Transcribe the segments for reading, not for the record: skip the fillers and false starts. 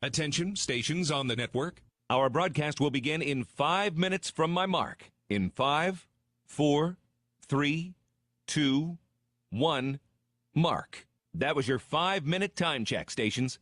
Attention, stations on the network. Our broadcast will begin in 5 minutes from my mark. In 5, 4, 3, 2, 1, mark. That was your 5-minute time check, stations.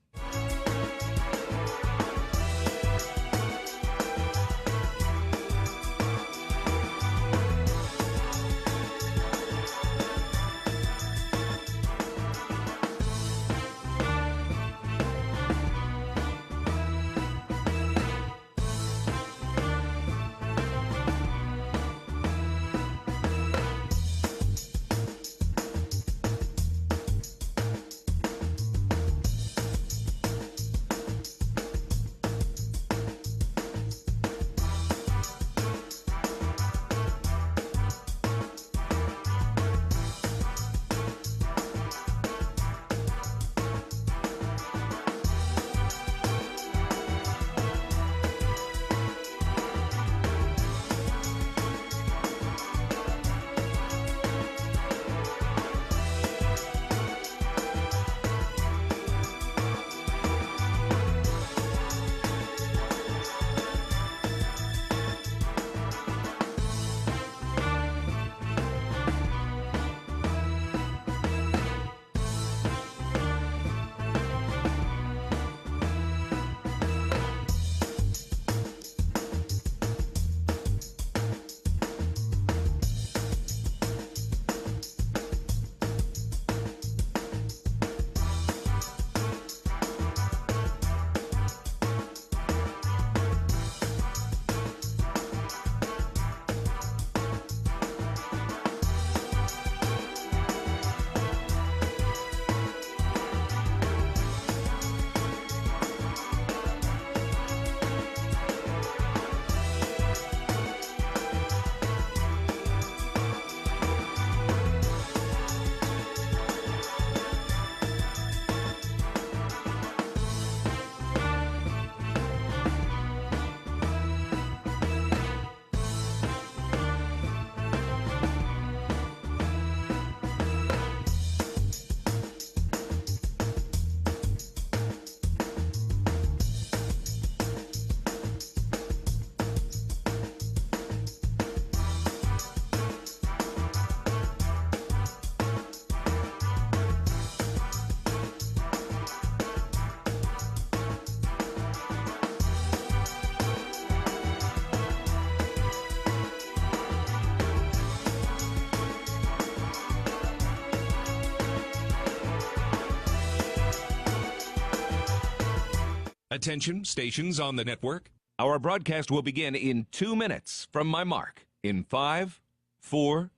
Attention, stations on the network. Our broadcast will begin in 2 minutes from my mark. In 5, 4,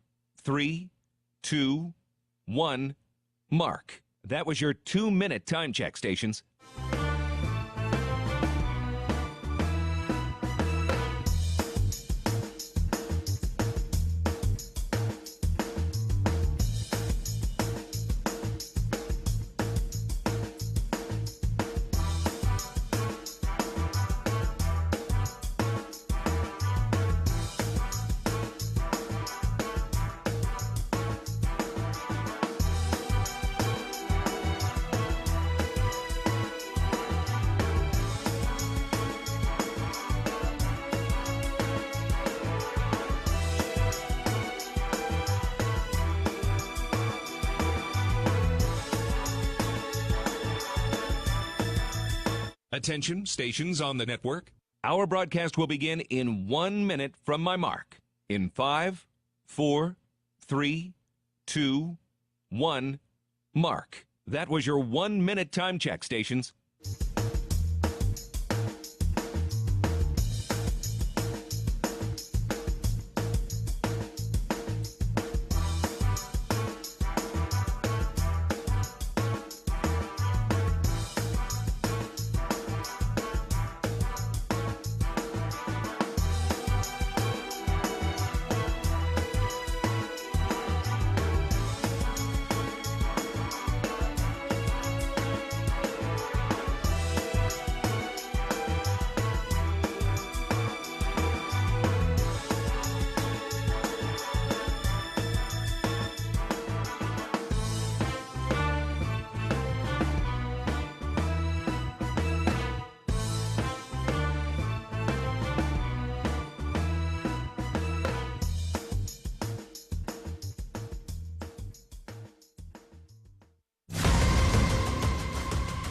3, 2, 1, mark. That was your 2-minute time check, stations. Attention, stations on the network. Our broadcast will begin in 1 minute from my mark. In 5, 4, 3, 2, 1, mark. That was your 1-minute time check, stations.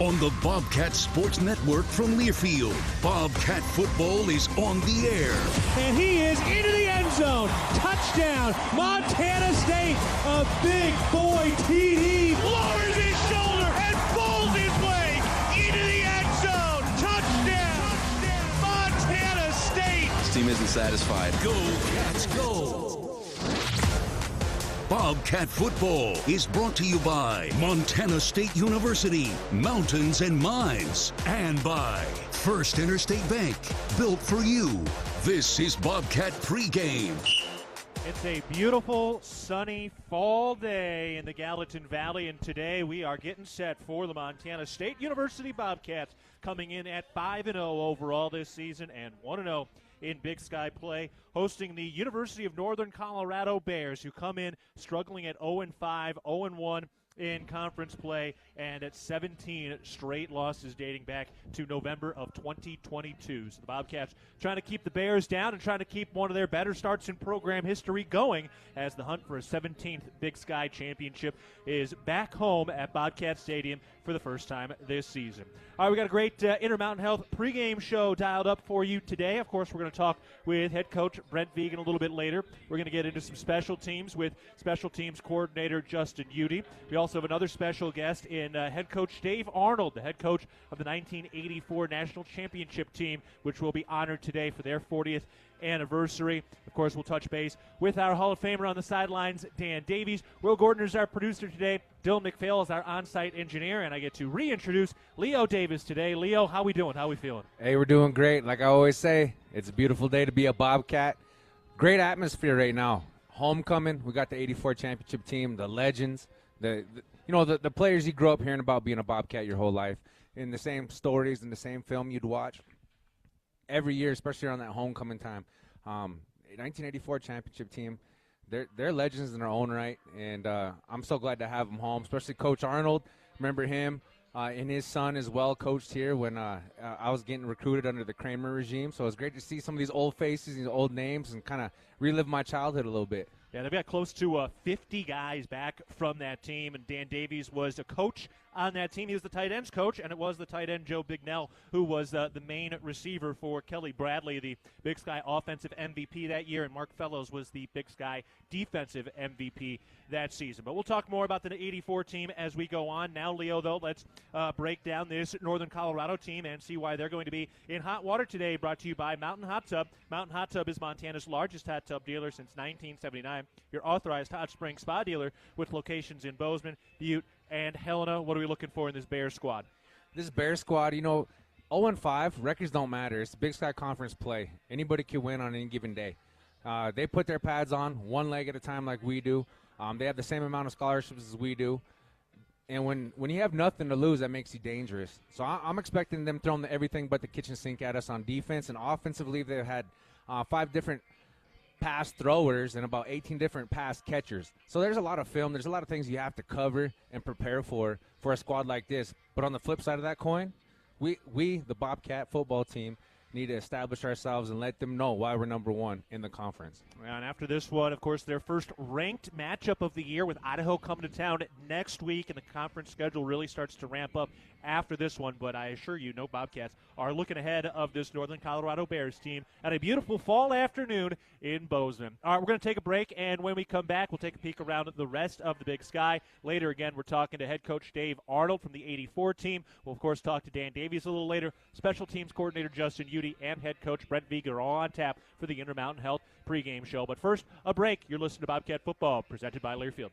On the Bobcat Sports Network from Learfield, Bobcat football is on the air. And he is into the end zone. Touchdown, Montana State. A big boy TD lowers his shoulder and falls his way into the end zone. Touchdown, Montana State. This team isn't satisfied. Go, Cats, go. Bobcat football is brought to you by Montana State University, Mountains and Mines, and by First Interstate Bank, built for you. This is Bobcat pregame. It's a beautiful, sunny fall day in the Gallatin Valley, and today we are getting set for the Montana State University Bobcats, coming in at 5-0 overall this season and 1-0 in Big Sky play, hosting the University of Northern Colorado Bears, who come in struggling at 0-5, 0-1 in conference play, and at 17 straight losses dating back to November of 2022. So the Bobcats trying to keep the Bears down and trying to keep one of their better starts in program history going, as the hunt for a 17th Big Sky championship is back home at Bobcat Stadium for the first time this season. All right, we got a great Intermountain Health pregame show dialed up for you today. Of course, we're going to talk with head coach Brent Vigen a little bit later. We're going to get into some special teams with special teams coordinator Justin Udy. We also have another special guest in head coach Dave Arnold, the head coach of the 1984 National Championship team, which will be honored today for their 40th anniversary. Of course, we'll touch base with our Hall of Famer on the sidelines, Dan Davies. Will Gordon is our producer today. Dylan McPhail is our on-site engineer, and I get to reintroduce Leo Davis today. Leo, how we doing? How we feeling? Hey, we're doing great. Like I always say, it's a beautiful day to be a Bobcat. Great atmosphere right now. Homecoming. We got the 84 championship team, the legends, the players you grew up hearing about being a Bobcat your whole life, in the same stories, in the same film you'd watch every year, especially around that homecoming time. 1984 championship team, they're legends in their own right, and I'm so glad to have them home, especially Coach Arnold. Remember him and his son as well coached here when I was getting recruited under the Kramer regime, so it was great to see some of these old faces, these old names, and kind of relive my childhood a little bit. Yeah, they've got close to 50 guys back from that team, and Dan Davies was a coach on that team. He was the tight ends coach, and it was the tight end Joe Bignell who was the main receiver for Kelly Bradley, the Big Sky offensive MVP that year, and Mark Fellows was the Big Sky defensive MVP that season. But we'll talk more about the 84 team as we go on. Now, Leo, though, let's break down this Northern Colorado team and see why they're going to be in hot water today, brought to you by Mountain Hot Tub. Mountain Hot Tub is Montana's largest hot tub dealer since 1979. Your authorized hot spring spa dealer with locations in Bozeman, Butte, and Helena. What are we looking for in this Bears squad? This Bears squad, 0-5, records don't matter. It's Big Sky Conference play. Anybody can win on any given day. They put their pads on one leg at a time like we do. They have the same amount of scholarships as we do. And when you have nothing to lose, that makes you dangerous. So I'm expecting them throwing everything but the kitchen sink at us on defense. And offensively, they've had 5 different pass throwers and about 18 different pass catchers. So there's a lot of film. There's a lot of things you have to cover and prepare for a squad like this. But on the flip side of that coin, we the Bobcat football team, need to establish ourselves and let them know why we're number one in the conference. And after this one, of course, their first ranked matchup of the year with Idaho coming to town next week, and the conference schedule really starts to ramp up after this one. But I assure you, no Bobcats are looking ahead of this Northern Colorado Bears team at a beautiful fall afternoon in Bozeman. All right, we're going to take a break, and when we come back, we'll take a peek around the rest of the Big Sky. Later, again, we're talking to head coach Dave Arnold from the 84 team. We'll, of course, talk to Dan Davies a little later, special teams coordinator Justin Udy, and head coach Brent Vigen are all on tap for the Intermountain Health pregame show. But first, a break. You're listening to Bobcat Football, presented by Learfield.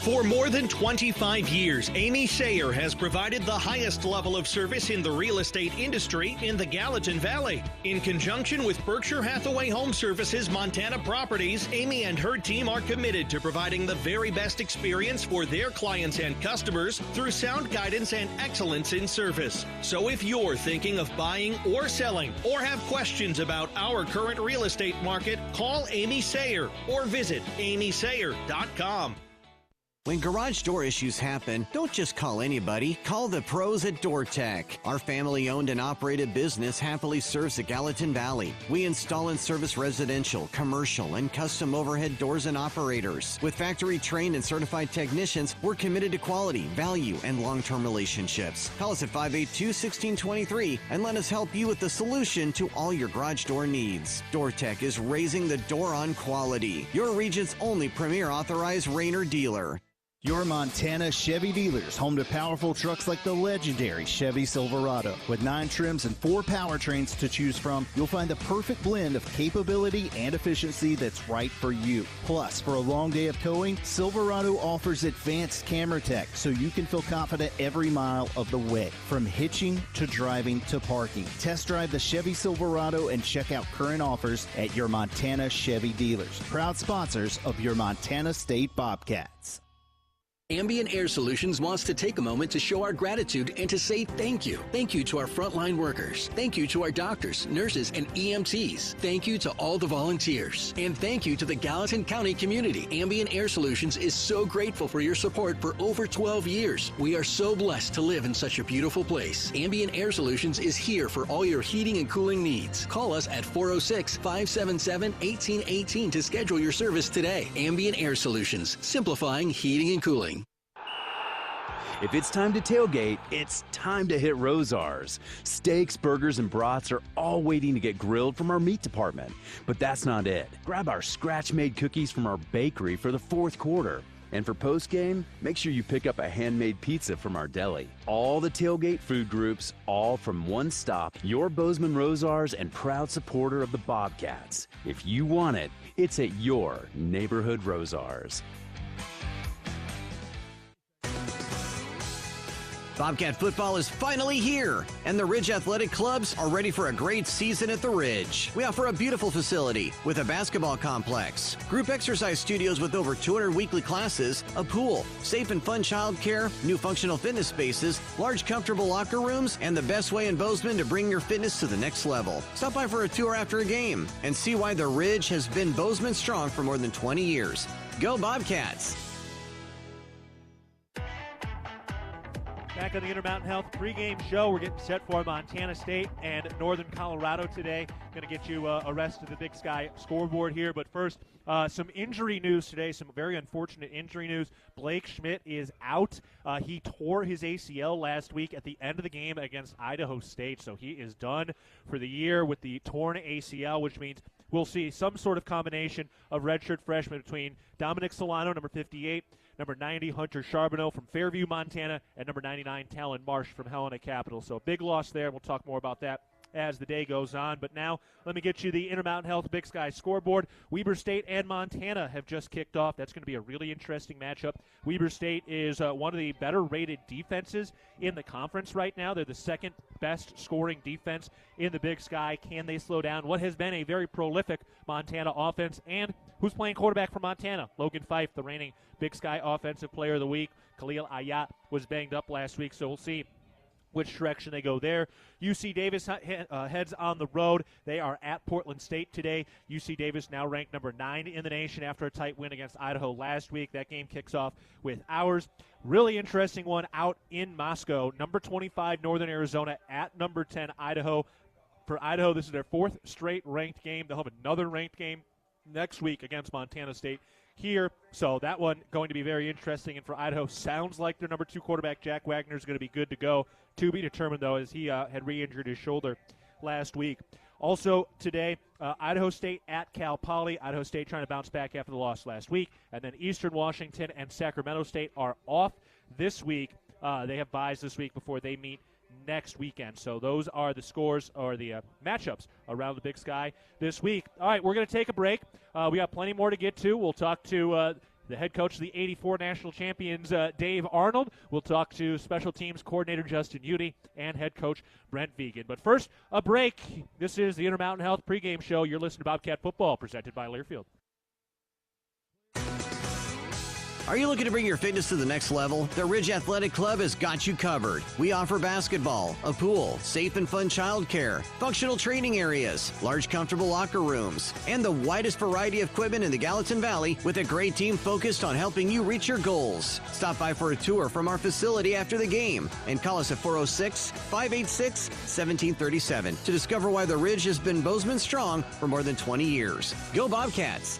For more than 25 years, Amy Sayer has provided the highest level of service in the real estate industry in the Gallatin Valley. In conjunction with Berkshire Hathaway Home Services Montana Properties, Amy and her team are committed to providing the very best experience for their clients and customers through sound guidance and excellence in service. So if you're thinking of buying or selling or have questions about our current real estate market, call Amy Sayer or visit amysayer.com. When garage door issues happen, don't just call anybody. Call the pros at DoorTech. Our family-owned and operated business happily serves the Gallatin Valley. We install and service residential, commercial, and custom overhead doors and operators. With factory-trained and certified technicians, we're committed to quality, value, and long-term relationships. Call us at 582-1623 and let us help you with the solution to all your garage door needs. DoorTech is raising the door on quality. Your region's only premier authorized Rainer dealer. Your Montana Chevy dealers, home to powerful trucks like the legendary Chevy Silverado. With 9 trims and 4 powertrains to choose from, you'll find the perfect blend of capability and efficiency that's right for you. Plus, for a long day of towing, Silverado offers advanced camera tech so you can feel confident every mile of the way. From hitching to driving to parking. Test drive the Chevy Silverado and check out current offers at your Montana Chevy dealers. Proud sponsors of your Montana State Bobcats. Ambient Air Solutions wants to take a moment to show our gratitude and to say thank you. Thank you to our frontline workers. Thank you to our doctors, nurses, and EMTs. Thank you to all the volunteers. And thank you to the Gallatin County community. Ambient Air Solutions is so grateful for your support for over 12 years. We are so blessed to live in such a beautiful place. Ambient Air Solutions is here for all your heating and cooling needs. Call us at 406-577-1818 to schedule your service today. Ambient Air Solutions, simplifying heating and cooling. If it's time to tailgate, it's time to hit Rosar's. Steaks, burgers, and brats are all waiting to get grilled from our meat department. But that's not it. Grab our scratch-made cookies from our bakery for the fourth quarter. And for post-game, make sure you pick up a handmade pizza from our deli. All the tailgate food groups, all from one stop. Your Bozeman Rosar's and proud supporter of the Bobcats. If you want it, it's at your neighborhood Rosar's. Bobcat football is finally here, and the Ridge Athletic Clubs are ready for a great season at the Ridge. We offer a beautiful facility with a basketball complex, group exercise studios with over 200 weekly classes, a pool, safe and fun childcare, new functional fitness spaces, large comfortable locker rooms, and the best way in Bozeman to bring your fitness to the next level. Stop by for a tour after a game and see why the Ridge has been Bozeman strong for more than 20 years. Go Bobcats! Back on the Intermountain Health pregame show. We're getting set for Montana State and Northern Colorado today. Going to get you a rest of the Big Sky scoreboard here. But first, some injury news today, some very unfortunate injury news. Blake Schmidt is out. He tore his ACL last week at the end of the game against Idaho State. So he is done for the year with the torn ACL, which means we'll see some sort of combination of redshirt freshmen between Dominic Solano, number 58, number 90, Hunter Charbonneau from Fairview, Montana, and number 99, Talon Marsh from Helena Capital. So a big loss there. We'll talk more about that as the day goes on. But now let me get you the Intermountain Health Big Sky scoreboard. Weber State and Montana have just kicked off. That's going to be a really interesting matchup. Weber State is one of the better-rated defenses in the conference right now. They're the second best scoring defense in the Big Sky. Can they slow down what has been a very prolific Montana offense? And who's playing quarterback for Montana? Logan Fife, the reigning Big Sky Offensive Player of the Week. Khalil Ayat was banged up last week, so we'll see which direction they go there. UC Davis heads on the road. They are at Portland State today. UC Davis now ranked number 9 in the nation after a tight win against Idaho last week. That game kicks off with ours. Really interesting one out in Moscow. Number 25 Northern Arizona at number 10 Idaho. For Idaho, this is their 4th straight ranked game. They'll have another ranked game next week against Montana State here. So that one going to be very interesting. And for Idaho, sounds like their number 2 quarterback, Jack Wagner, is going to be good to go. To be determined, though, as he had re-injured his shoulder last week. Also today, Idaho State at Cal Poly. Idaho State trying to bounce back after the loss last week. And then Eastern Washington and Sacramento State are off this week. They have byes this week before they meet next weekend. So those are the scores or the matchups around the Big Sky this week. All right, we're going to take a break. We got plenty more to get to. We'll talk to the head coach of the 84 national champions, Dave Arnold. We'll talk to special teams coordinator Justin Udy and head coach Brent Vegan. But first, a break. This is the Intermountain Health pregame show. You're listening to Bobcat Football, presented by Learfield. Are you looking to bring your fitness to the next level? The Ridge Athletic Club has got you covered. We offer basketball, a pool, safe and fun childcare, functional training areas, large comfortable locker rooms, and the widest variety of equipment in the Gallatin Valley with a great team focused on helping you reach your goals. Stop by for a tour from our facility after the game and call us at 406-586-1737 to discover why the Ridge has been Bozeman strong for more than 20 years. Go Bobcats!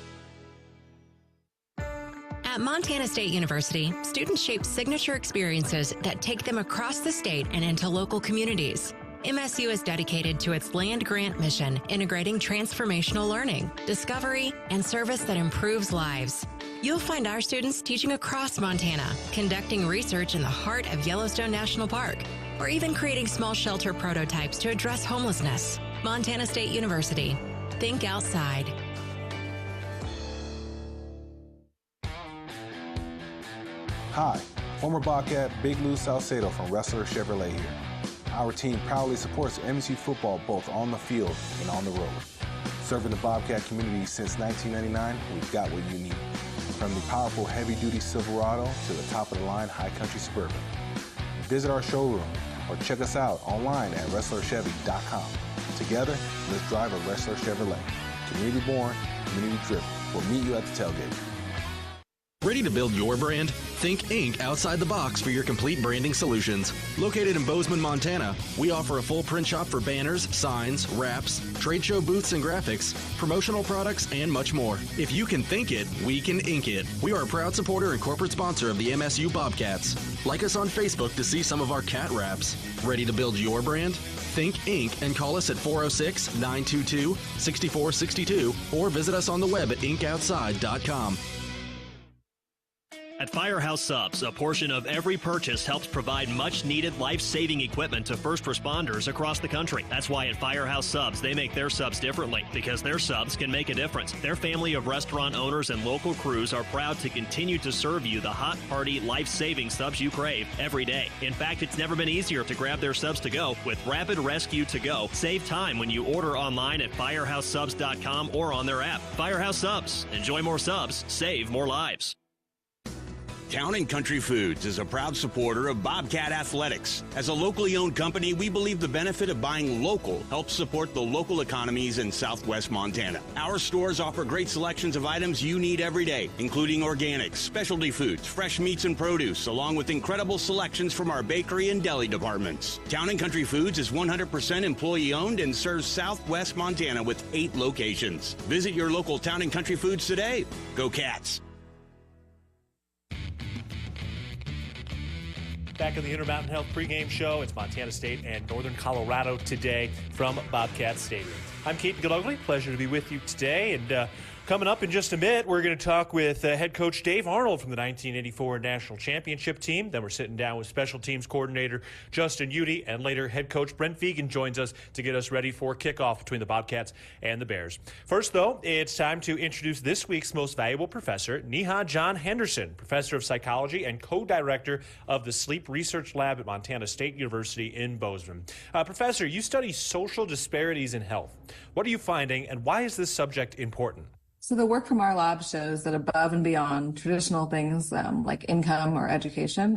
At Montana State University, students shape signature experiences that take them across the state and into local communities. MSU is dedicated to its land grant mission, integrating transformational learning, discovery, and service that improves lives. You'll find our students teaching across Montana, conducting research in the heart of Yellowstone National Park, or even creating small shelter prototypes to address homelessness. Montana State University. Think outside. Hi, former Bobcat Big Lou Salcedo from Wrestler Chevrolet here. Our team proudly supports MSU football both on the field and on the road. Serving the Bobcat community since 1999, we've got what you need. From the powerful heavy-duty Silverado to the top-of-the-line High Country Suburban. Visit our showroom or check us out online at WrestlerChevy.com. Together, let's drive a Wrestler Chevrolet. Community born, community driven. We'll meet you at the tailgate. Ready to build your brand? Think Inc. outside the box for your complete branding solutions. Located in Bozeman, Montana, we offer a full print shop for banners, signs, wraps, trade show booths and graphics, promotional products, and much more. If you can think it, we can ink it. We are a proud supporter and corporate sponsor of the MSU Bobcats. Like us on Facebook to see some of our cat wraps. Ready to build your brand? Think Inc. and call us at 406-922-6462 or visit us on the web at inkoutside.com. At Firehouse Subs, a portion of every purchase helps provide much-needed life-saving equipment to first responders across the country. That's why at Firehouse Subs, they make their subs differently, because their subs can make a difference. Their family of restaurant owners and local crews are proud to continue to serve you the hot, hearty, life-saving subs you crave every day. In fact, it's never been easier to grab their subs to go with Rapid Rescue to Go. Save time when you order online at firehousesubs.com or on their app. Firehouse Subs. Enjoy more subs. Save more lives. Town & Country Foods is a proud supporter of Bobcat Athletics. As a locally owned company, we believe the benefit of buying local helps support the local economies in southwest Montana. Our stores offer great selections of items you need every day, including organics, specialty foods, fresh meats and produce, along with incredible selections from our bakery and deli departments. Town & Country Foods is 100% employee owned and serves southwest Montana with 8 locations. Visit your local Town & Country Foods today. Go Cats! Back in the Intermountain Health pregame show, it's Montana State and Northern Colorado today from Bobcat Stadium. I'm Keaton Gillogly. Pleasure to be with you today. And coming up in just a minute, we're going to talk with head coach Dave Arnold from the 1984 National Championship team. Then we're sitting down with special teams coordinator Justin Udy, and later head coach Brent Fegan joins us to get us ready for kickoff between the Bobcats and the Bears. First, though, it's time to introduce this week's most valuable professor, Neha John Henderson, professor of psychology and co-director of the Sleep Research Lab at Montana State University in Bozeman. Professor, you study social disparities in health. What are you finding, and why is this subject important? So the work from our lab shows that above and beyond traditional things like income or education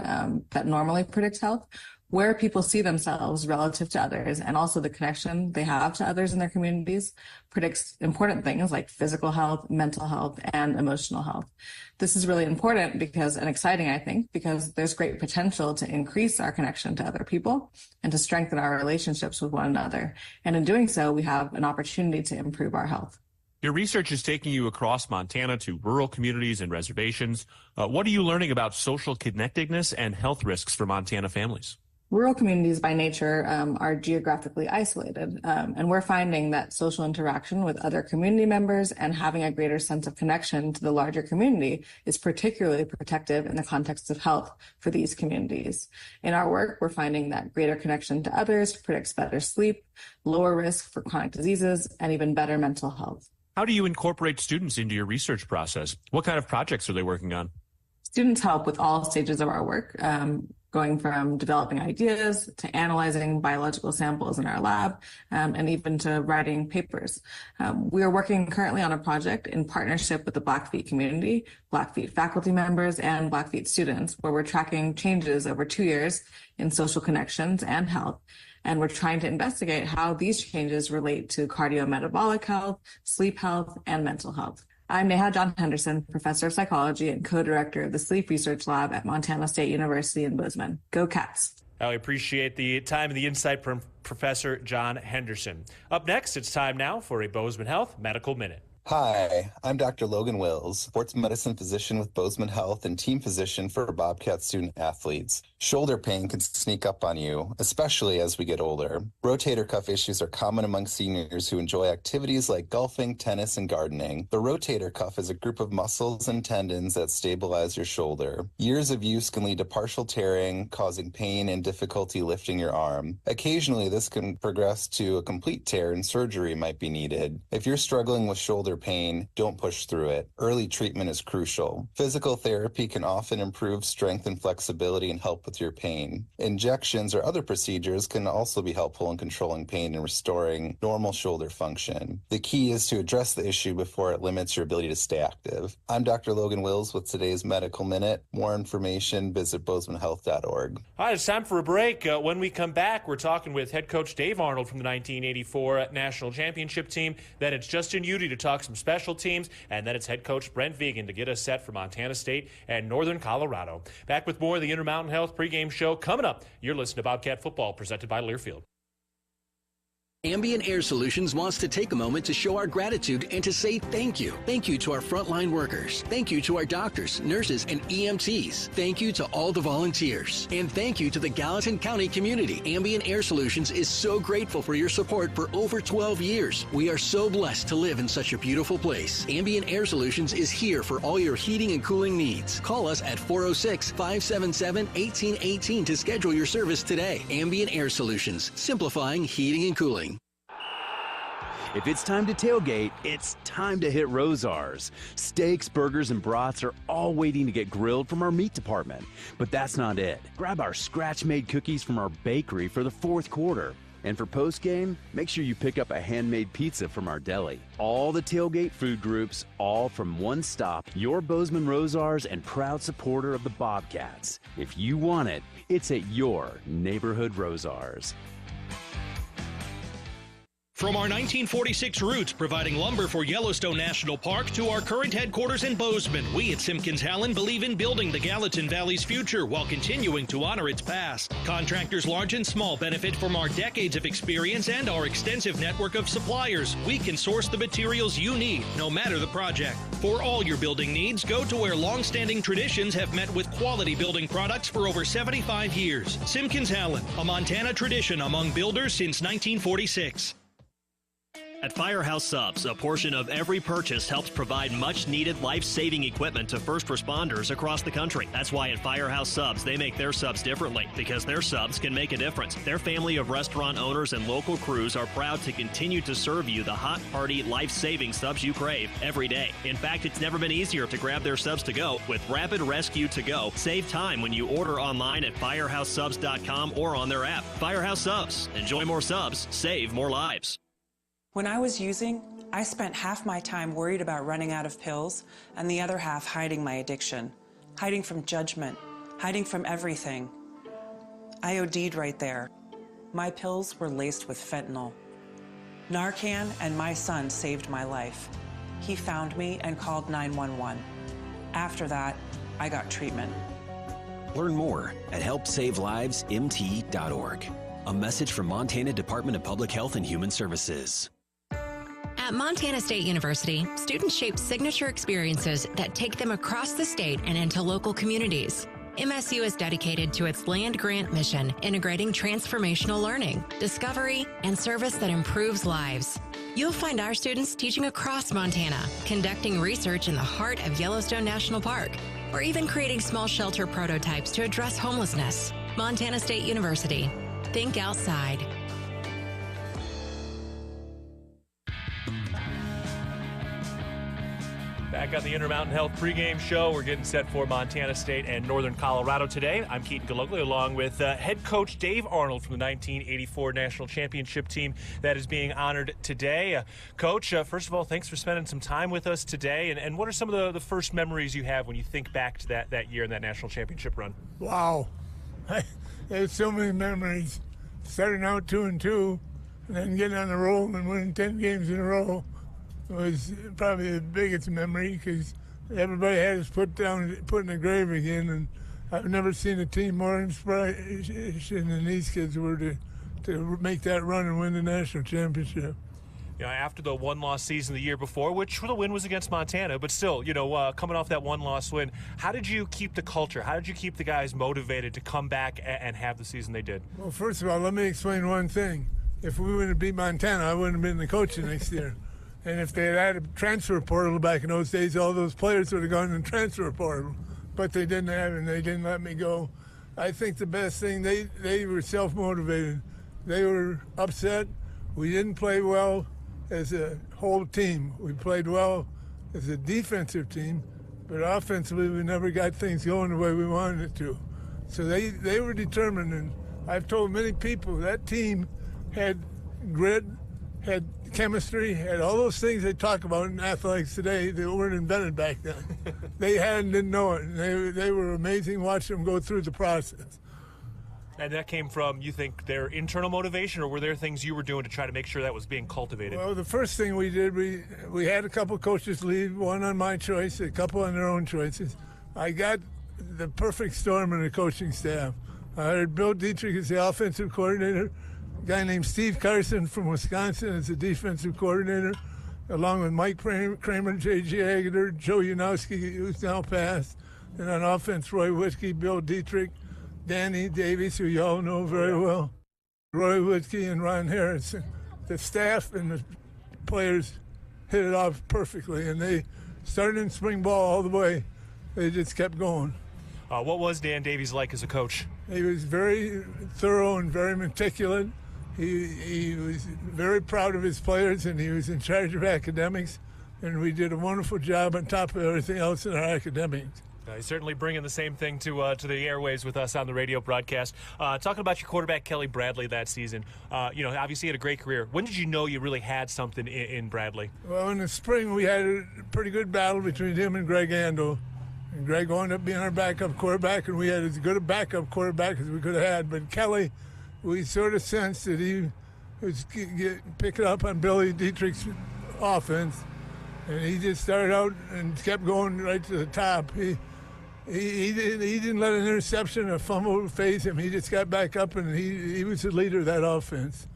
that normally predict health, where people see themselves relative to others and also the connection they have to others in their communities predicts important things like physical health, mental health, and emotional health. This is really important because, and exciting, I think, because there's great potential to increase our connection to other people and to strengthen our relationships with one another. And in doing so, we have an opportunity to improve our health. Your research is taking you across Montana to rural communities and reservations. What are you learning about social connectedness and health risks for Montana families? Rural communities by nature are geographically isolated, and we're finding that social interaction with other community members and having a greater sense of connection to the larger community is particularly protective in the context of health for these communities. In our work, we're finding that greater connection to others predicts better sleep, lower risk for chronic diseases, and even better mental health. How do you incorporate students into your research process? What kind of projects are they working on? Students help with all stages of our work. going from developing ideas to analyzing biological samples in our lab, and even to writing papers. We are working currently on a project in partnership with the Blackfeet community, Blackfeet faculty members, and Blackfeet students, where we're tracking changes over 2 years in social connections and health. And we're trying to investigate how these changes relate to cardiometabolic health, sleep health, and mental health. I'm Neha John Henderson, professor of psychology and co-director of the Sleep Research Lab at Montana State University in Bozeman. Go Cats! I appreciate the time and the insight from Professor John Henderson. Up next, it's time now for a Bozeman Health Medical Minute. Hi, I'm Dr. Logan Wills, sports medicine physician with Bozeman Health and team physician for Bobcat student athletes. Shoulder pain can sneak up on you, especially as we get older. Rotator cuff issues are common among seniors who enjoy activities like golfing, tennis, and gardening. The rotator cuff is a group of muscles and tendons that stabilize your shoulder. Years of use can lead to partial tearing, causing pain and difficulty lifting your arm. Occasionally, this can progress to a complete tear and surgery might be needed. If you're struggling with shoulder pain, don't push through it. Early treatment is crucial. Physical therapy can often improve strength and flexibility and help with your pain. Injections or other procedures can also be helpful in controlling pain and restoring normal shoulder function. The key is to address the issue before it limits your ability to stay active. I'm Dr. Logan Wills with today's Medical Minute. More information, visit bozemanhealth.org. All right, it's time for a break. When we come back, we're talking with head coach Dave Arnold from the 1984 National Championship team. Then it's Justin Udy to talk some special teams, and then it's head coach Brent Vegan to get us set for Montana State and Northern Colorado. Back with more of the Intermountain Health pregame show coming up. You're listening to Bobcat Football, presented by Learfield. Ambient Air Solutions wants to take a moment to show our gratitude and to say thank you. Thank you to our frontline workers. Thank you to our doctors, nurses, and EMTs. Thank you to all the volunteers. And thank you to the Gallatin County community. Ambient Air Solutions is so grateful for your support for over 12 years. We are so blessed to live in such a beautiful place. Ambient Air Solutions is here for all your heating and cooling needs. Call us at 406-577-1818 to schedule your service today. Ambient Air Solutions, simplifying heating and cooling. If it's time to tailgate, it's time to hit Rosar's. Steaks, burgers, and brats are all waiting to get grilled from our meat department. But that's not it. Grab our scratch-made cookies from our bakery for the fourth quarter. And for post-game, make sure you pick up a handmade pizza from our deli. All the tailgate food groups, all from one stop, your Bozeman Rosar's and proud supporter of the Bobcats. If you want it, it's at your neighborhood Rosar's. From our 1946 roots providing lumber for Yellowstone National Park to our current headquarters in Bozeman, we at Simpkins-Hallen believe in building the Gallatin Valley's future while continuing to honor its past. Contractors large and small benefit from our decades of experience and our extensive network of suppliers. We can source the materials you need, no matter the project. For all your building needs, go to where long-standing traditions have met with quality building products for over 75 years. Simpkins-Hallen, a Montana tradition among builders since 1946. At Firehouse Subs, a portion of every purchase helps provide much-needed life-saving equipment to first responders across the country. That's why at Firehouse Subs, they make their subs differently, because their subs can make a difference. Their family of restaurant owners and local crews are proud to continue to serve you the hot, hearty, life-saving subs you crave every day. In fact, it's never been easier to grab their subs to go with Rapid Rescue to Go. Save time when you order online at firehousesubs.com or on their app. Firehouse Subs. Enjoy more subs. Save more lives. When I was using, I spent half my time worried about running out of pills and the other half hiding my addiction, hiding from judgment, hiding from everything. I OD'd right there. My pills were laced with fentanyl. Narcan and my son saved my life. He found me and called 911. After that, I got treatment. Learn more at helpsavelivemt.org. A message from Montana Department of Public Health and Human Services. At Montana State University, students shape signature experiences that take them across the state and into local communities. MSU is dedicated to its land-grant mission, integrating transformational learning, discovery, and service that improves lives. You'll find our students teaching across Montana, conducting research in the heart of Yellowstone National Park, or even creating small shelter prototypes to address homelessness. Montana State University. Think outside. Back on the Intermountain Health pregame show. We're getting set for Montana State and Northern Colorado today. I'm Keaton Gillogly along with head coach Dave Arnold from the 1984 National Championship team that is being honored today. Coach, first of all, thanks for spending some time with us today. And what are some of the first memories you have when you think back to that year and that National Championship run? Wow. There's so many memories. Starting out 2-2 and then getting on the roll and winning 10 games in a row was probably the biggest memory because everybody had us put in the grave again, and I've never seen a team more inspiration than these kids were to make that run and win the national championship. You know, after the one-loss season the year before, which the win was against Montana, but still, coming off that one-loss win, how did you keep the culture? How did you keep the guys motivated to come back and have the season they did? Well, first of all, let me explain one thing. If we wouldn't have beat Montana, I wouldn't have been the coach the next year. And if they had a transfer portal back in those days, all those players would have gone in the transfer portal. But they didn't have it, and they didn't let me go. I think the best thing, they were self-motivated. They were upset. We didn't play well as a whole team. We played well as a defensive team, but offensively we never got things going the way we wanted it to. So they were determined, and I've told many people that team had grit, had chemistry, had all those things they talk about in athletics today that weren't invented back then. They had and didn't know it, and they were amazing watching them go through the process. And that came from, you think, their internal motivation, or were there things you were doing to try to make sure that was being cultivated? Well, the first thing we did, we had a couple coaches leave, one on my choice, a couple on their own choices. I got the perfect storm in the coaching staff. I hired Bill Dietrich as the offensive coordinator, a guy named Steve Carson from Wisconsin as the defensive coordinator, along with Mike Kramer, J.G. Agutter, Joe Yanowski, who's now passed, and on offense, Roy Whiskey, Bill Dietrich, Dan Davies, who you all know very well, Roy Whiskey, and Ron Harrison. The staff and the players hit it off perfectly, and they started in spring ball all the way. They just kept going. What was Dan Davies like as a coach? He was very thorough and very meticulous. He was very proud of his players, and he was in charge of academics, and we did a wonderful job on top of everything else in our academics. He's certainly bringing the same thing to the airways with us on the radio broadcast. Talking about your quarterback, Kelly Bradley, that season. Obviously he had a great career. When did you know you really had something in Bradley? Well, in the spring we had a pretty good battle between him and Greg Andel. And Greg wound up being our backup quarterback, and we had as good a backup quarterback as we could have had. But Kelly, we sort of sensed that he was picking up on Billy Dietrich's offense, and he just started out and kept going right to the top. He didn't let an interception or fumble phase him. He just got back up, and he was the leader of that offense.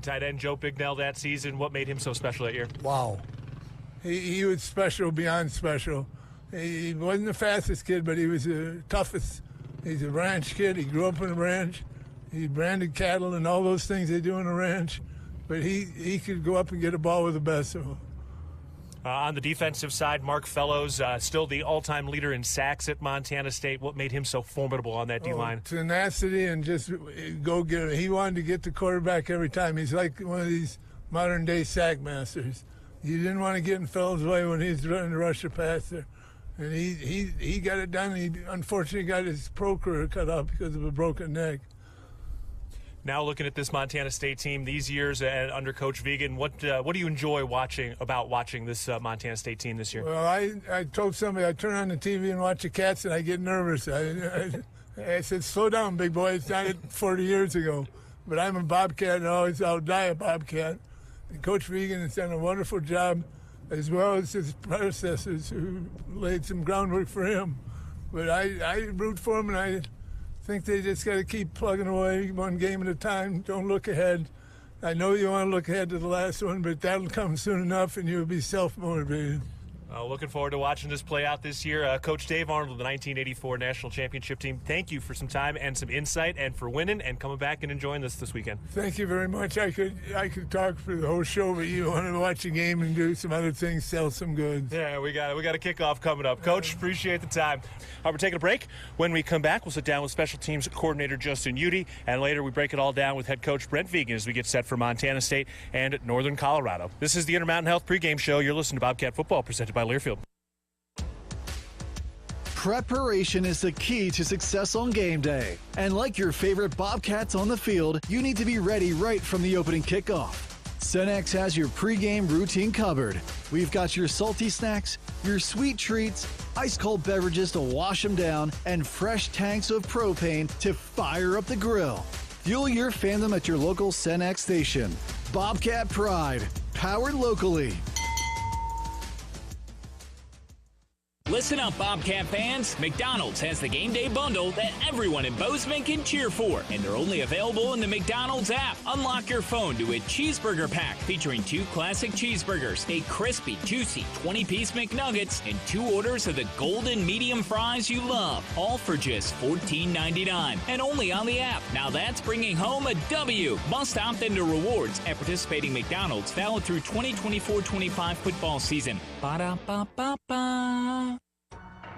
Tight end Joe Bignell that season, what made him so special that year? Wow. He was special beyond special. He wasn't the fastest kid, but he was the toughest. He's a ranch kid. He grew up in a ranch. He branded cattle and all those things they do in a ranch. But he could go up and get a ball with the best of them. On the defensive side, Mark Fellows, still the all-time leader in sacks at Montana State. What made him so formidable on that D-line? Tenacity and just go get it. He wanted to get the quarterback every time. He's like one of these modern-day sack masters. You didn't want to get in Fellows' way when he was trying to rush the passer. And he got it done. He unfortunately got his pro career cut off because of a broken neck. Now looking at this Montana State team these years under Coach Vigen, what do you enjoy watching this Montana State team this year? Well, I told somebody I turn on the TV and watch the Cats and I get nervous. I said, slow down, big boy. It's not 40 years ago. But I'm a Bobcat and I'll die a Bobcat. And Coach Vigen has done a wonderful job, as well as his predecessors who laid some groundwork for him. But I root for him, and I think they just got to keep plugging away one game at a time. Don't look ahead. I know you want to look ahead to the last one, but that'll come soon enough, and you'll be self-motivated. Looking forward to watching this play out this year. Coach Dave Arnold of the 1984 National Championship team, thank you for some time and some insight and for winning and coming back and enjoying this weekend. Thank you very much. I could talk for the whole show, but you want to watch a game and do some other things, sell some goods. Yeah, we got a kickoff coming up. Coach, appreciate the time. We're taking a break. When we come back, we'll sit down with special teams coordinator Justin Udy, and later we break it all down with head coach Brent Vigen as we get set for Montana State and Northern Colorado. This is the Intermountain Health pregame show. You're listening to Bobcat Football presented by Learfield. Preparation is the key to success on game day. And like your favorite Bobcats on the field, you need to be ready right from the opening kickoff. Cenex has your pregame routine covered. We've got your salty snacks, your sweet treats, ice-cold beverages to wash them down, and fresh tanks of propane to fire up the grill. Fuel your fandom at your local Cenex station. Bobcat Pride, powered locally. Listen up, Bobcat fans. McDonald's has the game day bundle that everyone in Bozeman can cheer for, and they're only available in the McDonald's app. Unlock your phone to a cheeseburger pack featuring 2 classic cheeseburgers, a crispy, juicy 20-piece McNuggets, and 2 orders of the golden medium fries you love, all for just $14.99 and only on the app. Now that's bringing home a W. Must opt into rewards at participating McDonald's, valid through 2024-25 football season. Ba-da-ba-ba-ba.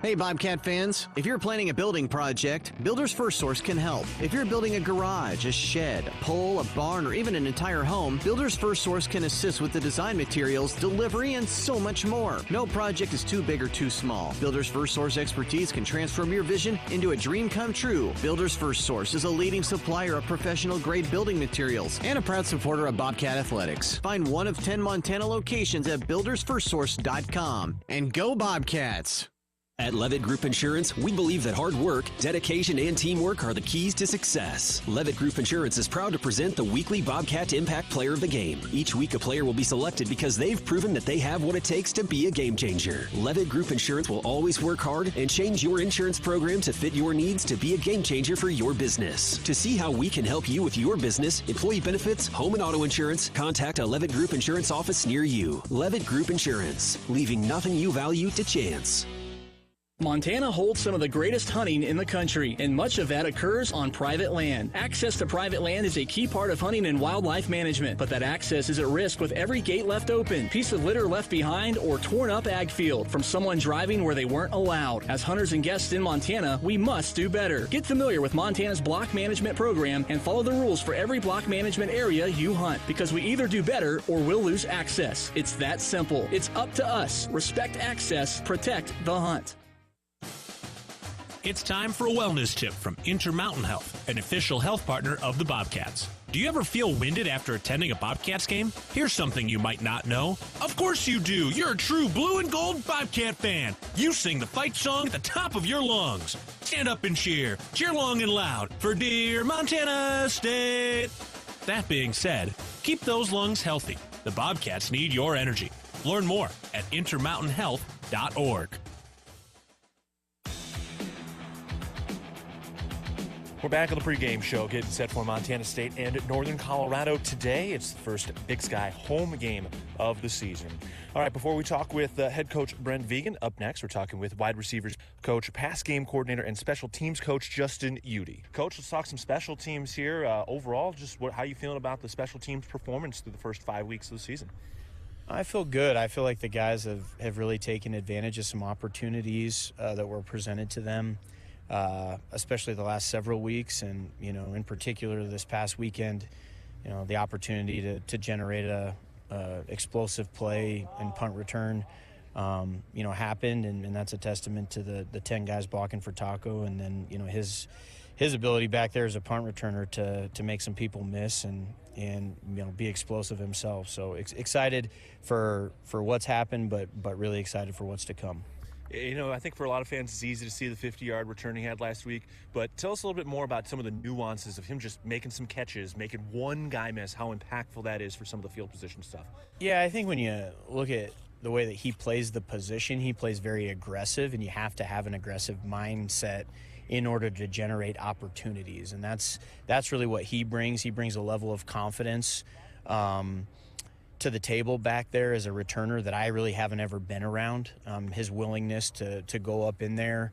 Hey Bobcat fans, if you're planning a building project, Builders First Source can help. If you're building a garage, a shed, a pole, a barn, or even an entire home, Builders First Source can assist with the design materials, delivery, and so much more. No project is too big or too small. Builders First Source expertise can transform your vision into a dream come true. Builders First Source is a leading supplier of professional grade building materials and a proud supporter of Bobcat Athletics. Find one of 10 Montana locations at buildersfirstsource.com. And go Bobcats! At Levitt Group Insurance, we believe that hard work, dedication, and teamwork are the keys to success. Levitt Group Insurance is proud to present the weekly Bobcat Impact Player of the Game. Each week, a player will be selected because they've proven that they have what it takes to be a game changer. Levitt Group Insurance will always work hard and change your insurance program to fit your needs to be a game changer for your business. To see how we can help you with your business, employee benefits, home and auto insurance, contact a Levitt Group Insurance office near you. Levitt Group Insurance, leaving nothing you value to chance. Montana holds some of the greatest hunting in the country, and much of that occurs on private land. Access to private land is a key part of hunting and wildlife management, but that access is at risk with every gate left open, piece of litter left behind, or torn up ag field from someone driving where they weren't allowed. As hunters and guests in Montana, we must do better. Get familiar with Montana's block management program and follow the rules for every block management area you hunt, because we either do better or we'll lose access. It's that simple. It's up to us. Respect access, protect the hunt. It's time for a wellness tip from Intermountain Health, an official health partner of the Bobcats. Do you ever feel winded after attending a Bobcats game? Here's something you might not know. Of course you do. You're a true blue and gold Bobcat fan. You sing the fight song at the top of your lungs. Stand up and cheer. Cheer long and loud for dear Montana State. That being said, keep those lungs healthy. The Bobcats need your energy. Learn more at intermountainhealth.org. We're back on the pregame show, getting set for Montana State and Northern Colorado today. It's the first Big Sky home game of the season. All right, before we talk with head coach Brent Vigen, up next we're talking with wide receivers coach, pass game coordinator, and special teams coach Justin Udy. Coach, let's talk some special teams here. Overall, just how you feeling about the special teams performance through the first 5 weeks of the season? I feel good. I feel like the guys have really taken advantage of some opportunities that were presented to them. Especially the last several weeks, and in particular this past weekend, the opportunity to generate a explosive play and punt return happened, and that's a testament to the 10 guys blocking for Taco, and then his ability back there as a punt returner to make some people miss and be explosive himself. So excited for what's happened, but really excited for what's to come. I think for a lot of fans, it's easy to see the 50-yard return he had last week. But tell us a little bit more about some of the nuances of him just making some catches, making one guy miss, how impactful that is for some of the field position stuff. Yeah, I think when you look at the way that he plays the position, he plays very aggressive, and you have to have an aggressive mindset in order to generate opportunities. And that's really what he brings. He brings a level of confidence to the table back there as a returner that I really haven't ever been around. His willingness to go up in there,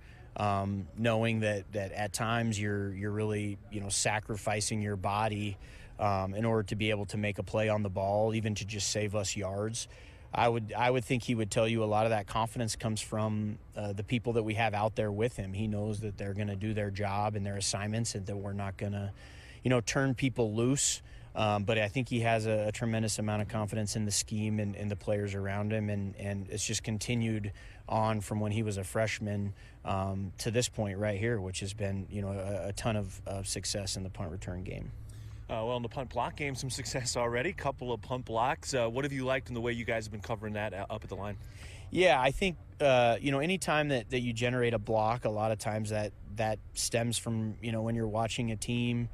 knowing that at times you're really sacrificing your body in order to be able to make a play on the ball, even to just save us yards. I would think he would tell you a lot of that confidence comes from the people that we have out there with him. He knows that they're going to do their job and their assignments, and that we're not going to turn people loose But I think he has a tremendous amount of confidence in the scheme and the players around him, and it's just continued on from when he was a freshman to this point right here, which has been a ton of success in the punt return game. Well, in the punt block game, some success already. Couple of punt blocks. What have you liked in the way you guys have been covering that up at the line? Yeah, I think any time that you generate a block, a lot of times that stems from when you're watching a team.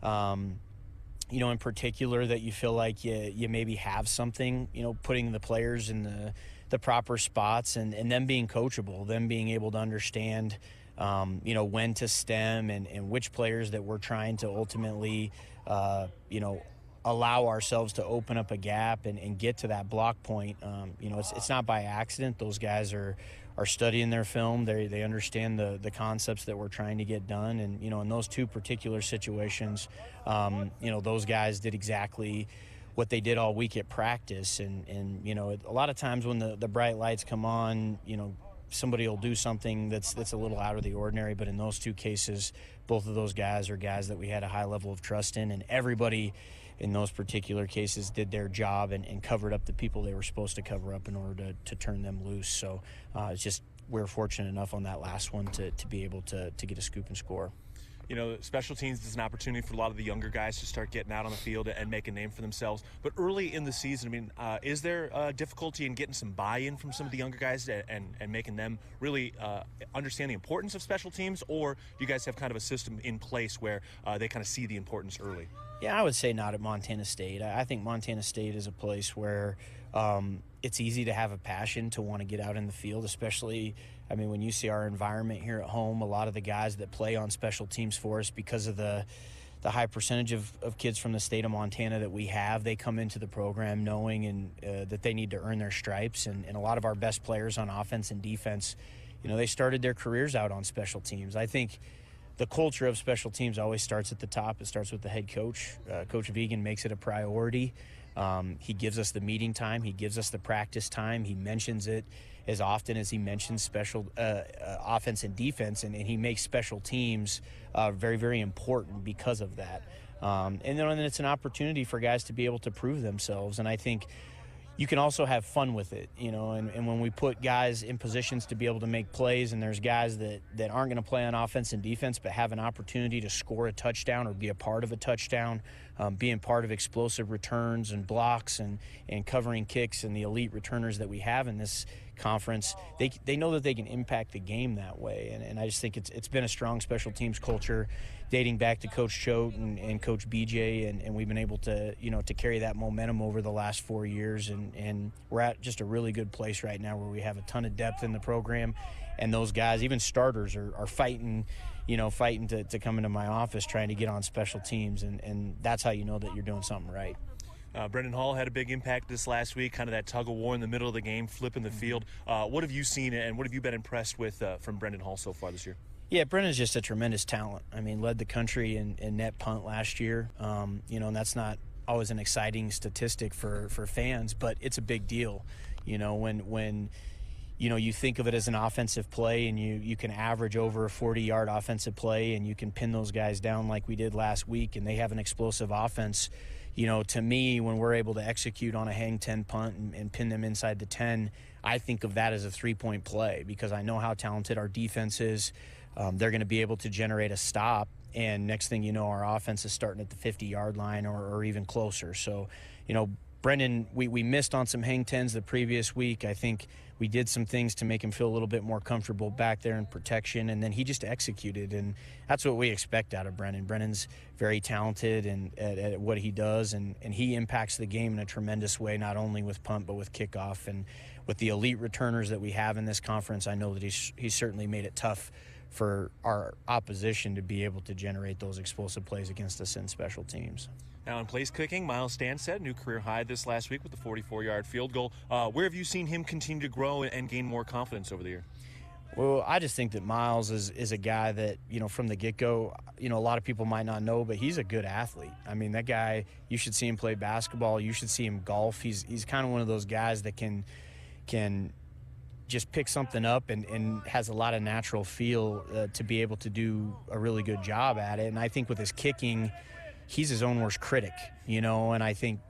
In particular, that you feel like you maybe have something, putting the players in the proper spots and them being coachable, them being able to understand, when to stem and which players that we're trying to ultimately, allow ourselves to open up a gap and get to that block point. It's not by accident. Those guys are studying their film. They understand the concepts that we're trying to get done. And, in those two particular situations, those guys did exactly what they did all week at practice. And a lot of times when the bright lights come on, somebody will do something that's a little out of the ordinary. But in those two cases, both of those guys are guys that we had a high level of trust in, and everybody in those particular cases did their job and covered up the people they were supposed to cover up in order to turn them loose. So it's just we're fortunate enough on that last one to be able to get a scoop and score. Special teams is an opportunity for a lot of the younger guys to start getting out on the field and make a name for themselves. But early in the season, is there difficulty in getting some buy-in from some of the younger guys and making them really understand the importance of special teams? Or do you guys have kind of a system in place where they kind of see the importance early? Yeah, I would say not at Montana State. I think Montana State is a place where it's easy to have a passion to want to get out in the field, especially, when you see our environment here at home, a lot of the guys that play on special teams for us, because of the high percentage of kids from the state of Montana that we have, they come into the program knowing that they need to earn their stripes. And a lot of our best players on offense and defense, they started their careers out on special teams. I think the culture of special teams always starts at the top. It starts with the head coach. Coach Vegan makes it a priority. He gives us the meeting time. He gives us the practice time. He mentions it as often as he mentions special offense and defense, and he makes special teams very, very important because of that. And then it's an opportunity for guys to be able to prove themselves. And I think you can also have fun with it, and when we put guys in positions to be able to make plays, and there's guys that aren't going to play on offense and defense but have an opportunity to score a touchdown or be a part of a touchdown, being part of explosive returns and blocks and covering kicks, and the elite returners that we have in this conference, they know that they can impact the game that way. And I just think it's been a strong special teams culture dating back to Coach Choate and Coach BJ, and we've been able to to carry that momentum over the last 4 years, and we're at just a really good place right now where we have a ton of depth in the program, and those guys, even starters, are fighting to come into my office trying to get on special teams, and that's how you know that you're doing something right. Brendan Hall had a big impact this last week, kind of that tug of war in the middle of the game, flipping the field. What have you seen, and what have you been impressed with from Brendan Hall so far this year? Yeah, Brendan's just a tremendous talent. Led the country in net punt last year, and that's not always an exciting statistic for fans, but it's a big deal. When you think of it as an offensive play, and you can average over a 40-yard offensive play, and you can pin those guys down like we did last week, and they have an explosive offense. To me, when we're able to execute on a hang 10 punt and pin them inside the 10, I think of that as a 3-point play, because I know how talented our defense is. They're going to be able to generate a stop, and next thing you know, our offense is starting at the 50-yard line or even closer. So, Brendan, we missed on some hang 10s the previous week. I think we did some things to make him feel a little bit more comfortable back there in protection, and then he just executed, and that's what we expect out of Brendan. Brendan's very talented at what he does, and he impacts the game in a tremendous way, not only with punt but with kickoff. And with the elite returners that we have in this conference, I know that he's certainly made it tough for our opposition to be able to generate those explosive plays against us in special teams. Now in place kicking, Miles Stanstead, new career high this last week with the 44-yard field goal. Where have you seen him continue to grow and gain more confidence over the year? Well, I just think that Miles is a guy that, from the get-go, a lot of people might not know, but he's a good athlete. That guy, you should see him play basketball. You should see him golf. He's kind of one of those guys that can just pick something up and has a lot of natural feel to be able to do a really good job at it. And I think with his kicking, he's his own worst critic, and I think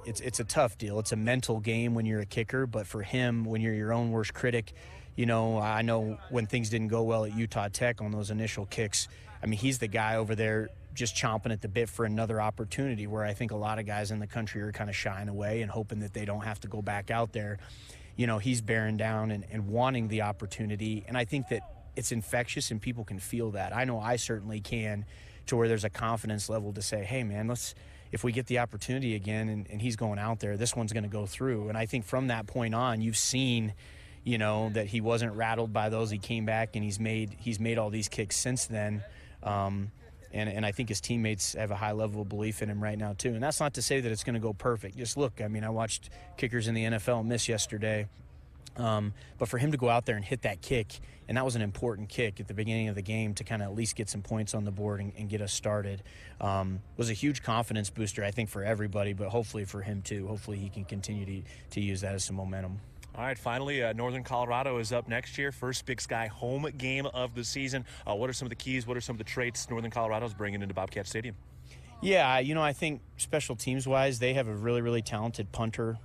it's a tough deal. It's a mental game when you're a kicker, but for him, when you're your own worst critic, I know when things didn't go well at Utah Tech on those initial kicks, I mean, he's the guy over there just chomping at the bit for another opportunity, where I think a lot of guys in the country are kind of shying away and hoping that they don't have to go back out there. He's bearing down and wanting the opportunity, and I think that it's infectious and people can feel that. I know I certainly can, to where there's a confidence level to say, hey, man, if we get the opportunity again and he's going out there, this one's going to go through. And I think from that point on, you've seen, that he wasn't rattled by those. He came back and he's made all these kicks since then. And I think his teammates have a high level of belief in him right now, too. And that's not to say that it's going to go perfect. Just look, I mean, I watched kickers in the NFL miss yesterday. But for him to go out there and hit that kick, and that was an important kick at the beginning of the game to kind of at least get some points on the board and get us started, was a huge confidence booster, I think, for everybody, but hopefully for him, too. Hopefully he can continue to use that as some momentum. All right, finally, Northern Colorado is up next year. First Big Sky home game of the season. What are some of the keys? What are some of the traits Northern Colorado is bringing into Bobcat Stadium? Yeah, I think special teams-wise, they have a really, really talented punter.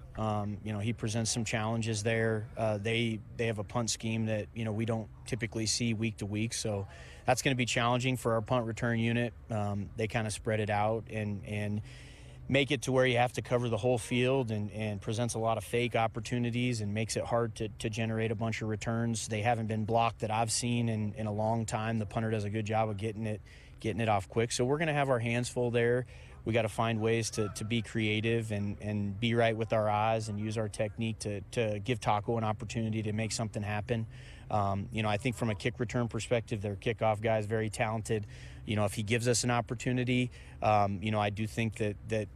He presents some challenges there. They have a punt scheme that, we don't typically see week to week, so that's going to be challenging for our punt return unit. They kind of spread it out and make it to where you have to cover the whole field and presents a lot of fake opportunities and makes it hard to generate a bunch of returns. They haven't been blocked that I've seen in a long time. The punter does a good job of getting it off quick. So we're going to have our hands full there. We got to find ways to be creative and be right with our eyes and use our technique to give Taco an opportunity to make something happen. I think from a kick return perspective, their kickoff guy is very talented. If he gives us an opportunity, I do think that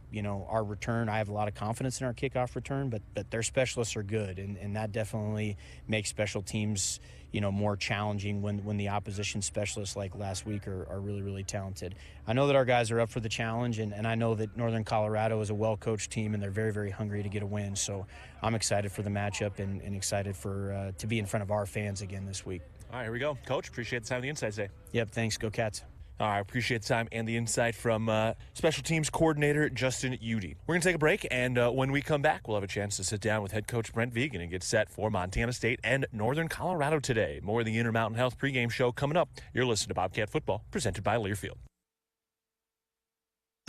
our return, I have a lot of confidence in our kickoff return, but their specialists are good, and that definitely makes special teams, more challenging when the opposition specialists like last week are really, really talented. I know that our guys are up for the challenge, and I know that Northern Colorado is a well-coached team, and they're very, very hungry to get a win. So I'm excited for the matchup and excited to be in front of our fans again this week. All right, here we go. Coach, appreciate the time and the insights today. Yep, thanks. Go Cats. I appreciate the time and the insight from Special Teams Coordinator Justin Udy. We're going to take a break, and when we come back, we'll have a chance to sit down with head coach Brent Vigen and get set for Montana State and Northern Colorado today. More of the Intermountain Health pregame show coming up. You're listening to Bobcat Football, presented by Learfield.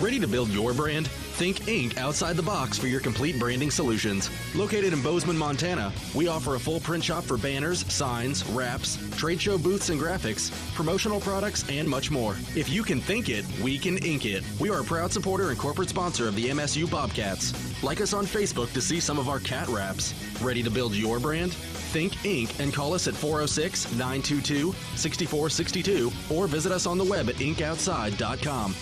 Ready to build your brand? Think Inc. outside the box for your complete branding solutions. Located in Bozeman, Montana, we offer a full print shop for banners, signs, wraps, trade show booths and graphics, promotional products, and much more. If you can think it, we can ink it. We are a proud supporter and corporate sponsor of the MSU Bobcats. Like us on Facebook to see some of our cat wraps. Ready to build your brand? Think Inc. and call us at 406-922-6462 or visit us on the web at inkoutside.com.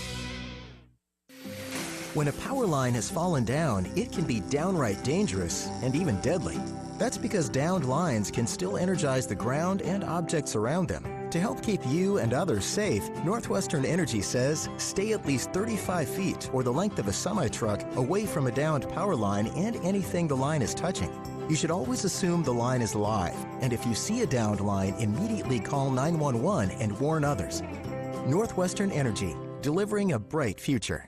When a power line has fallen down, it can be downright dangerous and even deadly. That's because downed lines can still energize the ground and objects around them. To help keep you and others safe, Northwestern Energy says stay at least 35 feet or the length of a semi-truck away from a downed power line and anything the line is touching. You should always assume the line is live, and if you see a downed line, immediately call 911 and warn others. Northwestern Energy, delivering a bright future.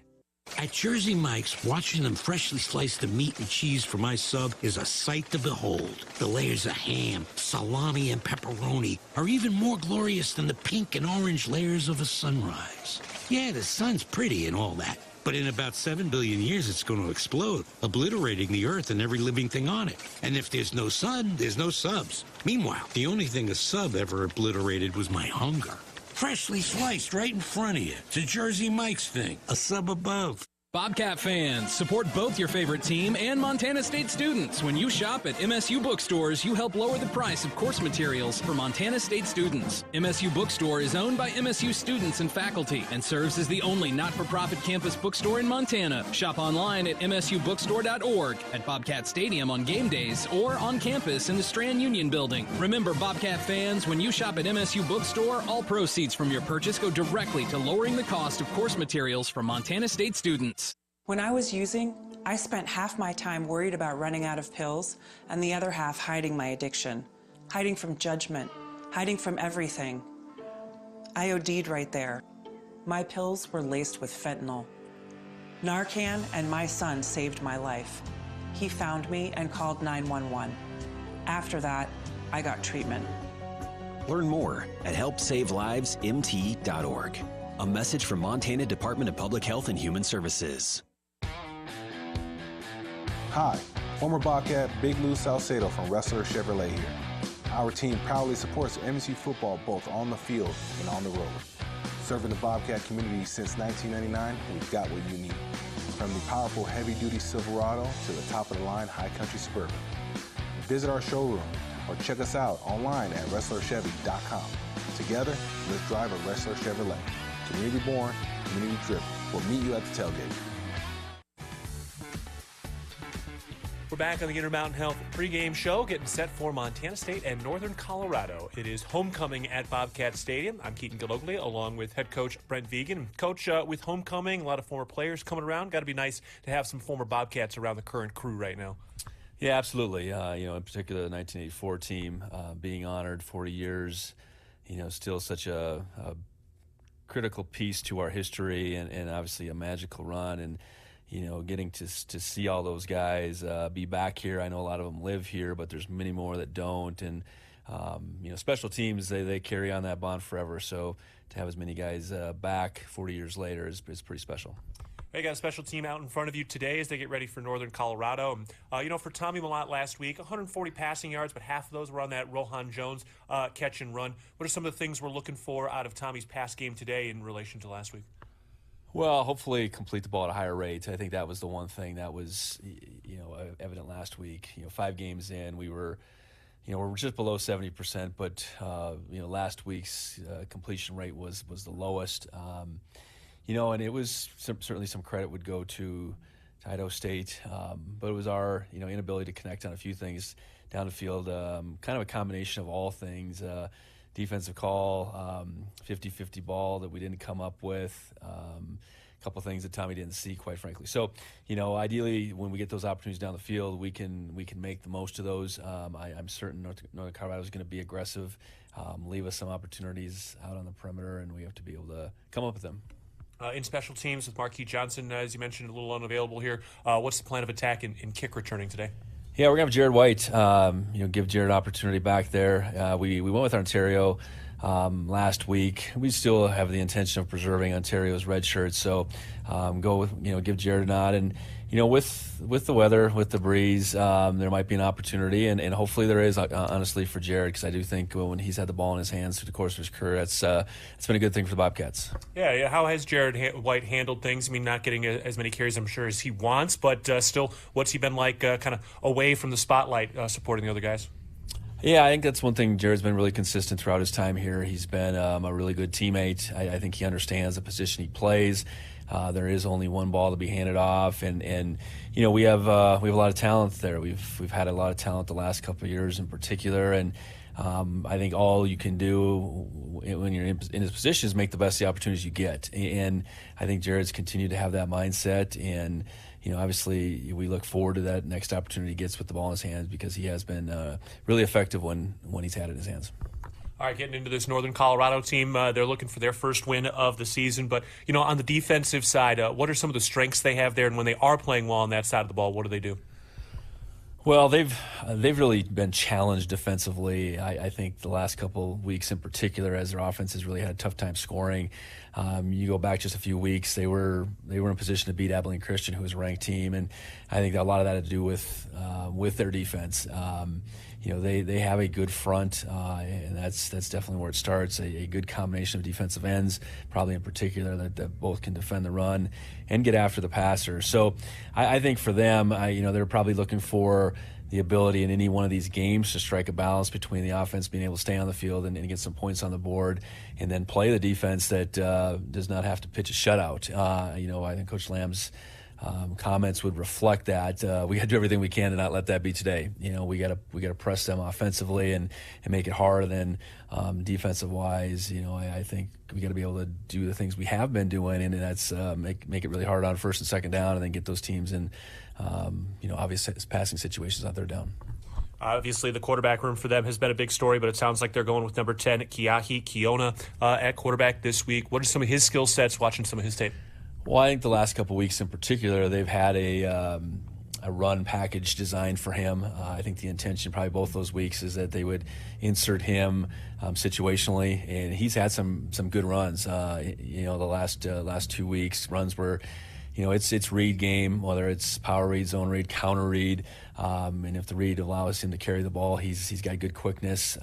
At Jersey Mike's, watching them freshly slice the meat and cheese for my sub is a sight to behold. The layers of ham, salami, and pepperoni are even more glorious than the pink and orange layers of a sunrise. Yeah, the sun's pretty and all that, but in about 7 billion years it's going to explode, obliterating the earth and every living thing on it. And if there's no sun, there's no subs. Meanwhile, the only thing a sub ever obliterated was my hunger. Freshly sliced right in front of you. It's a Jersey Mike's thing. A sub above. Bobcat fans, support both your favorite team and Montana State students. When you shop at MSU bookstores, you help lower the price of course materials for Montana State students. MSU Bookstore is owned by MSU students and faculty and serves as the only not-for-profit campus bookstore in Montana. Shop online at msubookstore.org, at Bobcat Stadium on game days, or on campus in the Strand Union Building. Remember, Bobcat fans, when you shop at MSU Bookstore, all proceeds from your purchase go directly to lowering the cost of course materials for Montana State students. When I was using, I spent half my time worried about running out of pills and the other half hiding my addiction, hiding from judgment, hiding from everything. I OD'd right there. My pills were laced with fentanyl. Narcan and my son saved my life. He found me and called 911. After that, I got treatment. Learn more at helpsavelivesmt.org. A message from Montana Department of Public Health and Human Services. Hi, former Bobcat Big Lou Salcedo from Wrestler Chevrolet here. Our team proudly supports MSU football both on the field and on the road. Serving the Bobcat community since 1999, we've got what you need. From the powerful heavy-duty Silverado to the top-of-the-line High Country Suburban. Visit our showroom or check us out online at WrestlerChevy.com. Together, let's drive a Wrestler Chevrolet. Community born, community driven. We'll meet you at the tailgate. We're back on the Intermountain Health pregame show, getting set for Montana State and Northern Colorado. It is homecoming at Bobcat Stadium. I'm Keaton Gillogly, along with head coach Brent Vigen. Coach, with homecoming, a lot of former players coming around. Got to be nice to have some former Bobcats around the current crew right now. Yeah, absolutely. In particular, the 1984 team being honored 40 years, still such a critical piece to our history and obviously a magical run. And getting to see all those guys be back here. I know a lot of them live here, but there's many more that don't. And, special teams, they carry on that bond forever. So to have as many guys back 40 years later is pretty special. They got a special team out in front of you today as they get ready for Northern Colorado. For Tommy Mellott last week, 140 passing yards, but half of those were on that Rohan Jones catch and run. What are some of the things we're looking for out of Tommy's pass game today in relation to last week? Well, hopefully complete the ball at a higher rate. I think that was the one thing that was, evident last week. 5 games in, we're just below 70%, but last week's completion rate was the lowest. And it was certainly some credit would go to Idaho State, but it was our inability to connect on a few things down the field. Kind of a combination of all things. Defensive call, 50-50 ball that we didn't come up with, a couple of things that Tommy didn't see, quite frankly. So, ideally, when we get those opportunities down the field, we can make the most of those. I'm certain Northern Colorado is going to be aggressive, leave us some opportunities out on the perimeter, and we have to be able to come up with them. In special teams with Marquis Johnson, as you mentioned, a little unavailable here. What's the plan of attack in kick returning today? Yeah, we're going to have Jared White, give Jared an opportunity back there. We went with Ontario last week. We still have the intention of preserving Ontario's red shirt, so go with, give Jared a nod. And, with the weather, with the breeze, there might be an opportunity, and hopefully there is, honestly, for Jared, because I do think when he's had the ball in his hands through the course of his career, it's been a good thing for the Bobcats. Yeah. How has Jared White handled things? I mean, not getting as many carries, I'm sure, as he wants, but still, what's he been like kind of away from the spotlight supporting the other guys? Yeah, I think that's one thing. Jared's been really consistent throughout his time here. He's been a really good teammate. I think he understands the position he plays. There is only one ball to be handed off, and we have a lot of talent there. We've had a lot of talent the last couple of years in particular, and I think all you can do when you're in his position is make the best of the opportunities you get. And I think Jared's continued to have that mindset, and obviously we look forward to that next opportunity he gets with the ball in his hands, because he has been really effective when he's had it in his hands. All right, getting into this Northern Colorado team, they're looking for their first win of the season. But, on the defensive side, what are some of the strengths they have there? And when they are playing well on that side of the ball, what do they do? Well, they've really been challenged defensively. I think the last couple weeks in particular, as their offense has really had a tough time scoring. You go back just a few weeks, they were in a position to beat Abilene Christian, who was a ranked team, and I think a lot of that had to do with their defense. They have a good front, and that's definitely where it starts. A good combination of defensive ends, probably in particular, that both can defend the run and get after the passer. So I think for them, they're probably looking for the ability in any one of these games to strike a balance between the offense being able to stay on the field and get some points on the board, and then play the defense that does not have to pitch a shutout. I think Coach Lamb's comments would reflect that. We got to do everything we can to not let that be today. We got to press them offensively and make it hard. And then defensive wise, I think we got to be able to do the things we have been doing, and that's make it really hard on first and second down, and then get those teams in obvious passing situations out there down. Obviously, the quarterback room for them has been a big story, but it sounds like they're going with number 10, Keona, at quarterback this week. What are some of his skill sets, watching some of his tape? Well, I think the last couple of weeks in particular, they've had a run package designed for him. I think the intention probably both those weeks is that they would insert him situationally, and he's had some good runs. The last 2 weeks, runs where it's read game, whether it's power read, zone read, counter read, and if the read allows him to carry the ball, he's got good quickness.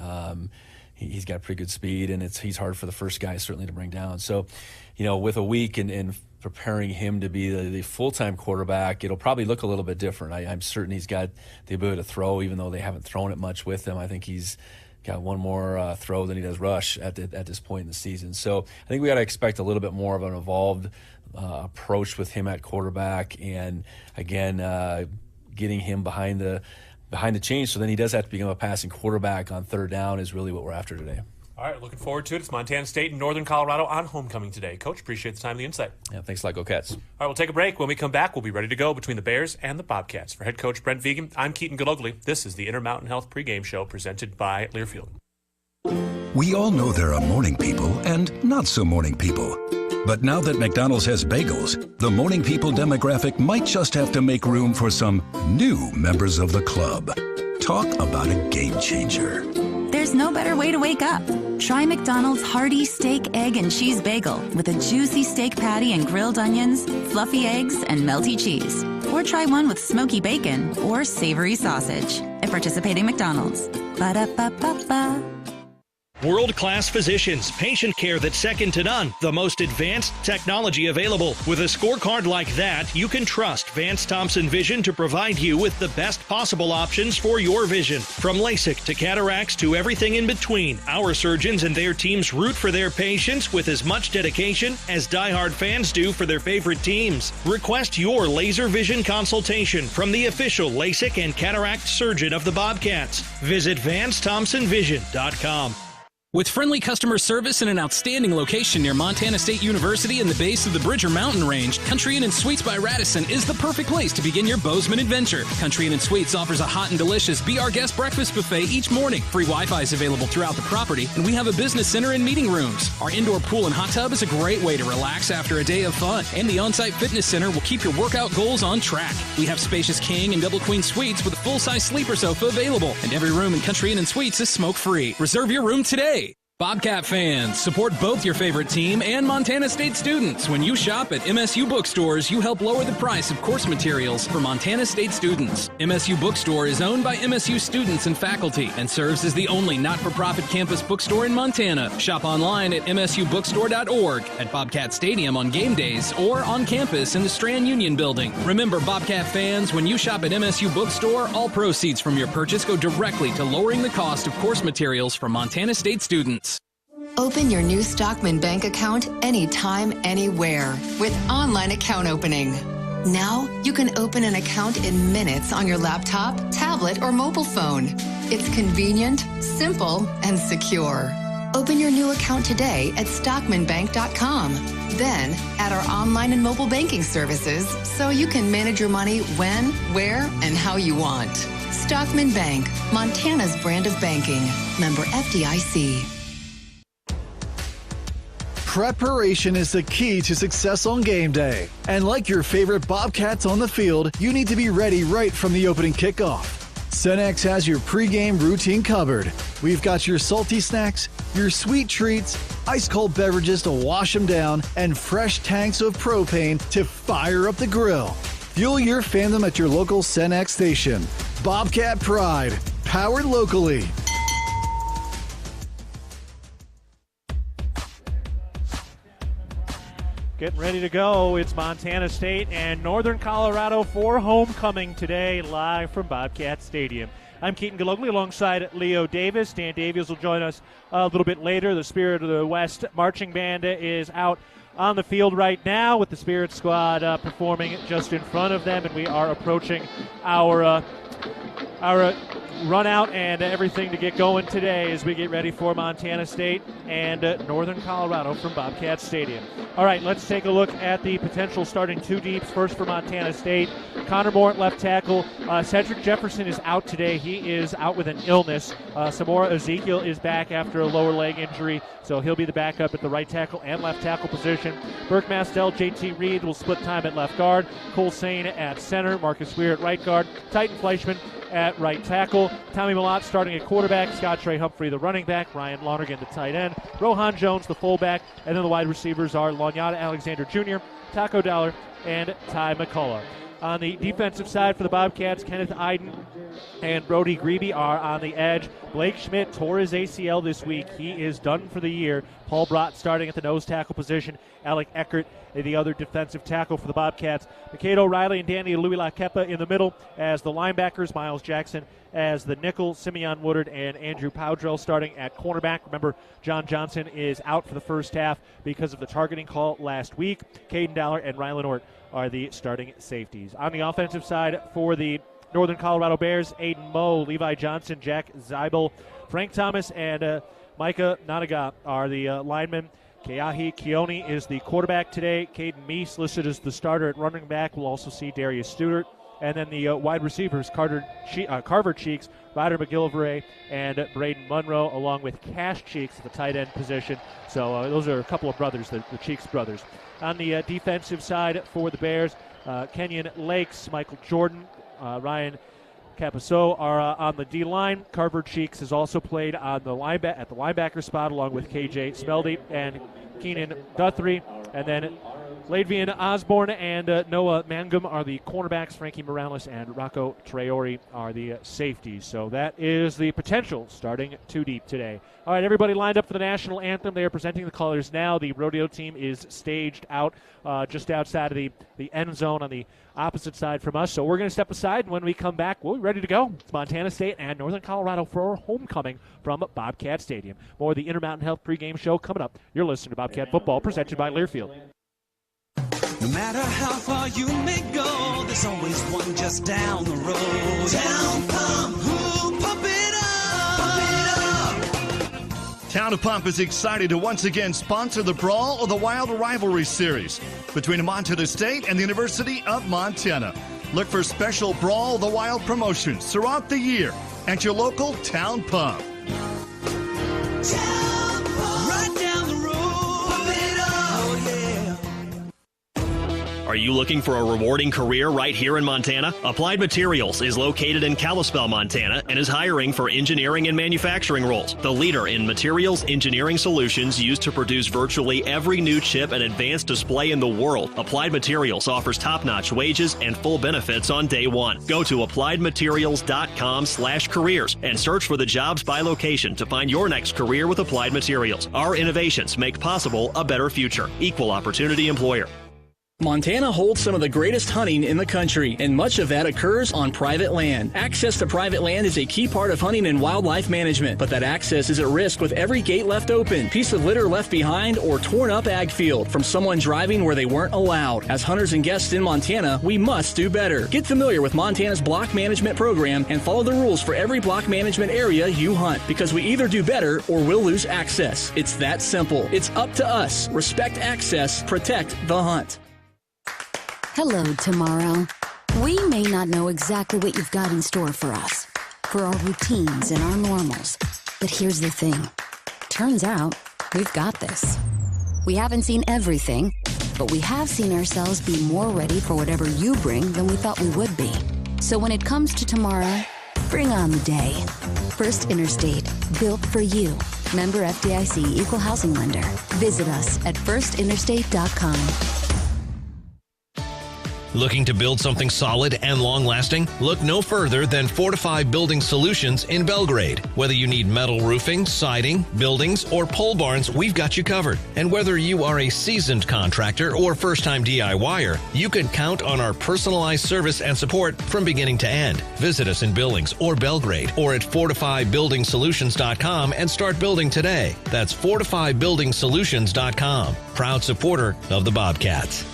He's got pretty good speed, and he's hard for the first guy certainly to bring down. So, with a week and preparing him to be the full-time quarterback, it'll probably look a little bit different. I'm certain he's got the ability to throw, even though they haven't thrown it much with him. I think he's got one more throw than he does rush at this point in the season. So I think we got to expect a little bit more of an evolved approach with him at quarterback, and again, getting him behind the chains, so then he does have to become a passing quarterback on third down is really what we're after today. All right, looking forward to it. It's Montana State and Northern Colorado on homecoming today. Coach, appreciate the time and the insight. Yeah, thanks a lot. Go Cats. All right, we'll take a break. When we come back, we'll be ready to go between the Bears and the Bobcats. For head coach Brent Vigen, I'm Keaton Gillogly. This is the Intermountain Health pregame show presented by Learfield. We all know there are morning people and not so morning people. But now that McDonald's has bagels, the morning people demographic might just have to make room for some new members of the club. Talk about a game changer. There's no better way to wake up. Try McDonald's hearty steak, egg, and cheese bagel with a juicy steak patty and grilled onions, fluffy eggs, and melty cheese. Or try one with smoky bacon or savory sausage at participating McDonald's. Ba-da-ba-ba-ba. World-class physicians, patient care that's second to none, the most advanced technology available. With a scorecard like that, you can trust Vance Thompson Vision to provide you with the best possible options for your vision. From LASIK to cataracts to everything in between, our surgeons and their teams root for their patients with as much dedication as diehard fans do for their favorite teams. Request your laser vision consultation from the official LASIK and cataract surgeon of the Bobcats. Visit VanceThompsonVision.com. With friendly customer service and an outstanding location near Montana State University and the base of the Bridger Mountain Range, Country Inn & Suites by Radisson is the perfect place to begin your Bozeman adventure. Country Inn & Suites offers a hot and delicious Be Our Guest breakfast buffet each morning. Free Wi-Fi is available throughout the property, and we have a business center and meeting rooms. Our indoor pool and hot tub is a great way to relax after a day of fun, and the on-site fitness center will keep your workout goals on track. We have spacious king and double queen suites with a full-size sleeper sofa available, and every room in Country Inn & Suites is smoke-free. Reserve your room today. Bobcat fans, support both your favorite team and Montana State students. When you shop at MSU bookstores, you help lower the price of course materials for Montana State students. MSU Bookstore is owned by MSU students and faculty and serves as the only not-for-profit campus bookstore in Montana. Shop online at msubookstore.org, at Bobcat Stadium on game days, or on campus in the Strand Union Building. Remember, Bobcat fans, when you shop at MSU Bookstore, all proceeds from your purchase go directly to lowering the cost of course materials for Montana State students. Open your new Stockman Bank account anytime, anywhere with online account opening. Now, you can open an account in minutes on your laptop, tablet, or mobile phone. It's convenient, simple, and secure. Open your new account today at stockmanbank.com. Then, add our online and mobile banking services so you can manage your money when, where, and how you want. Stockman Bank, Montana's brand of banking. Member FDIC. Preparation is the key to success on game day. And like your favorite Bobcats on the field, you need to be ready right from the opening kickoff. Cenex has your pregame routine covered. We've got your salty snacks, your sweet treats, ice-cold beverages to wash them down, and fresh tanks of propane to fire up the grill. Fuel your fandom at your local Cenex station. Bobcat Pride, powered locally. Getting ready to go. It's Montana State and Northern Colorado for homecoming today, live from Bobcat Stadium. I'm Keaton Gillogly alongside Leo Davis. Dan Davies will join us a little bit later. The Spirit of the West marching band is out on the field right now with the Spirit Squad performing just in front of them, and we are approaching our our run out and everything to get going today as we get ready for Montana State and Northern Colorado from Bobcat Stadium. All right, let's take a look at the potential starting two deeps. First for Montana State, Connor Moore at left tackle. Cedric Jefferson is out today. He is out with an illness. Samora Ezekiel is back after a lower leg injury, so he'll be the backup at the right tackle and left tackle position. Burke Mastel, JT Reed will split time at left guard. Cole Sane at center. Marcus Weir at right guard. Titan Fleischman at right tackle. Tommy Malott starting at quarterback. Scott Trey Humphrey, the running back. Ryan Lonergan, the tight end. Rohan Jones, the fullback. And then the wide receivers are Lanyata Alexander Jr., Taco Dollar, and Ty McCullough. On the defensive side for the Bobcats, Kenneth Iden and Brody Grebe are on the edge. Blake Schmidt tore his ACL this week. He is done for the year. Paul Brott starting at the nose tackle position. Alec Eckert, the other defensive tackle for the Bobcats. McCade O'Reilly and Danny Louis-Lakepa in the middle as the linebackers. Miles Jackson as the nickel. Simeon Woodard and Andrew Powdrell starting at cornerback. Remember, John Johnson is out for the first half because of the targeting call last week. Caden Dollar and Rylan Ort are the starting safeties. On the offensive side for the Northern Colorado Bears, Aiden Moe, Levi Johnson, Jack Zeibel, Frank Thomas, and Micah Nanaga are the linemen. Keahi Keone is the quarterback today. Caden Meese listed as the starter at running back. We'll also see Darius Stewart. And then the wide receivers, Carver Cheeks, Ryder McGillivray, and Braden Munro, along with Cash Cheeks at the tight end position. So those are a couple of brothers, the Cheeks brothers. On the defensive side for the Bears, Kenyon Lakes, Michael Jordan, Ryan Capasso are on the D-line. Carver Cheeks has also played on the at the linebacker spot along with KJ Smeldy and Keenan Guthrie. And then Ladvian Osborne and Noah Mangum are the cornerbacks. Frankie Morales and Rocco Traore are the safeties. So that is the potential starting two deep today. All right, everybody lined up for the national anthem. They are presenting the colors now. The rodeo team is staged out just outside of the end zone on the opposite side from us. So we're going to step aside, and when we come back, we'll be ready to go. It's Montana State and Northern Colorado for homecoming from Bobcat Stadium. More of the Intermountain Health pregame show coming up. You're listening to Bobcat Football, presented by Learfield. No matter how far you may go, there's always one just down the road. Town Pump, who pump it up, pump it up. Town of Pump is excited to once again sponsor the Brawl of the Wild Rivalry Series between Montana State and the University of Montana. Look for special Brawl of the Wild promotions throughout the year at your local Town Pump. Town Pump, right down the road, pump it up, oh yeah. Are you looking for a rewarding career right here in Montana? Applied Materials is located in Kalispell, Montana, and is hiring for engineering and manufacturing roles. The leader in materials engineering solutions used to produce virtually every new chip and advanced display in the world. Applied Materials offers top-notch wages and full benefits on day one. Go to appliedmaterials.com/careers and search for the jobs by location to find your next career with Applied Materials. Our innovations make possible a better future. Equal opportunity employer. Montana holds some of the greatest hunting in the country, and much of that occurs on private land. Access to private land is a key part of hunting and wildlife management, but that access is at risk with every gate left open, piece of litter left behind, or torn up ag field from someone driving where they weren't allowed. As hunters and guests in Montana, we must do better. Get familiar with Montana's block management program and follow the rules for every block management area you hunt, because we either do better or we'll lose access. It's that simple. It's up to us. Respect access, protect the hunt. Hello, tomorrow. We may not know exactly what you've got in store for us, for our routines and our normals. But here's the thing. Turns out, we've got this. We haven't seen everything, but we have seen ourselves be more ready for whatever you bring than we thought we would be. So when it comes to tomorrow, bring on the day. First Interstate, built for you. Member FDIC, Equal Housing Lender. Visit us at firstinterstate.com. Looking to build something solid and long-lasting? Look no further than Fortify Building Solutions in Belgrade. Whether you need metal roofing, siding, buildings, or pole barns, we've got you covered. And whether you are a seasoned contractor or first-time DIYer, you can count on our personalized service and support from beginning to end. Visit us in Billings or Belgrade or at FortifyBuildingSolutions.com and start building today. That's FortifyBuildingSolutions.com. Proud supporter of the Bobcats.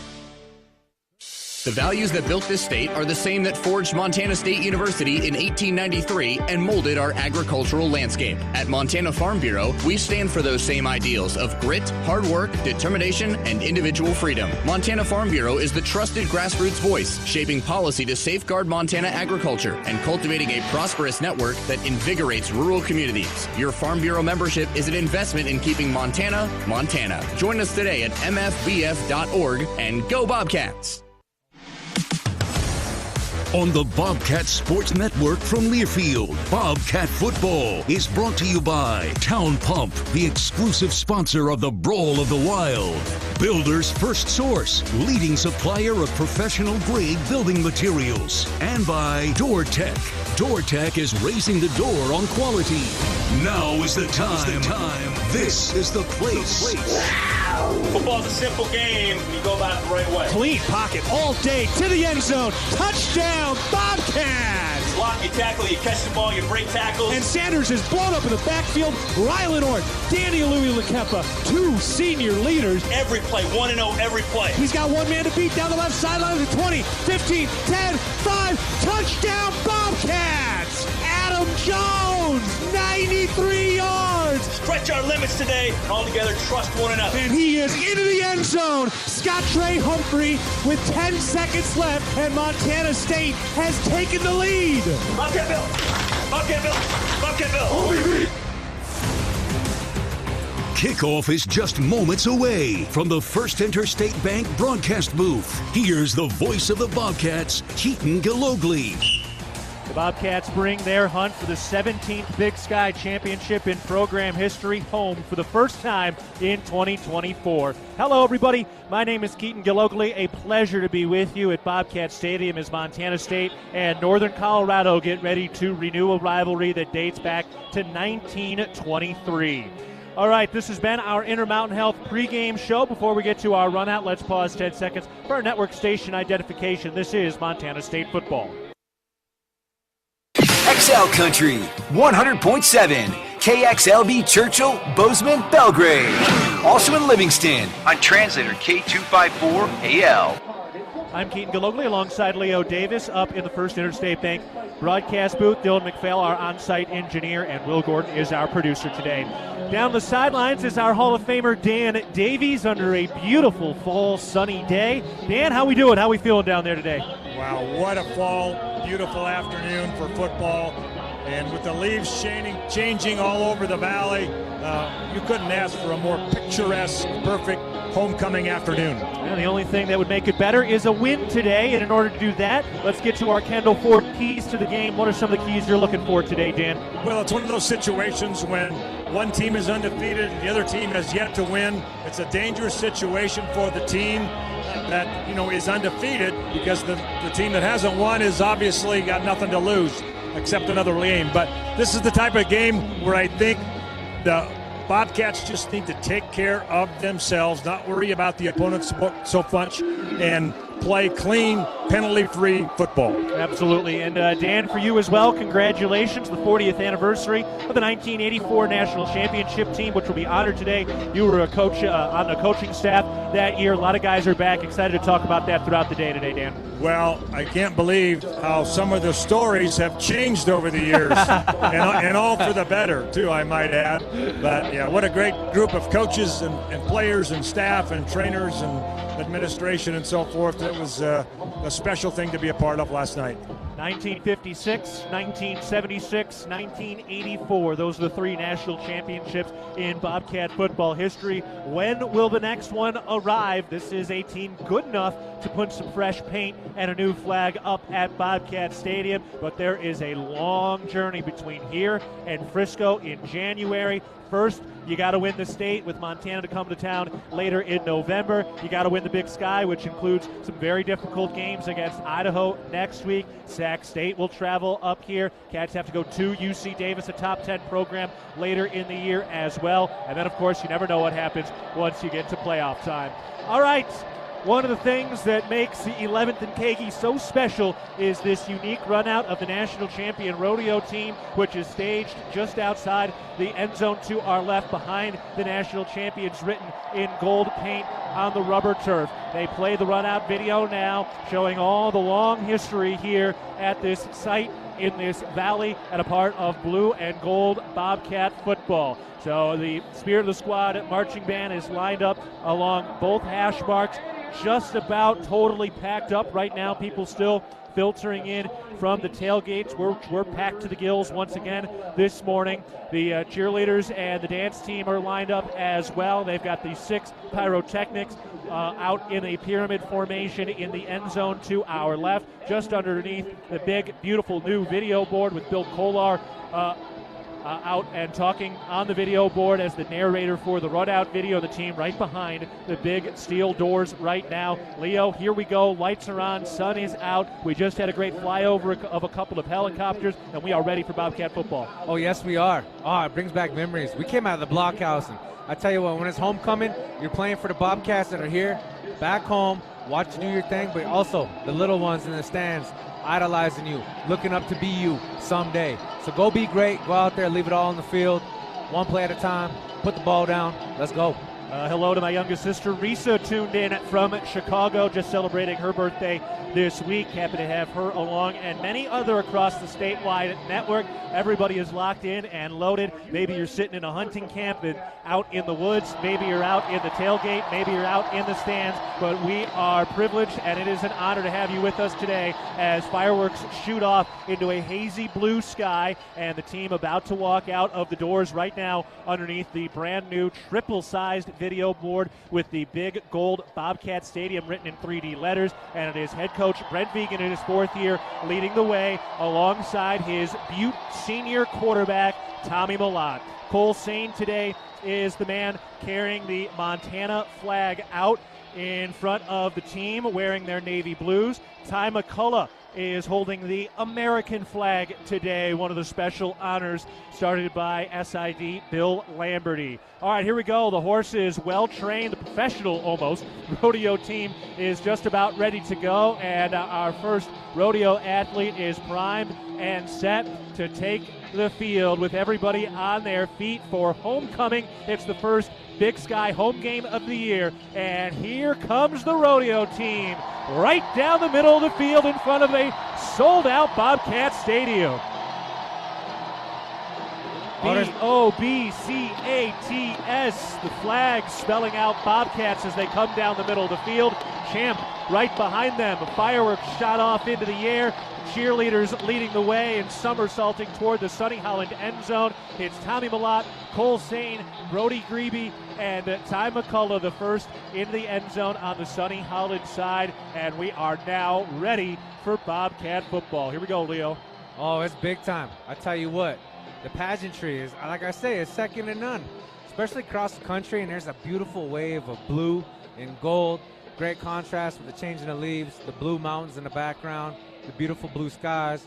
The values that built this state are the same that forged Montana State University in 1893 and molded our agricultural landscape. At Montana Farm Bureau, we stand for those same ideals of grit, hard work, determination, and individual freedom. Montana Farm Bureau is the trusted grassroots voice, shaping policy to safeguard Montana agriculture and cultivating a prosperous network that invigorates rural communities. Your Farm Bureau membership is an investment in keeping Montana, Montana. Join us today at mfbf.org and go Bobcats! On the Bobcat Sports Network from Learfield, Bobcat Football is brought to you by Town Pump, the exclusive sponsor of the Brawl of the Wild. Builder's First Source, leading supplier of professional-grade building materials. And by DoorTech. DoorTech is raising the door on quality. Now is the time. This is the place. Football's a simple game when you go about it the right way. Clean pocket all day to the end zone. Touchdown, Bobcats! Block, you tackle, you catch the ball, you break tackles. And Sanders is blown up in the backfield. Rylan Ort, Danny Louis-Lakepa, two senior leaders. Every play, 1-0 every play. He's got one man to beat down the left sideline of the 20, 15, 10, 5. Touchdown, Bobcats! Adam Jones, 93 yards. Stretch our limits today. All together, trust one another. And he is into the end zone. Scott Trey Humphrey with 10 seconds left, and Montana State has taken the lead. Bobcat Bill! Bobcat Bill! Bobcat Bill! Kickoff is just moments away from the First Interstate Bank broadcast booth. Here's the voice of the Bobcats, Keaton Gillogly. The Bobcats bring their hunt for the 17th Big Sky Championship in program history home for the first time in 2024. Hello, everybody. My name is Keaton Gillogly. A pleasure to be with you at Bobcat Stadium as Montana State and Northern Colorado get ready to renew a rivalry that dates back to 1923. All right, this has been our Intermountain Health pregame show. Before we get to our run out, let's pause 10 seconds for our network station identification. This is Montana State football. XL Country, 100.7, KXLB Churchill, Bozeman, Belgrade. Also in Livingston on translator K254AL. I'm Keaton Gillogly alongside Leo Davis up in the First Interstate Bank broadcast booth. Dylan McPhail, our on-site engineer, and Will Gordon is our producer today. Down the sidelines is our Hall of Famer Dan Davies under a beautiful fall sunny day. Dan, how we doing? How we feeling down there today? Wow, what a fall, beautiful afternoon for football. And with the leaves changing all over the valley, you couldn't ask for a more picturesque, perfect homecoming afternoon. And the only thing that would make it better is a win today. And in order to do that, let's get to our Kendall Ford keys to the game. What are some of the keys you're looking for today, Dan? Well, it's one of those situations when one team is undefeated and the other team has yet to win. It's a dangerous situation for the team that is undefeated, because the team that hasn't won has obviously got nothing to lose except another game. But this is the type of game where I think the Bobcats just need to take care of themselves, not worry about the opponents so much, and play clean, penalty-free football. Absolutely. And Dan, for you as well, congratulations, the 40th anniversary of the 1984 National Championship team, which will be honored today. You were a coach on the coaching staff that year. A lot of guys are back. Excited to talk about that throughout the day today, Dan. Well, I can't believe how some of the stories have changed over the years, and all for the better, too, I might add. But, yeah, what a great group of coaches and players and staff and trainers and administration and so forth. It was a special thing to be a part of last night. 1956, 1976, 1984. Those are the three national championships in Bobcat football history. When will the next one arrive? This is a team good enough to put some fresh paint and a new flag up at Bobcat Stadium, but there is a long journey between here and Frisco in January. First, you got to win the state with Montana to come to town later in November. You got to win the Big Sky, which includes some very difficult games against Idaho next week. Sac State will travel up here. Cats have to go to UC Davis, a top 10 program, later in the year as well. And then, of course, you never know what happens once you get to playoff time. All right. one of the things that makes the 11th and Kagi so special is this unique run-out of the national champion rodeo team, which is staged just outside the end zone to our left behind the national champions, written in gold paint on the rubber turf. They play the run-out video now, showing all the long history here at this site in this valley and a part of blue and gold Bobcat football. So the Spirit of the Squad marching band is lined up along both hash marks, just about totally packed up right now. People still filtering in from the tailgates. We're packed to the gills once again this morning. The cheerleaders and the dance team are lined up as well. They've got the 6 pyrotechnics out in a pyramid formation in the end zone to our left, just underneath the big, beautiful new video board with Bill Kolar out and talking on the video board as the narrator for the run-out video. The team right behind the big steel doors right now. Leo, here we go. Lights are on. Sun is out. We just had a great flyover of a couple of helicopters, and we are ready for Bobcat football. Oh, yes, we are. Oh, it brings back memories. We came out of the blockhouse, and I tell you what, when it's homecoming, you're playing for the Bobcats that are here, back home, watch you do your thing, but also the little ones in the stands idolizing you, looking up to be you someday. So go be great. Go out there, leave it all on the field, one play at a time, put the ball down. Let's go. Hello to my youngest sister, Risa, tuned in from Chicago, just celebrating her birthday this week. Happy to have her along, and many other across the statewide network. Everybody is locked in and loaded. Maybe you're sitting in a hunting camp and out in the woods. Maybe you're out in the tailgate. Maybe you're out in the stands. But we are privileged, and it is an honor to have you with us today as fireworks shoot off into a hazy blue sky, and the team about to walk out of the doors right now underneath the brand new triple-sized video board with the big gold Bobcat Stadium written in 3D letters. And it is head coach Brent Vigen in his 4th year leading the way alongside his Butte senior quarterback Tommy Millott. Cole Sane today is the man carrying the Montana flag out in front of the team wearing their navy blues. Ty McCullough is holding the American flag today, one of the special honors started by SID Bill Lamberty. All right, here we go. The horse is well-trained, the professional almost rodeo team is just about ready to go, and our first rodeo athlete is primed and set to take the field with everybody on their feet for homecoming. It's the first Big Sky home game of the year, and here comes the rodeo team right down the middle of the field in front of a sold-out Bobcat Stadium. B-O-B-C-A-T-S, the flag spelling out Bobcats as they come down the middle of the field. Champ right behind them. A fireworks shot off into the air. Cheerleaders leading the way and somersaulting toward the Sonny Holland end zone. It's Tommy Millott, Cole Sane, Brody Grebe, and Ty McCullough, the first in the end zone on the Sonny Holland side. And we are now ready for Bobcat football. Here we go, Leo. Oh, it's big time. I tell you what, the pageantry is, like I say, is second to none, especially across the country. And there's a beautiful wave of blue and gold. Great contrast with the changing of leaves, the blue mountains in the background, the beautiful blue skies.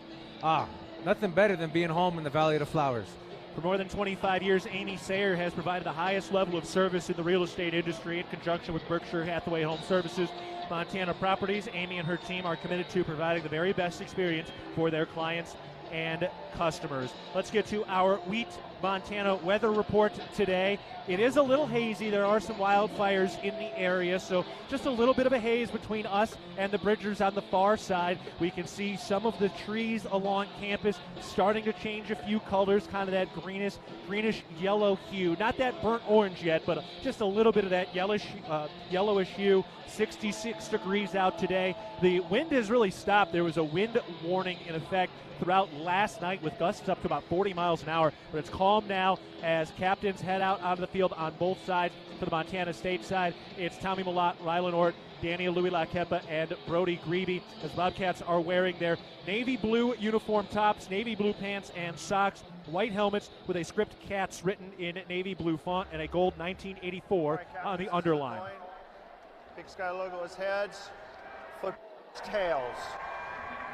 Nothing better than being home in the Valley of the Flowers. For more than 25 years, Amy Sayer has provided the highest level of service in the real estate industry in conjunction with Berkshire Hathaway Home Services, Montana Properties. Amy and her team are committed to providing the very best experience for their clients and customers. Let's get to our Wheat Montana weather report today. It is a little hazy. There are some wildfires in the area, so just a little bit of a haze between us and the Bridgers on the far side. We can see some of the trees along campus starting to change a few colors, kind of that greenish yellow hue. Not that burnt orange yet, but just a little bit of that yellowish hue. 66 degrees out today. The wind has really stopped. There was a wind warning in effect throughout last night with gusts up to about 40 miles an hour, but it's calm now as captains head out onto the field on both sides. For the Montana State side, it's Tommy Millott, Rylan Ort, Daniel Louis Lakepa, and Brody Grebe, as Bobcats are wearing their navy blue uniform tops, navy blue pants and socks, white helmets with a script Cats written in navy blue font and a gold 1984 on the underline. Big Sky logo is heads, foot tails.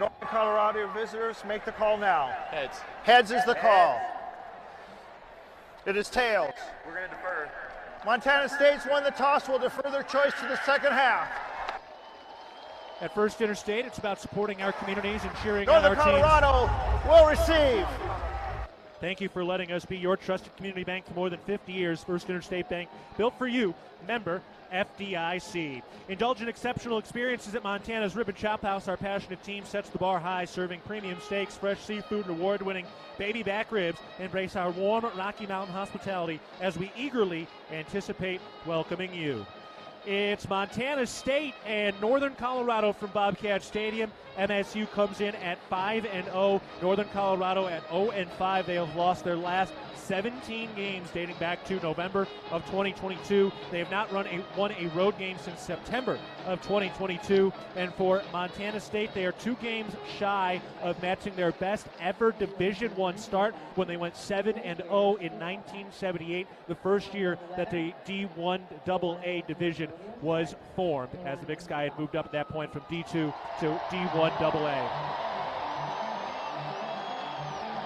Northern Colorado visitors, make the call now. Heads. Heads is the call. It is tails. We're going to defer. Montana State's won the toss, will defer their choice to the second half. At First Interstate, it's about supporting our communities and cheering Northern on our teams. Colorado will receive. Thank you for letting us be your trusted community bank for more than 50 years. First Interstate Bank, built for you. Member FDIC. Indulge in exceptional experiences at Montana's Rib and Chop House. Our passionate team sets the bar high, serving premium steaks, fresh seafood, and award-winning baby back ribs. Embrace our warm Rocky Mountain hospitality as we eagerly anticipate welcoming you. It's Montana State and Northern Colorado from Bobcat Stadium. MSU comes in at 5-0. Northern Colorado at 0-5. They have lost their last 17 games dating back to November of 2022. They have not won a road game since September of 2022. And for Montana State, they are 2 games shy of matching their best ever Division I start when they went 7-0 in 1978, the first year that the D1 AA division was formed, as the Big Sky had moved up at that point from D2 to D1 AA.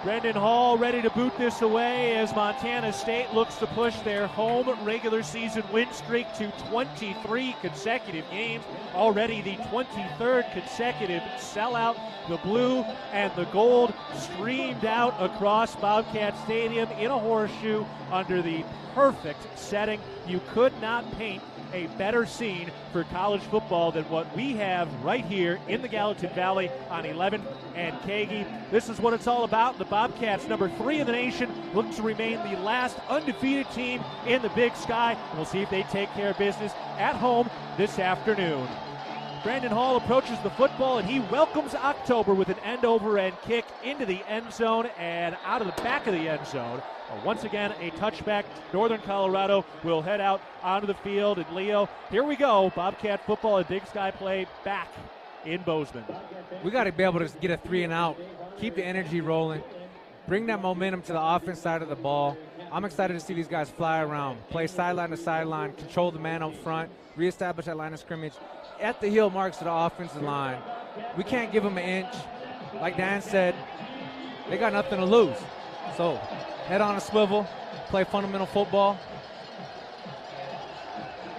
Brendan Hall ready to boot this away as Montana State looks to push their home regular season win streak to 23 consecutive games. Already the 23rd consecutive sellout. The blue and the gold streamed out across Bobcat Stadium in a horseshoe under the perfect setting. You could not paint a better scene for college football than what we have right here in the Gallatin Valley on 11th and Kagi. This is what it's all about. The Bobcats, number 3 in the nation, look to remain the last undefeated team in the Big Sky. We'll see if they take care of business at home this afternoon. Brandon Hall approaches the football, and he welcomes October with an end-over-end kick into the end zone and out of the back of the end zone. Once again, a touchback. Northern Colorado will head out onto the field. And Leo, here we go. Bobcat football and Big Sky play back in Bozeman. We got to be able to get a 3-and-out, keep the energy rolling, bring that momentum to the offense side of the ball. I'm excited to see these guys fly around, play sideline to sideline, control the man up front, reestablish that line of scrimmage. At the heel marks to the offensive line. We can't give them an inch. Like Dan said, they got nothing to lose. So head on a swivel, play fundamental football.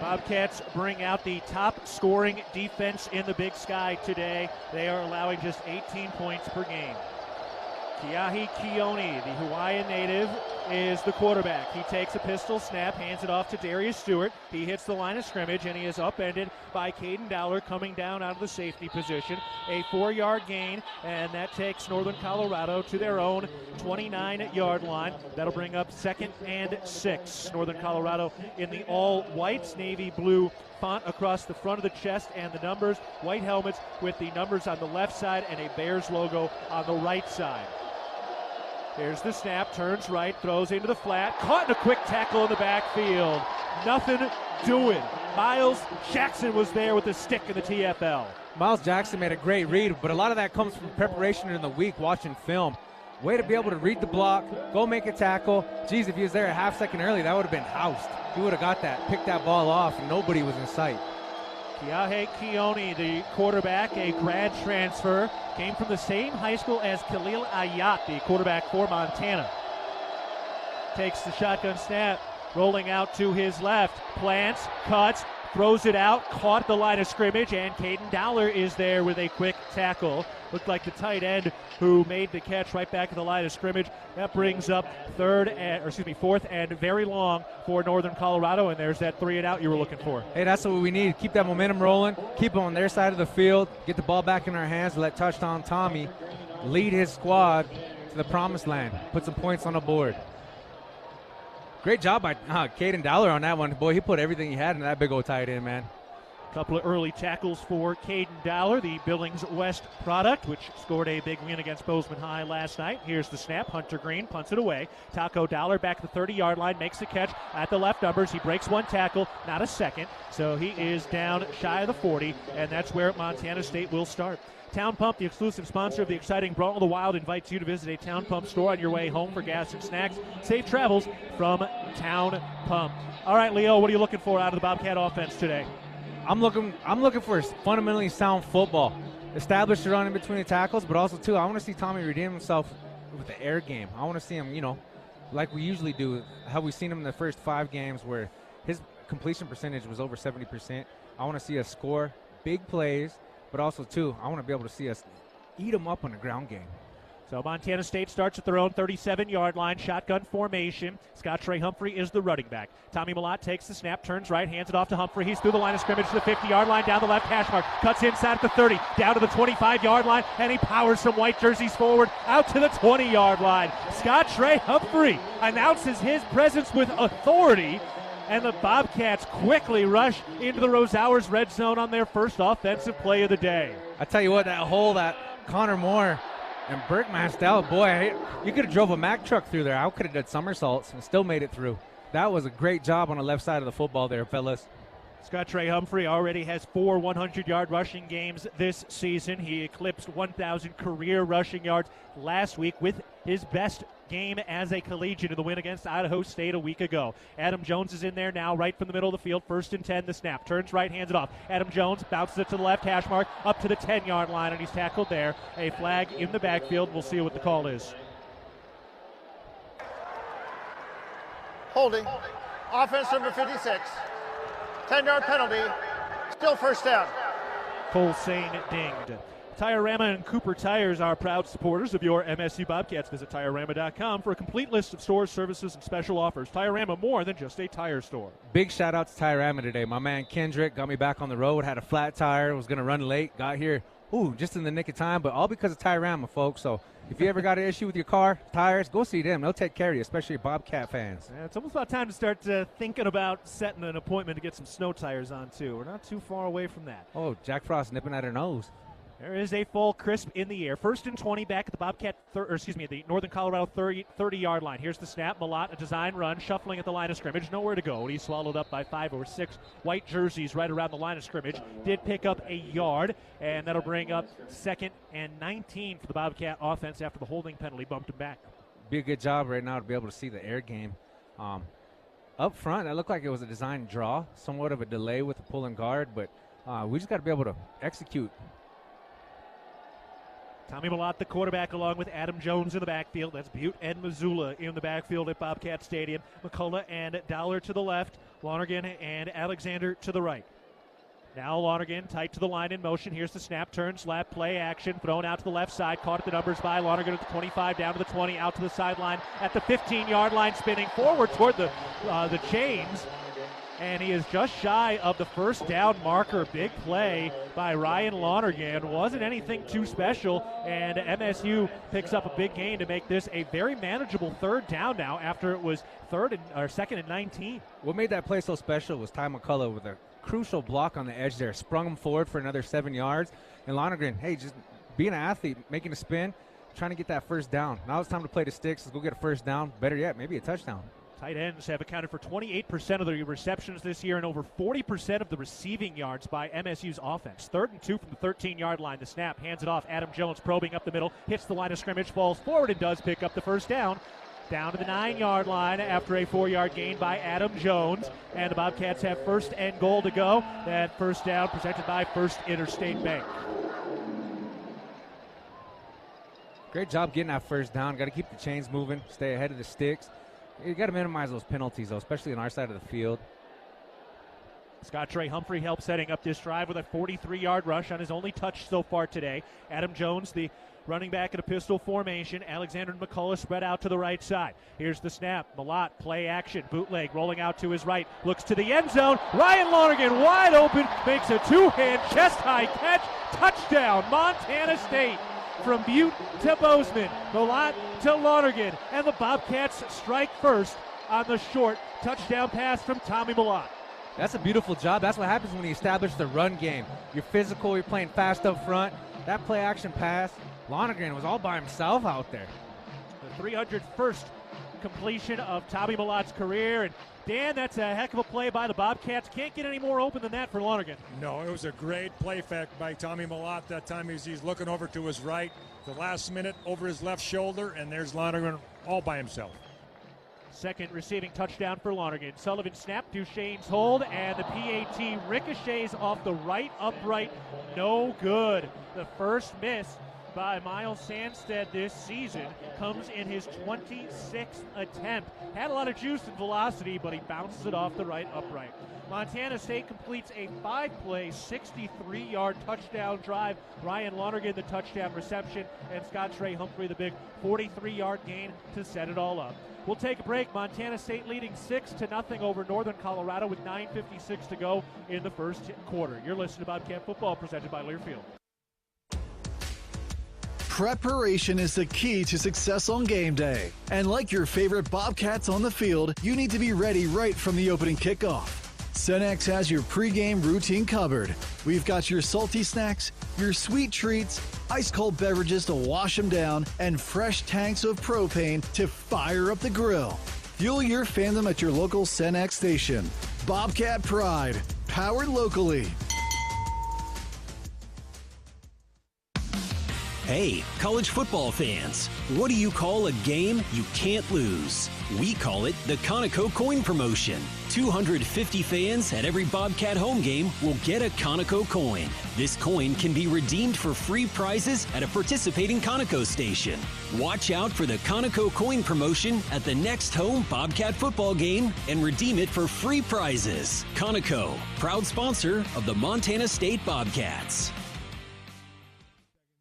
Bobcats bring out the top scoring defense in the Big Sky today. They are allowing just 18 points per game. Keahi Keone, the Hawaiian native, is the quarterback. He takes a pistol snap, hands it off to Darius Stewart. He hits the line of scrimmage, and he is upended by Caden Dowler coming down out of the safety position. A 4-yard gain, and that takes Northern Colorado to their own 29-yard line. That'll bring up 2nd and 6. Northern Colorado in the all-whites, navy blue font across the front of the chest and the numbers. White helmets with the numbers on the left side and a Bears logo on the right side. Here's the snap, turns right, throws into the flat, caught in a quick tackle in the backfield. Nothing doing. Miles Jackson was there with the stick in the TFL. Miles Jackson made a great read, but a lot of that comes from preparation in the week, watching film. Way to be able to read the block, go make a tackle. Geez, if he was there a half second early, that would have been housed. He would have got that, picked that ball off, and nobody was in sight. Keahi Keone, the quarterback, a grad transfer, came from the same high school as Khalil Ayat, the quarterback for Montana. Takes the shotgun snap, rolling out to his left, plants, cuts, throws it out, caught the line of scrimmage, and Caden Dowler is there with a quick tackle. Looked like the tight end who made the catch right back at the line of scrimmage. That brings up 4th and very long for Northern Colorado, and there's that 3-and-out you were looking for. Hey, that's what we need. Keep that momentum rolling, keep them on their side of the field, get the ball back in our hands, let touchdown Tommy lead his squad to the promised land, put some points on the board. Great job by Caden Dowler on that one. Boy, he put everything he had in that big old tight end, man. A couple of early tackles for Caden Dowler, the Billings West product, which scored a big win against Bozeman High last night. Here's the snap. Hunter Green punts it away. Taco Dowler back at the 30-yard line, makes the catch at the left numbers. He breaks one tackle, not a second, so he is down shy of the 40, and that's where Montana State will start. Town Pump, the exclusive sponsor of the exciting Brawl of the Wild, invites you to visit a Town Pump store on your way home for gas and snacks. Safe travels from Town Pump. All right, Leo, what are you looking for out of the Bobcat offense today? I'm looking for fundamentally sound football. Establish the run in between the tackles, but also, too, I want to see Tommy redeem himself with the air game. I want to see him, like we usually do, how we've seen him in the first 5 games where his completion percentage was over 70%. I want to see us score big plays, but also, too, I want to be able to see us eat them up on the ground game. So Montana State starts at their own 37-yard line, shotgun formation. Scott Trey Humphrey is the running back. Tommy Malott takes the snap, turns right, hands it off to Humphrey. He's through the line of scrimmage to the 50-yard line, down the left hash mark, cuts inside at the 30, down to the 25-yard line, and he powers some white jerseys forward out to the 20-yard line. Scott Trey Humphrey announces his presence with authority, and the Bobcats quickly rush into the Rosauers red zone on their first offensive play of the day. I tell you what, that hole that Connor Moore and Burke masked out, boy, you could have drove a Mack truck through there. I could have done somersaults and still made it through. That was a great job on the left side of the football there, fellas. Scott Trey Humphrey already has 4 100-yard rushing games this season. He eclipsed 1,000 career rushing yards last week with his best game as a collegiate in the win against Idaho State a week ago. Adam Jones is in there now, right from the middle of the field, 1st and 10, the snap. Turns right, hands it off. Adam Jones bounces it to the left hash mark, up to the 10-yard line, and he's tackled there. A flag in the backfield. We'll see what the call is. Holding. Offense number 56. 10-yard penalty. Still first down. Cole Sane dinged. Tire-Rama and Cooper Tires are proud supporters of your MSU Bobcats. Visit TireRama.com for a complete list of stores, services, and special offers. Tire-Rama, more than just a tire store. Big shout-out to Tire-Rama today. My man Kendrick got me back on the road, had a flat tire, was going to run late, got here, just in the nick of time, but all because of Tire-Rama, folks. So if you ever got an issue with your car, tires, go see them. They'll take care of you, especially your Bobcat fans. Yeah, it's almost about time to start thinking about setting an appointment to get some snow tires on, too. We're not too far away from that. Oh, Jack Frost nipping at her nose. There is a full crisp in the air. 1st and 20 back at the Bobcat, the Northern Colorado 30-yard line. Here's the snap. Malott, a design run, shuffling at the line of scrimmage. Nowhere to go. He's swallowed up by 5 or 6 white jerseys right around the line of scrimmage. Did pick up a yard, and that'll bring up 2nd and 19 for the Bobcat offense after the holding penalty bumped him back. Be a good job right now to be able to see the air game. Up front, it looked like it was a design draw, somewhat of a delay with the pull and guard, but we just got to be able to execute. Tommy Malott, the quarterback, along with Adam Jones in the backfield. That's Butte and Missoula in the backfield at Bobcat Stadium. McCullough and Dowler to the left. Lonergan and Alexander to the right. Now Lonergan tight to the line in motion. Here's the snap, turn, slap, play action. Thrown out to the left side. Caught at the numbers by Lonergan at the 25, down to the 20, out to the sideline. At the 15-yard line, spinning forward toward the chains. And he is just shy of the first down marker. Big play by Ryan Lonergan. Wasn't anything too special, and MSU picks up a big gain to make this a very manageable 3rd down now after it was 2nd and 19. What made that play so special was Ty McCullough with a crucial block on the edge there. Sprung him forward for another 7 yards. And Lonergan, just being an athlete, making a spin, trying to get that first down. Now it's time to play the sticks. Let's go get a first down. Better yet, maybe a touchdown. Tight ends have accounted for 28% of the receptions this year and over 40% of the receiving yards by MSU's offense. 3rd and 2 from the 13-yard line. The snap, hands it off. Adam Jones probing up the middle, hits the line of scrimmage, falls forward and does pick up the first down. Down to the 9-yard line after a 4-yard gain by Adam Jones. And the Bobcats have 1st and goal to go. That first down presented by First Interstate Bank. Great job getting that first down. Got to keep the chains moving, stay ahead of the sticks. You got to minimize those penalties, though, especially on our side of the field. Scott Trey Humphrey helped setting up this drive with a 43-yard rush on his only touch so far today. Adam Jones, the running back in a pistol formation. Alexander and McCullough spread out to the right side. Here's the snap. Malott, play action, bootleg, rolling out to his right. Looks to the end zone. Ryan Lonergan wide open, makes a two-hand chest-high catch. Touchdown, Montana State. From Butte to Bozeman, Malott to Lonergan, and the Bobcats strike first on the short touchdown pass from Tommy Malott. That's a beautiful job. That's what happens when you establish the run game. You're physical, you're playing fast up front. That play action pass, Lonergan was all by himself out there. The 301st completion of Tommy Malott's career, and Dan, that's a heck of a play by the Bobcats. Can't get any more open than that for Lonergan. No, it was a great play fact by Tommy Malott that time. He's looking over to his right, the last minute over his left shoulder, and there's Lonergan all by himself. 2nd receiving touchdown for Lonergan. Sullivan snap, Duchesne's hold, and the PAT ricochets off the right upright. No good. The first miss by Miles Sandstead this season comes in his 26th attempt. Had a lot of juice and velocity, but he bounces it off the right upright. Montana State completes a 5-play, 63-yard touchdown drive. Ryan Lonergan, the touchdown reception, and Scott Trey Humphrey, the big 43-yard gain to set it all up. We'll take a break. Montana State leading 6-0 over Northern Colorado with 9:56 to go in the first quarter. You're listening to Bobcat Football, presented by Learfield. Preparation is the key to success on game day. And like your favorite Bobcats on the field, you need to be ready right from the opening kickoff. Cenex has your pregame routine covered. We've got your salty snacks, your sweet treats, ice-cold beverages to wash them down, and fresh tanks of propane to fire up the grill. Fuel your fandom at your local Cenex station. Bobcat Pride, powered locally. Hey, college football fans, what do you call a game you can't lose? We call it the Conoco Coin Promotion. 250 fans at every Bobcat home game will get a Conoco coin. This coin can be redeemed for free prizes at a participating Conoco station. Watch out for the Conoco Coin Promotion at the next home Bobcat football game and redeem it for free prizes. Conoco, proud sponsor of the Montana State Bobcats.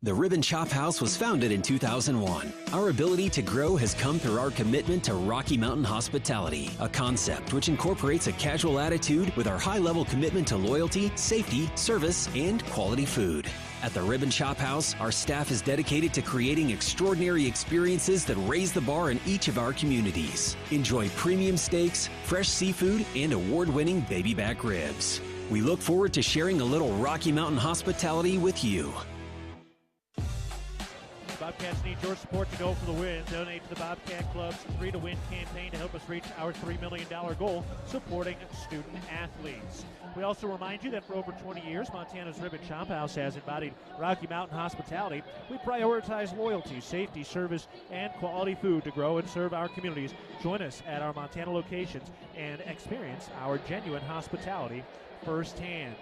The Ribbon Chop House was founded in 2001. Our ability to grow has come through our commitment to Rocky Mountain hospitality, a concept which incorporates a casual attitude with our high-level commitment to loyalty, safety, service, and quality food. At the Ribbon Chop House, our staff is dedicated to creating extraordinary experiences that raise the bar in each of our communities. Enjoy premium steaks, fresh seafood, and award-winning baby back ribs. We look forward to sharing a little Rocky Mountain hospitality with you. Bobcats need your support to go for the win. Donate to the Bobcat Club's 3 to Win campaign to help us reach our $3 million goal, supporting student athletes. We also remind you that for over 20 years, Montana's Ribbon Chop House has embodied Rocky Mountain hospitality. We prioritize loyalty, safety, service, and quality food to grow and serve our communities. Join us at our Montana locations and experience our genuine hospitality firsthand.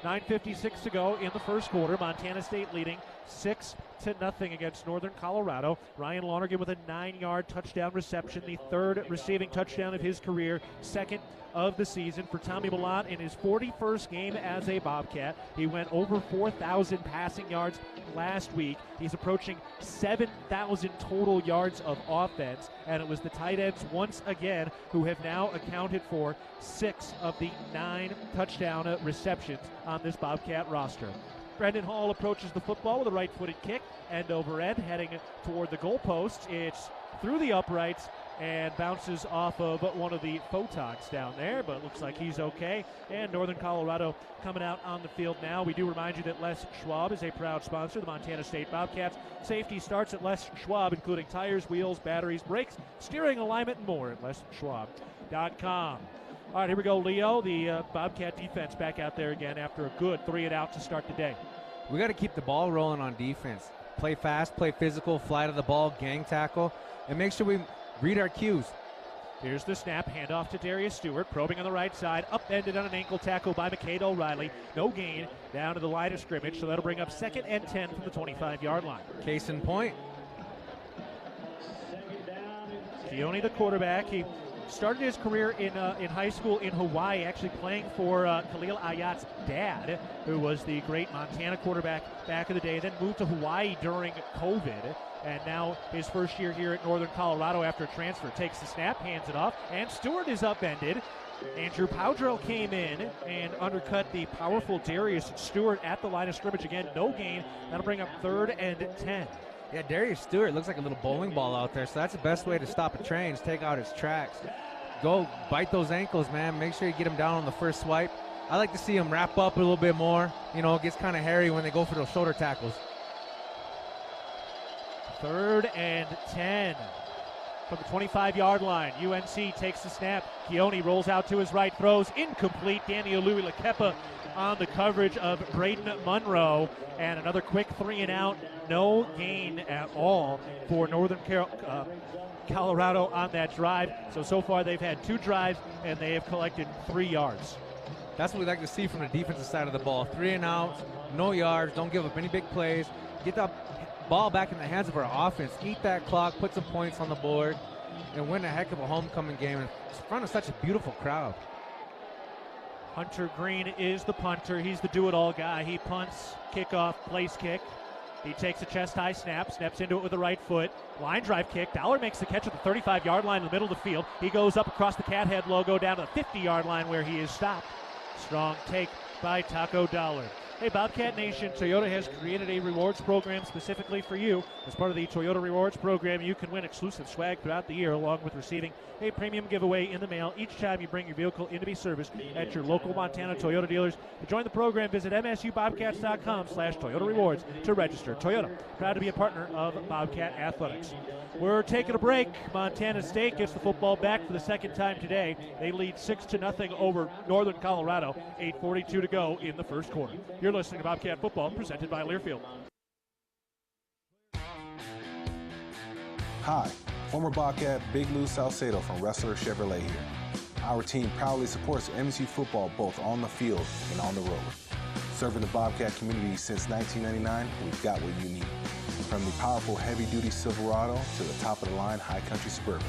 9:56 to go in the first quarter. Montana State leading 6-0 against Northern Colorado. Ryan Lonergan with a 9-yard touchdown reception, the third receiving touchdown of his career, second of the season for Tommy Millot in his 41st game as a Bobcat. He went over 4,000 passing yards last week. He's approaching 7,000 total yards of offense, and it was the tight ends once again who have now accounted for 6 of the 9 touchdown receptions on this Bobcat roster. Brendan Hall approaches the football with a right-footed kick, end over end, heading toward the goalposts. It's through the uprights and bounces off of one of the photogs down there, but looks like he's okay. And Northern Colorado coming out on the field now. We do remind you that Les Schwab is a proud sponsor of the Montana State Bobcats. Safety starts at Les Schwab, including tires, wheels, batteries, brakes, steering alignment, and more at leschwab.com. All right, here we go, Leo. The Bobcat defense back out there again after a good 3-and-out to start the day. We got to keep the ball rolling on defense. Play fast, play physical, fly to the ball, gang tackle, and make sure we read our cues. Here's the snap, handoff to Darius Stewart, probing on the right side, upended on an ankle tackle by McCade O'Reilly. No gain, down to the line of scrimmage, so that'll bring up 2nd and 10 from the 25-yard line. Case in point. Keone, the quarterback, he started his career in high school in Hawaii, actually playing for Khalil Ayat's dad, who was the great Montana quarterback back in the day, then moved to Hawaii during COVID, and now his first year here at Northern Colorado after a transfer. Takes the snap, hands it off, and Stewart is upended. Andrew Powdrell came in and undercut the powerful Darius Stewart at the line of scrimmage again. No gain. That'll bring up 3rd and 10. Yeah, Darius Stewart looks like a little bowling ball out there, so that's the best way to stop a train is take out his tracks. Go bite those ankles, man. Make sure you get him down on the first swipe. I like to see him wrap up a little bit more. You know, it gets kind of hairy when they go for those shoulder tackles. 3rd and 10 from the 25-yard line. UNC takes the snap. Keone rolls out to his right, throws incomplete. Danny Alui-Lakepa on the coverage of Braden Monroe, and another quick 3-and-out. No gain at all for Northern Colorado on that drive. So far they've had 2 drives, and they have collected 3 yards. That's what we like to see from the defensive side of the ball. 3-and-outs, no yards, don't give up any big plays. Get ball back in the hands of our offense, eat that clock, put some points on the board, and win a heck of a homecoming game in front of such a beautiful crowd. Hunter Green is the punter. He's the do-it-all guy. He punts, kickoff, place kick. He takes a chest-high snap, steps into it with the right foot. Line drive kick. Dollar makes the catch at the 35-yard line in the middle of the field. He goes up across the Cathead logo down to the 50-yard line where he is stopped. Strong take by Taco Dollar. Hey, Bobcat Nation, Toyota has created a rewards program specifically for you. As part of the Toyota Rewards program, you can win exclusive swag throughout the year, along with receiving a premium giveaway in the mail each time you bring your vehicle in to be serviced at your local Montana Toyota dealers. To join the program, visit msubobcats.com/Toyota Rewards to register. Toyota, proud to be a partner of Bobcat Athletics. We're taking a break. Montana State gets the football back for the second time today. They lead 6-0 over Northern Colorado. 8:42 to go in the first quarter. You're listening to Bobcat Football, presented by Learfield. Hi, former Bobcat Big Lou Salcedo from Wrestler Chevrolet here. Our team proudly supports MSU football both on the field and on the road. Serving the Bobcat community since 1999, we've got what you need. From the powerful heavy-duty Silverado to the top-of-the-line high country Suburban.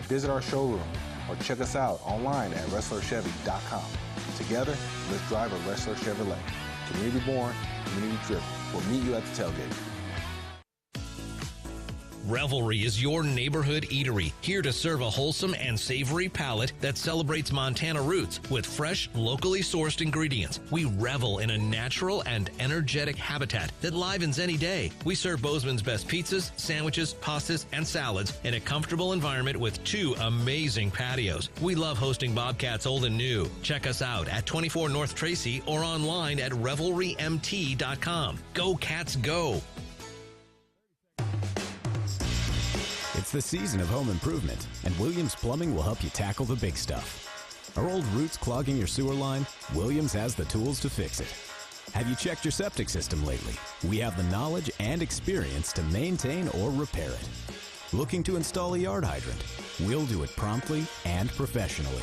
Visit our showroom or check us out online at WrestlerChevy.com. Together, let's drive a Wrestler Chevrolet. Community born, community driven. We'll meet you at the tailgate. Revelry is your neighborhood eatery, here to serve a wholesome and savory palate that celebrates Montana roots with fresh, locally sourced ingredients. We revel in a natural and energetic habitat that livens any day. We serve Bozeman's best pizzas, sandwiches, pastas, and salads in a comfortable environment with 2 amazing patios. We love hosting Bobcats old and new. Check us out at 24 North Tracy or online at revelrymt.com. Go Cats, go! It's the season of home improvement, and Williams Plumbing will help you tackle the big stuff. Are old roots clogging your sewer line? Williams has the tools to fix it. Have you checked your septic system lately? We have the knowledge and experience to maintain or repair it. Looking to install a yard hydrant? We'll do it promptly and professionally.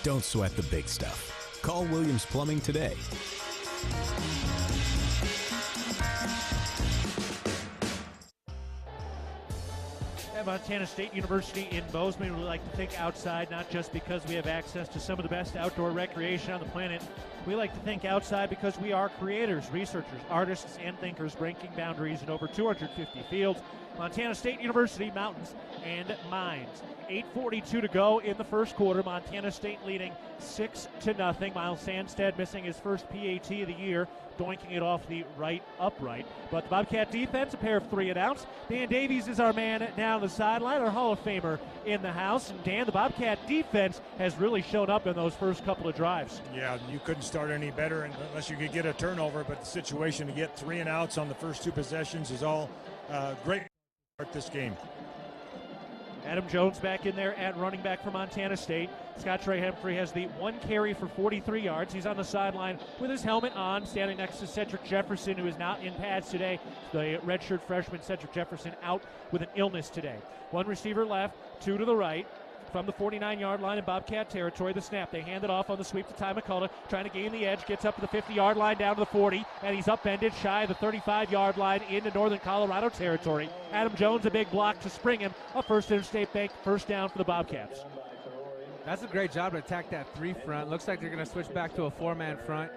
Don't sweat the big stuff. Call Williams Plumbing today. At Montana State University in Bozeman, we like to think outside, not just because we have access to some of the best outdoor recreation on the planet. We like to think outside because we are creators, researchers, artists, and thinkers breaking boundaries in over 250 fields. Montana State University, mountains and mines. 8:42 to go in the first quarter. Montana State leading 6-0. Miles Sandstead missing his first PAT of the year, doinking it off the right upright. But the Bobcat defense, a pair of 3 and outs. Dan Davies is our man down the sideline, our Hall of Famer in the house. And Dan, the Bobcat defense has really shown up in those first couple of drives. Yeah, you couldn't start any better unless you could get a turnover, but the situation to get 3 and outs on the first 2 possessions is all great to start this game. Adam Jones back in there at running back for Montana State. Scott Trey Humphrey has the 1 carry for 43 yards. He's on the sideline with his helmet on, standing next to Cedric Jefferson, who is not in pads today. The redshirt freshman Cedric Jefferson out with an illness today. 1 receiver left, 2 to the right. From the 49-yard line in Bobcat territory, the snap. They hand it off on the sweep to Ty McCullough, trying to gain the edge, gets up to the 50-yard line, down to the 40, and he's upended shy of the 35-yard line into Northern Colorado territory. Adam Jones, a big block to spring him. A First Interstate Bank first down for the Bobcats. That's a great job to attack that 3 front. Looks like they're going to switch back to a 4-man front.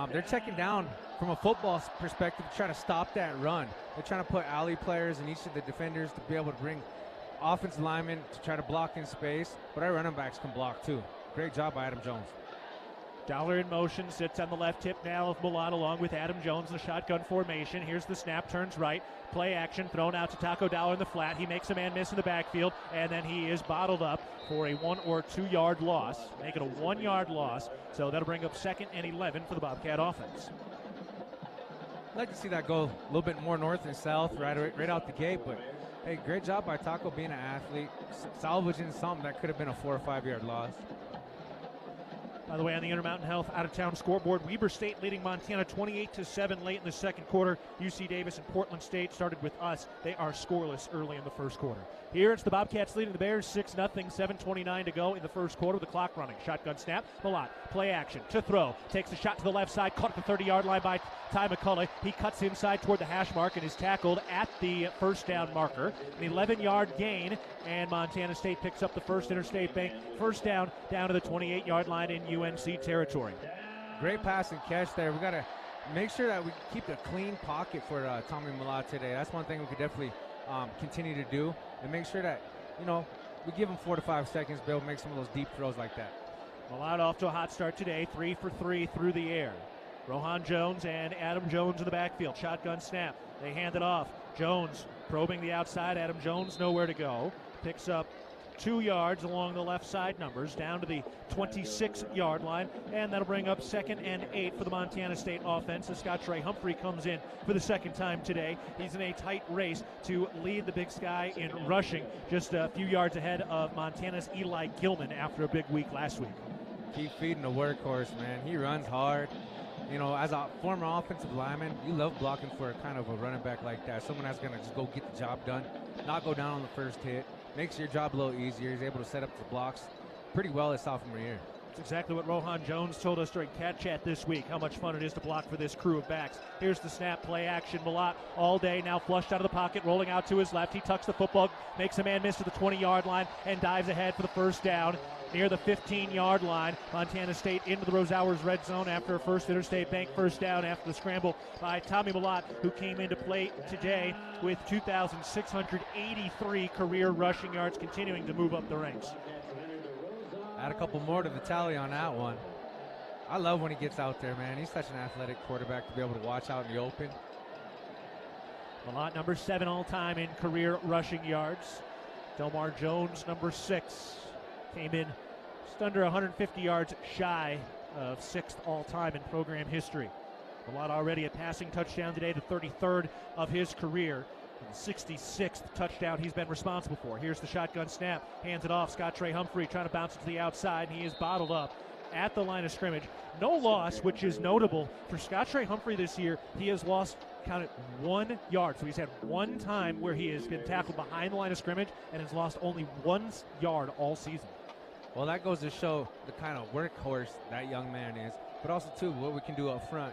They're checking down from a football perspective to try to stop that run. They're trying to put alley players in each of the defenders to be able to bring offensive linemen to try to block in space, but our running backs can block too. Great job by Adam Jones. Dollar in motion, sits on the left hip now of Milan along with Adam Jones in the shotgun formation. Here's the snap, turns right, play action, thrown out to Taco Dollar in the flat. He makes a man miss in the backfield, and then he is bottled up for a 1 or 2 yard loss. Make it a 1 yard loss, so that'll bring up 2nd and 11 for the Bobcat offense. I'd like to see that go a little bit more north and south right out the gate, but hey, great job by Taco being an athlete, salvaging something that could have been a 4 or 5 yard loss. By the way, on the Intermountain Health out-of-town scoreboard, Weber State leading Montana 28-7 late in the second quarter. UC Davis and Portland State started with us. They are scoreless early in the first quarter. Here it's the Bobcats leading the Bears 6-0, 7:29 to go in the first quarter with the clock running. Shotgun snap, Malott, play action, to throw. Takes a shot to the left side, caught at the 30-yard line by Ty McCullough. He cuts inside toward the hash mark and is tackled at the first down marker. An 11-yard gain, and Montana State picks up the first Interstate Bank first down to the 28-yard line in UNC territory. Great pass and catch there. We got to make sure that we keep a clean pocket for Tommy Malott today. That's one thing we could definitely continue to do, and make sure that, we give him 4 to 5 seconds to be able to make some of those deep throws like that. Malott off to a hot start today, 3 for 3 through the air. Rohan Jones and Adam Jones in the backfield. Shotgun snap. They hand it off. Jones probing the outside. Adam Jones nowhere to go. Picks up 2 yards along the left side numbers, down to the 26-yard line, and that'll bring up 2nd and 8 for the Montana State offense as Scott Trey Humphrey comes in for the second time today. He's in a tight race to lead the Big Sky in rushing, just a few yards ahead of Montana's Eli Gilman after a big week last week. Keep feeding the workhorse, man. He runs hard. As a former offensive lineman, you love blocking for a kind of a running back like that. Someone that's going to just go get the job done, not go down on the first hit. Makes your job a little easier. He's able to set up the blocks pretty well his sophomore year. That's exactly what Rohan Jones told us during Cat Chat this week, how much fun it is to block for this crew of backs. Here's the snap, play action. Malott all day, now flushed out of the pocket, rolling out to his left. He tucks the football, makes a man miss to the 20-yard line, and dives ahead for the first down. Near the 15-yard line, Montana State into the Rosauers red zone after a first Interstate Bank first down after the scramble by Tommy Malott, who came into play today with 2,683 career rushing yards, continuing to move up the ranks. Add a couple more to the tally on that one. I love when he gets out there, man. He's such an athletic quarterback to be able to watch out in the open. Malott, number 7 all-time in career rushing yards. Delmar Jones, number 6. Came in just under 150 yards shy of 6th all-time in program history. Malott already a passing touchdown today, the 33rd of his career, and the 66th touchdown he's been responsible for. Here's the shotgun snap, hands it off. Scott Trey Humphrey trying to bounce it to the outside, and he is bottled up at the line of scrimmage. No loss, which is notable for Scott Trey Humphrey this year. He has lost, count it, 1 yard. So he's had one time where he has been tackled behind the line of scrimmage and has lost only 1 yard all season. Well, that goes to show the kind of workhorse that young man is, but also, too, what we can do up front.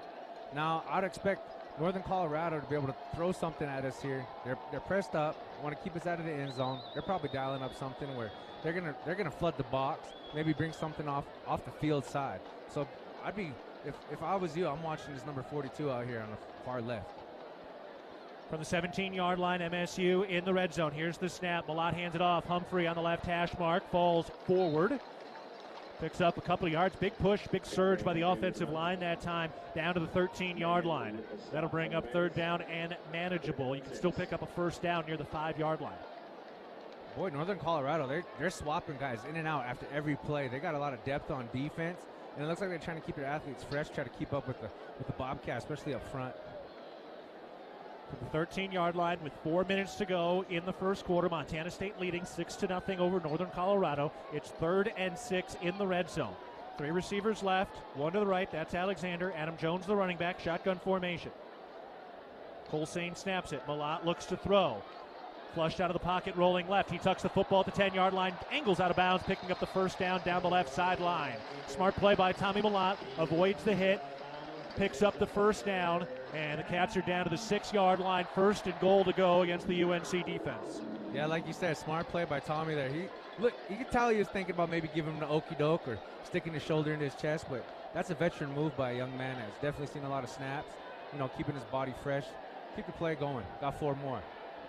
Now, I'd expect Northern Colorado to be able to throw something at us here. They're pressed up, want to keep us out of the end zone. They're probably dialing up something where they're gonna flood the box, maybe bring something off the field side. So I'd be, if I was you, I'm watching this number 42 out here on the far left. From the 17-yard line, MSU in the red zone. Here's the snap. Malott hands it off. Humphrey on the left hash mark, falls forward. Picks up a couple of yards. Big push, big surge by the offensive line that time, down to the 13-yard line. That'll bring up 3rd down and manageable. You can still pick up a first down near the 5-yard line. Boy, Northern Colorado, they're swapping guys in and out after every play. They got a lot of depth on defense, and it looks like they're trying to keep their athletes fresh, try to keep up with the Bobcats, especially up front. From the 13-yard line with 4 minutes to go in the first quarter, Montana State leading 6-0 over Northern Colorado. It's 3rd and 6 in the red zone. 3 receivers left, 1 to the right, that's Alexander. Adam Jones, the running back, shotgun formation. Colsane snaps it. Malott looks to throw. Flushed out of the pocket, rolling left. He tucks the football at the 10-yard line, angles out of bounds, picking up the first down the left sideline. Smart play by Tommy Malott, avoids the hit, picks up the first down, and the Cats are down to the 6-yard line. 1st and goal to go against the UNC defense. Yeah, like you said, smart play by Tommy there. You could tell he was thinking about maybe giving him the okey doke or sticking his shoulder into his chest, but that's a veteran move by a young man that's definitely seen a lot of snaps, keeping his body fresh. Keep the play going. Got 4 more.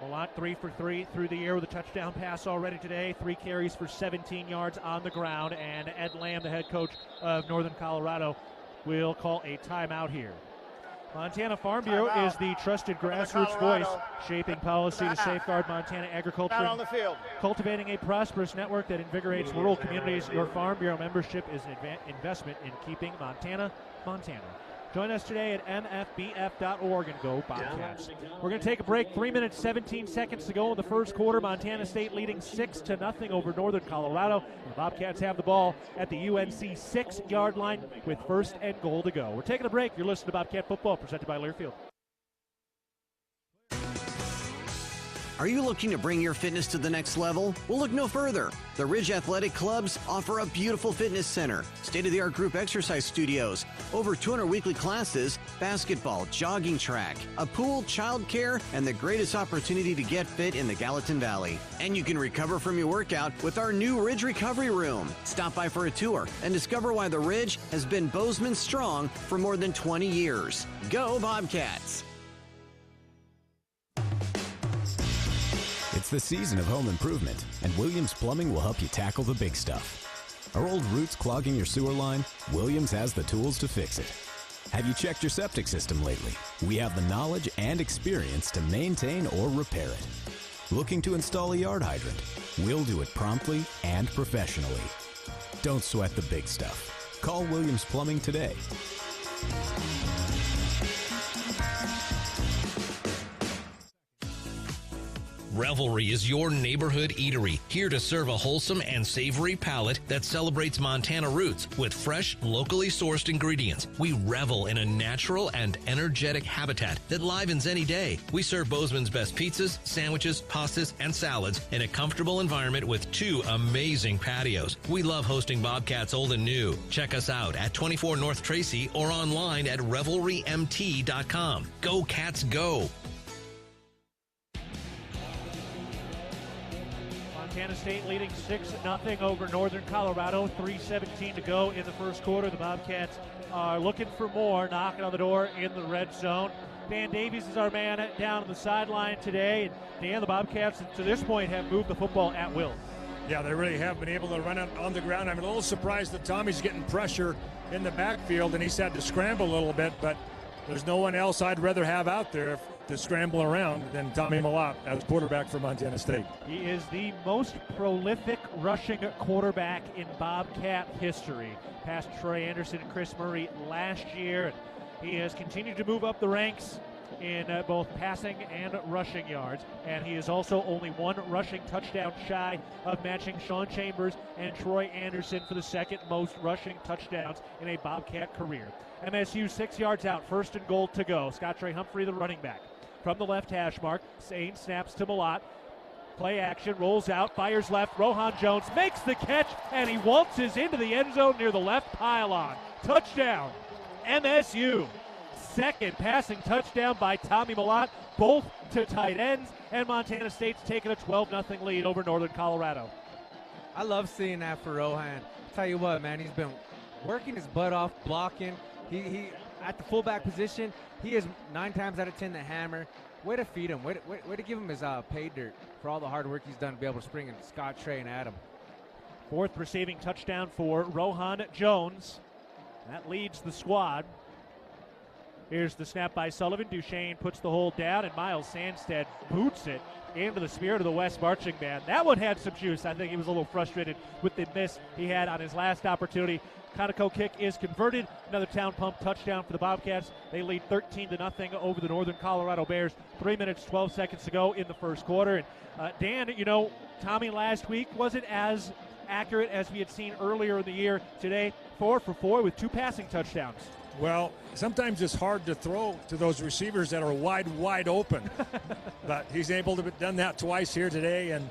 Malott 3 for 3 through the air with a touchdown pass already today. 3 carries for 17 yards on the ground, and Ed Lamb, the head coach of Northern Colorado, will call a timeout here. Montana Farm Bureau is the trusted grassroots voice, shaping policy to safeguard Montana agriculture, on the field. Cultivating a prosperous network that invigorates rural communities. Your Farm Bureau membership is an investment in keeping Montana, Montana. Join us today at mfbf.org and go Bobcats. We're going to take a break. 3 minutes, 17 seconds to go in the first quarter. Montana State leading 6-0 over Northern Colorado. The Bobcats have the ball at the UNC 6-yard line with 1st and goal to go. We're taking a break. You're listening to Bobcat Football, presented by Learfield. Are you looking to bring your fitness to the next level? Well, look no further. The Ridge Athletic Clubs offer a beautiful fitness center, state-of-the-art group exercise studios, over 200 weekly classes, basketball, jogging track, a pool, childcare, and the greatest opportunity to get fit in the Gallatin Valley. And you can recover from your workout with our new Ridge Recovery Room. Stop by for a tour and discover why the Ridge has been Bozeman strong for more than 20 years. Go Bobcats! It's the season of home improvement, and Williams Plumbing will help you tackle the big stuff. Are old roots clogging your sewer line? Williams has the tools to fix it. Have you checked your septic system lately? We have the knowledge and experience to maintain or repair it. Looking to install a yard hydrant? We'll do it promptly and professionally. Don't sweat the big stuff. Call Williams Plumbing today. Revelry is your neighborhood eatery, here to serve a wholesome and savory palate that celebrates Montana roots with fresh, locally sourced ingredients. We revel in a natural and energetic habitat that livens any day. We serve Bozeman's best pizzas, sandwiches, pastas, and salads in a comfortable environment with 2 amazing patios. We love hosting Bobcats old and new. Check us out at 24 North Tracy or online at revelrymt.com. Go Cats, go! Montana State leading 6-0 over Northern Colorado. 3:17 to go in the first quarter. The Bobcats are looking for more, knocking on the door in the red zone. Dan Davies is our man down on the sideline today. And Dan, the Bobcats to this point have moved the football at will. Yeah, they really have been able to run it on the ground. I'm a little surprised that Tommy's getting pressure in the backfield, and he's had to scramble a little bit, but there's no one else I'd rather have out there to scramble around than Tommy Malott as quarterback for Montana State. He is the most prolific rushing quarterback in Bobcat history. Past Troy Anderson and Chris Murray last year. He has continued to move up the ranks in both passing and rushing yards, and he is also only 1 rushing touchdown shy of matching Sean Chambers and Troy Anderson for the 2nd most rushing touchdowns in a Bobcat career. MSU 6 yards out, 1st and goal to go. Scott Trey Humphrey, the running back. From the left hash mark, Sane snaps to Malott. Play action, rolls out, fires left. Rohan Jones makes the catch, and he waltzes into the end zone near the left pylon. Touchdown, MSU. 2nd passing touchdown by Tommy Malott, both to tight ends, and Montana State's taking a 12-0 lead over Northern Colorado. I love seeing that for Rohan. Tell you what, man, he's been working his butt off, blocking. He at the fullback position, he is 9 times out of 10 the hammer. Way to feed him. Way to give him his pay dirt for all the hard work he's done to be able to spring in Scott Trey and Adam. 4th receiving touchdown for Rohan Jones. That leads the squad. Here's the snap by Sullivan. Duchesne puts the hold down, and Miles Sandstead boots it into the spirit of the West marching band. That one had some juice. I think he was a little frustrated with the miss he had on his last opportunity. Conoco kick is converted. Another town pump touchdown for the Bobcats. They lead 13-0 over the Northern Colorado Bears. 3 minutes, 12 seconds to go in the first quarter. And Dan, you know, Tommy last week wasn't as accurate as we had seen earlier in the year. Today, 4 for 4 with 2 passing touchdowns. Well, sometimes it's hard to throw to those receivers that are wide open. But he's able to have done that twice here today, and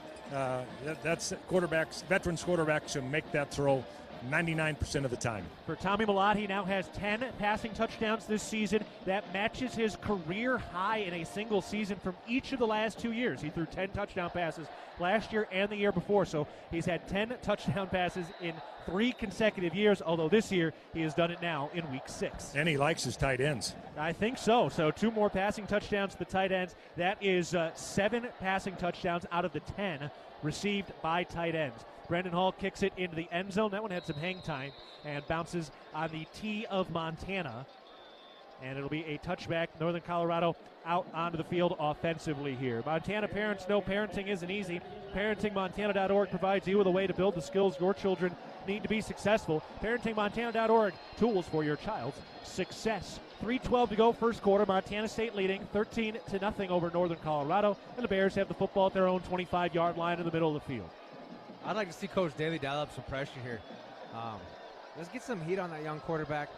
that's quarterbacks, veterans quarterbacks who make that throw 99% of the time. For Tommy Malott, he now has 10 passing touchdowns this season. That matches his career high in a single season from each of the last 2 years. He threw 10 touchdown passes last year and the year before, so he's had 10 touchdown passes in 3 consecutive years, although this year he has done it now in week 6. And he likes his tight ends. I think so. So 2 more passing touchdowns to the tight ends. That is 7 passing touchdowns out of the 10 received by tight ends. Brendan Hall kicks it into the end zone. That one had some hang time and bounces on the tee of Montana. And it'll be a touchback. Northern Colorado out onto the field offensively here. Montana parents know parenting isn't easy. ParentingMontana.org provides you with a way to build the skills your children need to be successful. ParentingMontana.org, tools for your child's success. 3:12 to go, first quarter. Montana State leading 13-0 over Northern Colorado, and the Bears have the football at their own 25-yard line in the middle of the field. I'd like to see Coach Daly dial up some pressure here. Let's get some heat on that young quarterback.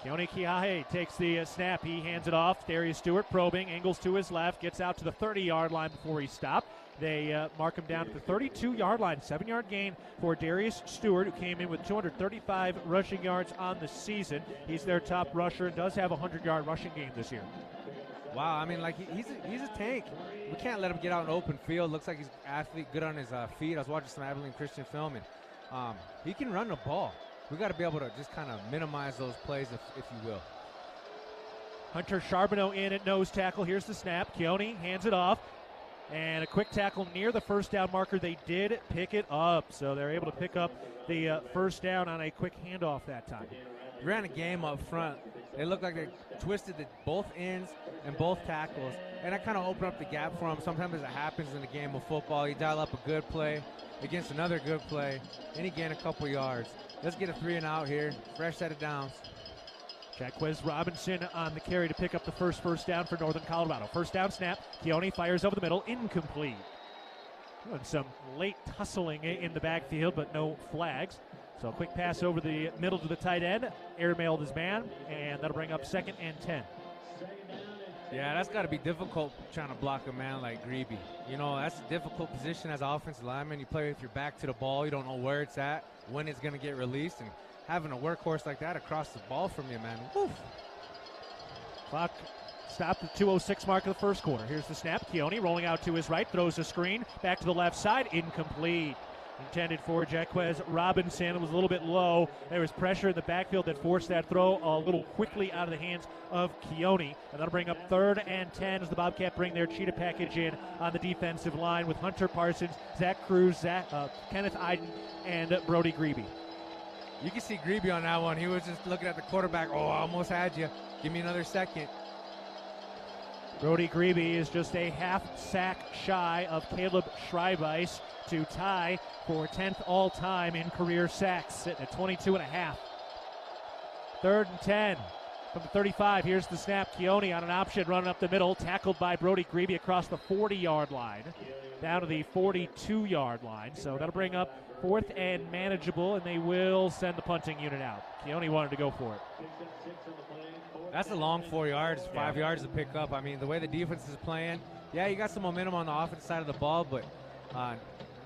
Keone Kiahe takes the snap. He hands it off. Darius Stewart probing, angles to his left, gets out to the 30-yard line before he stopped. They mark him down to the 32-yard line. 7-yard gain for Darius Stewart, who came in with 235 rushing yards on the season. He's their top rusher and does have a 100-yard rushing game this year. Wow, I mean, like he's a tank. We can't let him get out in open field. Looks like he's an athlete, good on his feet. I was watching some Abilene Christian film, and he can run the ball. We got to be able to just kind of minimize those plays, if you will. Hunter Charbonneau in at nose tackle. Here's the snap. Keone hands it off. And a quick tackle near the first down marker. They did pick it up, so they're able to pick up the first down on a quick handoff that time. Ran a game up front. They looked like they twisted both ends and both tackles, and that kind of opened up the gap for them. Sometimes it happens in the game of football. You dial up a good play against another good play, and you gain a couple yards. Let's get a 3-and-out here. Fresh set of downs. Jaquez Robinson on the carry to pick up the first down for Northern Colorado. First down snap. Keone fires over the middle. Incomplete. Doing some late tussling in the backfield, but no flags. So a quick pass over the middle to the tight end. Airmailed his man, and that'll bring up 2nd and 10. Yeah, that's got to be difficult trying to block a man like Grebe. You know, that's a difficult position as an offensive lineman. You play with your back to the ball. You don't know where it's at, when it's going to get released, and having a workhorse like that across the ball from you, man. Woof. Clock stopped at 2:06 mark of the first quarter. Here's the snap. Keone rolling out to his right, throws a screen, back to the left side, incomplete. Intended for Jaquez Robinson. It was a little bit low. There was pressure in the backfield that forced that throw a little quickly out of the hands of Keone. And that'll bring up 3rd and 10 as the Bobcat bring their cheetah package in on the defensive line with Hunter Parsons, Zach Cruz, Kenneth Iden, and Brody Grebe. You can see Grebe on that one. He was just looking at the quarterback. Oh, I almost had you. Give me another second. Brody Grebe is just a half sack shy of Caleb Schreibeis to tie for 10th all-time in career sacks, sitting at 22.5. 3rd and 10 from the 35. Here's the snap. Keone on an option running up the middle, tackled by Brody Grebe across the 40-yard line, down to the 42-yard line. So that'll bring up 4th and manageable, and they will send the punting unit out. Keone wanted to go for it. That's a long 4 yards, 5 yards to pick up. I mean, the way the defense is playing, yeah, you got some momentum on the offensive side of the ball, but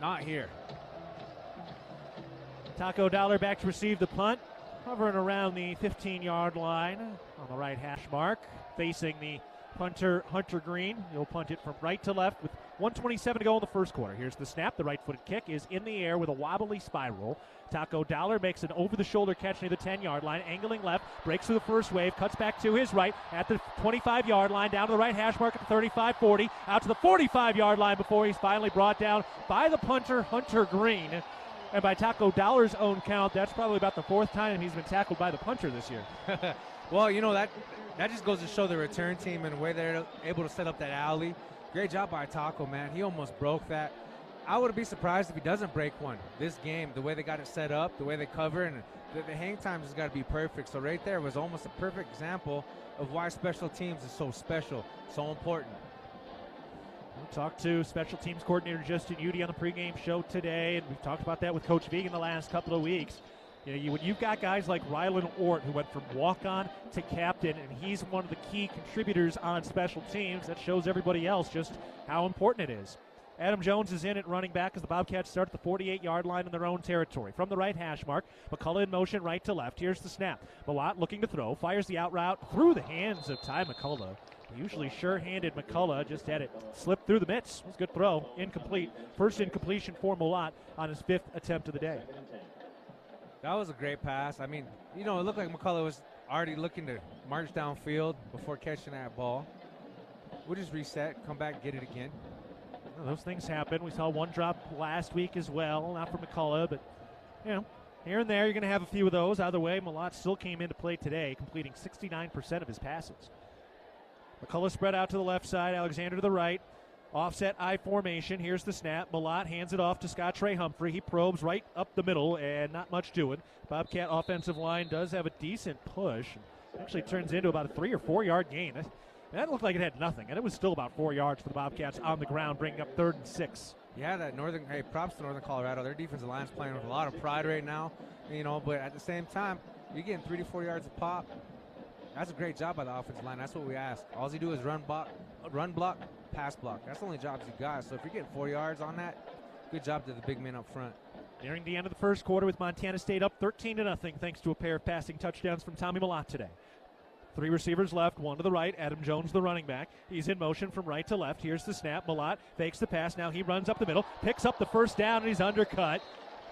not here. Taco Dollar back to receive the punt, hovering around the 15-yard line on the right hash mark, facing the punter Hunter Green. He'll punt it from right to left with 1:27 to go in the first quarter. Here's the snap. The right-footed kick is in the air with a wobbly spiral. Taco Dollar makes an over-the-shoulder catch near the 10-yard line, angling left, breaks through the first wave, cuts back to his right at the 25-yard line, down to the right hash mark at the 35-40, out to the 45-yard line before he's finally brought down by the punter, Hunter Green. And by Taco Dollar's own count, that's probably about the 4th time he's been tackled by the punter this year. Well, you know, that just goes to show the return team and the way they're able to set up that alley. Great job by Taco, man. He almost broke that. I wouldn't be surprised if he doesn't break one this game. The way they got it set up, the way they cover, and the hang times has got to be perfect. So right there was almost a perfect example of why special teams is so special, so important. We'll talk to special teams coordinator Justin Udy on the pregame show today, and we've talked about that with Coach Vegan the last couple of weeks. You know, when you've got guys like Rylan Ort, who went from walk-on to captain, and he's one of the key contributors on special teams, that shows everybody else just how important it is. Adam Jones is in at running back as the Bobcats start at the 48-yard line in their own territory. From the right hash mark, McCullough in motion right to left. Here's the snap. Malott looking to throw, fires the out route through the hands of Ty McCullough. Usually sure-handed McCullough just had it slip through the mitts. It was a good throw, incomplete. First incompletion for Malott on his 5th attempt of the day. That was a great pass. I mean, you know, it looked like McCullough was already looking to march downfield before catching that ball. We'll just reset, come back, get it again. Well, those things happen. We saw one drop last week as well, not from McCullough, but, you know, here and there you're going to have a few of those. Either way, Malott still came into play today, completing 69% of his passes. McCullough spread out to the left side, Alexander to the right. Offset I formation. Here's the snap. Malott hands it off to Scott Trey Humphrey. He probes right up the middle and not much doing. Bobcat offensive line does have a decent push. Actually turns into about a 3 or 4 yard gain. That looked like it had nothing, and it was still about 4 yards for the Bobcats on the ground, bringing up 3rd and 6. Yeah, props to Northern Colorado. Their defensive line's playing with a lot of pride right now, but at the same time, you're getting 3 to 4 yards a pop. That's a great job by the offensive line. That's what we ask. All you do is run block, pass block. That's the only jobs you got. So if you're getting 4 yards on that, good job to the big men up front. Nearing the end of the first quarter with Montana State up 13-0 thanks to a pair of passing touchdowns from Tommy Malott today. 3 receivers left, 1 to the right. Adam Jones, the running back. He's in motion from right to left. Here's the snap. Malott fakes the pass. Now he runs up the middle, picks up the first down, and he's undercut.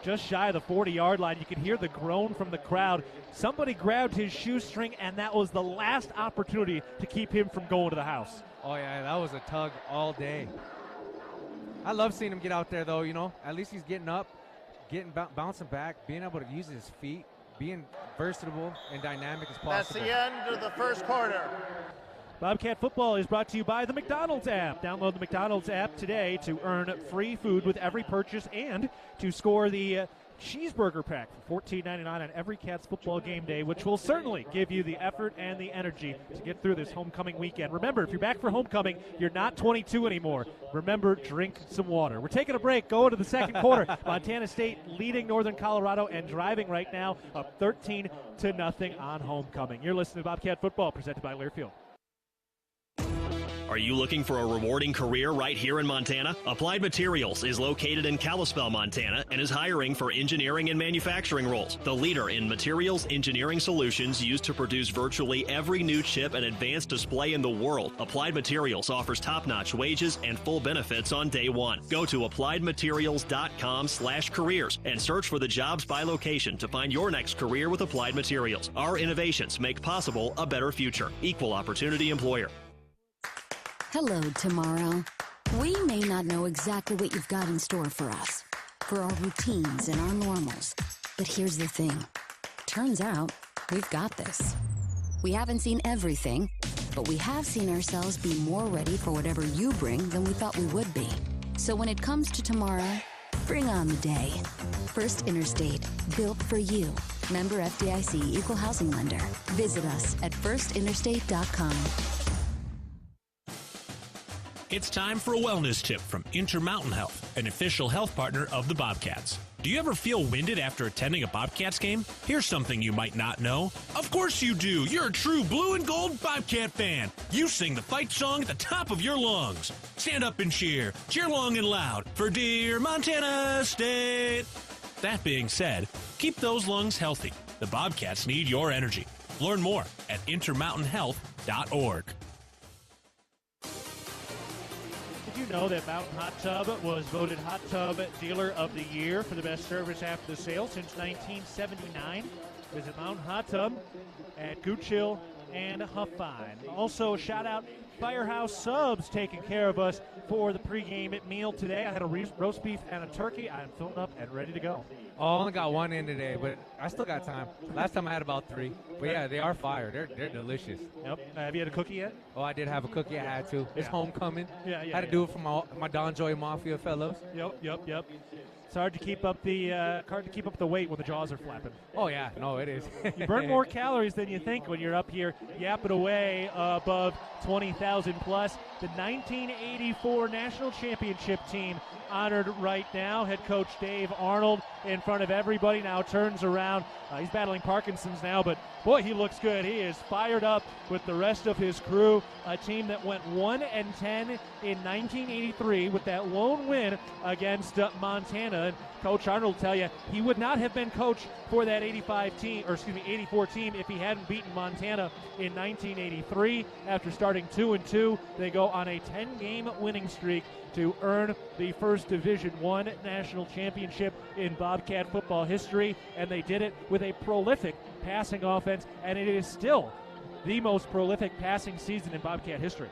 Just shy of the 40-yard line. You can hear the groan from the crowd. Somebody grabbed his shoestring, and that was the last opportunity to keep him from going to the house. Oh, yeah, that was a tug all day. I love seeing him get out there, though, At least he's getting up, bouncing back, being able to use his feet, being versatile and dynamic as possible. That's the end of the first quarter. Bobcat Football is brought to you by the McDonald's app. Download the McDonald's app today to earn free food with every purchase and to score the cheeseburger pack for $14.99 on every Cats football game day, which will certainly give you the effort and the energy to get through this homecoming weekend. Remember, if you're back for homecoming, you're not 22 anymore. Remember, drink some water. We're taking a break, going to the second quarter. Montana State leading Northern Colorado and driving right now up 13-0 on homecoming. You're listening to Bobcat Football, presented by Learfield. Are you looking for a rewarding career right here in Montana? Applied Materials is located in Kalispell, Montana, and is hiring for engineering and manufacturing roles. The leader in materials engineering solutions used to produce virtually every new chip and advanced display in the world. Applied Materials offers top-notch wages and full benefits on day one. Go to appliedmaterials.com/careers and search for the jobs by location to find your next career with Applied Materials. Our innovations make possible a better future. Equal opportunity employer. Hello, tomorrow. We may not know exactly what you've got in store for us, for our routines and our normals. But here's the thing. Turns out, we've got this. We haven't seen everything, but we have seen ourselves be more ready for whatever you bring than we thought we would be. So when it comes to tomorrow, bring on the day. First Interstate, built for you. Member FDIC, Equal Housing Lender. Visit us at firstinterstate.com. It's time for a wellness tip from Intermountain Health, an official health partner of the Bobcats. Do you ever feel winded after attending a Bobcats game? Here's something you might not know. Of course you do. You're a true blue and gold Bobcat fan. You sing the fight song at the top of your lungs. Stand up and cheer. Cheer long and loud for dear Montana State. That being said, keep those lungs healthy. The Bobcats need your energy. Learn more at intermountainhealth.org. Did you know that Mountain Hot Tub was voted Hot Tub Dealer of the Year for the best service after the sale since 1979? Visit Mountain Hot Tub at Gooch Hill and Huffine. Also, shout out Firehouse Subs taking care of us for the pregame meal today. I had a roast beef and a turkey. I'm filling up and ready to go. Oh, I only got one in today, but I still got time. Last time I had about 3. But yeah, they are fire. They're delicious. Yep. Have you had a cookie yet? Oh, I did have a cookie. I had to. It's homecoming. Yeah. Had to do it for my Don Joy Mafia fellows. Yep. It's hard to keep up the weight when the jaws are flapping. Oh yeah, no, it is. You burn more calories than you think when you're up here yapping away above 20,000 plus. The 1984 National Championship team honored right now. Head coach Dave Arnold in front of everybody now turns around. He's battling Parkinson's now, but boy, he looks good. He is fired up with the rest of his crew. A team that went 1-10 in 1983 with that lone win against Montana. And Coach Arnold will tell you he would not have been coach for that 84 team if he hadn't beaten Montana in 1983. After starting 2-2, they go on a 10-game winning streak to earn the first Division I national championship in Bobcat football history, and they did it with a prolific passing offense, and it is still the most prolific passing season in Bobcat history.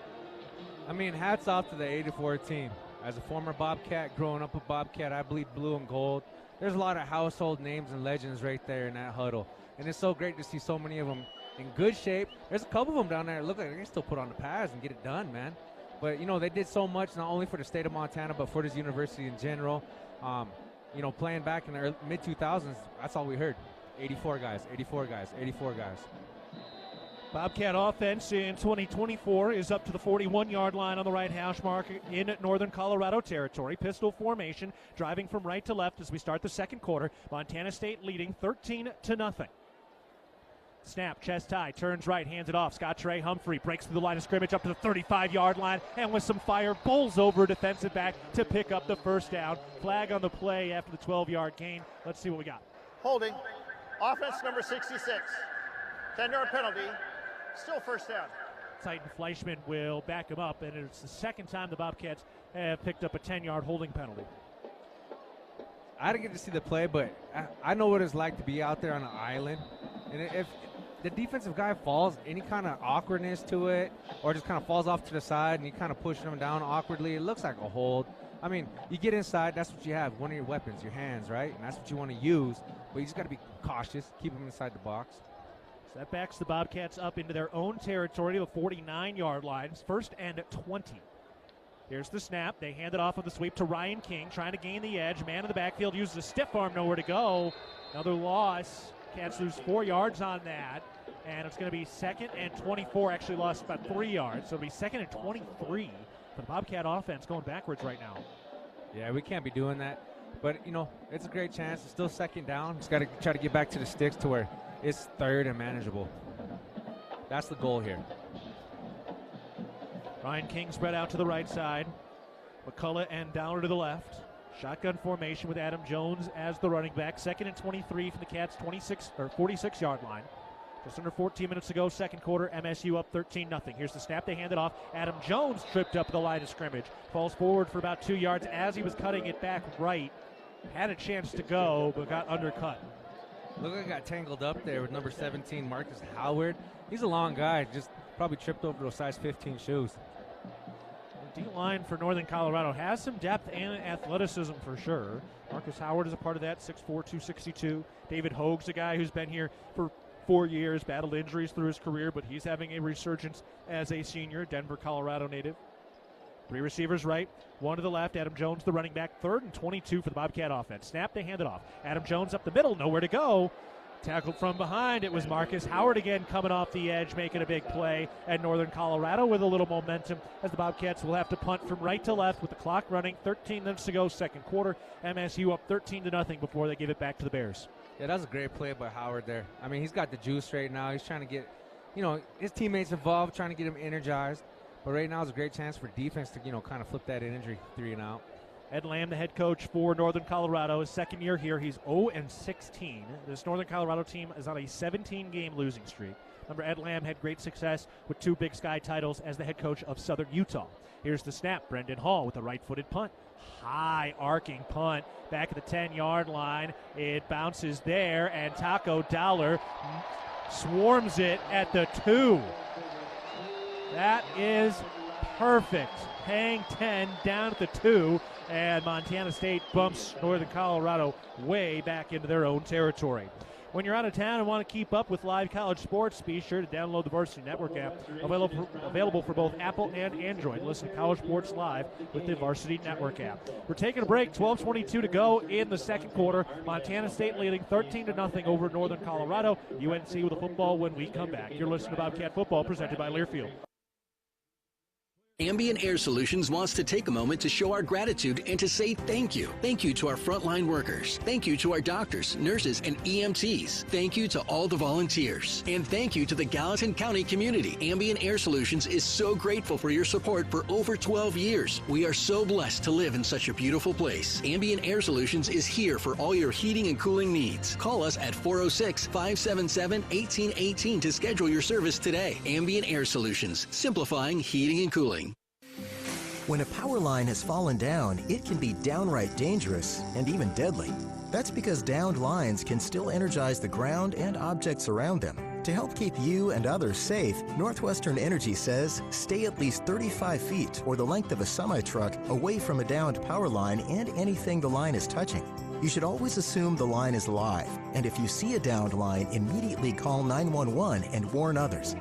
I mean, hats off to the 84 team. As a former Bobcat, growing up a Bobcat, I bleed blue and gold. There's a lot of household names and legends right there in that huddle, and it's so great to see so many of them in good shape. There's a couple of them down there that look like they can still put on the pads and get it done, man. But, they did so much, not only for the state of Montana, but for this university in general. Playing back in the mid-2000s, that's all we heard. 84 guys, 84 guys, 84 guys. Bobcat offense in 2024 is up to the 41-yard line on the right hash mark in Northern Colorado territory. Pistol formation, driving from right to left as we start the second quarter. Montana State leading 13-0. Snap, chest high, turns right, hands it off. Scott Trey Humphrey breaks through the line of scrimmage up to the 35-yard line, and with some fire, bowls over a defensive back to pick up the first down. Flag on the play after the 12-yard gain. Let's see what we got. Holding. Offense number 66. 10-yard penalty. Still first down. Titan Fleischman will back him up, and it's the second time the Bobcats have picked up a 10-yard holding penalty. I didn't get to see the play, but I know what it's like to be out there on an island. And if the defensive guy falls, any kind of awkwardness to it, or just kind of falls off to the side and you kind of push him down awkwardly, it looks like a hold. I mean, you get inside, that's what you have, one of your weapons, your hands, right? And that's what you want to use, but you just got to be cautious, keep them inside the box. So that backs the Bobcats up into their own territory, the 49-yard line. First and 20. Here's the snap. They hand it off on the sweep to Ryan King, trying to gain the edge. Man in the backfield uses a stiff arm, nowhere to go. Another loss. Cats lose 4 yards on that. And it's going to be 2nd and 24. Actually lost about 3 yards. So it'll be 2nd and 23 for the Bobcat offense going backwards right now. Yeah, we can't be doing that. But, it's a great chance. It's still second down. Just got to try to get back to the sticks to where it's third and manageable. That's the goal here. Ryan King spread out to the right side. McCullough and Dowler to the left. Shotgun formation with Adam Jones as the running back. 2nd and 23 from the Cats' 46-yard line. Just under 14 minutes to go, second quarter. MSU up 13-0. Here's the snap. They hand it off. Adam Jones tripped up the line of scrimmage. Falls forward for about 2 yards as he was cutting it back right. Had a chance to go, but got undercut. Look like I got tangled up there with number 17, Marcus Howard. He's a long guy, just probably tripped over those size 15 shoes. The D-line for Northern Colorado has some depth and athleticism for sure. Marcus Howard is a part of that, 6'4", 262. David Hogue's a guy who's been here for 4 years, battled injuries through his career, but he's having a resurgence as a senior, Denver, Colorado native. 3 receivers right, 1 to the left. Adam Jones, the running back. 3rd and 22 for the Bobcat offense. Snap, they hand it off. Adam Jones up the middle, nowhere to go. Tackled from behind. It was Marcus Howard again coming off the edge, making a big play. And Northern Colorado with a little momentum as the Bobcats will have to punt from right to left with the clock running. 13 minutes to go, second quarter. MSU up 13-0 before they give it back to the Bears. Yeah, that was a great play by Howard there. I mean, he's got the juice right now. He's trying to get, his teammates involved, trying to get him energized. But right now is a great chance for defense to, kind of flip that injury 3 and out. Ed Lamb, the head coach for Northern Colorado, his second year here. He's 0-16. This Northern Colorado team is on a 17-game losing streak. Remember, Ed Lamb had great success with 2 Big Sky titles as the head coach of Southern Utah. Here's the snap. Brendan Hall with a right-footed punt. High arcing punt back at the 10-yard line. It bounces there, and Taco Dowler swarms it at the 2. That is perfect. Hang 10 down at the 2, and Montana State bumps Northern Colorado way back into their own territory. When you're out of town and want to keep up with live college sports, be sure to download the Varsity Network app, available for both Apple and Android. Listen to College Sports Live with the Varsity Network app. We're taking a break, 12:22 to go in the second quarter. Montana State leading 13-0 over Northern Colorado. UNC with the football when we come back. You're listening to Bobcat Football, presented by Learfield. Ambient Air Solutions wants to take a moment to show our gratitude and to say thank you. Thank you to our frontline workers. Thank you to our doctors, nurses, and EMTs. Thank you to all the volunteers. And thank you to the Gallatin County community. Ambient Air Solutions is so grateful for your support for over 12 years. We are so blessed to live in such a beautiful place. Ambient Air Solutions is here for all your heating and cooling needs. Call us at 406-577-1818 to schedule your service today. Ambient Air Solutions, simplifying heating and cooling. When a power line has fallen down, it can be downright dangerous and even deadly. That's because downed lines can still energize the ground and objects around them. To help keep you and others safe, Northwestern Energy says stay at least 35 feet or the length of a semi-truck away from a downed power line and anything the line is touching. You should always assume the line is live, and if you see a downed line, immediately call 911 and warn others.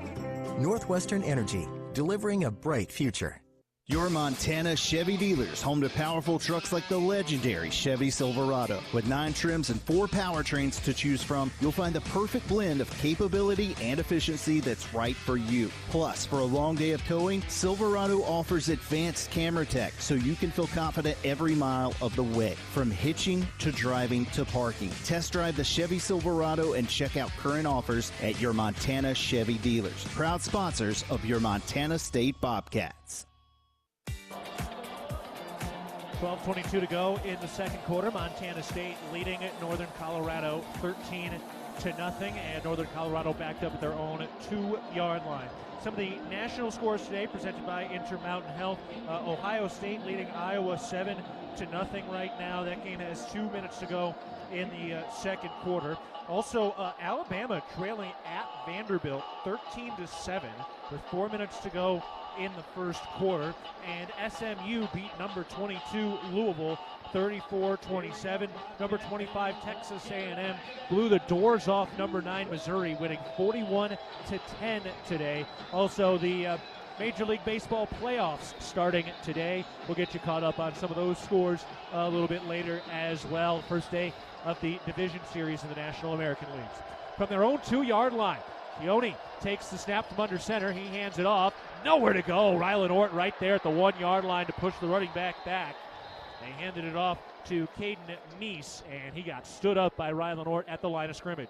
Northwestern Energy, delivering a bright future. Your Montana Chevy dealers, home to powerful trucks like the legendary Chevy Silverado. With 9 trims and 4 powertrains to choose from, you'll find the perfect blend of capability and efficiency that's right for you. Plus, for a long day of towing, Silverado offers advanced camera tech so you can feel confident every mile of the way. From hitching to driving to parking. Test drive the Chevy Silverado and check out current offers at your Montana Chevy dealers. Proud sponsors of your Montana State Bobcats. 12:22 to go in the second quarter. Montana State leading Northern Colorado 13-0, and Northern Colorado backed up at their own 2-yard line. Some of the national scores today presented by Intermountain Health. Ohio State leading Iowa 7-0 right now. That game has 2 minutes to go in the second quarter. Also, Alabama trailing at Vanderbilt 13-7 with 4 minutes to go in the first quarter, and SMU beat number 22 Louisville 34-27. Number 25 Texas A&M blew the doors off number 9 Missouri, winning 41-10 today. Also, the Major League Baseball playoffs starting today. We'll get you caught up on some of those scores a little bit later as well. First day of the division series in the National American Leagues. From their own 2-yard line, Keone takes the snap from under center. He hands it off. Nowhere to go. Rylan Ort right there at the 1-yard line to push the running back back. They handed it off to Caden Meese, and he got stood up by Rylan Ort at the line of scrimmage.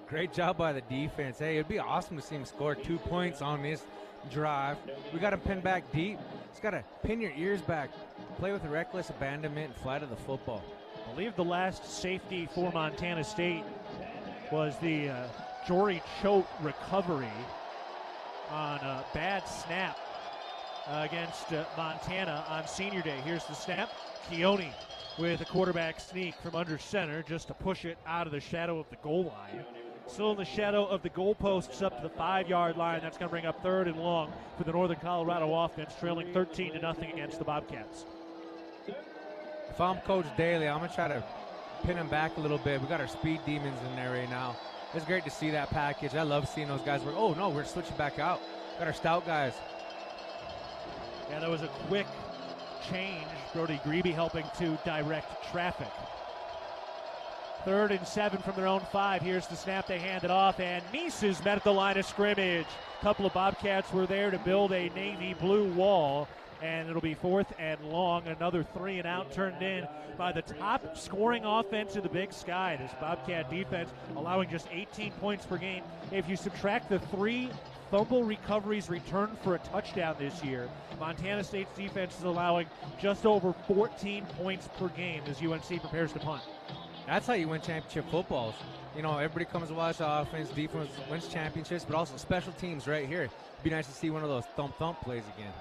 Great job by the defense. Hey, it'd be awesome to see him score 2 points on this drive. We got him pinned back deep. Just got to pin your ears back. Play with reckless abandonment and fly to the football. I believe the last safety for Montana State was the Jory Choate recovery on a bad snap against Montana on senior day. Here's the snap. Keone with a quarterback sneak from under center just to push it out of the shadow of the goal line. Still in the shadow of the goalposts up to the 5-yard line. That's going to bring up 3rd and long for the Northern Colorado offense, trailing 13-0 against the Bobcats. If I'm Coach Daly, I'm going to try to pin him back a little bit. We got our speed demons in there right now. It's great to see that package. I love seeing those guys work. Oh, no, we're switching back out. Got our stout guys. Yeah, that was a quick change. Brody Grebe helping to direct traffic. 3rd and 7 from their own 5. Here's the snap. They hand it off, and Meese is met at the line of scrimmage. A couple of Bobcats were there to build a navy blue wall, and it'll be 4th and long. Another 3-and-out turned in by the top scoring offense in the Big Sky. This Bobcat defense allowing just 18 points per game. If you subtract the 3 fumble recoveries returned for a touchdown this year, Montana State's defense is allowing just over 14 points per game as UNC prepares to punt. That's how you win championship footballs. You know, everybody comes to watch the offense, defense wins championships, but also special teams right here. It'd be nice to see one of those thump plays again.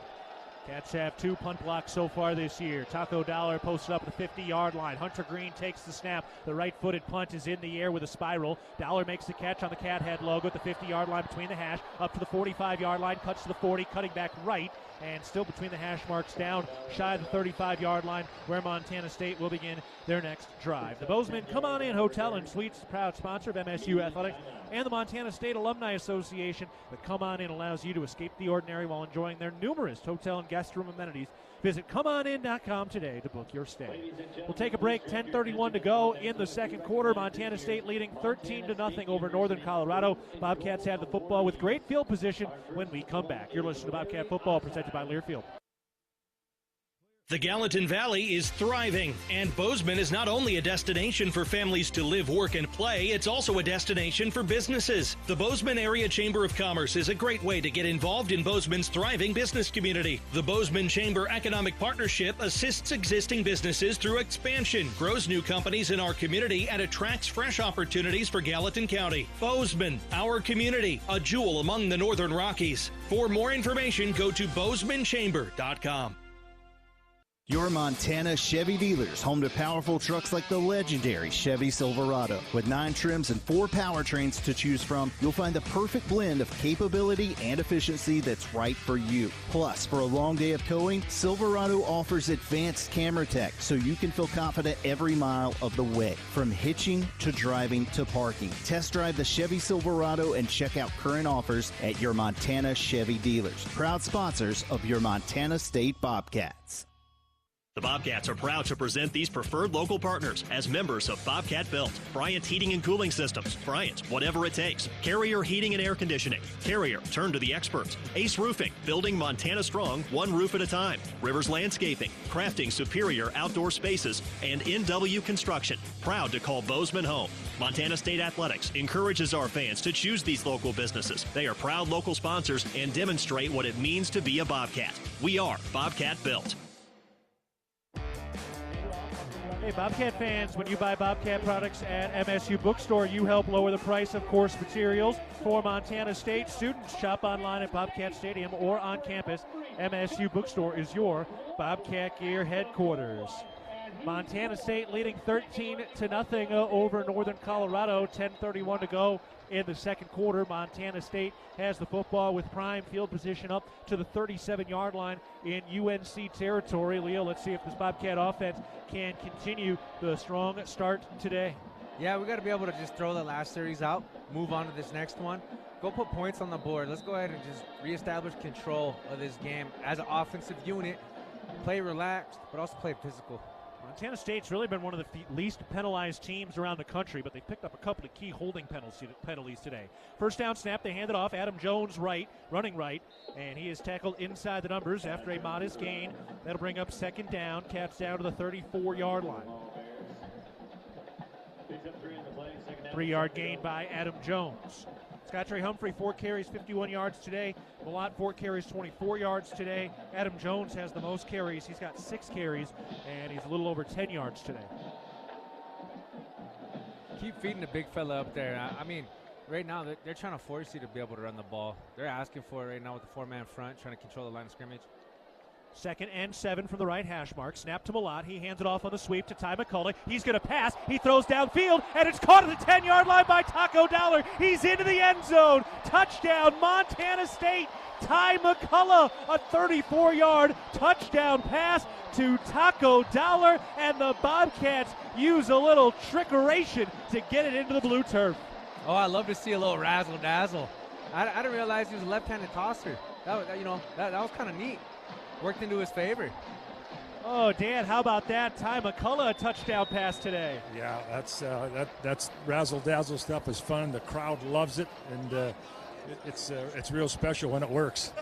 Cats have 2 punt blocks so far this year. Taco Dollar posted up at the 50-yard line. Hunter Green takes the snap. The right-footed punt is in the air with a spiral. Dollar makes the catch on the cat head logo at the 50-yard line between the hash. Up to the 45-yard line, cuts to the 40, cutting back right. And still between the hash marks down shy of the 35-yard line where Montana State will begin their next drive. The Bozeman Come On In Hotel and Suites, proud sponsor of MSU Athletics and the Montana State Alumni Association. The Come On In allows you to escape the ordinary while enjoying their numerous hotel and guest room amenities. Visit ComeOnIn.com today to book your stay. We'll take a break. 10:31 to go in the second quarter. Montana State leading 13-0 over Northern Colorado. Bobcats have the football with great field position when we come back. You're listening to Bobcat Football presented by Learfield. The Gallatin Valley is thriving, and Bozeman is not only a destination for families to live, work, and play, it's also a destination for businesses. The Bozeman Area Chamber of Commerce is a great way to get involved in Bozeman's thriving business community. The Bozeman Chamber Economic Partnership assists existing businesses through expansion, grows new companies in our community, and attracts fresh opportunities for Gallatin County. Bozeman, our community, a jewel among the Northern Rockies. For more information, go to bozemanchamber.com. Your Montana Chevy dealers, home to powerful trucks like the legendary Chevy Silverado. With 9 trims and 4 powertrains to choose from, you'll find the perfect blend of capability and efficiency that's right for you. Plus, for a long day of towing, Silverado offers advanced camera tech so you can feel confident every mile of the way. From hitching to driving to parking, test drive the Chevy Silverado and check out current offers at your Montana Chevy dealers. Proud sponsors of your Montana State Bobcats. The Bobcats are proud to present these preferred local partners as members of Bobcat Built, Bryant Heating and Cooling Systems, Bryant, whatever it takes, Carrier Heating and Air Conditioning, Carrier, turn to the experts, Ace Roofing, building Montana strong, one roof at a time, Rivers Landscaping, crafting superior outdoor spaces, and NW Construction, proud to call Bozeman home. Montana State Athletics encourages our fans to choose these local businesses. They are proud local sponsors and demonstrate what it means to be a Bobcat. We are Bobcat Built. Hey, Bobcat fans, when you buy Bobcat products at MSU Bookstore, you help lower the price of course materials for Montana State students. Shop online at Bobcat Stadium or on campus. MSU Bookstore is your Bobcat gear headquarters. Montana State leading 13-0 over Northern Colorado. 10:31 to go in the second quarter. Montana State has the football with prime field position up to the 37-yard line in UNC territory. Leo, let's see if this Bobcat offense can continue the strong start today. Yeah, we got to be able to just throw the last series out, move on to this next one, go put points on the board. Let's go ahead and just reestablish control of this game as an offensive unit. Play relaxed, but also play physical. Montana State's really been one of the least penalized teams around the country, but they picked up a couple of key holding penalties today. First down snap, they hand it off. Adam Jones running right, and he is tackled inside the numbers after a modest gain. That'll bring up second down. Cats down to the 34-yard line. 3-yard gain by Adam Jones. Scott Trey Humphrey, 4 carries, 51 yards today. Malott, 4 carries, 24 yards today. Adam Jones has the most carries. He's got 6 carries, and he's a little over 10 yards today. Keep feeding the big fella up there. I mean, right now, they're trying to force you to be able to run the ball. They're asking for it right now with the 4-man front, trying to control the line of scrimmage. 2nd and 7 from the right hash mark. Snap to Malott. He hands it off on the sweep to Ty McCullough. He's going to pass. He throws downfield, and it's caught at the 10-yard line by Taco Dollar. He's into the end zone. Touchdown, Montana State. Ty McCullough, a 34-yard touchdown pass to Taco Dollar, and the Bobcats use a little trickeration to get it into the blue turf. Oh, I love to see a little razzle-dazzle. I didn't realize he was a left-handed tosser. That was kind of neat. Worked into his favor. Oh, Dan, how about that? Ty McCullough, a touchdown pass today. Yeah, that's razzle-dazzle stuff is fun. The crowd loves it, and it's real special when it works.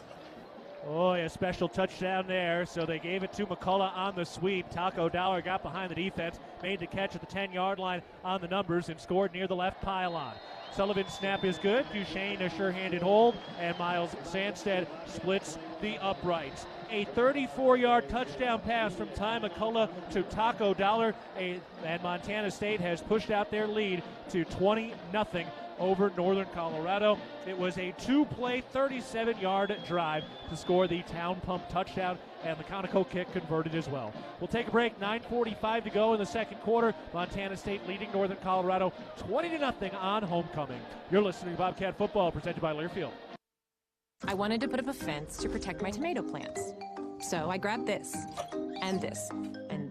Oh, yeah, special touchdown there. So they gave it to McCullough on the sweep. Taco Dollar got behind the defense, made the catch at the 10-yard line on the numbers, and scored near the left pylon. Sullivan's snap is good. Duchesne a sure-handed hold, and Miles Sandstead splits the uprights. A 34-yard touchdown pass from Ty McCullough to Taco Dollar, and Montana State has pushed out their lead to 20-0 over Northern Colorado. It was a 2-play, 37-yard drive to score the Town Pump touchdown, and the Conoco kick converted as well. We'll take a break. 9:45 to go in the second quarter. Montana State leading Northern Colorado 20-0 on homecoming. You're listening to Bobcat Football, presented by Learfield. I wanted to put up a fence to protect my tomato plants. So I grabbed this, and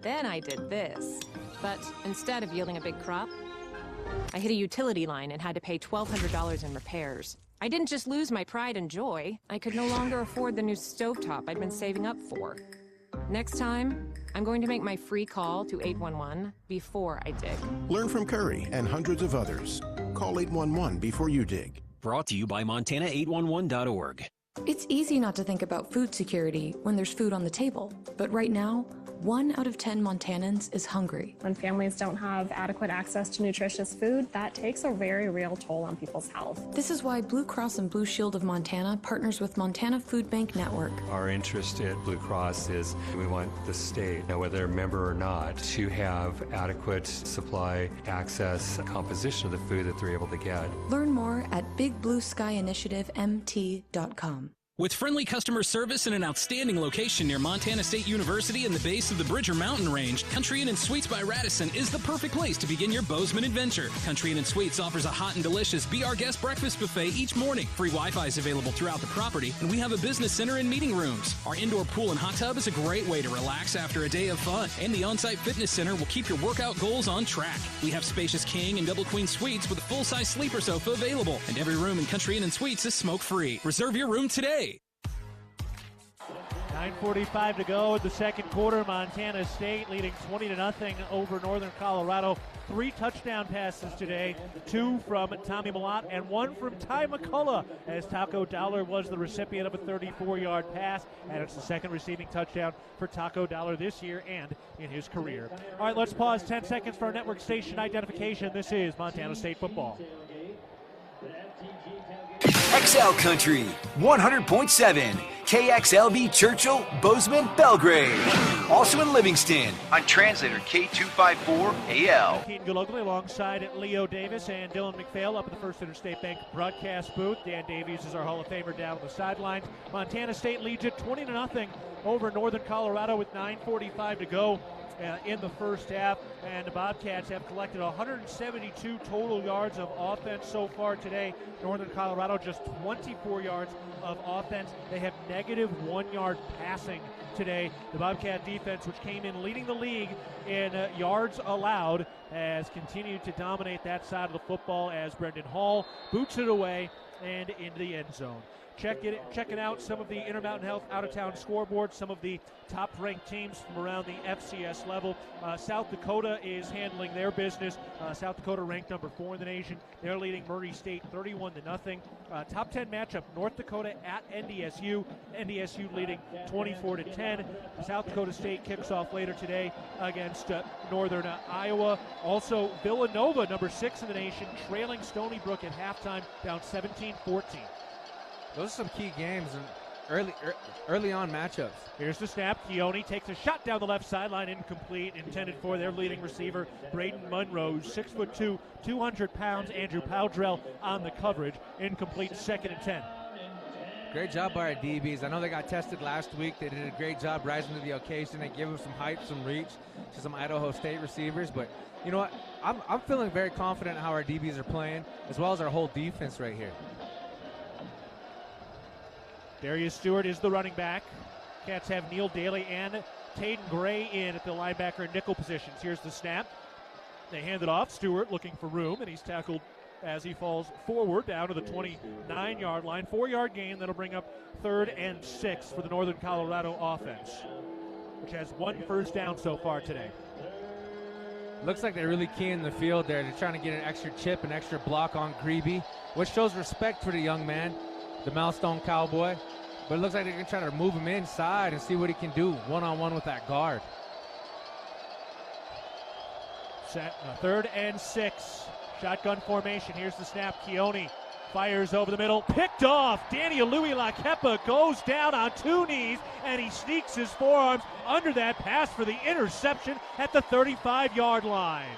then I did this. But instead of yielding a big crop, I hit a utility line and had to pay $1,200 in repairs. I didn't just lose my pride and joy, I could no longer afford the new stovetop I'd been saving up for. Next time, I'm going to make my free call to 811 before I dig. Learn from Curry and hundreds of others. Call 811 before you dig. Brought to you by Montana811.org. It's easy not to think about food security when there's food on the table, but right now, 1 out of 10 Montanans is hungry. When families don't have adequate access to nutritious food, that takes a very real toll on people's health. This is why Blue Cross and Blue Shield of Montana partners with Montana Food Bank Network. Our interest at Blue Cross is we want the state, whether they're a member or not, to have adequate supply, access, composition of the food that they're able to get. Learn more at BigBlueSkyInitiativeMT.com. With friendly customer service and an outstanding location near Montana State University in the base of the Bridger Mountain Range, Country Inn & Suites by Radisson is the perfect place to begin your Bozeman adventure. Country Inn & Suites offers a hot and delicious Be Our Guest breakfast buffet each morning. Free Wi-Fi is available throughout the property, and we have a business center and meeting rooms. Our indoor pool and hot tub is a great way to relax after a day of fun, and the on-site fitness center will keep your workout goals on track. We have spacious king and double queen suites with a full-size sleeper sofa available, and every room in Country Inn & Suites is smoke-free. Reserve your room today. 9:45 to go in the second quarter. Montana State leading 20-0 over Northern Colorado. 3 touchdown passes today, 2 from Tommy Malott and 1 from Ty McCullough, as Taco Dollar was the recipient of a 34-yard pass, and it's the second receiving touchdown for Taco Dollar this year and in his career. All right, let's pause 10 seconds for our network station identification. This is Montana State football. XL Country 100.7, KXLB Churchill, Bozeman, Belgrade. Also in Livingston on translator K254AL. Keaton Gillogly alongside Leo Davis and Dylan McPhail up at the First Interstate Bank broadcast booth. Dan Davies is our Hall of Famer down on the sidelines. Montana State leads it 20-0 over Northern Colorado with 9:45 to go in the first half, and the Bobcats have collected 172 total yards of offense so far today. Northern Colorado just 24 yards of offense. They have negative 1 yard passing today. The Bobcat defense, which came in leading the league in yards allowed, has continued to dominate that side of the football as Brendan Hall boots it away and into the end zone. Checking out some of the Intermountain Health out-of-town scoreboards, some of the top-ranked teams from around the FCS level. South Dakota is handling their business. South Dakota ranked number 4 in the nation. They're leading Murray State 31-0. Top 10 matchup, North Dakota at NDSU. NDSU leading 24-10. South Dakota State kicks off later today against Northern Iowa. Also, Villanova, number 6 in the nation, trailing Stony Brook at halftime, down 17-14. Those are some key games and early on matchups. Here's the snap. Keone takes a shot down the left sideline, incomplete, intended for their leading receiver, Braden Munro, 6'2", 200 pounds. Andrew Powdrell on the coverage, incomplete, 2nd and 10. Great job by our DBs. I know they got tested last week. They did a great job rising to the occasion. They gave them some height, some reach to some Idaho State receivers. But you know what? I'm feeling very confident in how our DBs are playing, as well as our whole defense right here. Darius Stewart is the running back. Cats have Neil Daly and Taden Gray in at the linebacker and nickel positions. Here's the snap. They hand it off. Stewart looking for room, and he's tackled as he falls forward down to the 29-yard line. 4-yard gain. That'll bring up 3rd and 6 for the Northern Colorado offense, which has 1 first down so far today. Looks like they're really keying the field there. They're trying to get an extra chip, an extra block on Grebe, which shows respect for the young man, the Milestone Cowboy. But it looks like they're going to try to move him inside and see what he can do one-on-one with that guard. Set 3rd and 6. Shotgun formation. Here's the snap. Keone fires over the middle. Picked off. Danny Louis-Lakepa goes down on 2 knees, and he sneaks his forearms under that pass for the interception at the 35-yard line.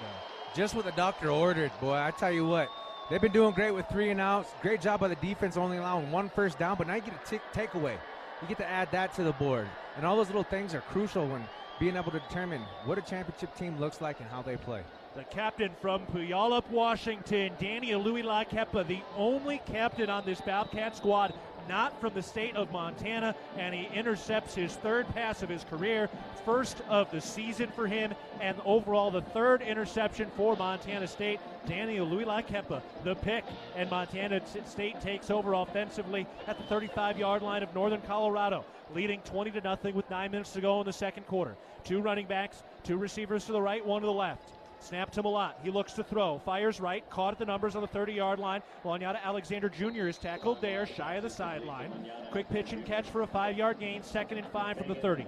Just what the doctor ordered, boy. I tell you what. They've been doing great with 3 and outs. Great job by the defense only allowing 1 first down, but now you get a takeaway. You get to add that to the board. And all those little things are crucial when being able to determine what a championship team looks like and how they play. The captain from Puyallup, Washington, Danny Louis-Lakepa, the only captain on this Bobcat squad not from the state of Montana, and he intercepts his 3rd pass of his career, 1st of the season for him, and overall the 3rd interception for Montana State. Danny Louis-Lakepa, the pick, and Montana State takes over offensively at the 35-yard line of Northern Colorado, leading 20-0 with 9 minutes to go in the second quarter. 2 running backs, 2 receivers to the right, 1 to the left. Snap to Malott. He looks to throw. Fires right. Caught at the numbers on the 30-yard line. Lanyata Alexander Jr. is tackled there, shy of the sideline. Quick pitch and catch for a 5-yard gain. 2nd and 5 from the 30.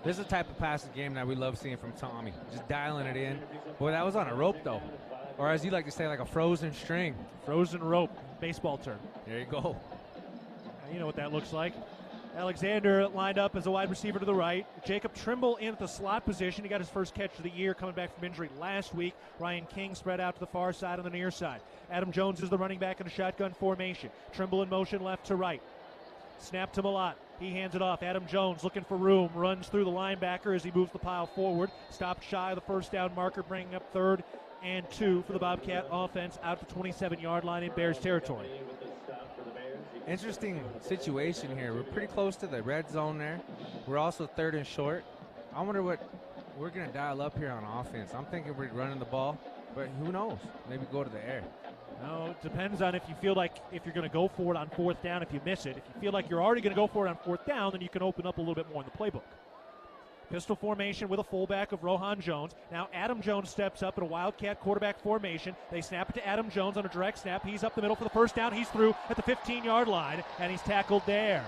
This is the type of passing game that we love seeing from Tommy. Just dialing it in. Boy, that was on a rope, though. Or as you like to say, like a frozen string. Frozen rope. Baseball term. There you go. You know what that looks like. Alexander lined up as a wide receiver to the right. Jacob Trimble in at the slot position. He got his first catch of the year coming back from injury last week. Ryan King spread out to the far side on the near side. Adam Jones is the running back in a shotgun formation. Trimble in motion left to right. Snap to Malott. He hands it off. Adam Jones looking for room. Runs through the linebacker as he moves the pile forward. Stopped shy of the first down marker, bringing up 3rd and 2 for the Bobcat offense out to 27-yard line in Bears territory. Interesting situation here. We're pretty close to the red zone there. We're also 3rd and short. I wonder what we're going to dial up here on offense. I'm thinking we're running the ball, but who knows? Maybe go to the air. No, it depends on if you feel like if you're going to go for it on 4th down, if you miss it. If you feel like you're already going to go for it on 4th down, then you can open up a little bit more in the playbook. Pistol formation with a fullback of Rohan Jones. Now Adam Jones steps up in a Wildcat quarterback formation. They snap it to Adam Jones on a direct snap. He's up the middle for the first down. He's through at the 15-yard line, and he's tackled there.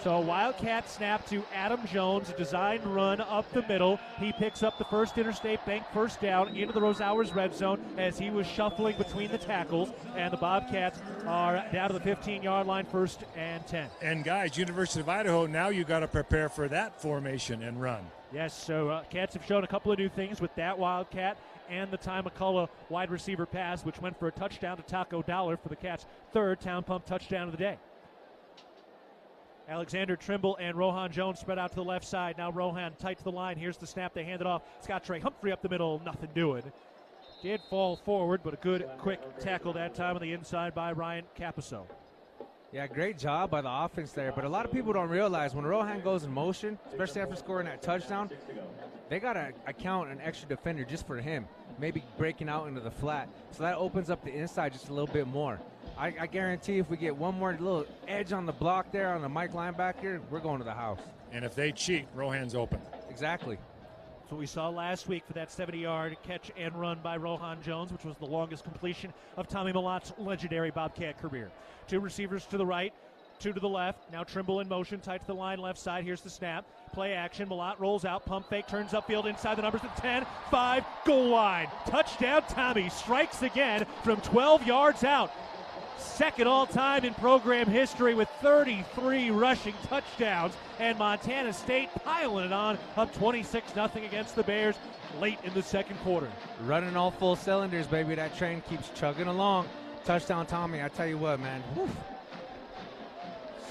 So Wildcat snap to Adam Jones, a designed run up the middle. He picks up the first Interstate Bank first down into the Rosauers red zone as he was shuffling between the tackles, and the Bobcats are down to the 15-yard line, 1st and 10. And guys, University of Idaho, now you got to prepare for that formation and run. Yes, so Cats have shown a couple of new things with that Wildcat and the Ty McCullough wide receiver pass, which went for a touchdown to Taco Dollar for the Cats' 3rd town pump touchdown of the day. Alexander Trimble and Rohan Jones spread out to the left side. Now Rohan tight to the line. Here's the snap. They hand it off. Scott Trey Humphrey up the middle. Nothing doing. Did fall forward, but a good, quick tackle that time on the inside by Ryan Capiso. Yeah, great job by the offense there. But a lot of people don't realize when Rohan goes in motion, especially after scoring that touchdown, they got to account an extra defender just for him, maybe breaking out into the flat. So that opens up the inside just a little bit more. I guarantee if we get one more little edge on the block there on the Mike linebacker, we're going to the house. And if they cheat, Rohan's open. Exactly. That's what we saw last week for that 70-yard catch and run by Rohan Jones, which was the longest completion of Tommy Malott's legendary Bobcat career. 2 receivers to the right, 2 to the left. Now Trimble in motion, tight to the line, left side. Here's the snap. Play action. Malott rolls out, pump fake, turns upfield inside the numbers at 10, 5, goal line. Touchdown, Tommy strikes again from 12 yards out. 2nd all-time in program history with 33 rushing touchdowns, and Montana State piling it on, up 26-0 against the Bears late in the 2nd quarter. Running all full cylinders, baby. That train keeps chugging along. Touchdown, Tommy. I tell you what, man. Whew.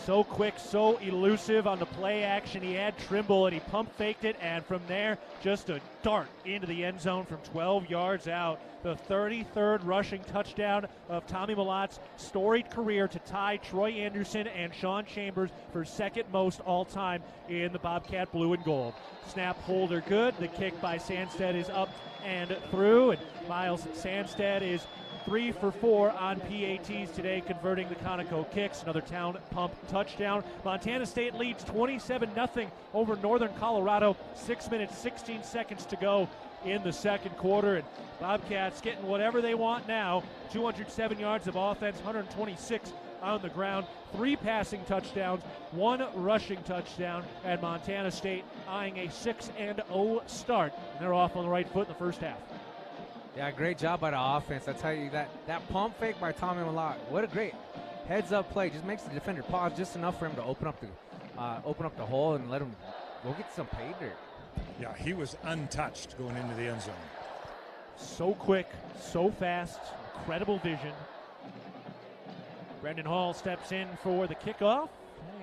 So quick, so elusive on the play action. He had Trimble, and he pump faked it, and from there, just a dart into the end zone from 12 yards out. The 33rd rushing touchdown of Tommy Malott's storied career to tie Troy Anderson and Sean Chambers for 2nd most all-time in the Bobcat blue and gold. Snap, holder good. The kick by Sandstead is up and through, and Miles Sandstead is 3 for 4 on PATs today, converting the Conoco kicks. Another town pump touchdown. Montana State leads 27-0 over Northern Colorado. 6 minutes, 16 seconds to go in the 2nd quarter. And Bobcats getting whatever they want now. 207 yards of offense, 126 on the ground. 3 passing touchdowns, 1 rushing touchdown. And Montana State eyeing a 6-0 start. And they're off on the right foot in the first half. Yeah, great job by the offense. I tell you, that pump fake by Tommy Malott, what a great heads-up play. Just makes the defender pause just enough for him to open up the hole and let him go get some pay dirt. Yeah, he was untouched going into the end zone. So quick, so fast, incredible vision. Brendan Hall steps in for the kickoff,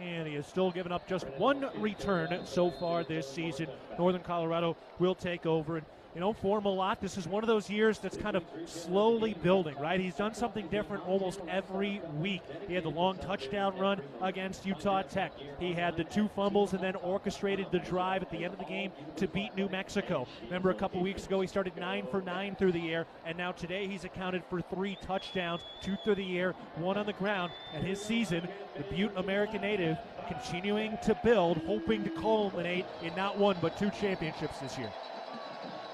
and he has still given up just 1 return so far this season. Northern Colorado will take over. And you know, for Malott, this is one of those years that's kind of slowly building, right? He's done something different almost every week. He had the long touchdown run against Utah Tech. He had the 2 fumbles and then orchestrated the drive at the end of the game to beat New Mexico. Remember a couple weeks ago he started 9 for 9 through the air, and now today he's accounted for 3 touchdowns, 2 through the air, 1 on the ground. And his season, the Butte American native, continuing to build, hoping to culminate in not 1 but 2 championships this year.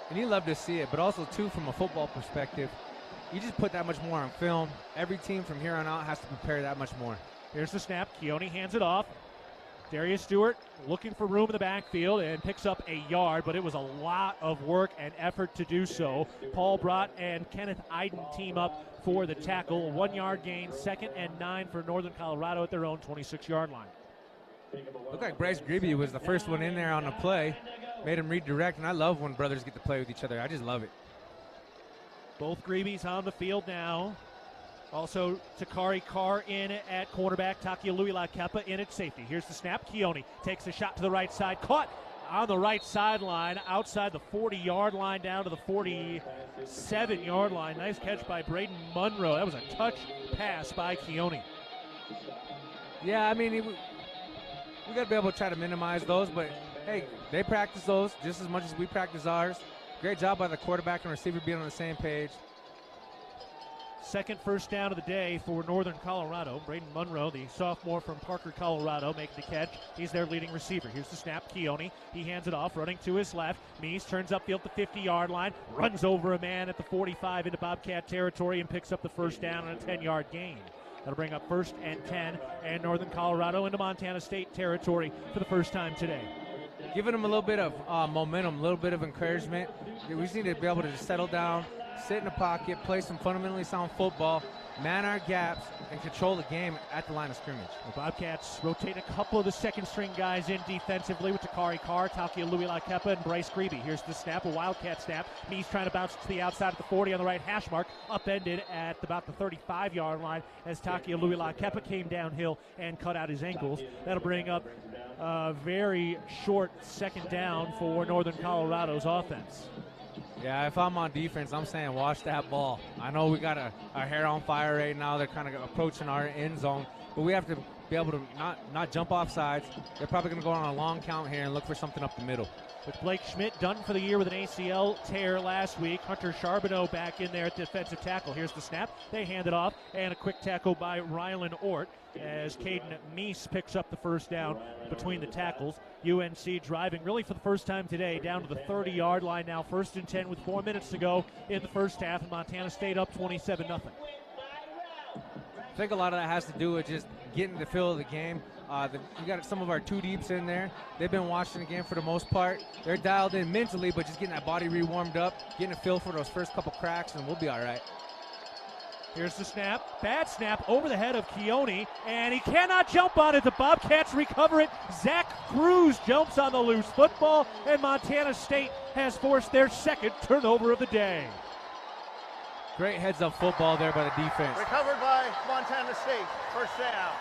And you love to see it, but also, too, from a football perspective, you just put that much more on film. Every team from here on out has to prepare that much more. Here's the snap. Keone hands it off. Darius Stewart looking for room in the backfield and picks up a yard, but it was a lot of work and effort to do so. Paul Brott and Kenneth Iden team up for the tackle. 1-yard gain, 2nd and 9 for Northern Colorado at their own 26-yard line. Looked like Bryce Grebe was the first one in there on the play. Made him redirect, and I love when brothers get to play with each other. I just love it. Both Grebes on the field now. Also, Takari Carr in at cornerback, Takia Luila-Kepa in at safety. Here's the snap. Keone takes a shot to the right side. Caught on the right sideline, outside the 40-yard line, down to the 47-yard line. Nice catch by Braden Monroe. That was a touch pass by Keone. Yeah, I mean, we got to be able to try to minimize those, but, hey, they practice those just as much as we practice ours. Great job by the quarterback and receiver being on the same page. Second first down of the day for Northern Colorado. Braden Monroe, the sophomore from Parker, Colorado, making the catch. He's their leading receiver. Here's the snap. Keone, he hands it off, running to his left. Meese turns upfield to the 50-yard line, runs over a man at the 45 into Bobcat territory and picks up the first down on a 10-yard gain. That'll bring up 1st and 10, and Northern Colorado into Montana State territory for the first time today. Giving them a little bit of momentum, a little bit of encouragement. We just need to be able to just settle down, sit in the pocket, play some fundamentally sound football, man our gaps, and control the game at the line of scrimmage. The Bobcats rotate a couple of the second-string guys in defensively with Takari Carr, Takia Luila-Kepa, and Bryce Grebe. Here's the snap, a Wildcat snap. Meese trying to bounce to the outside of the 40 on the right hash mark, upended at about the 35-yard line as Takia Luila-Kepa came downhill and cut out his ankles. That'll bring up a very short second down for Northern Colorado's offense. Yeah, if I'm on defense, I'm saying watch that ball. I know we got our hair on fire right now. They're kind of approaching our end zone, but we have to be able to not jump off sides. They're probably going to go on a long count here and look for something up the middle. With Blake Schmidt done for the year with an ACL tear last week, Hunter Charbonneau back in there at defensive tackle. Here's the snap. They hand it off, and a quick tackle by Rylan Ort as Caden Meese picks up the first down between the tackles. UNC driving really for the first time today down to the 30-yard line now. 1st and 10 with 4 minutes to go in the first half, and Montana State up 27-0. I think a lot of that has to do with just getting the feel of the game. You got some of our two deeps in there. They've been watching the game for the most part. They're dialed in mentally, but just getting that body re-warmed up, getting a feel for those first couple cracks, and we'll be all right. Here's the snap. Bad snap over the head of Keone, and he cannot jump on it. The Bobcats recover it. Zach Cruz jumps on the loose football, and Montana State has forced their second turnover of the day. Great heads-up football there by the defense. Recovered by Montana State. First down.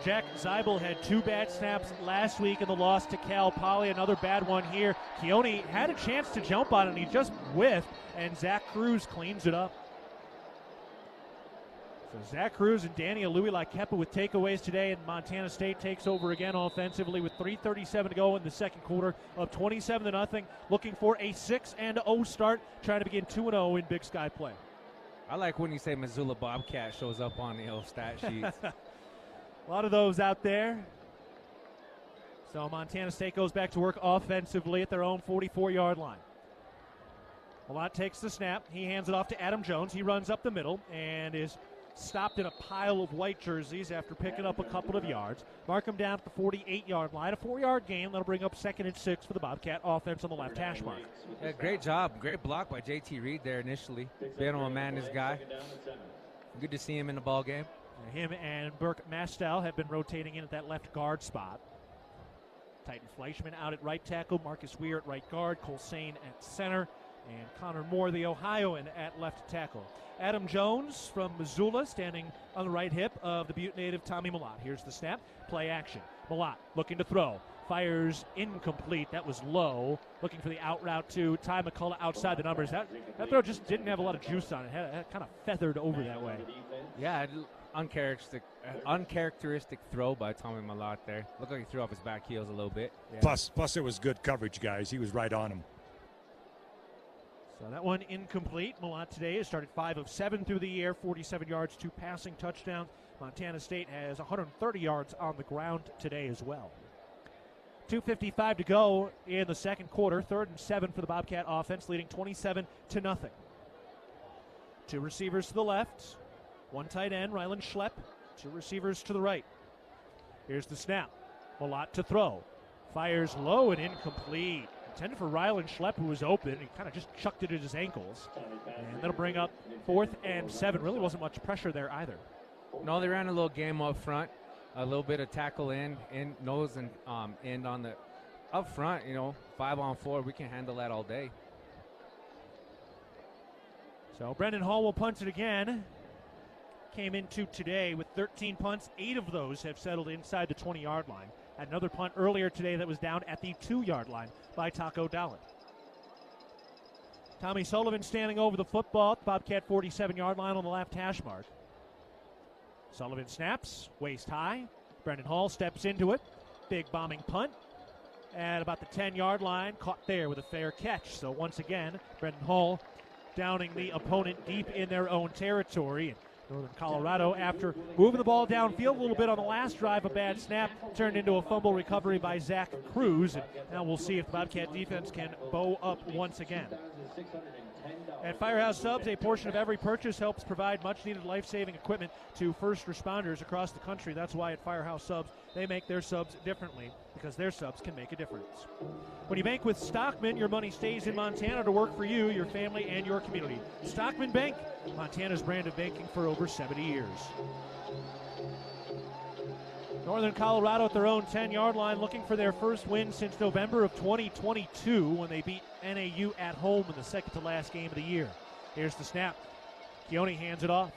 Jack Zeibel had 2 bad snaps last week in the loss to Cal Poly. Another bad one here. Keone had a chance to jump on it, and he just whiffed, and Zach Cruz cleans it up. So Zach Cruz and Danny Luila-Kepa with takeaways today, and Montana State takes over again offensively with 3:37 to go in the second quarter of 27-0. Looking for a 6-0 start, trying to begin 2-0 in Big Sky play. I like when you say Missoula Bobcat shows up on the old stat sheets. A lot of those out there. So Montana State goes back to work offensively at their own 44-yard line. Malott takes the snap. He hands it off to Adam Jones. He runs up the middle and is stopped in a pile of white jerseys after picking up a couple of yards. Mark him down at the 48-yard line. A 4-yard gain. That'll bring up 2nd and 6 for the Bobcat offense on the left hash mark. Yeah, great job. Great block by J.T. Reed there initially. Being able to man this guy. Good to see him in the ball game. Him and Burke Mastel have been rotating in at that left guard spot. Titan Fleischman out at right tackle. Marcus Weir at right guard. Cole Sane at center. And Connor Moore, the Ohioan, at left tackle. Adam Jones from Missoula standing on the right hip of the Butte native Tommy Malott. Here's the snap. Play action. Malott looking to throw. Fires incomplete. That was low. Looking for the out route to Ty McCullough outside the numbers. That throw just didn't have a lot of juice on it. Had kind of feathered over that way. Yeah, uncharacteristic throw by Tommy Malott there. Looked like he threw off his back heels a little bit. Yeah. Plus it was good coverage, guys. He was right on him. So that one incomplete. Malott today has started 5 of 7 through the air, 47 yards, 2 passing touchdowns. Montana State has 130 yards on the ground today as well. 2:55 to go in the second quarter. 3rd and 7 for the Bobcat offense, leading 27-0. 2 receivers to the left. 1 tight end, Rylan Schlepp. 2 receivers to the right. Here's the snap. Malott to throw. Fires low and incomplete. Intended for Rylan Schlepp, who was open. He kind of just chucked it at his ankles. And that'll bring up 4th and 7. Really wasn't much pressure there either. No, they ran a little game up front. A little bit of tackle in nose and end on the up front. 5-on-4. We can handle that all day. So Brendan Hall will punt it again. came into today with 13 punts. 8 of those have settled inside the 20-yard line. Had another punt earlier today that was down at the 2-yard line by Taco Dollar. Tommy Sullivan standing over the football at the Bobcat 47-yard line on the left hash mark. Sullivan snaps, waist high. Brendan Hall steps into it. Big bombing punt. At about the 10-yard line, caught there with a fair catch. So once again, Brendan Hall downing the opponent deep in their own territory. Northern Colorado, after moving the ball downfield a little bit on the last drive, a bad snap turned into a fumble recovery by Zach Cruz. And now we'll see if the Bobcat defense can bow up once again. At Firehouse Subs, a portion of every purchase helps provide much-needed life-saving equipment to first responders across the country. That's why at Firehouse Subs, they make their subs differently, because their subs can make a difference. When you bank with Stockman, your money stays in Montana to work for you, your family, and your community. Stockman Bank, Montana's brand of banking for over 70 years. Northern Colorado at their own 10-yard line, looking for their first win since November of 2022 when they beat NAU at home in the second-to-last game of the year. Here's the snap. Keone hands it off.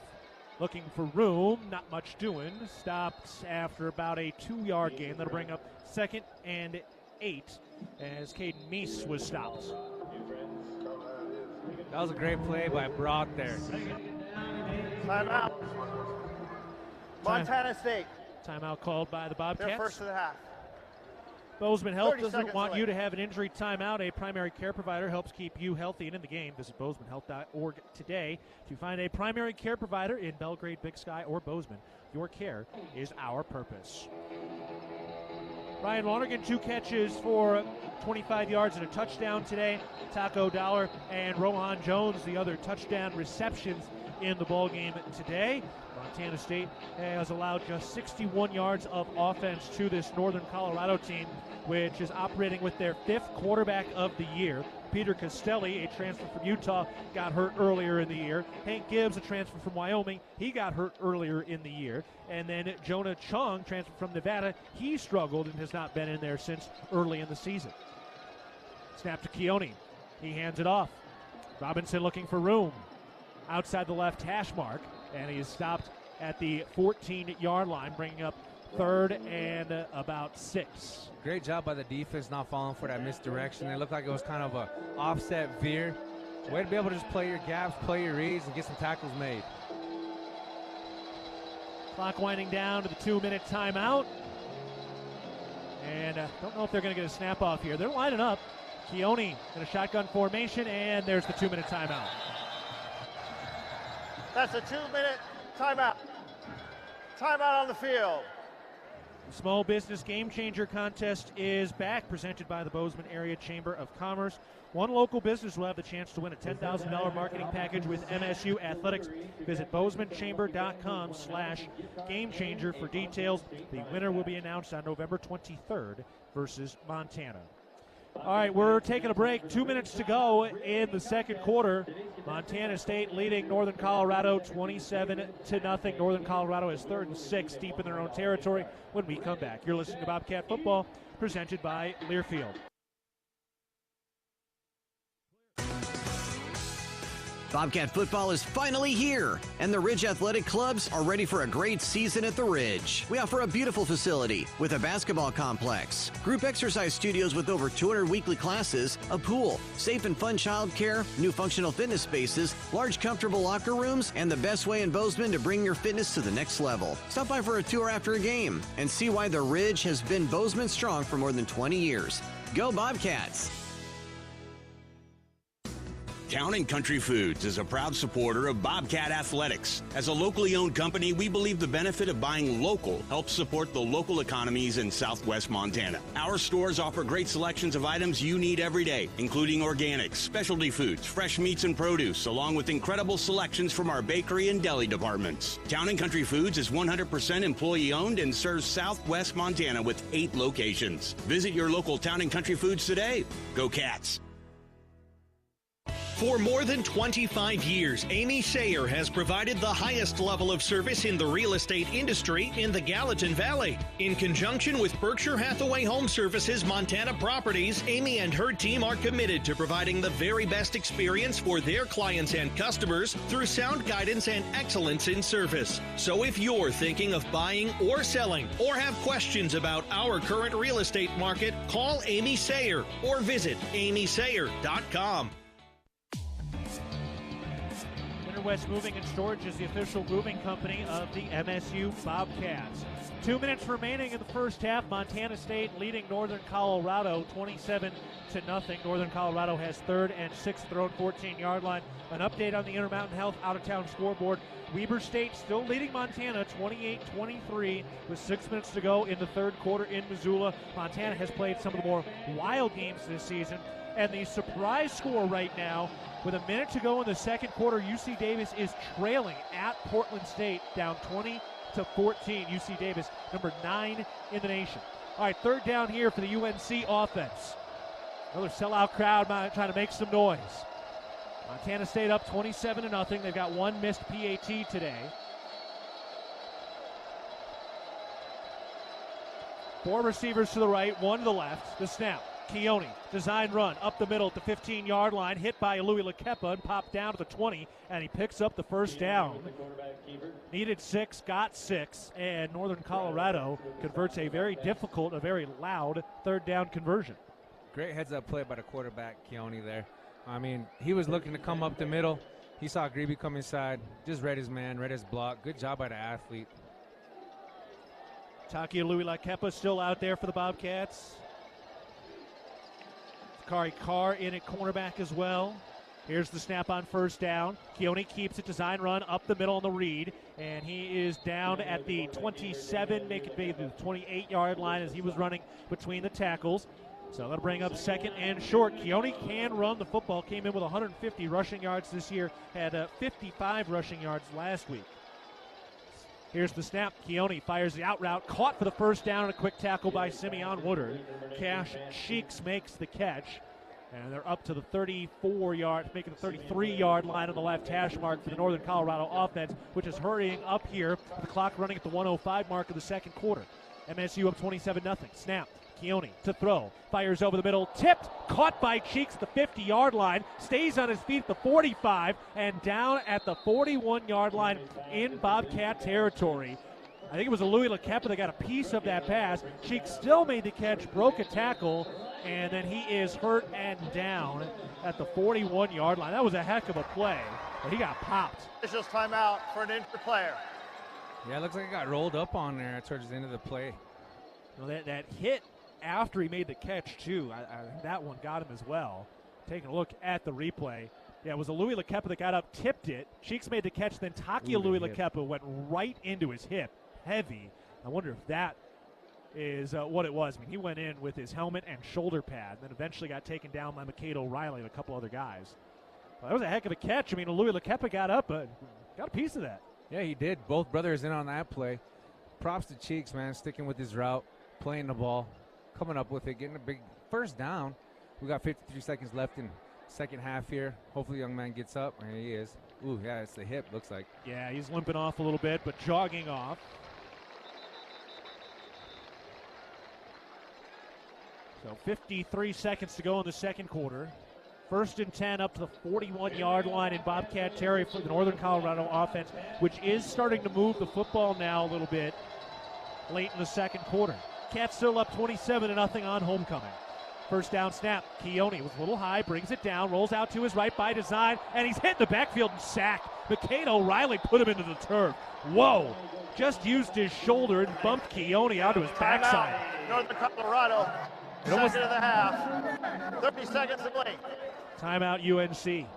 Looking for room, not much doing. Stopped after about a 2-yard gain. That'll bring up 2nd and 8 as Caden Meese was stopped. That was a great play by Brock there. Timeout. Montana State. Timeout called by the Bobcats. Their first of the half. Bozeman Health doesn't want you to have an injury timeout. A primary care provider helps keep you healthy and in the game. Visit BozemanHealth.org today to find a primary care provider in Belgrade, Big Sky, or Bozeman. Your care is our purpose. Ryan Lonergan, 2 catches for 25 yards and a touchdown today. Taco Dollar and Rohan Jones, the other touchdown receptions in the ballgame today. Montana State has allowed just 61 yards of offense to this Northern Colorado team, which is operating with their 5th quarterback of the year. Peter Costelli, a transfer from Utah, got hurt earlier in the year. Hank Gibbs, a transfer from Wyoming, he got hurt earlier in the year. And then Jonah Chung, transfer from Nevada, he struggled and has not been in there since early in the season. Snap to Keone. He hands it off. Robinson looking for room outside the left hash mark, and he is stopped at the 14-yard line, bringing up 3rd and about 6. Great job by the defense not falling for that misdirection. It looked like it was kind of a offset veer. Way to be able to just play your gaps, play your reads, and get some tackles made. Clock winding down to the 2-minute timeout. And don't know if they're going to get a snap off here. They're lining up. Keone in a shotgun formation, and there's the 2-minute timeout. That's a 2-minute timeout. Timeout on the field. The Small Business Game Changer Contest is back, presented by the Bozeman Area Chamber of Commerce. One local business will have the chance to win a $10,000 marketing package with MSU Athletics. Visit bozemanchamber.com/gamechanger for details. The winner will be announced on November 23rd versus Montana. All right, we're taking a break. 2 minutes to go in the second quarter. Montana State leading Northern Colorado 27-0. Northern Colorado is 3rd and 6 deep in their own territory. When we come back, you're listening to Bobcat Football, presented by Learfield. Bobcat football is finally here, and the Ridge Athletic Clubs are ready for a great season at the Ridge. We offer a beautiful facility with a basketball complex, group exercise studios with over 200 weekly classes, a pool, safe and fun childcare, new functional fitness spaces, large comfortable locker rooms, and the best way in Bozeman to bring your fitness to the next level. Stop by for a tour after a game and see why the Ridge has been Bozeman strong for more than 20 years. Go Bobcats! Town & Country Foods is a proud supporter of Bobcat Athletics. As a locally owned company, we believe the benefit of buying local helps support the local economies in southwest Montana. Our stores offer great selections of items you need every day, including organics, specialty foods, fresh meats and produce, along with incredible selections from our bakery and deli departments. Town & Country Foods is 100% employee-owned and serves southwest Montana with 8 locations. Visit your local Town & Country Foods today. Go Cats! For more than 25 years, Amy Sayer has provided the highest level of service in the real estate industry in the Gallatin Valley. In conjunction with Berkshire Hathaway Home Services Montana Properties, Amy and her team are committed to providing the very best experience for their clients and customers through sound guidance and excellence in service. So if you're thinking of buying or selling or have questions about our current real estate market, call Amy Sayer or visit amysayer.com. West Moving and Storage is the official moving company of the MSU Bobcats. 2 minutes remaining in the first half. Montana State leading Northern Colorado 27-0. Northern Colorado has third and sixth at their own 14-yard line. An update on the Intermountain Health out-of-town scoreboard. Weber State still leading Montana 28-23 with 6 minutes to go in the third quarter in Missoula. Montana has played some of the more wild games this season. And the surprise score right now, with a minute to go in the second quarter, UC Davis is trailing at Portland State, down 20-14. UC Davis, number 9 in the nation. All right, third down here for the UNC offense. Another sellout crowd trying to make some noise. Montana State up 27-0. They've got one missed PAT today. 4 receivers to the right, 1 to the left. The snap. Keone, design run, up the middle at the 15-yard line, hit by Louis Lakepa and popped down to the 20, and he picks up the first down. Needed 6, got 6, and Northern Colorado converts a very difficult, a very loud third down conversion. Great heads-up play by the quarterback, Keone, there. I mean, he was looking to come up the middle. He saw Grebe come inside, just read his man, read his block. Good job by the athlete. Takia Louis Lakepa still out there for the Bobcats. Kari Carr in at cornerback as well. Here's the snap on first down. Keone keeps it, design run up the middle on the read, and he is down at the 27, make it be the 28-yard line as he was running between the tackles. So that'll bring up second and short. Keone can run the football, came in with 150 rushing yards this year, had 55 rushing yards last week. Here's the snap. Keone fires the out route, caught for the first down, and a quick tackle by Simeon Woodard. Cash Cheeks makes the catch, and they're up to the 34-yard, making the 33-yard line on the left hash mark for the Northern Colorado offense, which is hurrying up here with the clock running at the 1:05 mark of the second quarter. MSU up 27-0. Snap. Keone to throw, fires over the middle, tipped, caught by Cheeks at the 50-yard line, stays on his feet at the 45, and down at the 41-yard line in Bobcat territory. I think it was a Louis Lakepa that got a piece of that pass. Cheeks still made the catch, broke a tackle, and then he is hurt and down at the 41-yard line. That was a heck of a play, but he got popped. It's just timeout for an injured player. Yeah, it looks like it got rolled up on there towards the end of the play. Well, that hit after he made the catch, too, that one got him as well. Taking a look at the replay. Yeah, it was a Louis Lakepa that got up, tipped it. Cheeks made the catch, then Takia Louis Lakepa went right into his hip. Heavy. I wonder if that is what it was. I mean, he went in with his helmet and shoulder pad, and then eventually got taken down by McCade O'Reilly and a couple other guys. Well, that was a heck of a catch. I mean, Louis Lakepa got up, but got a piece of that. Yeah, he did. Both brothers in on that play. Props to Cheeks, man, sticking with his route, playing the ball, coming up with it, getting a big first down. We got 53 seconds left in second half here. Hopefully young man gets up. There he is. Ooh, yeah, it's the hip, looks like. Yeah, he's limping off a little bit, but jogging off. So 53 seconds to go in the second quarter. First and 10 up to the 41-yard line in Bobcat territory for the Northern Colorado offense, which is starting to move the football now a little bit late in the second quarter. Cats still up 27-0 on homecoming. First down snap. Keone was a little high, brings it down, rolls out to his right by design, and he's hit the backfield and sacked. McCade O'Reilly put him into the turf. Whoa! Just used his shoulder and bumped Keone out to his backside. Northern Colorado, second of the half. 30 seconds to play. Timeout UNC.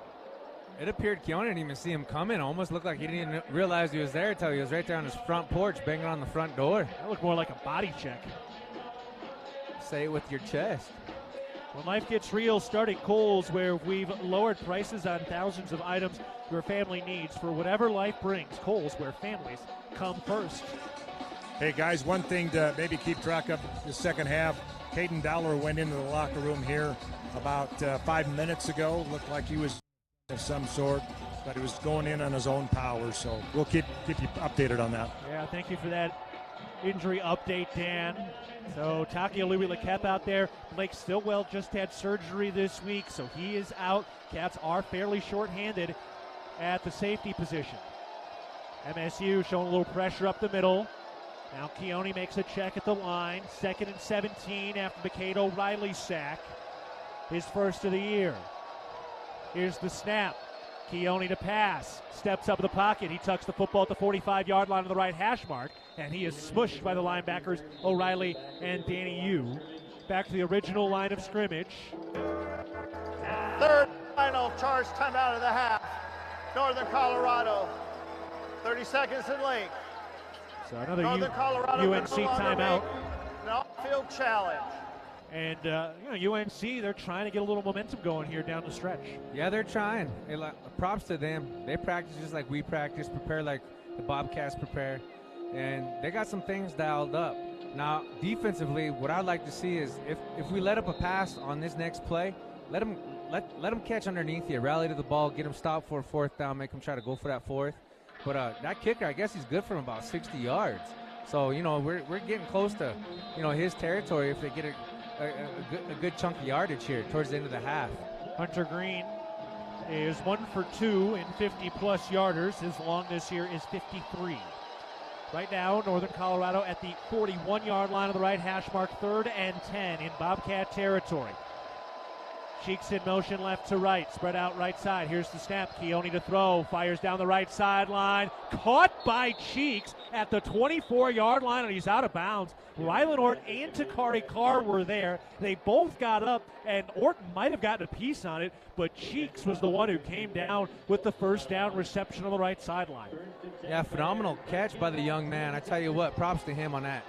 It appeared Keone didn't even see him coming. Almost looked like he didn't even realize he was there until he was right there on his front porch banging on the front door. That looked more like a body check. Say it with your chest. When life gets real, start at Kohl's, where we've lowered prices on thousands of items your family needs. For whatever life brings, Kohl's, where families come first. Hey, guys, one thing to maybe keep track of the second half. Caden Dowler went into the locker room here about 5 minutes ago. Looked like he was of some sort, but he was going in on his own power. So we'll keep you updated on that. Yeah, thank you for that injury update, Dan. So Takialui kept out there. Blake Stillwell just had surgery this week, so he is out. Cats are fairly short-handed at the safety position. MSU showing a little pressure up the middle. Now Keone makes a check at the line. 2nd and 17 after McCade O'Reilly's sack. His first of the year. Here's the snap. Keone to pass. Steps up in the pocket. He tucks the football at the 45-yard line on the right hash mark. And he is smushed by the linebackers, O'Reilly and Danny Yu. Back to the original line of scrimmage. Third final charge timeout of the half. Northern Colorado. 30 seconds in length. So another Northern Colorado UNC timeout. An off-field challenge. And, UNC, they're trying to get a little momentum going here down the stretch. Yeah, they're trying. Props to them. They practice just like we practice, prepare like the Bobcats prepare. And they got some things dialed up. Now, defensively, what I'd like to see is if we let up a pass on this next play, let them catch underneath you, rally to the ball, get them stopped for a 4th down, make them try to go for that 4th. But that kicker, I guess he's good from about 60 yards. So, we're getting close to, his territory if they get a good chunk of yardage here towards the end of the half. Hunter Green is 1 for 2 in 50-plus yarders. His long this year is 53. Right now, Northern Colorado at the 41-yard line of the right hash mark, 3rd and 10 in Bobcat territory. Cheeks in motion left to right, spread out right side. Here's the snap. Keone to throw. Fires down the right sideline. Caught by Cheeks at the 24-yard line, and he's out of bounds. Rylan Orton and Takari Carr were there. They both got up, and Orton might have gotten a piece on it, but Cheeks was the one who came down with the 1st down reception on the right sideline. Yeah, phenomenal catch by the young man. I tell you what, props to him on that.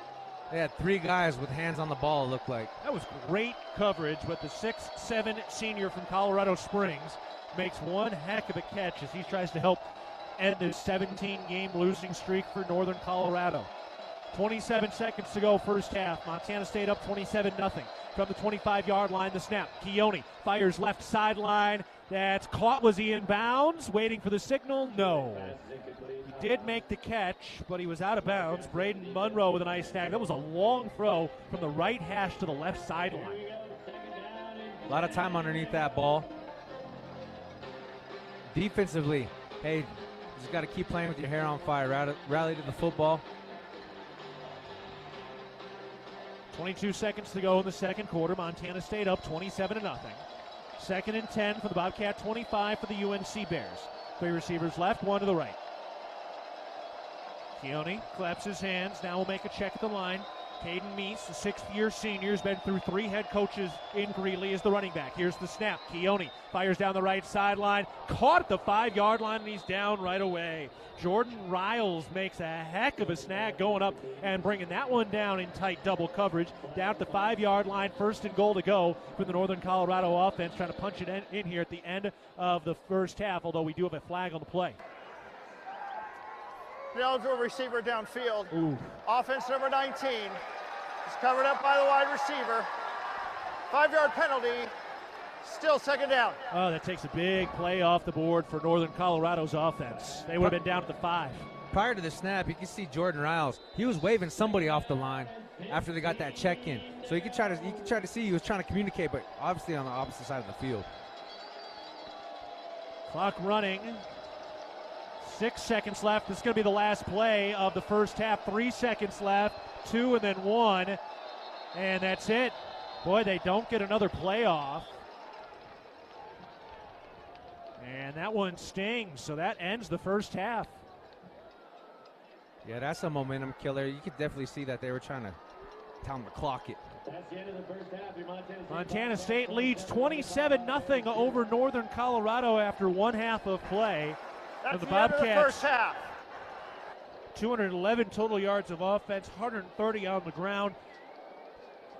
They had 3 guys with hands on the ball, it looked like. That was great coverage, but the 6'7" senior from Colorado Springs makes one heck of a catch as he tries to help end this 17-game losing streak for Northern Colorado. 27 seconds to go, first half. Montana State up 27-0. From the 25-yard line, the snap. Keone fires left sideline. That's caught. Was he in bounds? Waiting for the signal? No. He did make the catch, but he was out of bounds. Braden Monroe with a nice snag. That was a long throw from the right hash to the left sideline. A lot of time underneath that ball. Defensively, hey, you just got to keep playing with your hair on fire. Rally to the football. 22 seconds to go in the second quarter. Montana State up 27-0. 2nd and 10 for the Bobcat, 25 for the UNC Bears. 3 receivers left, 1 to the right. Keone claps his hands. Now will make a check at the line. Caden Meese, the 6th-year senior, has been through 3 head coaches in Greeley as the running back. Here's the snap. Keone fires down the right sideline. Caught at the 5-yard line, and he's down right away. Jordan Riles makes a heck of a snag going up and bringing that one down in tight double coverage. Down at the 5-yard line, 1st and goal to go for the Northern Colorado offense, trying to punch it in here at the end of the first half, although we do have a flag on the play. The eligible receiver downfield. Ooh. Offense number 19 is covered up by the wide receiver. 5-yard penalty. Still 2nd down. Oh, that takes a big play off the board for Northern Colorado's offense. They would have been down at the 5. Prior to the snap, you can see Jordan Riles. He was waving somebody off the line after they got that check in. So you could try to see he was trying to communicate, but obviously on the opposite side of the field. Clock running. 6 seconds left. This is going to be the last play of the first half. 3 seconds left. 2 and then 1. And that's it. Boy, they don't get another playoff. And that one stings, so that ends the first half. Yeah, that's a momentum killer. You could definitely see that they were trying to tell them to clock it. That's the end of the first half. Montana State leads 27-0 over Northern Colorado after 1 half of play. That's the the end of the Bobcats, first half. 211 total yards of offense, 130 on the ground.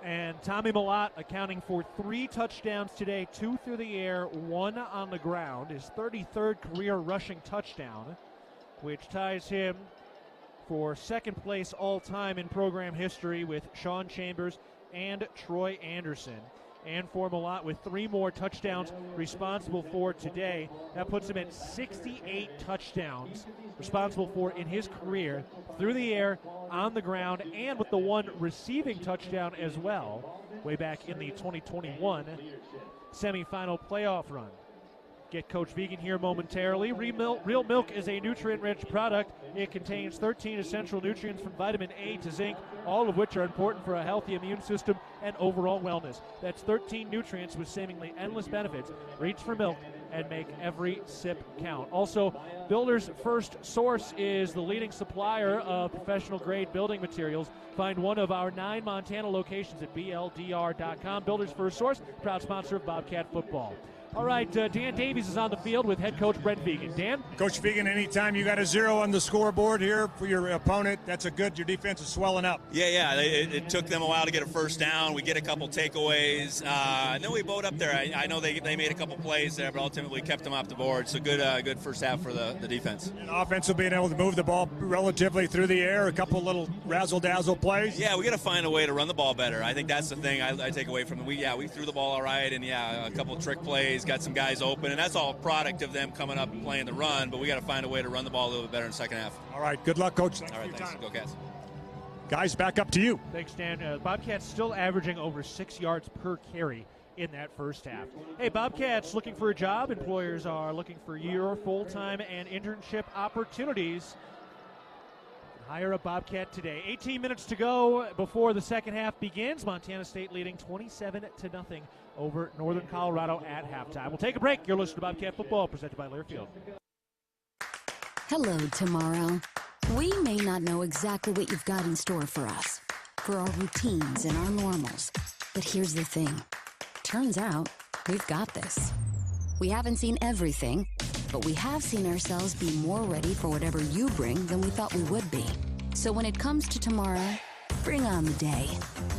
And Tommy Malott accounting for 3 touchdowns today, 2 through the air, 1 on the ground. His 33rd career rushing touchdown, which ties him for 2nd place all-time in program history with Sean Chambers and Troy Anderson. and for Malott with 3 more touchdowns responsible for today. That puts him at 68 touchdowns responsible for in his career, through the air, on the ground, and with the 1 receiving touchdown as well, way back in the 2021 semifinal playoff run. Get Coach Vegan here momentarily. Real milk is a nutrient-rich product. It contains 13 essential nutrients from vitamin A to zinc, all of which are important for a healthy immune system and overall wellness. That's 13 nutrients with seemingly endless benefits. Reach for milk and make every sip count. Also, Builder's First Source is the leading supplier of professional-grade building materials. Find one of our 9 Montana locations at BLDR.com. Builder's First Source, proud sponsor of Bobcat football. All right, Dan Davies is on the field with head coach Brent Vegan. Dan? Coach Vegan, anytime you got a 0 on the scoreboard here for your opponent, that's a good, your defense is swelling up. Yeah, it took them a while to get a first down. We get a couple takeaways, and then we bowed up there. I know they made a couple plays there, but ultimately kept them off the board. So good first half for the defense. And offense being able to move the ball relatively through the air, a couple little razzle-dazzle plays. Yeah, we got to find a way to run the ball better. I think that's the thing I take away from it. We threw the ball all right, and a couple trick plays, got some guys open, and that's all a product of them coming up and playing the run, but we got to find a way to run the ball a little bit better in the second half. All right, good luck, Coach. Thanks all right, for your thanks. time. Go Cats. Guys, back up to you. Thanks, Dan. Bobcats still averaging over 6 yards per carry in that first half. Hey, Bobcats looking for a job. Employers are looking for your full-time and internship opportunities. Hire a Bobcat today. 18 minutes to go before the second half begins. Montana State leading 27-0 over Northern Colorado at halftime. We'll take a break. You're listening to Bobcat Football, presented by Learfield. Hello, tomorrow. We may not know exactly what you've got in store for us, for our routines and our normals. But here's the thing. Turns out, we've got this. We haven't seen everything, but we have seen ourselves be more ready for whatever you bring than we thought we would be. So when it comes to tomorrow, bring on the day.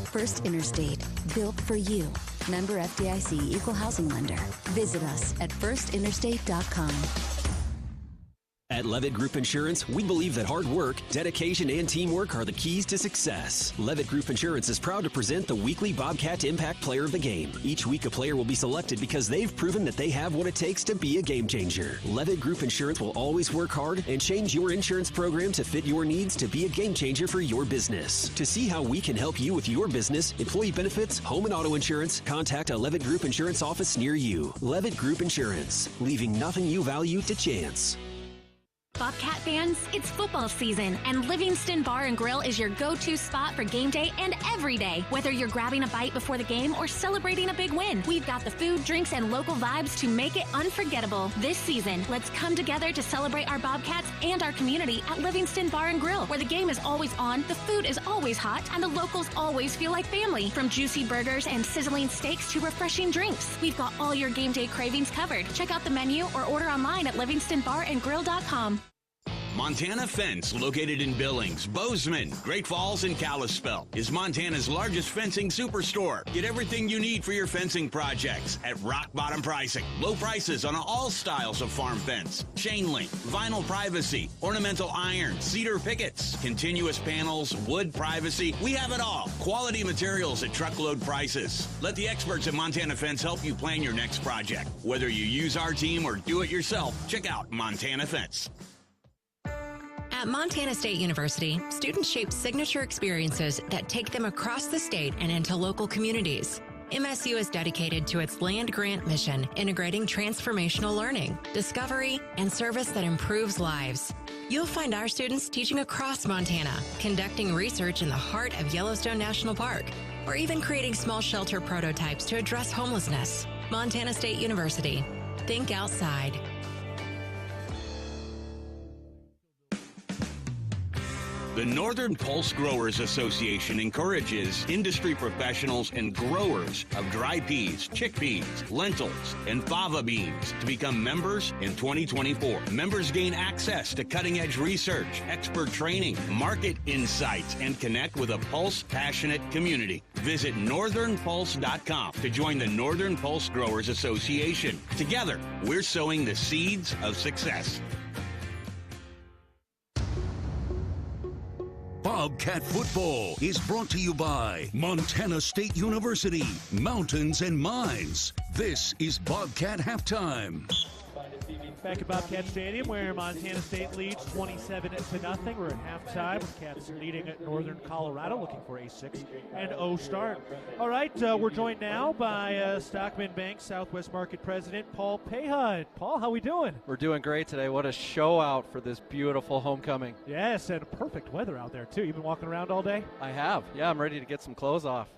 First Interstate, built for you. Member FDIC, Equal Housing Lender. Visit us at firstinterstate.com. At Levitt Group Insurance, we believe that hard work, dedication, and teamwork are the keys to success. Levitt Group Insurance is proud to present the weekly Bobcat Impact Player of the Game. Each week, a player will be selected because they've proven that they have what it takes to be a game changer. Levitt Group Insurance will always work hard and change your insurance program to fit your needs to be a game changer for your business. To see how we can help you with your business, employee benefits, home and auto insurance, contact a Levitt Group Insurance office near you. Levitt Group Insurance, leaving nothing you value to chance. Bobcat fans, it's football season, and Livingston Bar and Grill is your go-to spot for game day and every day. Whether you're grabbing a bite before the game or celebrating a big win, we've got the food, drinks, and local vibes to make it unforgettable. This season, let's come together to celebrate our Bobcats and our community at Livingston Bar and Grill, where the game is always on, the food is always hot, and the locals always feel like family. From juicy burgers and sizzling steaks to refreshing drinks, we've got all your game day cravings covered. Check out the menu or order online at livingstonbarandgrill.com. Montana Fence, located in Billings, Bozeman, Great Falls, and Kalispell, is Montana's largest fencing superstore. Get everything you need for your fencing projects at rock bottom pricing. Low prices on all styles of farm fence, chain link, vinyl privacy, ornamental iron, cedar pickets, continuous panels, wood privacy. We have it all. Quality materials at truckload prices. Let the experts at Montana Fence help you plan your next project. Whether you use our team or do it yourself, check out Montana Fence. At Montana State University, students shape signature experiences that take them across the state and into local communities. MSU is dedicated to its land-grant mission, integrating transformational learning, discovery, and service that improves lives. You'll find our students teaching across Montana, conducting research in the heart of Yellowstone National Park, or even creating small shelter prototypes to address homelessness. Montana State University. Think outside. The Northern Pulse Growers Association encourages industry professionals and growers of dry peas, chickpeas, lentils, and fava beans to become members in 2024. Members gain access to cutting-edge research, expert training, market insights, and connect with a Pulse-passionate community. Visit northernpulse.com to join the Northern Pulse Growers Association. Together, we're sowing the seeds of success. Bobcat Football is brought to you by Montana State University, Mountains and Mines. This is Bobcat Halftime. Back at Bobcat Stadium, where Montana State leads 27-0. We're at halftime with Cats leading at Northern Colorado, looking for a 6-0 start. All right, we're joined now by Stockman Bank Southwest Market President Paul Payhut. Paul, how we doing? We're doing great today. What a show out for this beautiful homecoming. Yes, and perfect weather out there, too. You've been walking around all day? I have. Yeah, I'm ready to get some clothes off.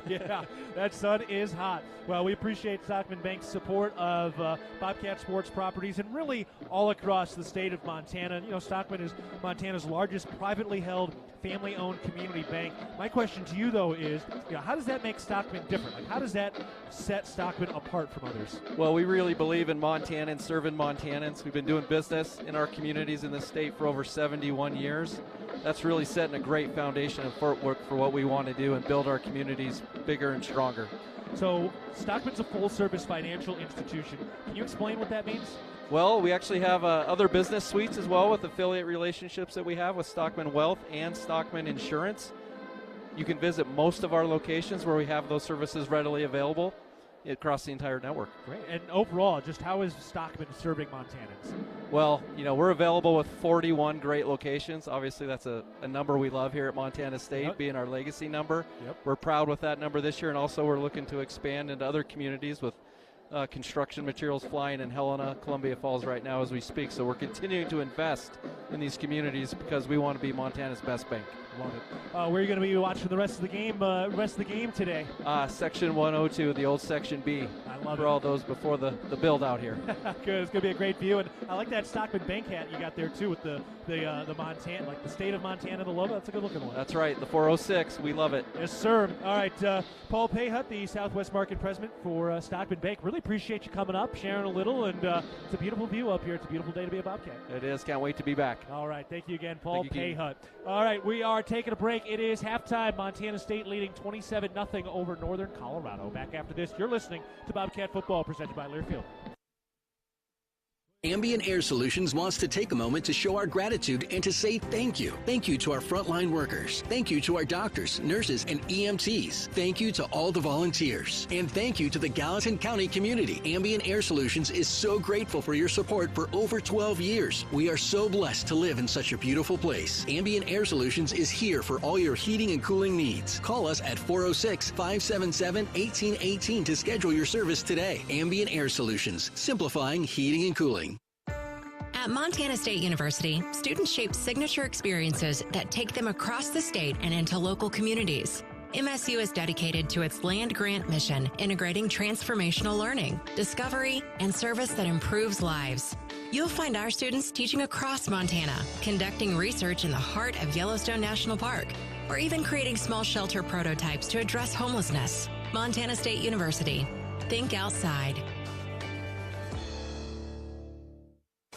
Yeah, that sun is hot. Well, we appreciate Stockman Bank's support of Bobcat Sports Properties and really all across the state of Montana. You know, Stockman is Montana's largest privately held, family-owned community bank. My question to you, though, is, you know, how does that make Stockman different? Like, how does that set Stockman apart from others? Well, we really believe in Montanans, serving Montanans. We've been doing business in our communities in the state for over 71 years. That's really setting a great foundation of footwork for what we want to do and build our communities bigger and stronger. So Stockman's a full-service financial institution. Can you explain what that means? Well, we actually have other business suites as well with affiliate relationships that we have with Stockman Wealth and Stockman Insurance. You can visit most of our locations where we have those services readily available across the entire network. Great. And overall, just how is Stockman serving Montanans? Well, you know, we're available with 41 great locations. Obviously, that's a number we love here at Montana State, being our legacy number. Yep. We're proud with that number this year, and also we're looking to expand into other communities with construction materials flying in Helena, Columbia Falls right now as we speak. So we're continuing to invest in these communities because we want to be Montana's best bank. Love it. Where are you going to be watching the rest of the game? Today? Section 102, the old Section B. I love for it. all those before the build out here. Good. It's going to be a great view, and I like that Stockman Bank hat you got there too with the Montana, like the state of Montana, the logo. That's a good looking one. That's right, the 406. We love it. Yes, sir. All right, Paul Payhut, the Southwest Market President for Stockman Bank. Really appreciate you coming up, sharing a little, and it's a beautiful view up here. It's a beautiful day to be a Bobcat. It is. Can't wait to be back. All right, thank you again, Paul Payhut. All right, we are taking a break. It is halftime. Montana State leading 27-0 over Northern Colorado. Back after this, you're listening to Bobcat Football, presented by Learfield. Ambient Air Solutions wants to take a moment to show our gratitude and to say thank you. Thank you to our frontline workers. Thank you to our doctors, nurses, and EMTs. Thank you to all the volunteers. And thank you to the Gallatin County community. Ambient Air Solutions is so grateful for your support for over 12 years. We are so blessed to live in such a beautiful place. Ambient Air Solutions is here for all your heating and cooling needs. Call us at 406-577-1818 to schedule your service today. Ambient Air Solutions, simplifying heating and cooling. At Montana State University, students shape signature experiences that take them across the state and into local communities. MSU is dedicated to its land-grant mission, integrating transformational learning, discovery, and service that improves lives. You'll find our students teaching across Montana, conducting research in the heart of Yellowstone National Park, or even creating small shelter prototypes to address homelessness. Montana State University. Think outside.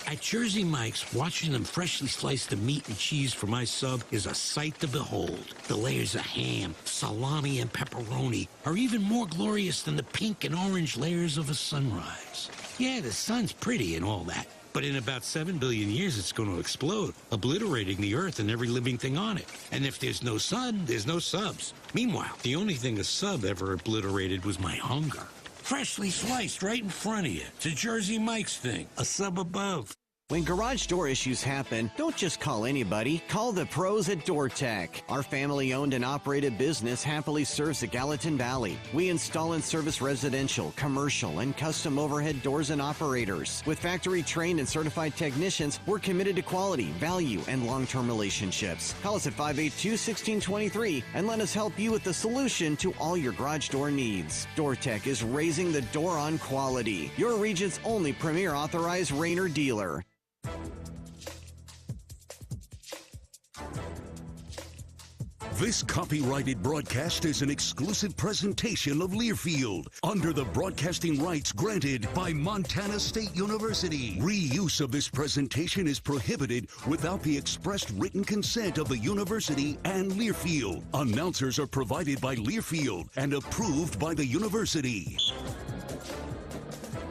At Jersey Mike's, watching them freshly slice the meat and cheese for my sub is a sight to behold. The layers of ham, salami, and pepperoni are even more glorious than the pink and orange layers of a sunrise. Yeah, the sun's pretty and all that, but in about 7 billion years it's going to explode, obliterating the earth and every living thing on it. And if there's no sun, there's no subs. Meanwhile, the only thing a sub ever obliterated was my hunger. Freshly sliced right in front of you. It's a Jersey Mike's thing. A sub above. When garage door issues happen, don't just call anybody. Call the pros at DoorTech. Our family-owned and operated business happily serves the Gallatin Valley. We install and service residential, commercial, and custom overhead doors and operators. With factory-trained and certified technicians, we're committed to quality, value, and long-term relationships. Call us at 582-1623 and let us help you with the solution to all your garage door needs. DoorTech is raising the door on quality. Your region's only premier authorized Rainer dealer. This copyrighted broadcast is an exclusive presentation of Learfield under the broadcasting rights granted by Montana State University. Reuse of this presentation is prohibited without the expressed written consent of the university and Learfield. Announcers are provided by Learfield and approved by the university.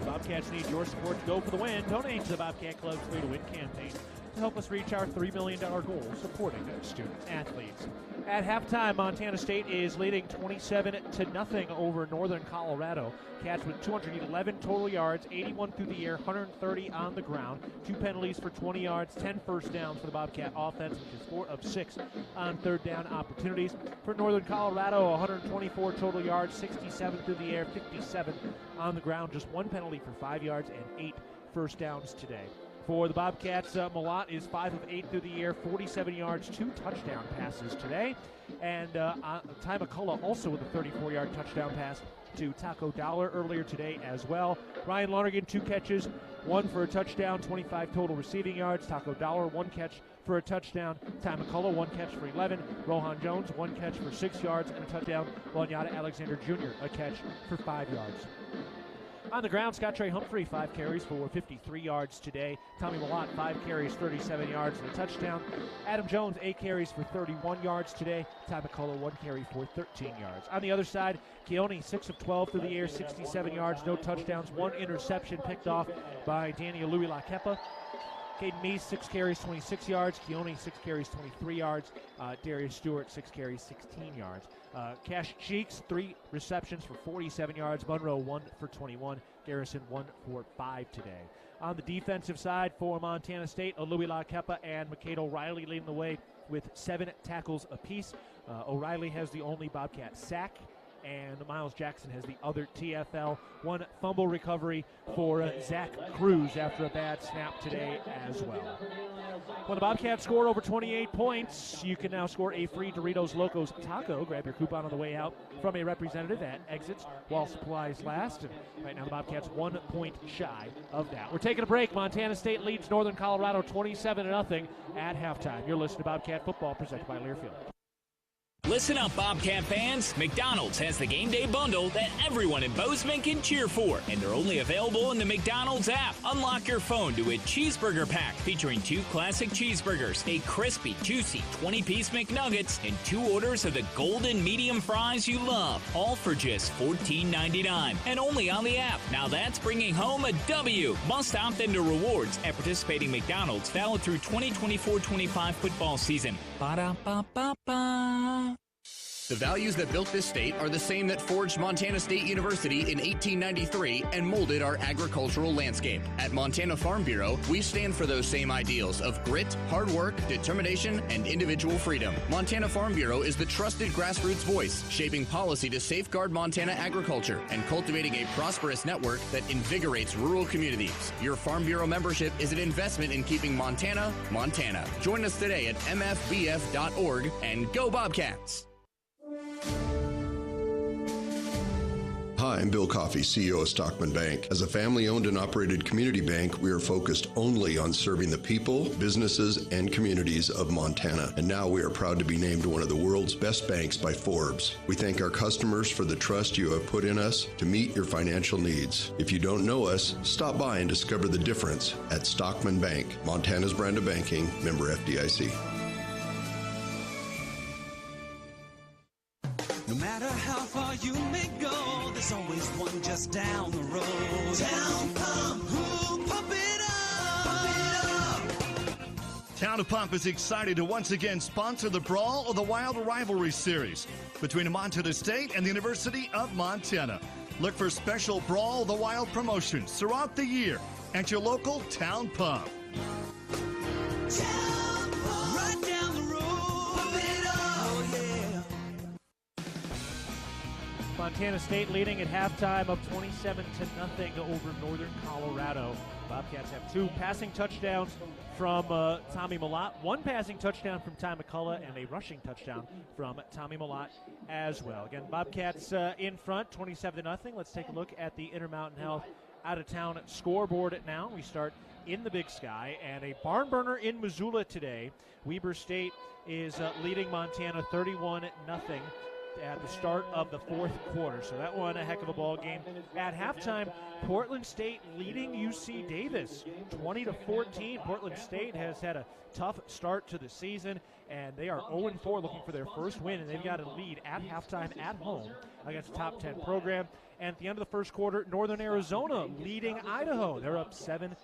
Bobcats need your support to go for the win. Donate to the Bobcat Club's Free to Win campaign to to help us reach our $3 million goal supporting student athletes. At halftime, Montana State is leading 27-0 over Northern Colorado. Cats with 211 total yards, 81 through the air, 130 on the ground. 2 penalties for 20 yards, 10 first downs for the Bobcat offense, which is 4 of 6 on third down opportunities. For Northern Colorado, 124 total yards, 67 through the air, 57 on the ground. Just 1 penalty for 5 yards and 8 first downs today. For the Bobcats, Malott is 5 of 8 through the air, 47 yards, 2 touchdown passes today. And Ty McCullough also with a 34-yard touchdown pass to Taco Dollar earlier today as well. Ryan Lonergan, 2 catches, 1 for a touchdown, 25 total receiving yards. Taco Dollar, 1 catch for a touchdown. Ty McCullough, 1 catch for 11. Rohan Jones, 1 catch for 6 yards and a touchdown. Lanyata Alexander Jr., a catch for 5 yards. On the ground, Scott Trey Humphrey, 5 carries for 53 yards today. Tommy Malott, 5 carries, 37 yards and a touchdown. Adam Jones, 8 carries for 31 yards today. Ty McCullough, 1 carry for 13 yards. On the other side, Keone, 6 of 12 through the air, 67 yards, no touchdowns, 1 interception picked off by Daniel Louis Lakepa. Caden Meese, 6 carries, 26 yards. Keone, 6 carries, 23 yards. Darius Stewart, 6 carries, 16 yards. Cash Cheeks, 3 receptions for 47 yards. Munro, 1 for 21. Garrison, 1 for 5 today. On the defensive side for Montana State, Louis Lakepa and McCade O'Reilly leading the way with 7 tackles apiece. O'Reilly has the only Bobcat sack, and Miles Jackson has the other TFL. 1 fumble recovery for Zach Cruz after a bad snap today as well. When the Bobcats score over 28 points, you can now score a free Doritos Locos taco. Grab your coupon on the way out from a representative at exits while supplies last. And right now the Bobcats 1 point shy of that. We're taking a break. Montana State leads Northern Colorado 27-0 at halftime. You're listening to Bobcat Football presented by Learfield. Listen up, Bobcat fans. McDonald's has the game day bundle that everyone in Bozeman can cheer for, and they're only available in the McDonald's app. Unlock your phone to a cheeseburger pack featuring 2 classic cheeseburgers, a crispy, juicy 20-piece McNuggets, and 2 orders of the golden medium fries you love, all for just $14.99 and only on the app. Now that's bringing home a W. Must opt into rewards at participating McDonald's, valid through 2024-25 football season. Ba-da-ba-ba-ba. The values that built this state are the same that forged Montana State University in 1893 and molded our agricultural landscape. At Montana Farm Bureau, we stand for those same ideals of grit, hard work, determination, and individual freedom. Montana Farm Bureau is the trusted grassroots voice, shaping policy to safeguard Montana agriculture and cultivating a prosperous network that invigorates rural communities. Your Farm Bureau membership is an investment in keeping Montana, Montana. Join us today at mfbf.org and go Bobcats! Hi, I'm Bill Coffey, CEO of Stockman Bank. As a family-owned and operated community bank, we are focused only on serving the people, businesses, and communities of Montana. And now we are proud to be named one of the world's best banks by Forbes. We thank our customers for the trust you have put in us to meet your financial needs. If you don't know us, stop by and discover the difference at Stockman Bank, Montana's brand of banking, member FDIC. No matter how far you may go, there's always one just down the road. Town Pump, who pump it up, pump it up. Town of Pump is excited to once again sponsor the Brawl of the Wild Rivalry Series between Montana State and the University of Montana. Look for special Brawl of the Wild promotions throughout the year at your local Town Pump. Town Pump, right down the road, pump it up, oh yeah. Montana State leading at halftime of 27-0 over Northern Colorado. Bobcats have 2 passing touchdowns from Tommy Malott, 1 passing touchdown from Ty McCullough, and a rushing touchdown from Tommy Malott as well. Again, Bobcats in front, 27-0. Let's take a look at the Intermountain Health out-of-town scoreboard now. We start in the Big Sky, and a barn burner in Missoula today. Weber State is leading Montana 31-0. At the start of the 4th quarter. So that one a heck of a ball game. At halftime, Portland State leading UC Davis 20-14. Portland State has had a tough start to the season, and they are 0-4 looking for their first win, and they've got a lead at halftime at home against a top 10 program. And at the end of the first quarter, Northern Arizona leading Idaho. They're up 7-6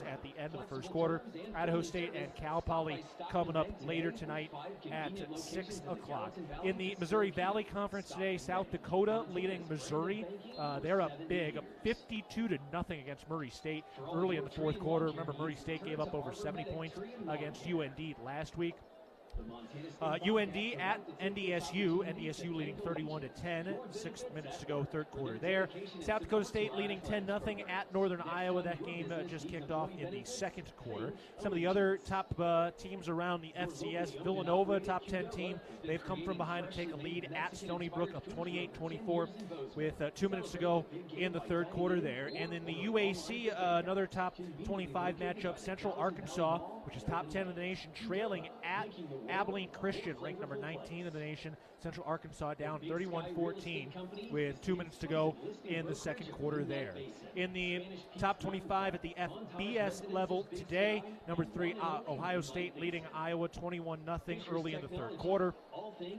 at the end of the first quarter. Idaho State and Cal Poly coming up later tonight at 6 o'clock. In the Missouri Valley Conference today, South Dakota leading Missouri. They're up big, up 52-0 against Murray State early in the fourth quarter. Remember, Murray State gave up over 70 points against UND last week. UND at NDSU. NDSU leading 31-10. 6 minutes to go, third quarter there. South Dakota State leading 10-0 at Northern Iowa. That game just kicked off in the second quarter. Some of the other top teams around the FCS. Villanova, top 10 team. They've come from behind to take a lead at Stony Brook, up 28-24 with 2 minutes to go in the third quarter there. And in the UAC, another top 25 matchup, Central Arkansas, which is top 10 in the nation, trailing at Abilene Christian, ranked number 19 in the nation. Central Arkansas down 31-14 with 2 minutes to go in the second quarter there. In the top 25 at the FBS level today, number 3, Ohio State leading Iowa 21-0 early in the third quarter.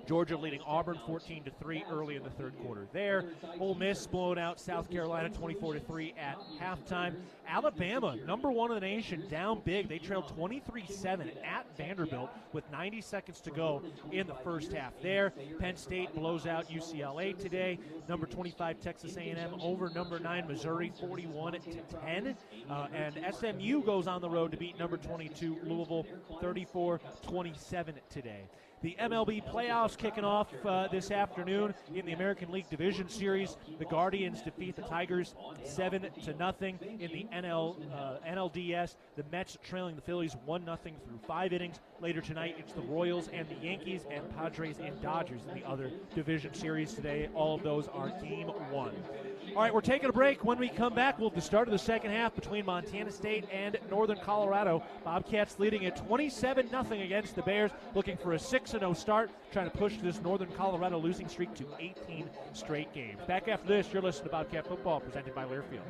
Georgia leading Auburn 14-3 early in the third quarter there. Ole Miss blowing out South Carolina 24-3 at halftime. Alabama, number 1 in the nation, down big. They trailed 23-7 at Vanderbilt with 90 seconds to go in the first half there. Penn State blows out UCLA today. Number 25 Texas A&M over number 9 Missouri 41-10. And SMU goes on the road to beat number 22 Louisville 34-27 today. The MLB playoffs kicking off this afternoon in the American League Division Series. The Guardians defeat the Tigers 7-0 in the NLDS. The Mets trailing the Phillies 1-0 through 5 innings. Later tonight, it's the Royals and the Yankees and Padres and Dodgers in the other division series today. All of those are Game 1. All right, we're taking a break. When we come back, we'll have the start of the second half between Montana State and Northern Colorado. Bobcats leading at 27-0 against the Bears, looking for a 6-0 start, trying to push this Northern Colorado losing streak to 18 straight games. Back after this, you're listening to Bobcat Football, presented by Learfield.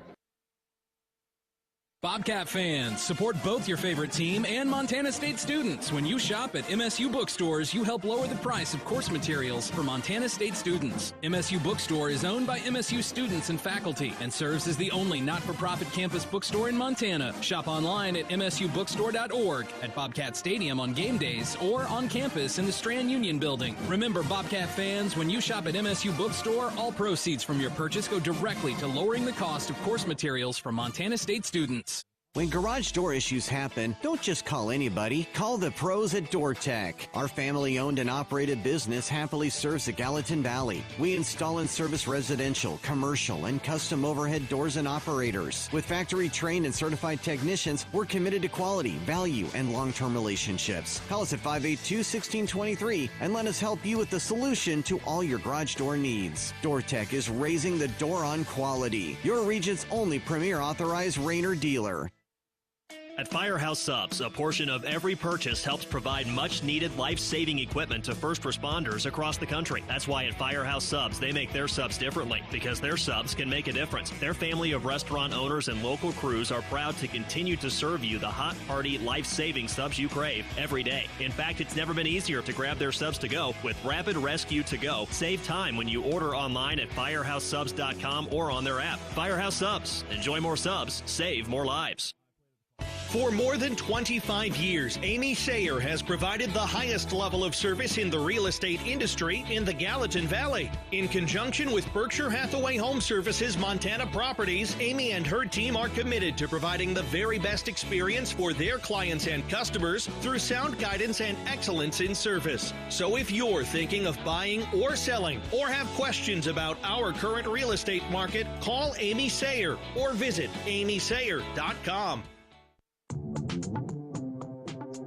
Bobcat fans, support both your favorite team and Montana State students. When you shop at MSU bookstores, you help lower the price of course materials for Montana State students. MSU Bookstore is owned by MSU students and faculty and serves as the only not-for-profit campus bookstore in Montana. Shop online at msubookstore.org, at Bobcat Stadium on game days, or on campus in the Strand Union Building. Remember, Bobcat fans, when you shop at MSU Bookstore, all proceeds from your purchase go directly to lowering the cost of course materials for Montana State students. When garage door issues happen, don't just call anybody. Call the pros at DoorTech. Our family-owned and operated business happily serves the Gallatin Valley. We install and service residential, commercial, and custom overhead doors and operators. With factory-trained and certified technicians, we're committed to quality, value, and long-term relationships. Call us at 582-1623 and let us help you with the solution to all your garage door needs. DoorTech is raising the door on quality. Your region's only premier authorized Rainer dealer. At Firehouse Subs, a portion of every purchase helps provide much-needed life-saving equipment to first responders across the country. That's why at Firehouse Subs, they make their subs differently, because their subs can make a difference. Their family of restaurant owners and local crews are proud to continue to serve you the hot, hearty, life-saving subs you crave every day. In fact, it's never been easier to grab their subs to go with Rapid Rescue to Go. Save time when you order online at firehousesubs.com or on their app. Firehouse Subs. Enjoy more subs. Save more lives. For more than 25 years, Amy Sayer has provided the highest level of service in the real estate industry in the Gallatin Valley. In conjunction with Berkshire Hathaway Home Services Montana Properties, Amy and her team are committed to providing the very best experience for their clients and customers through sound guidance and excellence in service. So if you're thinking of buying or selling or have questions about our current real estate market, call Amy Sayer or visit amysayer.com.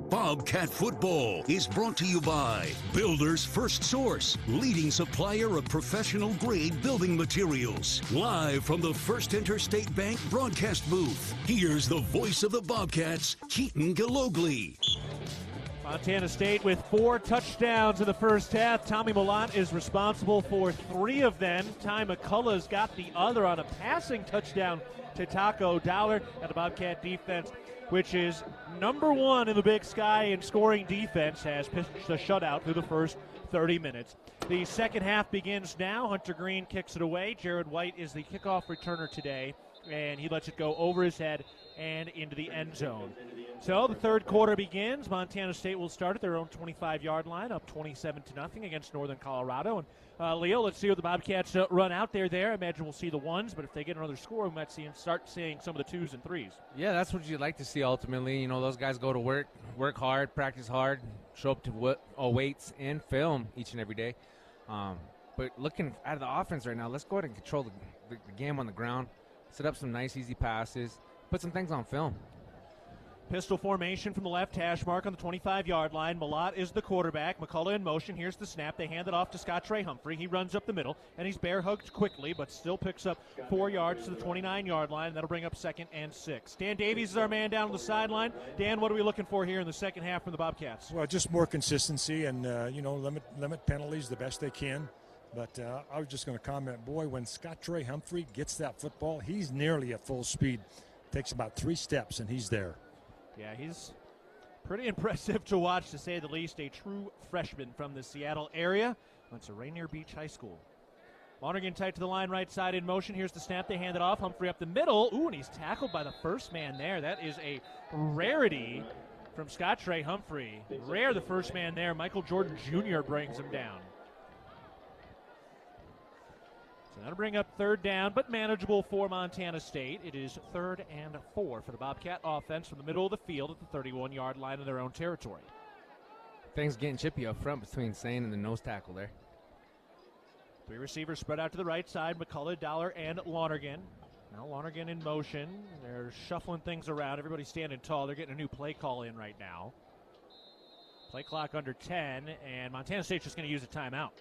Bobcat Football is brought to you by Builders First Source, leading supplier of professional-grade building materials. Live from the First Interstate Bank broadcast booth, here's the voice of the Bobcats, Keaton Gillogly. Montana State with 4 touchdowns in the first half. Tommy Millant is responsible for 3 of them. Ty McCullough's got the other on a passing touchdown to Taco Dollar, and the Bobcat defense which is number 1 in the Big Sky in scoring defense, has pitched a shutout through the first 30 minutes. The second half begins now. Hunter Green kicks it away. Jared White is the kickoff returner today, and he lets it go over his head and into the end zone. So the third quarter begins. Montana State will start at their own 25-yard line, up 27-0 against Northern Colorado. And Leo, let's see what the Bobcats run out there. I imagine we'll see the ones, but if they get another score, we might start seeing some of the 2s and 3s. Yeah, that's what you'd like to see ultimately. You know, those guys go to work hard, practice hard, show up to weights and film each and every day. But looking at the offense right now, let's go ahead and control the game on the ground, set up some nice, easy passes, put some things on film. Pistol formation from the left hash mark on the 25-yard line. Malott is the quarterback. McCullough in motion. Here's the snap. They hand it off to Scott Trey Humphrey. He runs up the middle, and he's bear-hugged quickly, but still picks up 4 yards to the 29-yard line, and that'll bring up 2nd and 6. Dan Davies is our man down on the sideline. Dan, what are we looking for here in the second half from the Bobcats? Well, just more consistency and, limit penalties the best they can. But I was just going to comment, boy, when Scott Trey Humphrey gets that football, he's nearly at full speed. Takes about 3 steps, and he's there. Yeah, he's pretty impressive to watch, to say the least. A true freshman from the Seattle area. Went to Rainier Beach High School. Lonergan tight to the line, right side in motion. Here's the snap. They hand it off. Humphrey up the middle. Ooh, and he's tackled by the first man there. That is a rarity from Scott Trey Humphrey. Rare, the first man there. Michael Jordan Jr. brings him down. So that'll bring up 3rd down, but manageable for Montana State. It is 3rd and 4 for the Bobcat offense from the middle of the field at the 31-yard line of their own territory. Things getting chippy up front between Sane and the nose tackle there. 3 receivers spread out to the right side, McCullough, Dollar, and Lonergan. Now Lonergan in motion. They're shuffling things around. Everybody's standing tall. They're getting a new play call in right now. Play clock under 10, and Montana State's just going to use a timeout.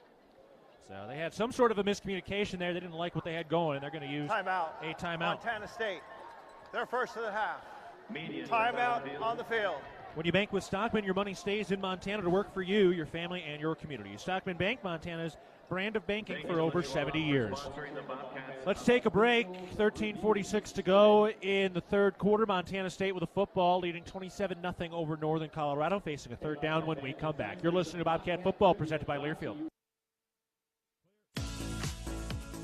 So they had some sort of a miscommunication there. They didn't like what they had going, and they're going to use a timeout. Montana State, their first of the half. Timeout on the field. When you bank with Stockman, your money stays in Montana to work for you, your family, and your community. Stockman Bank, Montana's brand of banking for over 70 years. Let's take a break. 13:46 to go in the third quarter. Montana State with a football, leading 27-0 over Northern Colorado, facing a 3rd down when we come back. You're listening to Bobcat Football, presented by Learfield.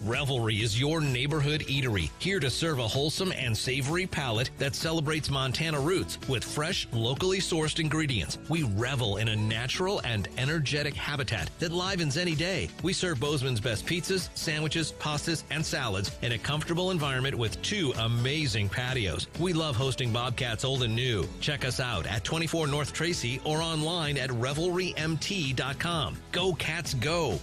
Revelry is your neighborhood eatery, here to serve a wholesome and savory palate that celebrates Montana roots with fresh, locally sourced ingredients. We revel in a natural and energetic habitat that livens any day. We serve Bozeman's best pizzas, sandwiches, pastas, and salads in a comfortable environment with 2 amazing patios. We love hosting Bobcats old and new. Check us out at 24 North Tracy or online at revelrymt.com. Go Cats, go!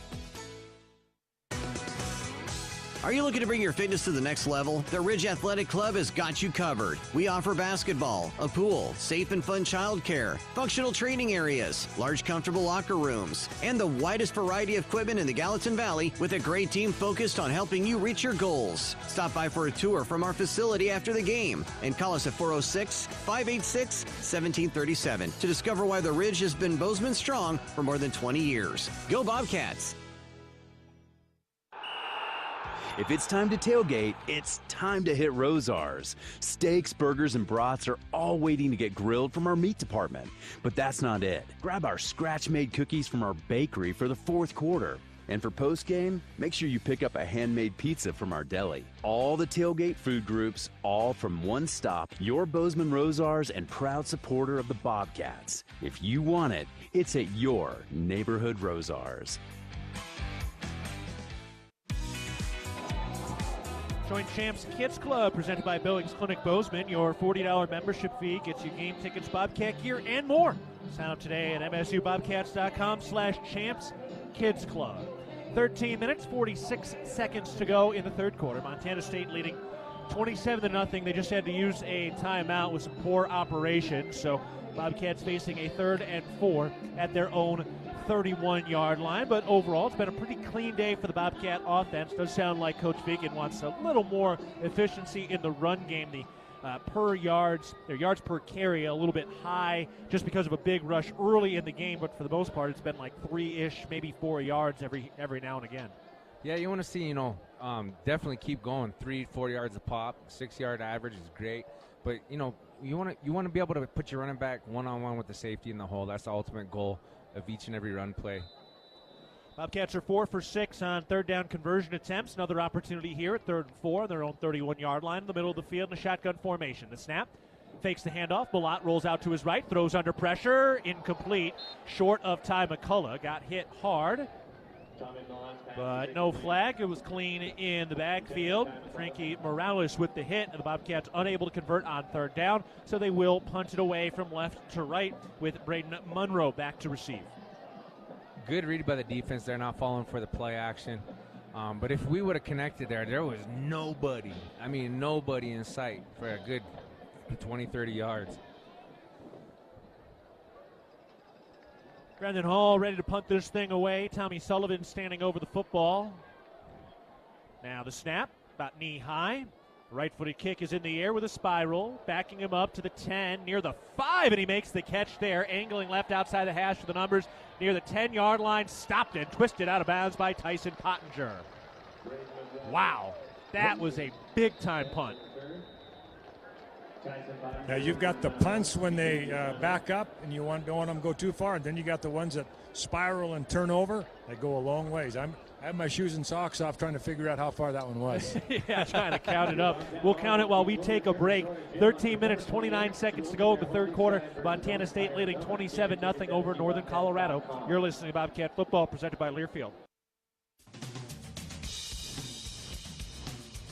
Are you looking to bring your fitness to the next level? The Ridge Athletic Club has got you covered. We offer basketball, a pool, safe and fun childcare, functional training areas, large comfortable locker rooms, and the widest variety of equipment in the Gallatin Valley with a great team focused on helping you reach your goals. Stop by for a tour from our facility after the game and call us at 406-586-1737 to discover why the Ridge has been Bozeman strong for more than 20 years. Go Bobcats! If it's time to tailgate, it's time to hit Rosar's. Steaks, burgers, and brats are all waiting to get grilled from our meat department. But that's not it. Grab our scratch-made cookies from our bakery for the 4th quarter. And for post-game, make sure you pick up a handmade pizza from our deli. All the tailgate food groups, all from one stop. Your Bozeman Rosar's and proud supporter of the Bobcats. If you want it, it's at your neighborhood Rosar's. Join Champs Kids Club, presented by Billings Clinic Bozeman. Your $40 membership fee gets you game tickets, Bobcat gear, and more. Sign up today at msubobcats.com/Champs Kids Club. 13 minutes, 46 seconds to go in the third quarter. Montana State leading 27-0. They just had to use a timeout with some poor operation. So Bobcats facing a 3rd and 4 at their own 31-yard line, but overall it's been a pretty clean day for the Bobcat offense. Does sound like Coach Vigan wants a little more efficiency in the run game. The yards per carry a little bit high just because of a big rush early in the game, but for the most part it's been like 3-ish, maybe 4 yards every now and again. Yeah, you want to see, definitely keep going. 3-4 yards a pop. 6-yard average is great. But, you know, you want to be able to put your running back one-on-one with the safety in the hole. That's the ultimate goal of each and every run play. Bobcats are 4 for 6 on third down conversion attempts. Another opportunity here at 3rd and 4 on their own 31-yard line in the middle of the field in a shotgun formation. The snap, fakes the handoff. Balot rolls out to his right, throws under pressure, incomplete. Short of Ty McCullough, got hit hard, but no flag. It was clean in the backfield. Frankie Morales with the hit, and the Bobcats unable to convert on third down, so they will punt it away from left to right with Braden Monroe back to receive. Good read by the defense. They're not falling for the play action. But if we would have connected there was nobody in sight for a good 20, 30 yards. Brendan Hall ready to punt this thing away. Tommy Sullivan standing over the football. Now the snap, about knee high. Right-footed kick is in the air with a spiral, backing him up to the 10, near the 5, and he makes the catch there, angling left outside the hash for the numbers, near the 10-yard line, stopped and twisted out of bounds by Tyson Pottinger. Wow, that was a big-time punt. Now you've got the punts when they back up and you don't want them to go too far, and then you got the ones that spiral and turn over. They go a long ways. I have my shoes and socks off trying to figure out how far that one was. Yeah, trying to count it up. We'll count it while we take a break. 13 minutes, 29 seconds to go in the third quarter. Montana State leading 27-0 over Northern Colorado. You're listening to Bobcat Football presented by Learfield.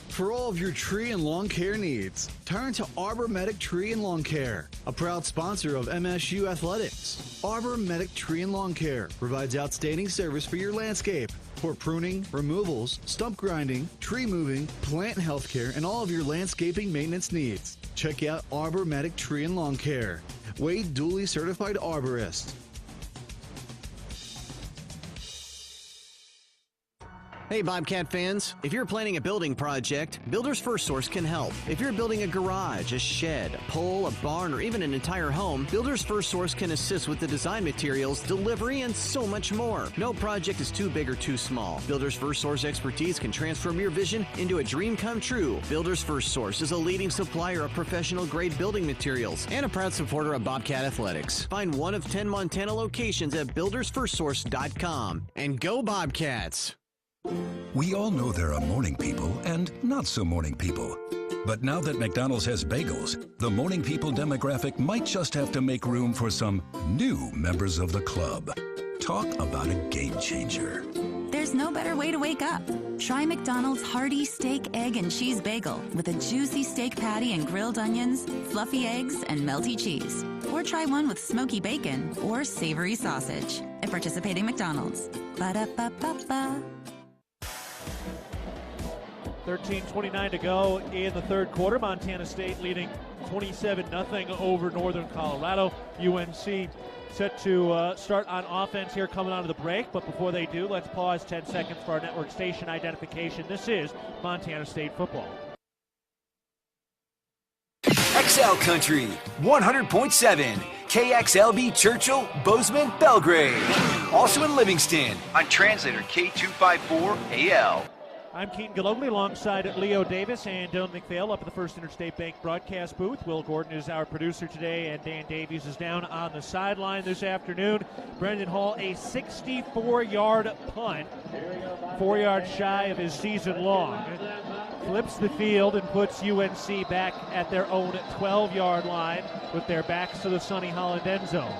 For all of your tree and lawn care needs, turn to Arbor Medic Tree and Lawn Care, a proud sponsor of MSU Athletics. Arbor Medic Tree and Lawn Care provides outstanding service for your landscape. For pruning, removals, stump grinding, tree moving, plant health care, and all of your landscaping maintenance needs. Check out Arbor Medic Tree and Lawn Care. Wade duly certified arborist. Hey Bobcat fans, if you're planning a building project, Builders First Source can help. If you're building a garage, a shed, a pole, a barn, or even an entire home, Builders First Source can assist with the design materials, delivery, and so much more. No project is too big or too small. Builders First Source expertise can transform your vision into a dream come true. Builders First Source is a leading supplier of professional-grade building materials and a proud supporter of Bobcat Athletics. Find one of 10 Montana locations at buildersfirstsource.com. And go Bobcats! We all know there are morning people and not so morning people. But now that McDonald's has bagels, the morning people demographic might just have to make room for some new members of the club. Talk about a game changer. There's no better way to wake up. Try McDonald's hearty steak, egg, and cheese bagel with a juicy steak patty and grilled onions, fluffy eggs, and melty cheese. Or try one with smoky bacon or savory sausage at participating McDonald's. Ba-da-ba-ba-ba. 13:29 to go in the third quarter. Montana State leading 27-0 over Northern Colorado. UNC set to start on offense here coming out of the break. But before they do, let's pause 10 seconds for our network station identification. This is Montana State football. XL Country 100.7 KXLB Churchill, Bozeman, Belgrade. Also in Livingston on translator K254AL. I'm Keaton Gillogly alongside Leo Davis and Dylan McPhail up at the First Interstate Bank broadcast booth. Will Gordon is our producer today, and Dan Davies is down on the sideline this afternoon. Brendan Hall, a 64-yard punt, 4 yards shy of his season long. Flips the field and puts UNC back at their own 12-yard line with their backs to the Sonny Holland end zone.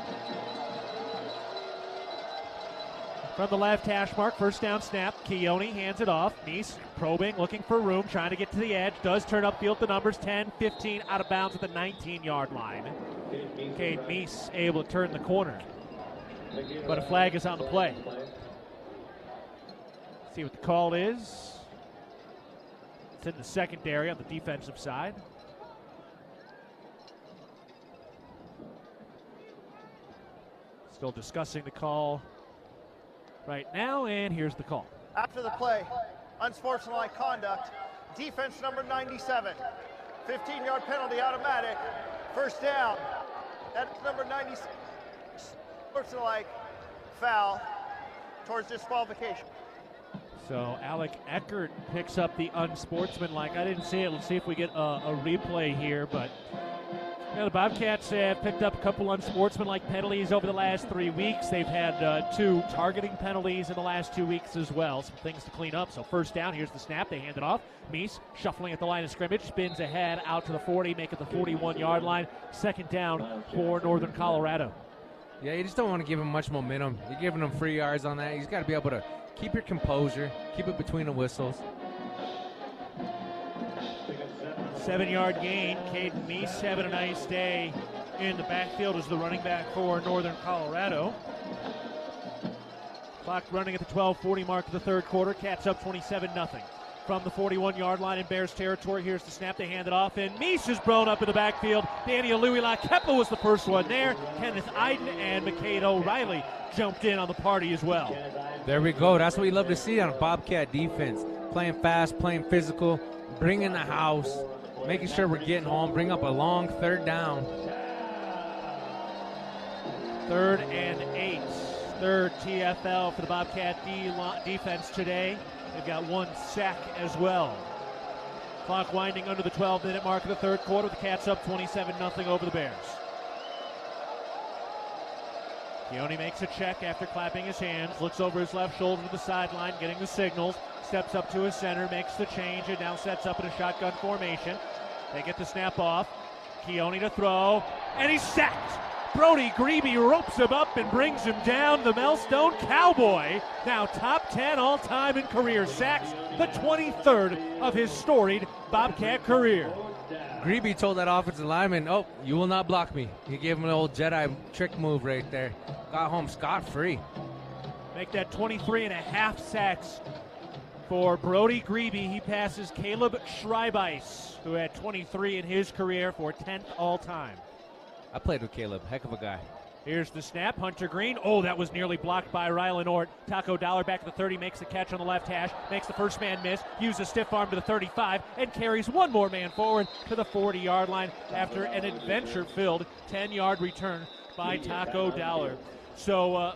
From the left hash mark, first down snap. Keone hands it off. Meese probing, looking for room, trying to get to the edge. Does turn upfield the numbers 10, 15, out of bounds at the 19-yard line. Cade Meese able to turn the corner. But a flag is on the play. See what the call is. It's in the secondary on the defensive side. Still discussing the call right now, and here's the call. After the play, unsportsmanlike conduct, defense number 97, 15-yard penalty automatic, first down. That's number 96, unsportsmanlike foul towards disqualification. So Alec Eckert picks up the unsportsmanlike. I didn't see it. Let's see if we get a replay here. But the Bobcats have picked up a couple unsportsmanlike penalties over the last 3 weeks. They've had 2 targeting penalties in the last 2 weeks as well. Some things to clean up. So first down, here's the snap. They hand it off. Meese shuffling at the line of scrimmage, spins ahead out to the 40, make it the 41-yard line. Second down for Northern Colorado. Yeah, you just don't want to give him much momentum. You're giving him free yards on that. He's got to be able to keep your composure, keep it between the whistles. 7-yard gain. Caden Meese having a nice day in the backfield as the running back for Northern Colorado. Clock running at the 12:40 mark of the third quarter. Cats up 27-0. From the 41-yard line in Bears territory, here's the snap. They hand it off, and Meese is blown up in the backfield. Danny Aluila Kepa was the first one there. Kenneth Iden and McCade O'Reilly jumped in on the party as well. There we go. That's what you love to see on a Bobcat defense. Playing fast, playing physical, bringing the house, making sure we're getting home, bring up a long third down. 3rd and 8. Third TFL for the Bobcat defense today. They've got 1 sack as well. Clock winding under the 12-minute mark of the third quarter. The Cats up 27-0 over the Bears. Keone makes a check after clapping his hands, looks over his left shoulder to the sideline, getting the signals, steps up to his center, makes the change, and now sets up in a shotgun formation. They get the snap off. Keone to throw, and he's sacked. Brody Grebe ropes him up and brings him down. The Melstone Cowboy, now top 10 all-time in career sacks, the 23rd of his storied Bobcat career. Grebe told that offensive lineman, "Oh, you will not block me." He gave him an old Jedi trick move right there. Got home scot-free. Make that 23.5 sacks for Brody Grebe. He passes Caleb Schreibeis, who had 23 in his career, for 10th all-time. I played with Caleb. Heck of a guy. Here's the snap. Hunter Green. Oh, that was nearly blocked by Rylan Ort. Taco Dollar back at the 30, makes the catch on the left hash, makes the first man miss, uses a stiff arm to the 35, and carries one more man forward to the 40-yard line after an adventure-filled 10-yard return by Taco Dollar. So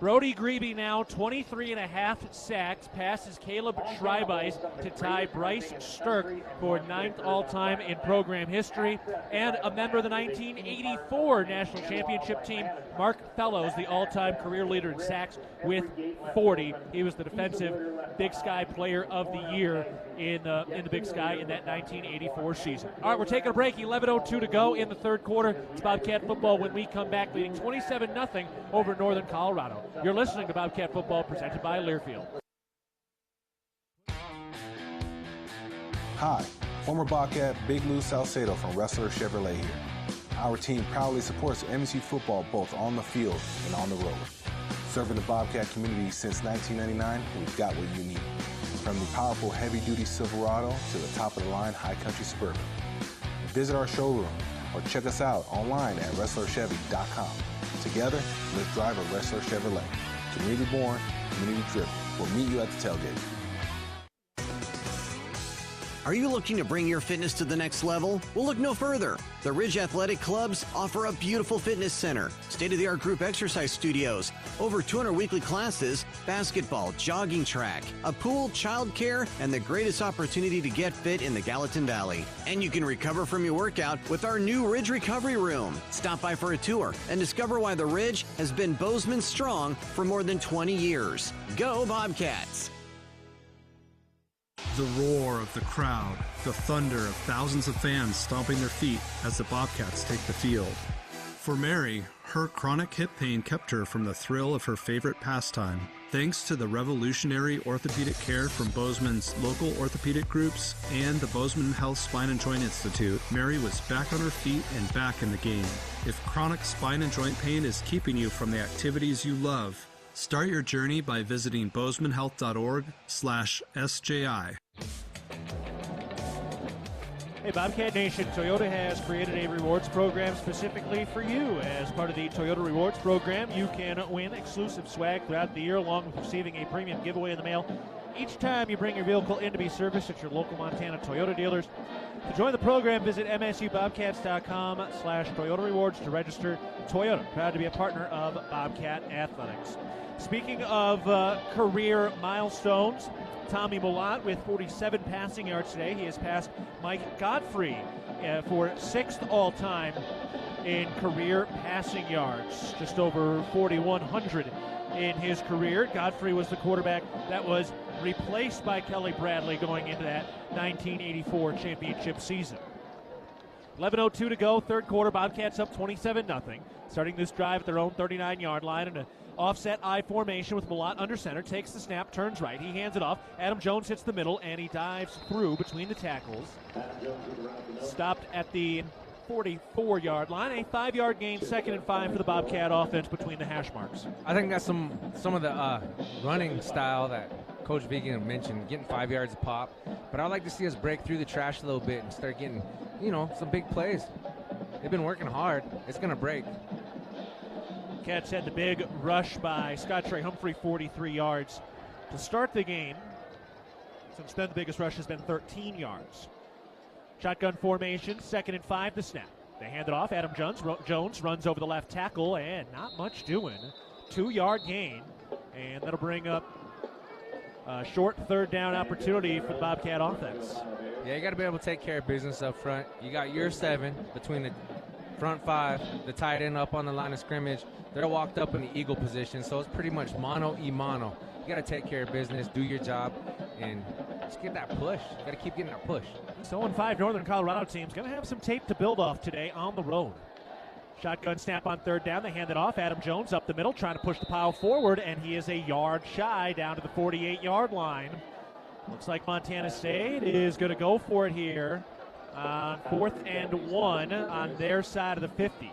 Brody Grebe now 23.5 sacks, passes Caleb Schreibeis to tie Bryce Stirk for 9th all-time in program history, and a member of the 1984 National Championship team, Mark Fellows, the all-time career leader in sacks with 40. He was the defensive Big Sky Player of the Year in the Big Sky in that 1984 season. All right, we're taking a break. 11:02 to go in the third quarter. It's Bobcat football when we come back, leading 27-0 over Northern Colorado. You're listening to Bobcat Football, presented by Learfield. Hi, former Bobcat Big Lou Salcedo from Wrestler Chevrolet here. Our team proudly supports MSU football both on the field and on the road. Serving the Bobcat community since 1999, we've got what you need. From the powerful heavy-duty Silverado to the top-of-the-line high-country Suburban. Visit our showroom or check us out online at WrestlerChevy.com. Together, let's drive a Wrestler Chevrolet. Community born, community driven. We'll meet you at the tailgate. Are you looking to bring your fitness to the next level? Well, look no further. The Ridge Athletic Clubs offer a beautiful fitness center, state-of-the-art group exercise studios, over 200 weekly classes, basketball, jogging track, a pool, childcare, and the greatest opportunity to get fit in the Gallatin Valley. And you can recover from your workout with our new Ridge Recovery Room. Stop by for a tour and discover why the Ridge has been Bozeman strong for more than 20 years. Go Bobcats! The roar of the crowd, the thunder of thousands of fans stomping their feet as the Bobcats take the field. For Mary, her chronic hip pain kept her from the thrill of her favorite pastime. Thanks to the revolutionary orthopedic care from Bozeman's local orthopedic groups and the Bozeman Health Spine and Joint Institute, Mary was back on her feet and back in the game. If chronic spine and joint pain is keeping you from the activities you love, start your journey by visiting bozemanhealth.org/SJI. Hey, Bobcat Nation, Toyota has created a rewards program specifically for you. As part of the Toyota Rewards program, you can win exclusive swag throughout the year, along with receiving a premium giveaway in the mail each time you bring your vehicle in to be serviced at your local Montana Toyota dealers. To join the program, visit msubobcats.com/Toyota Rewards to register. Toyota, proud to be a partner of Bobcat Athletics. Speaking of career milestones, Tommy Millott with 47 passing yards today. He has passed Mike Godfrey for 6th all-time in career passing yards, just over 4,100 in his career. Godfrey was the quarterback that was replaced by Kelly Bradley going into that 1984 championship season. 11:02 to go, third quarter. Bobcats up 27-0. Starting this drive at their own 39-yard line in an offset I formation with Millott under center. Takes the snap, turns right. He hands it off. Adam Jones hits the middle, and he dives through between the tackles. Stopped at the 44-yard line. A 5-yard gain, 2nd and 5 for the Bobcat offense between the hash marks. I think that's some of the running style that Coach Vegan mentioned, getting 5 yards a pop. But I'd like to see us break through the trash a little bit and start getting, some big plays. They've been working hard. It's going to break. Cats had the big rush by Scott Trey Humphrey, 43 yards to start the game. Since then, the biggest rush has been 13 yards. Shotgun formation, 2nd and 5, the snap. They hand it off. Adam Jones runs over the left tackle, and not much doing. 2-yard gain, and that'll bring up a short 3rd down opportunity for the Bobcat offense. Yeah, you got to be able to take care of business up front. You got your 7 between the front 5, the tight end up on the line of scrimmage. They're walked up in the eagle position, so it's pretty much mano-y-mano. You got to take care of business, do your job, and just get that push. You got to keep getting that push. 0-5 Northern Colorado team's going to have some tape to build off today on the road. Shotgun snap on 3rd down. They hand it off. Adam Jones up the middle, trying to push the pile forward, and he is a yard shy down to the 48-yard line. Looks like Montana State is going to go for it here on 4th and 1 on their side of the 50.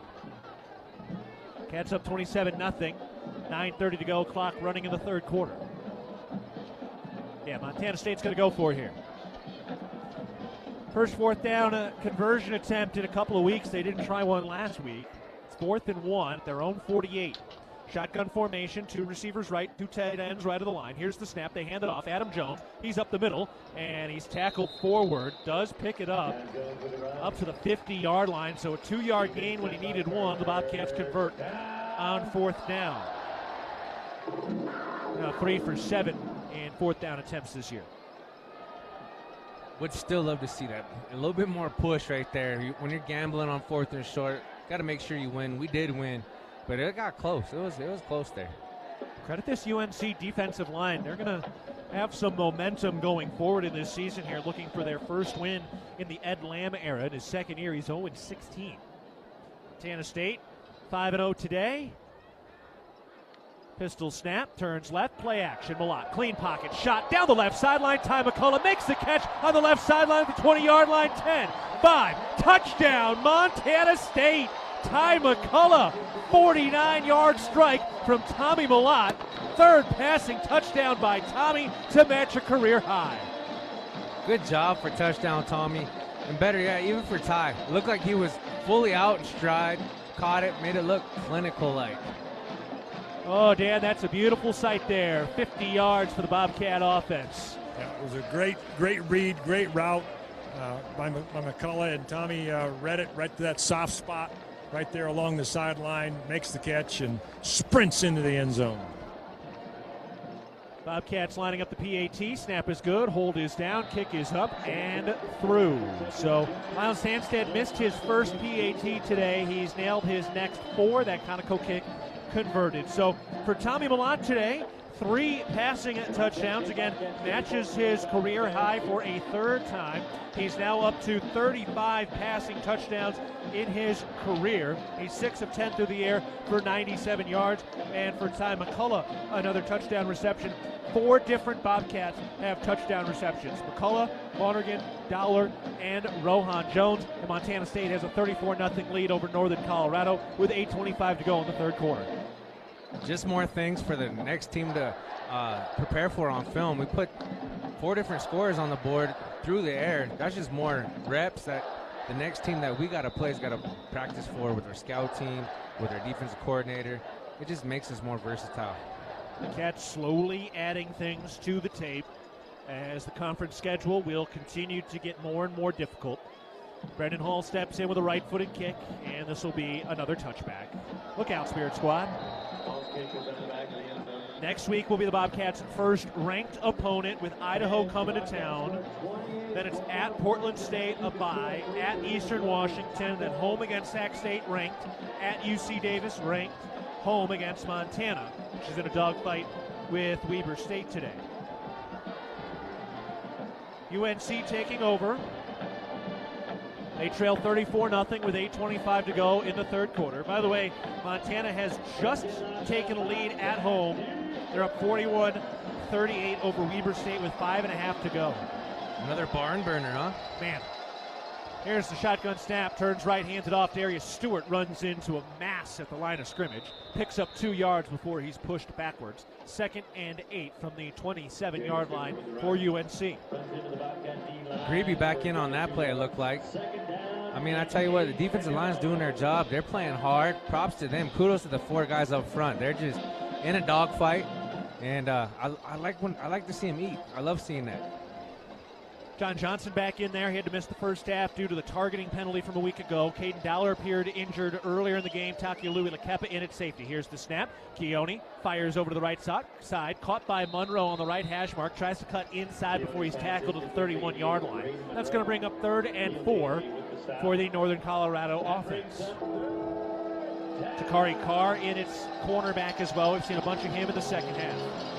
Cats up 27-0. 9:30 to go. Clock running in the 3rd quarter. Yeah, Montana State's going to go for it here. First 4th down conversion attempt in a couple of weeks. They didn't try one last week. It's 4th and 1 at their own 48. Shotgun formation, 2 receivers right, 2 tight ends right of the line. Here's the snap. They hand it off. Adam Jones, he's up the middle, and he's tackled forward. Does pick it up to the 50-yard line, so a 2-yard gain when he needed 1. The Bobcats convert on 4th down. Now 3 for 7 in 4th down attempts this year. Would still love to see that. A little bit more push right there. When you're gambling on 4th and short, got to make sure you win. We did win, but it got close. It was close there. Credit this UNC defensive line. They're going to have some momentum going forward in this season here, looking for their first win in the Ed Lamb era. In his 2nd year, he's 0-16. Montana State, 5-0 today. Pistol snap, turns left, play action. Millott, clean pocket, shot down the left sideline. Ty McCullough makes the catch on the left sideline at the 20-yard line. 10, 5, touchdown, Montana State. Ty McCullough, 49-yard strike from Tommy Millott. 3rd passing touchdown by Tommy to match a career high. Good job for touchdown, Tommy. And better yet, even for Ty. It looked like he was fully out in stride, caught it, made it look clinical-like. Oh, Dan, that's a beautiful sight there. 50 yards for the Bobcat offense. Yeah, it was a great read, great route by McCullough, and Tommy read it right to that soft spot right there along the sideline, makes the catch, and sprints into the end zone. Bobcats lining up the PAT. Snap is good, hold is down, kick is up and through. So Miles Sanstead missed his first PAT today. He's nailed his next 4. That conical kick converted. So for Tommy Millott today, 3 passing touchdowns. Again, matches his career high for a 3rd time. He's now up to 35 passing touchdowns in his career. He's 6 of 10 through the air for 97 yards. And for Ty McCullough, another touchdown reception. 4 different Bobcats have touchdown receptions. McCullough, Lonergan, Dowler, and Rohan Jones. And Montana State has a 34-0 lead over Northern Colorado with 8:25 to go in the 3rd quarter. Just more things for the next team to prepare for on film. We put 4 different scores on the board through the air. That's just more reps that the next team that we got to play has got to practice for with our scout team, with our defensive coordinator. It just makes us more versatile. The Cats slowly adding things to the tape. as the conference schedule will continue to get more and more difficult. Brendan Hall steps in with a right-footed kick, and this will be another touchback. Look out, Spirit Squad. Next week will be the Bobcats' first ranked opponent, with Idaho coming to town. Then it's at Portland State, a bye, at Eastern Washington, then home against Sac State, ranked, at UC Davis, ranked, home against Montana, which is in a dogfight with Weber State today. UNC taking over. They trail 34-0 with 8:25 to go in the third quarter. By the way, Montana has just taken a lead at home. They're up 41-38 over Weber State with 5.5 to go. Another barn burner, huh? Man. Here's the shotgun snap, turns right, hands it off. Darius Stewart runs into a mass at the line of scrimmage, picks up 2 yards before he's pushed backwards. 2nd and 8 from the 27-yard line for UNC. Greeby back in on that play, it looked like. I mean, I tell you what, the defensive line's doing their job. They're playing hard. Props to them. Kudos to the 4 guys up front. They're just in a dogfight, and I like to see them eat. I love seeing that. John Johnson back in there. He had to miss the first half due to the targeting penalty from a week ago. Caden Dowler appeared injured earlier in the game. Takialui Lekepa in at safety. Here's the snap. Keone fires over to the right side. Caught by Monroe on the right hash mark. Tries to cut inside before he's tackled at the 31-yard line. That's going to bring up 3rd and 4 for the Northern Colorado offense. Takari Carr in its cornerback as well. We've seen a bunch of him in the second half.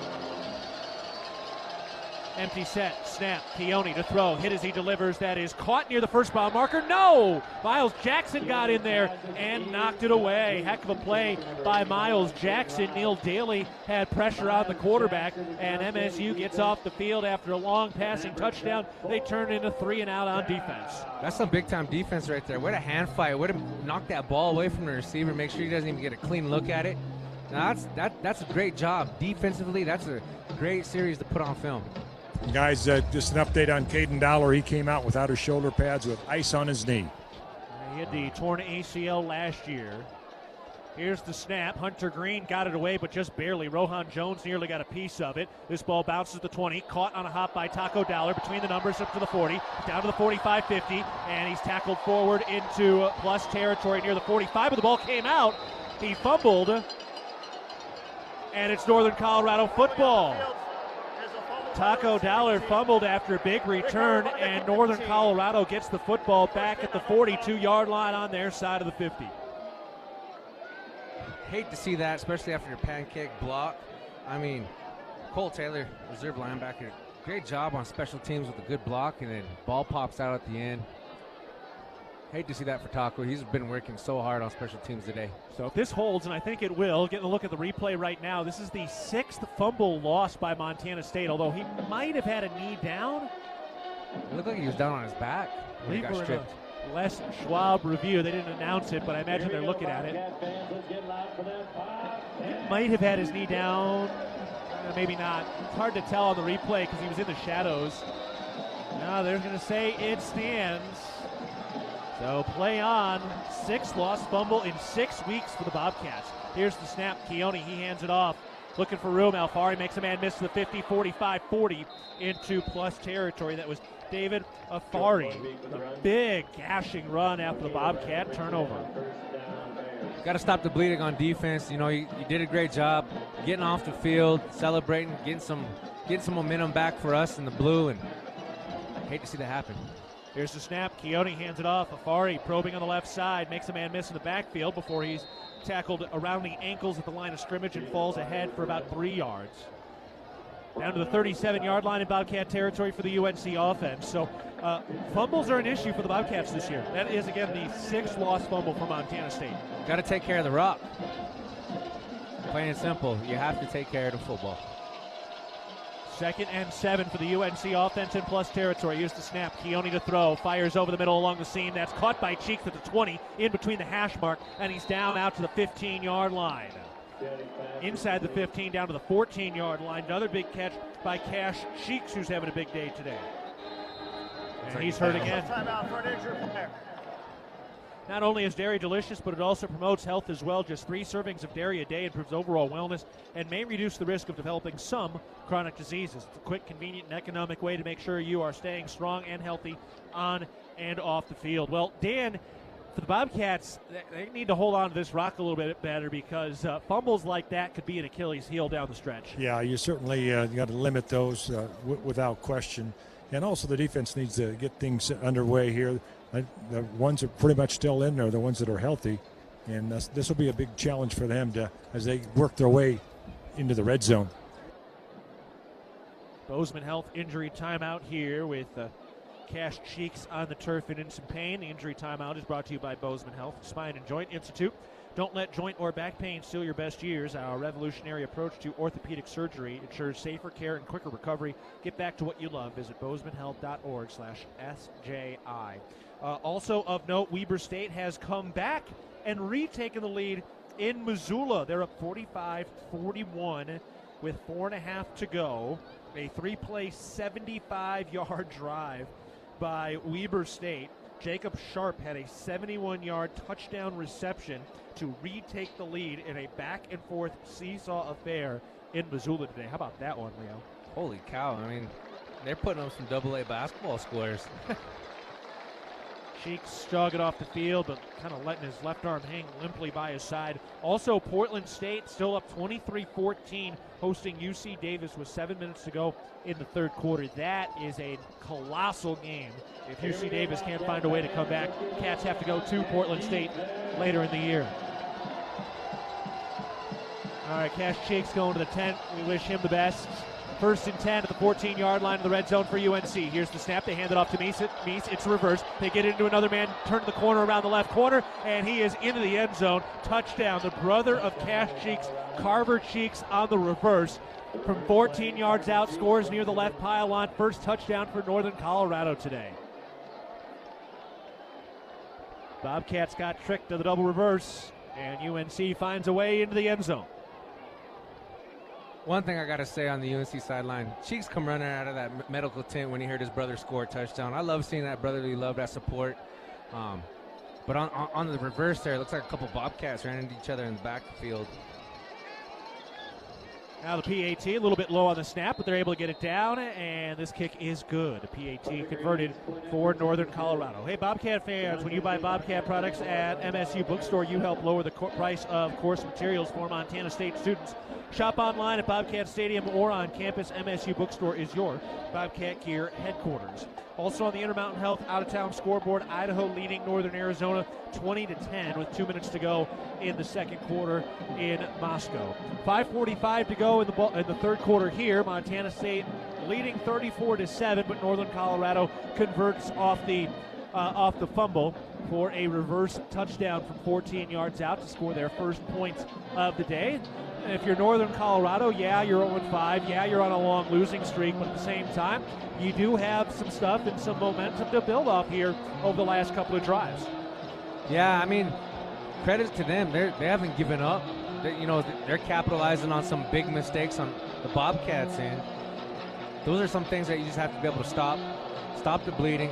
Empty set, snap, Keone to throw, hit as he delivers. That is caught near the first mile marker. No! Miles Jackson got in there and knocked it away. Heck of a play by Miles Jackson. Neil Daly had pressure on the quarterback, and MSU gets off the field after a long passing touchdown. They turn into 3 and out on defense. That's some big-time defense right there. What a hand fight. Would have knocked that ball away from the receiver, make sure he doesn't even get a clean look at it. Now, that's a great job. Defensively, that's a great series to put on film. Guys, just an update on Caden Dowler. He came out without his shoulder pads with ice on his knee. He had the torn ACL last year. Here's the snap. Hunter Green got it away, but just barely. Rohan Jones nearly got a piece of it. This ball bounces the 20. Caught on a hop by Taco Dowler between the numbers up to the 40. Down to the 45-50. And he's tackled forward into plus territory near the 45. But the ball came out. He fumbled. And it's Northern Colorado football. Taco Dowler fumbled after a big return, and Northern Colorado gets the football back at the 42-yard line on their side of the 50. Hate to see that, especially after your pancake block. I mean, Cole Taylor, reserve linebacker, great job on special teams with a good block, and then ball pops out at the end. Hate to see that for Taco. He's been working so hard on special teams today. So if this holds, and I think it will, getting a look at the replay right now, this is the 6th fumble loss by Montana State, although he might have had a knee down. It looked like he was down on his back when he got stripped. Les Schwab review. They didn't announce it, but I imagine they're looking at it. He might have had his knee down. Maybe not. It's hard to tell on the replay because he was in the shadows. Now they're going to say it stands. So play on. 6th lost fumble in 6 weeks for the Bobcats. Here's the snap. Keone, he hands it off. Looking for room. Alfari makes a man miss to the 50, 45, 40 into plus territory. That was David Alfari. A big gashing run after the Bobcat turnover. Got to stop the bleeding on defense. You know, you did a great job getting off the field, celebrating, getting some momentum back for us in the blue, and hate to see that happen. Here's the snap. Keone hands it off. Alfari probing on the left side. Makes a man miss in the backfield before he's tackled around the ankles at the line of scrimmage and falls ahead for about 3 yards. Down to the 37-yard line in Bobcat territory for the UNC offense. So fumbles are an issue for the Bobcats this year. That is, again, the 6th lost fumble for Montana State. Got to take care of the rock. Plain and simple. You have to take care of the football. 2nd and 7 for the UNC offense in plus territory. Here's the snap. Keone to throw. Fires over the middle along the seam. That's caught by Cheeks at the 20, in between the hash mark, and he's down out to the 15-yard line. Inside the 15, down to the 14-yard line. Another big catch by Cash Cheeks, who's having a big day today. And he's hurt again. Timeout for an injured player. Not only is dairy delicious, but it also promotes health as well. Just 3 servings of dairy a day improves overall wellness and may reduce the risk of developing some chronic diseases. It's a quick, convenient, and economic way to make sure you are staying strong and healthy on and off the field. Well, Dan, for the Bobcats, they need to hold on to this rock a little bit better because fumbles like that could be an Achilles heel down the stretch. Yeah, you certainly got to limit those without question. And also the defense needs to get things underway here. The ones that are pretty much still in there, the ones that are healthy. And this will be a big challenge for them as they work their way into the red zone. Bozeman Health injury timeout here with Cash Cheeks on the turf and in some pain. The injury timeout is brought to you by Bozeman Health, Spine and Joint Institute. Don't let joint or back pain steal your best years. Our revolutionary approach to orthopedic surgery ensures safer care and quicker recovery. Get back to what you love. Visit bozemanhealth.org/SJI. Also of note, Weber State has come back and retaken the lead in Missoula. They're up 45-41 with 4.5 to go. A 3-play, 75-yard drive by Weber State. Jacob Sharp had a 71-yard touchdown reception to retake the lead in a back-and-forth seesaw affair in Missoula today. How about that one, Leo? Holy cow. I mean, they're putting up some AA basketball scores. Cheeks jogging off the field, but kind of letting his left arm hang limply by his side. Also, Portland State still up 23-14, hosting UC Davis with 7 minutes to go in the third quarter. That is a colossal game. If UC Davis can't find a way to come back, Cats have to go to Portland State later in the year. All right, Cash Cheeks going to the tent. We wish him the best. 1st and 10 at the 14-yard line of the red zone for UNC. Here's the snap. They hand it off to Meese. It's a reverse. They get into another man, turn the corner around the left corner, and he is into the end zone. Touchdown. The brother of Cash Cheeks, Carver Cheeks, on the reverse. From 14 yards out, scores near the left pylon. First touchdown for Northern Colorado today. Bobcats got tricked to the double reverse, and UNC finds a way into the end zone. One thing I got to say on the UNC sideline, Cheeks come running out of that medical tent when he heard his brother score a touchdown. I love seeing that brotherly love, that support. But on the reverse there, it looks like a couple Bobcats ran into each other in the backfield. Now the PAT a little bit low on the snap, but they're able to get it down, and this kick is good. The PAT converted for Northern Colorado. Hey, Bobcat fans, when you buy Bobcat products at MSU Bookstore, you help lower the price of course materials for Montana State students. Shop online at Bobcat Stadium or on campus. MSU Bookstore is your Bobcat gear headquarters. Also on the Intermountain Health out-of-town scoreboard, Idaho leading Northern Arizona 20-10 with 2 minutes to go in the second quarter in Moscow. 5:45 to go in the third quarter here. Montana State leading 34-7, but Northern Colorado converts off the fumble for a reverse touchdown from 14 yards out to score their first points of the day. And if you're Northern Colorado, yeah, you're 0-5. Yeah, you're on a long losing streak, but at the same time, you do have some stuff and some momentum to build off here over the last couple of drives. Yeah, I mean, credit to them. They haven't given up. They're capitalizing on some big mistakes on the Bobcats' end. Those are some things that you just have to be able to stop the bleeding.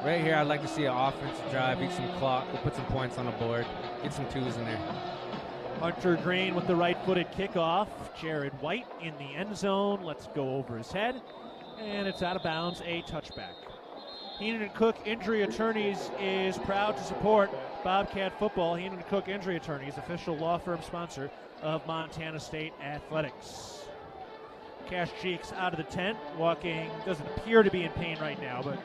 Right here, I'd like to see an offensive drive, eat some clock, we'll put some points on the board, get some twos in there. Hunter Green with the right-footed kickoff. Jared White in the end zone. Let's go over his head. And it's out of bounds, a touchback. Heenan & Cook Injury Attorneys is proud to support Bobcat football. Heenan & Cook Injury Attorneys, official law firm sponsor of Montana State Athletics. Cash Cheeks out of the tent, walking, doesn't appear to be in pain right now, but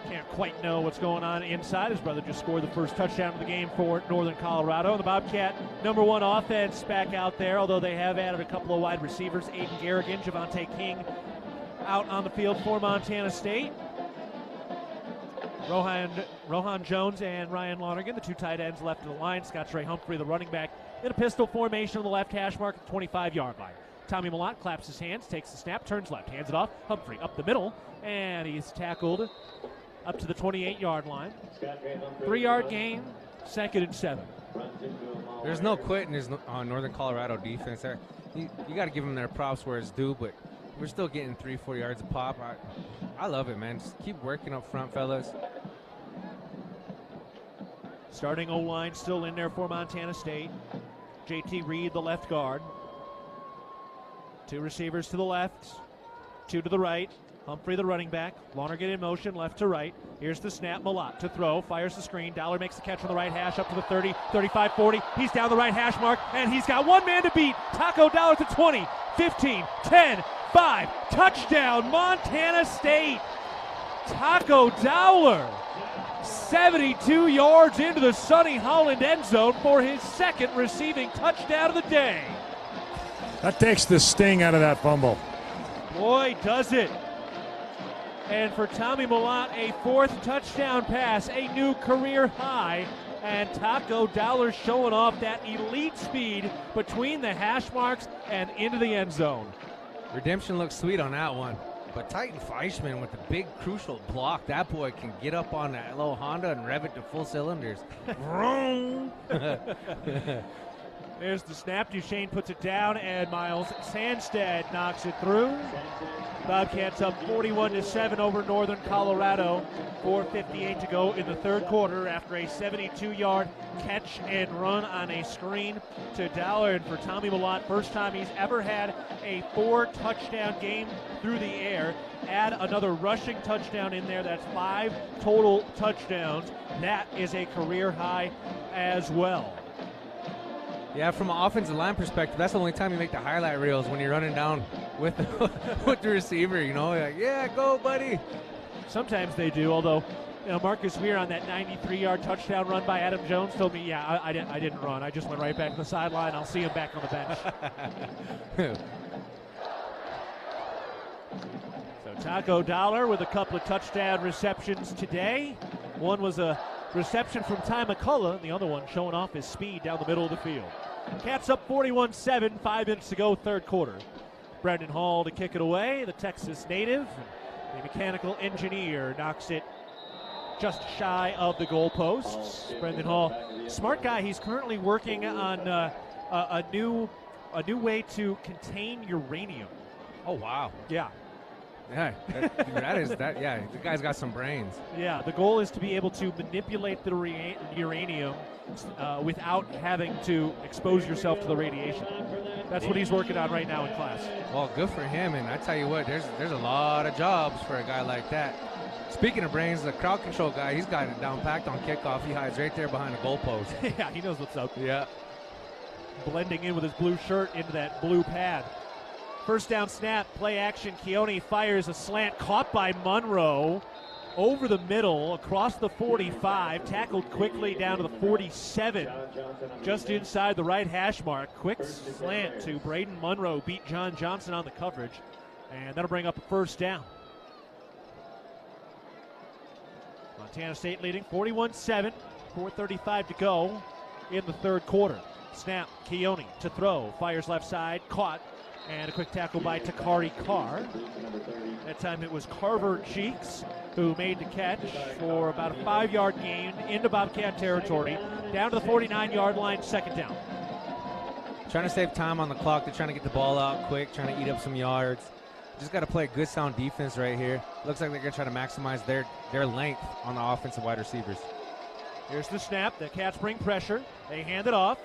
can't quite know what's going on inside. His brother just scored the first touchdown of the game for Northern Colorado. The Bobcat #1 offense back out there, although they have added a couple of wide receivers. Aiden Garrigan, Javante King out on the field for Montana State. Rohan Jones and Ryan Lonergan, the two tight ends left of the line. Scott Trey Humphrey, the running back, in a pistol formation on the left hash mark at the 25-yard line. Tommy Malott claps his hands, takes the snap, turns left, hands it off. Humphrey up the middle, and he's tackled up to the 28-yard line. 3-yard gain, 2nd and 7. There's no quitting his Northern Colorado defense. You got to give them their props where it's due, but we're still getting 3-4 yards a pop. I love it, man. Just keep working up front, fellas. Starting O-line still in there for Montana State. JT Reed, the left guard. 2 receivers to the left, 2 to the right. Humphrey, the running back. Lonergan in motion, left to right. Here's the snap. Malott to throw. Fires the screen. Dowler makes the catch on the right hash up to the 30, 35, 40. He's down the right hash mark, and he's got one man to beat. Taco Dowler to 20, 15, 10, 5. Touchdown, Montana State. Taco Dowler, 72 yards into the Sonny Holland end zone for his second receiving touchdown of the day. That takes the sting out of that fumble. Boy, does it. And for Tommy Malott, a 4th touchdown pass, a new career high. And Taco Dowler showing off that elite speed between the hash marks and into the end zone. Redemption looks sweet on that one. But Titan Fleischman with the big crucial block, that boy can get up on that little Honda and rev it to full cylinders. There's the snap. Duchesne puts it down, and Miles Sandstead knocks it through. Bobcats up 41-7 over Northern Colorado. 4:58 to go in the third quarter after a 72-yard catch and run on a screen to Dowler. And for Tommy Malott, first time he's ever had a 4-touchdown game through the air. Add another rushing touchdown in there. That's 5 total touchdowns. That is a career high as well. Yeah, from an offensive line perspective, that's the only time you make the highlight reels, when you're running down with with the receiver, you know, like, yeah, go, buddy. Sometimes they do, although, you know, Marcus Weir on that 93-yard touchdown run by Adam Jones told me, yeah, I didn't run. I just went right back to the sideline. I'll see him back on the bench. So Taco Dowler with a couple of touchdown receptions today. One was a reception from Ty McCullough, and the other one showing off his speed down the middle of the field. Cats up 41-7, 5 minutes to go, third quarter. Brendan Hall to kick it away, the Texas native. The mechanical engineer knocks it just shy of the goalposts. Brendan Hall, smart guy. He's currently working on a new way to contain uranium. Oh, wow. Yeah. Yeah, yeah, the guy's got some brains. Yeah, the goal is to be able to manipulate the uranium without having to expose yourself to the radiation. That's what he's working on right now in class. Well, good for him, and I tell you what, there's a lot of jobs for a guy like that. Speaking of brains, the crowd control guy, he's got it down packed on kickoff. He hides right there behind the goalpost. Yeah, he knows what's up. Yeah. Blending in with his blue shirt into that blue pad. First down snap, play action. Keone fires a slant caught by Monroe over the middle, across the 45, tackled quickly down to the 47, just inside the right hash mark. Quick slant to Braden Monroe, beat John Johnson on the coverage, and that'll bring up a first down. Montana State leading 41-7, 4:35 to go in the third quarter. Snap, Keone to throw, fires left side, caught. And a quick tackle by Takari Carr. That time it was Carver Cheeks who made the catch for about a 5-yard gain into Bobcat territory. Down to the 49-yard line, second down. Trying to save time on the clock. They're trying to get the ball out quick, trying to eat up some yards. Just got to play good, sound defense right here. Looks like they're going to try to maximize their length on the offensive wide receivers. Here's the snap. The Cats bring pressure. They hand it off.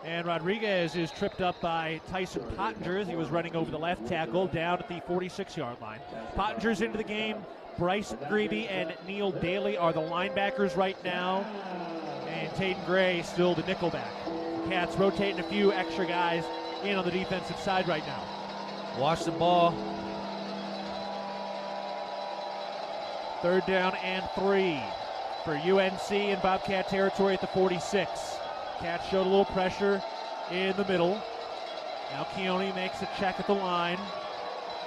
And Rodriguez is tripped up by Tyson Pottinger as he was running over the left tackle down at the 46-yard line. Pottinger's into the game. Bryce Grebe and Neil Daly are the linebackers right now. And Taden Gray still the nickelback. Cats rotating a few extra guys in on the defensive side right now. Watch the ball. Third down and 3 for UNC in Bobcat territory at the 46. Cats showed a little pressure in the middle. Now Keone makes a check at the line.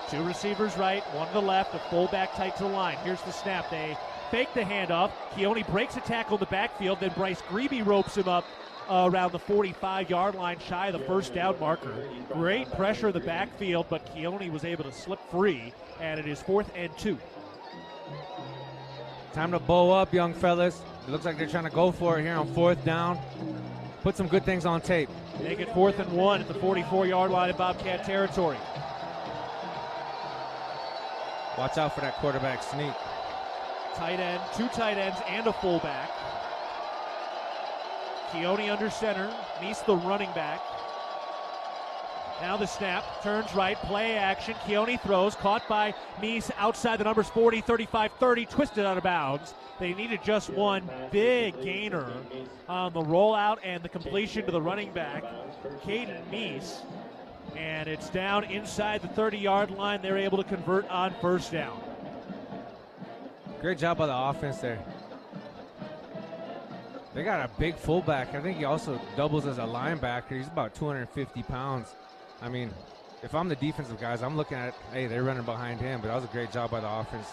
2 receivers right, 1 to the left, a fullback tight to the line. Here's the snap. They fake the handoff. Keone breaks a tackle in the backfield. Then Bryce Grebe ropes him up around the 45-yard line, shy of the first down marker. Great pressure in the backfield, but Keone was able to slip free, and it is 4th and 2. Time to bow up, young fellas. It looks like they're trying to go for it here on 4th down. Put some good things on tape. Make it 4th and 1 at the 44-yard line in Bobcat territory. Watch out for that quarterback sneak. Tight end, 2 tight ends, and a fullback. Keone under center. Meese the running back. Now the snap, turns right, play action. Keone throws, caught by Meese outside the numbers 40, 35, 30, twisted out of bounds. They needed just one big gainer on the rollout and the completion to the running back, Caden Meese. And it's down inside the 30-yard line. They're able to convert on first down. Great job by the offense there. They got a big fullback. I think he also doubles as a linebacker. He's about 250 pounds. I mean, if I'm the defensive guys, I'm looking at, hey, they're running behind him, but that was a great job by the offense.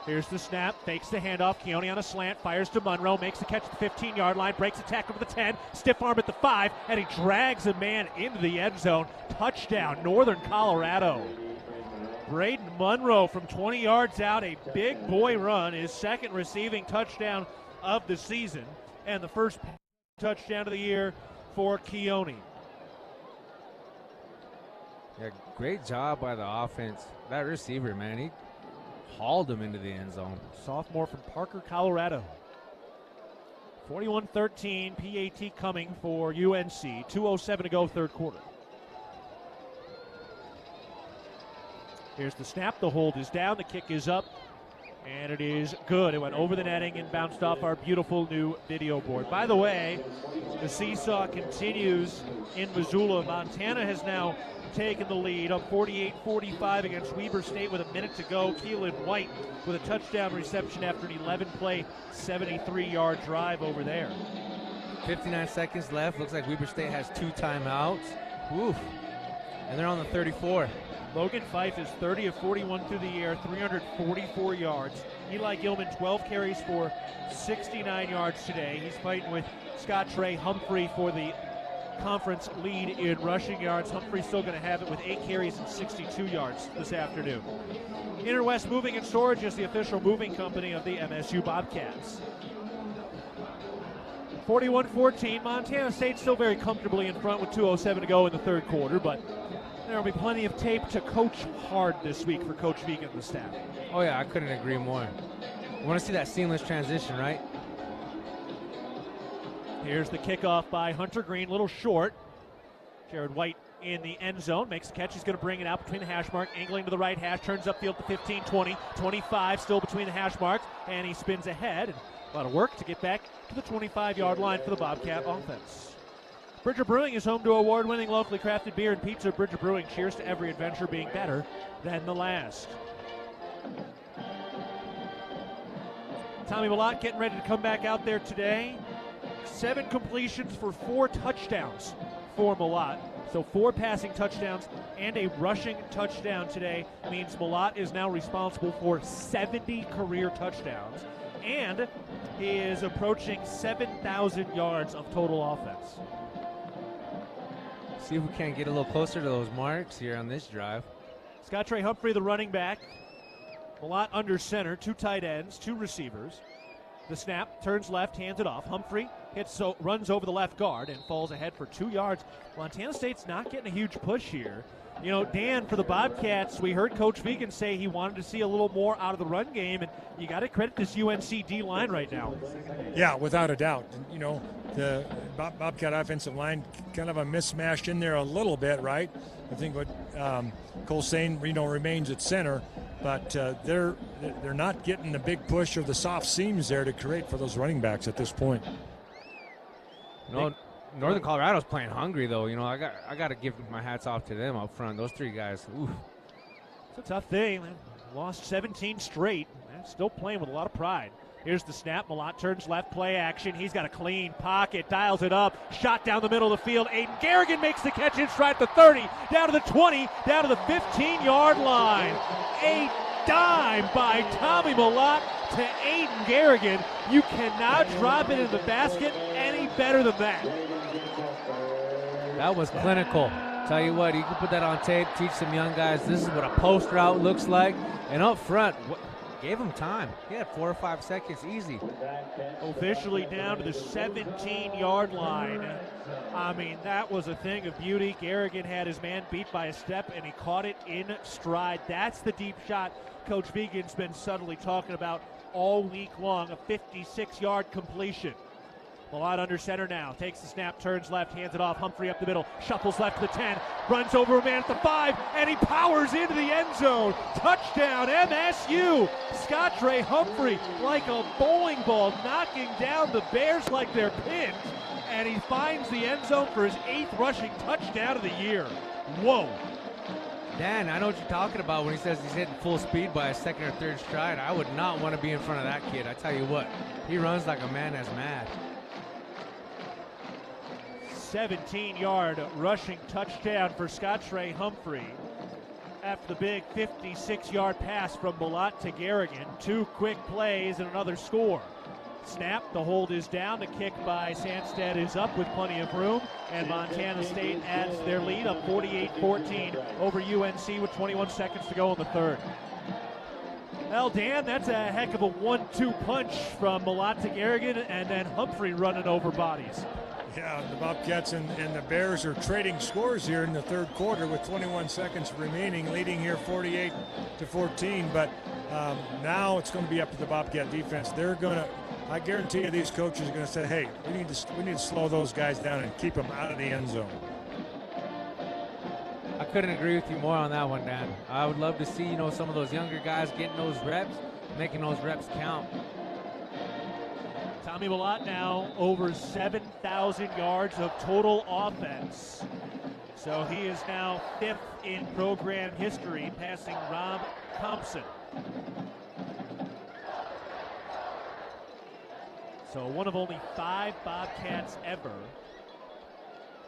Here's the snap, fakes the handoff. Keone on a slant, fires to Monroe, makes the catch at the 15-yard line, breaks a tackle to the 10, stiff arm at the 5, and he drags a man into the end zone. Touchdown, Northern Colorado. Braden Monroe from 20 yards out, a big boy run, his second receiving touchdown of the season, and the first touchdown of the year for Keone. Yeah, great job by the offense. That receiver, man, he hauled him into the end zone. Sophomore from Parker, Colorado. 41-13, PAT coming for UNC. 2:07 to go, third quarter. Here's the snap. The hold is down. The kick is up. And it is good. It went over the netting and bounced off our beautiful new video board. By the way, the seesaw continues in Missoula. Montana has now taken the lead up 48-45 against Weber State with a minute to go. Keelan White with a touchdown reception after an 11-play, 73-yard drive over there. 59 seconds left. Looks like Weber State has 2 timeouts. Woof. And they're on the 34. Logan Fife is 30 of 41 through the air, 344 yards. Eli Gilman, 12 carries for 69 yards today. He's fighting with Scott Trey Humphrey for the conference lead in rushing yards. Humphrey's still going to have it with 8 carries and 62 yards this afternoon. Interwest Moving and Storage is the official moving company of the MSU Bobcats. 41-14, Montana State still very comfortably in front with 2:07 to go in the third quarter, but there will be plenty of tape to coach hard this week for Coach Vegan and the staff. Oh, yeah, I couldn't agree more. We want to see that seamless transition, right? Here's the kickoff by Hunter Green, little short. Jared White in the end zone, makes the catch. He's going to bring it out between the hash mark, angling to the right hash, turns upfield to 15, 20, 25, still between the hash marks, and he spins ahead. And a lot of work to get back to the 25-yard line for the Bobcat offense. Bridger Brewing is home to award-winning locally crafted beer and pizza. Bridger Brewing, cheers to every adventure being better than the last. Tommy Malott getting ready to come back out there today. 7 completions for 4 touchdowns for Malott. So 4 passing touchdowns and a rushing touchdown today means Malott is now responsible for 70 career touchdowns. And he is approaching 7,000 yards of total offense. See if we can't get a little closer to those marks here on this drive. Scott Trey Humphrey, the running back. Malott under center, 2 tight ends, 2 receivers. The snap, turns left, hands it off. Humphrey runs over the left guard and falls ahead for 2 yards. Montana State's not getting a huge push here. You know, Dan, for the Bobcats, we heard Coach Vegan say he wanted to see a little more out of the run game, and you got to credit this UNC D line right now. Yeah, without a doubt. You know, the Bobcat offensive line kind of a mismatch in there a little bit, right? I think what Cole Sane, remains at center, but they're not getting the big push or the soft seams there to create for those running backs at this point. No. Northern Colorado's playing hungry, though. You know, I got to give my hats off to them up front. Those 3 guys. Ooh. It's a tough thing. They lost 17 straight. They're still playing with a lot of pride. Here's the snap. Malott turns left, play action. He's got a clean pocket, dials it up. Shot down the middle of the field. Aiden Garrigan makes the catch in stride at the 30, down to the 20, down to the 15-yard line. A dime by Tommy Malott to Aiden Garrigan. You cannot drop it in the basket any better than that. That was clinical. Tell you what, you can put that on tape, teach some young guys this is what a post route looks like. And up front, gave him time. He had 4 or 5 seconds, easy. Officially down to the 17-yard line. I mean, that was a thing of beauty. Garrigan had his man beat by a step, and he caught it in stride. That's the deep shot Coach Vegan's been subtly talking about all week long, a 56-yard completion. Malott under center now. Takes the snap, turns left, hands it off. Humphrey up the middle, shuffles left to the 10, runs over a man at the 5, and he powers into the end zone. Touchdown, MSU! Scott Trey Humphrey, like a bowling ball, knocking down the Bears like they're pins, and he finds the end zone for his 8th rushing touchdown of the year. Whoa. Dan, I know what you're talking about when he says he's hitting full speed by a second or third stride. I would not want to be in front of that kid. I tell you what, he runs like a man that's mad. 17-yard rushing touchdown for Scott Trey Humphrey after the big 56-yard pass from Malott to Garrigan. 2 quick plays and another score. Snap, the hold is down. The kick by Sandstead is up with plenty of room, and Montana State adds their lead up 48-14 over UNC with 21 seconds to go in the third. Well, Dan, that's a heck of a 1-2 punch from Malott to Garrigan, and then Humphrey running over bodies. Yeah, the Bobcats and the Bears are trading scores here in the third quarter with 21 seconds remaining, leading here 48-14. But now it's going to be up to the Bobcat defense. They're going to, I guarantee you, these coaches are going to say, "Hey, we need to slow those guys down and keep them out of the end zone." I couldn't agree with you more on that one, Dan. I would love to see, some of those younger guys getting those reps, making those reps count. Tommy Malott now over 7,000 yards of total offense. So he is now 5th in program history, passing Rob Thompson. So one of only 5 Bobcats ever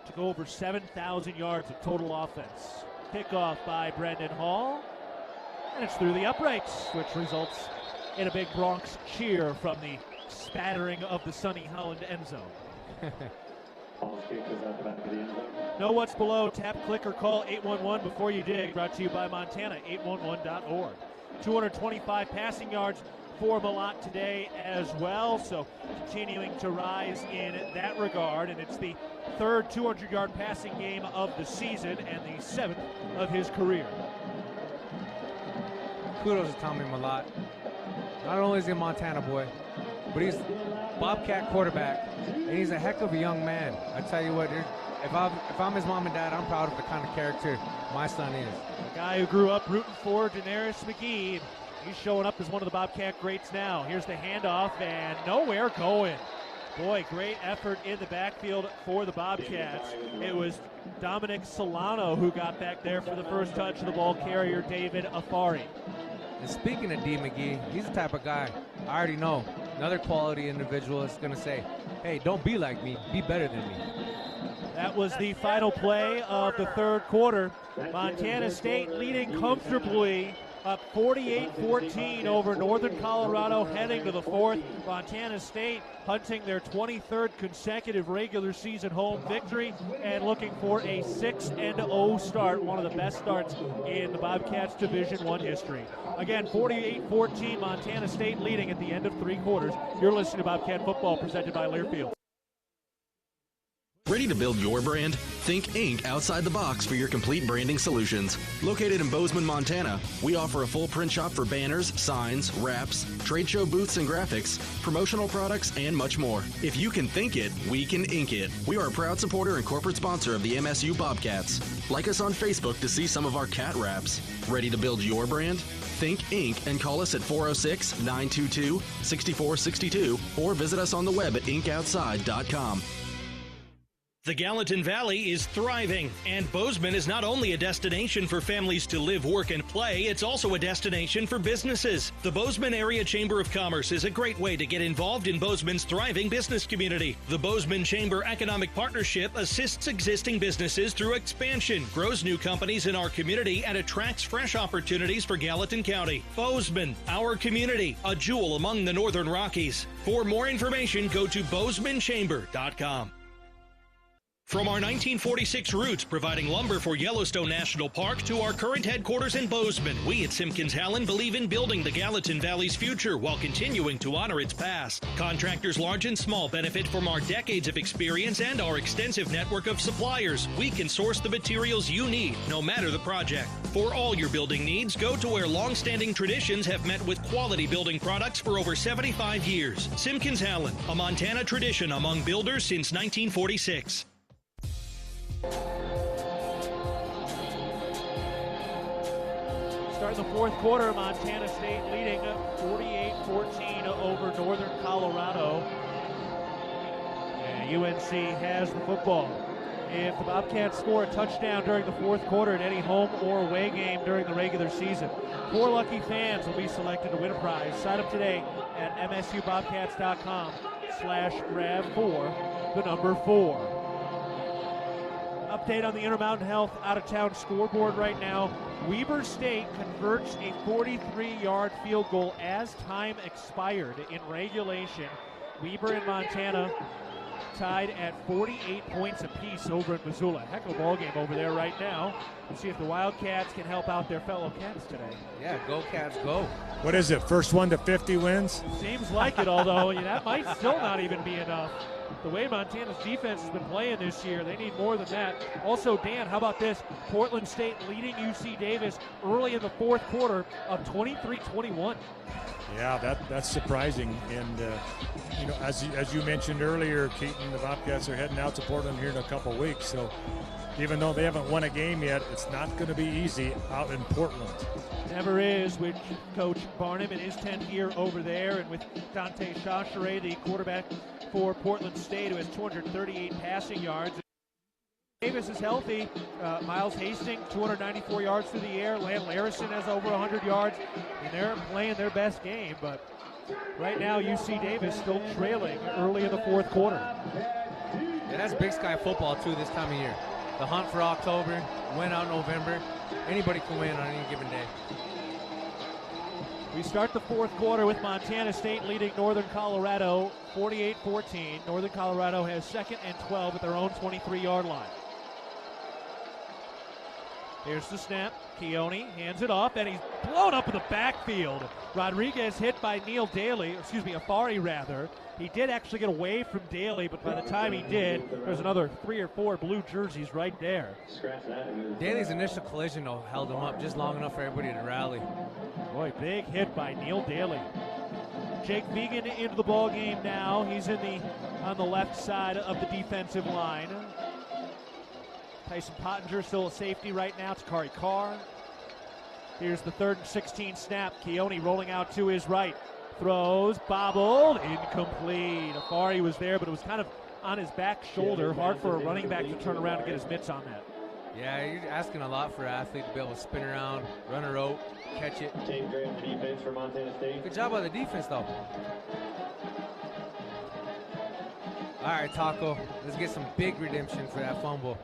to go over 7,000 yards of total offense. Kickoff by Brendan Hall, and it's through the uprights, which results in a big Bronx cheer from the spattering of the Sonny Holland end zone. Know what's below? Tap, click, or call 811 before you dig. Brought to you by Montana811.org. 225 passing yards for Malott today as well, so continuing to rise in that regard, and it's the 3rd 200-yard passing game of the season and the 7th of his career. Kudos to Tommy Malott. Not only is he a Montana boy, but he's Bobcat quarterback, and he's a heck of a young man. I tell you what, if I'm his mom and dad, I'm proud of the kind of character my son is. A guy who grew up rooting for Daenerys McGee. He's showing up as one of the Bobcat greats now. Here's the handoff, and nowhere going. Boy, great effort in the backfield for the Bobcats. It was Dominic Solano who got back there for the first touch of the ball carrier, David Afari. And speaking of D. McGee, he's the type of guy I already know. Another quality individual is going to say, "Hey, don't be like me, be better than me." That was the final play of the third quarter. Montana State leading comfortably, up 48-14 over Northern Colorado, heading to the fourth. Montana State hunting their 23rd consecutive regular season home victory and looking for a 6-0 start, one of the best starts in the Bobcats Division I history. Again, 48-14, Montana State leading at the end of 3 quarters. You're listening to Bobcat Football, presented by Learfield. Ready to build your brand? Think Inc. outside the box for your complete branding solutions. Located in Bozeman, Montana, we offer a full print shop for banners, signs, wraps, trade show booths and graphics, promotional products, and much more. If you can think it, we can ink it. We are a proud supporter and corporate sponsor of the MSU Bobcats. Like us on Facebook to see some of our cat wraps. Ready to build your brand? Think Inc. and call us at 406-922-6462 or visit us on the web at inkoutside.com. The Gallatin Valley is thriving, and Bozeman is not only a destination for families to live, work, and play, it's also a destination for businesses. The Bozeman Area Chamber of Commerce is a great way to get involved in Bozeman's thriving business community. The Bozeman Chamber Economic Partnership assists existing businesses through expansion, grows new companies in our community, and attracts fresh opportunities for Gallatin County. Bozeman, our community, a jewel among the Northern Rockies. For more information, go to BozemanChamber.com. From our 1946 roots providing lumber for Yellowstone National Park to our current headquarters in Bozeman, we at Simpkins Howland believe in building the Gallatin Valley's future while continuing to honor its past. Contractors large and small benefit from our decades of experience and our extensive network of suppliers. We can source the materials you need, no matter the project. For all your building needs, go to where long-standing traditions have met with quality building products for over 75 years. Simpkins Howland, a Montana tradition among builders since 1946. Start the fourth quarter, Montana State leading 48-14 over Northern Colorado. And UNC has the football. If the Bobcats score a touchdown during the fourth quarter at any home or away game during the regular season, 4 lucky fans will be selected to win a prize. Sign up today at msubobcats.com/RAV4, the number 4. Update on the Intermountain Health out-of-town scoreboard right now. Weber State converts a 43-yard field goal as time expired in regulation. Weber and Montana tied at 48 points apiece over in Missoula. Heck of a ball game over there right now. We'll see if the Wildcats can help out their fellow Cats today. Yeah, go Cats, go. What is it, first one to 50 wins? Seems like it, although that might still not even be enough. The way Montana's defense has been playing this year, they need more than that. Also, Dan, how about this? Portland State leading UC Davis early in the fourth quarter of 23-21. Yeah, that's surprising. And, as you mentioned earlier, Keaton, the Bobcats are heading out to Portland here in a couple weeks. So even though they haven't won a game yet, it's not going to be easy out in Portland. Never is with Coach Barnum in his 10th year over there, and with Dante Chachere, the quarterback for Portland State, who has 238 passing yards. Davis is healthy. Miles Hastings, 294 yards through the air. Lan Larison has over 100 yards, and they're playing their best game. But right now, UC Davis still trailing early in the fourth quarter. Yeah, that's Big Sky football, too, this time of year. The hunt for October, win out November. Anybody can win on any given day. We start the fourth quarter with Montana State leading Northern Colorado 48-14. Northern Colorado has 2nd and 12 at their own 23-yard line. Here's the snap. Keone hands it off, and he's blown up in the backfield. Rodriguez hit by Afari rather. He did actually get away from Daly, but by the time he did, there's another 3 or 4 blue jerseys right there. Daly's initial collision, though, held him up just long enough for everybody to rally. Boy, big hit by Neil Daly. Jake Vegan into the ball game now. He's on the left side of the defensive line. Tyson Pottinger still a safety right now. It's Kari Carr. Here's the 3rd and 16 snap. Keone rolling out to his right. Throws, bobbled, incomplete. Afari was there, but it was kind of on his back shoulder. Hard for a running back to turn around and get his mitts on that. Yeah, you're asking a lot for an athlete to be able to spin around, run a route, catch it. Good job by the defense, though. All right, Taco, let's get some big redemption for that fumble.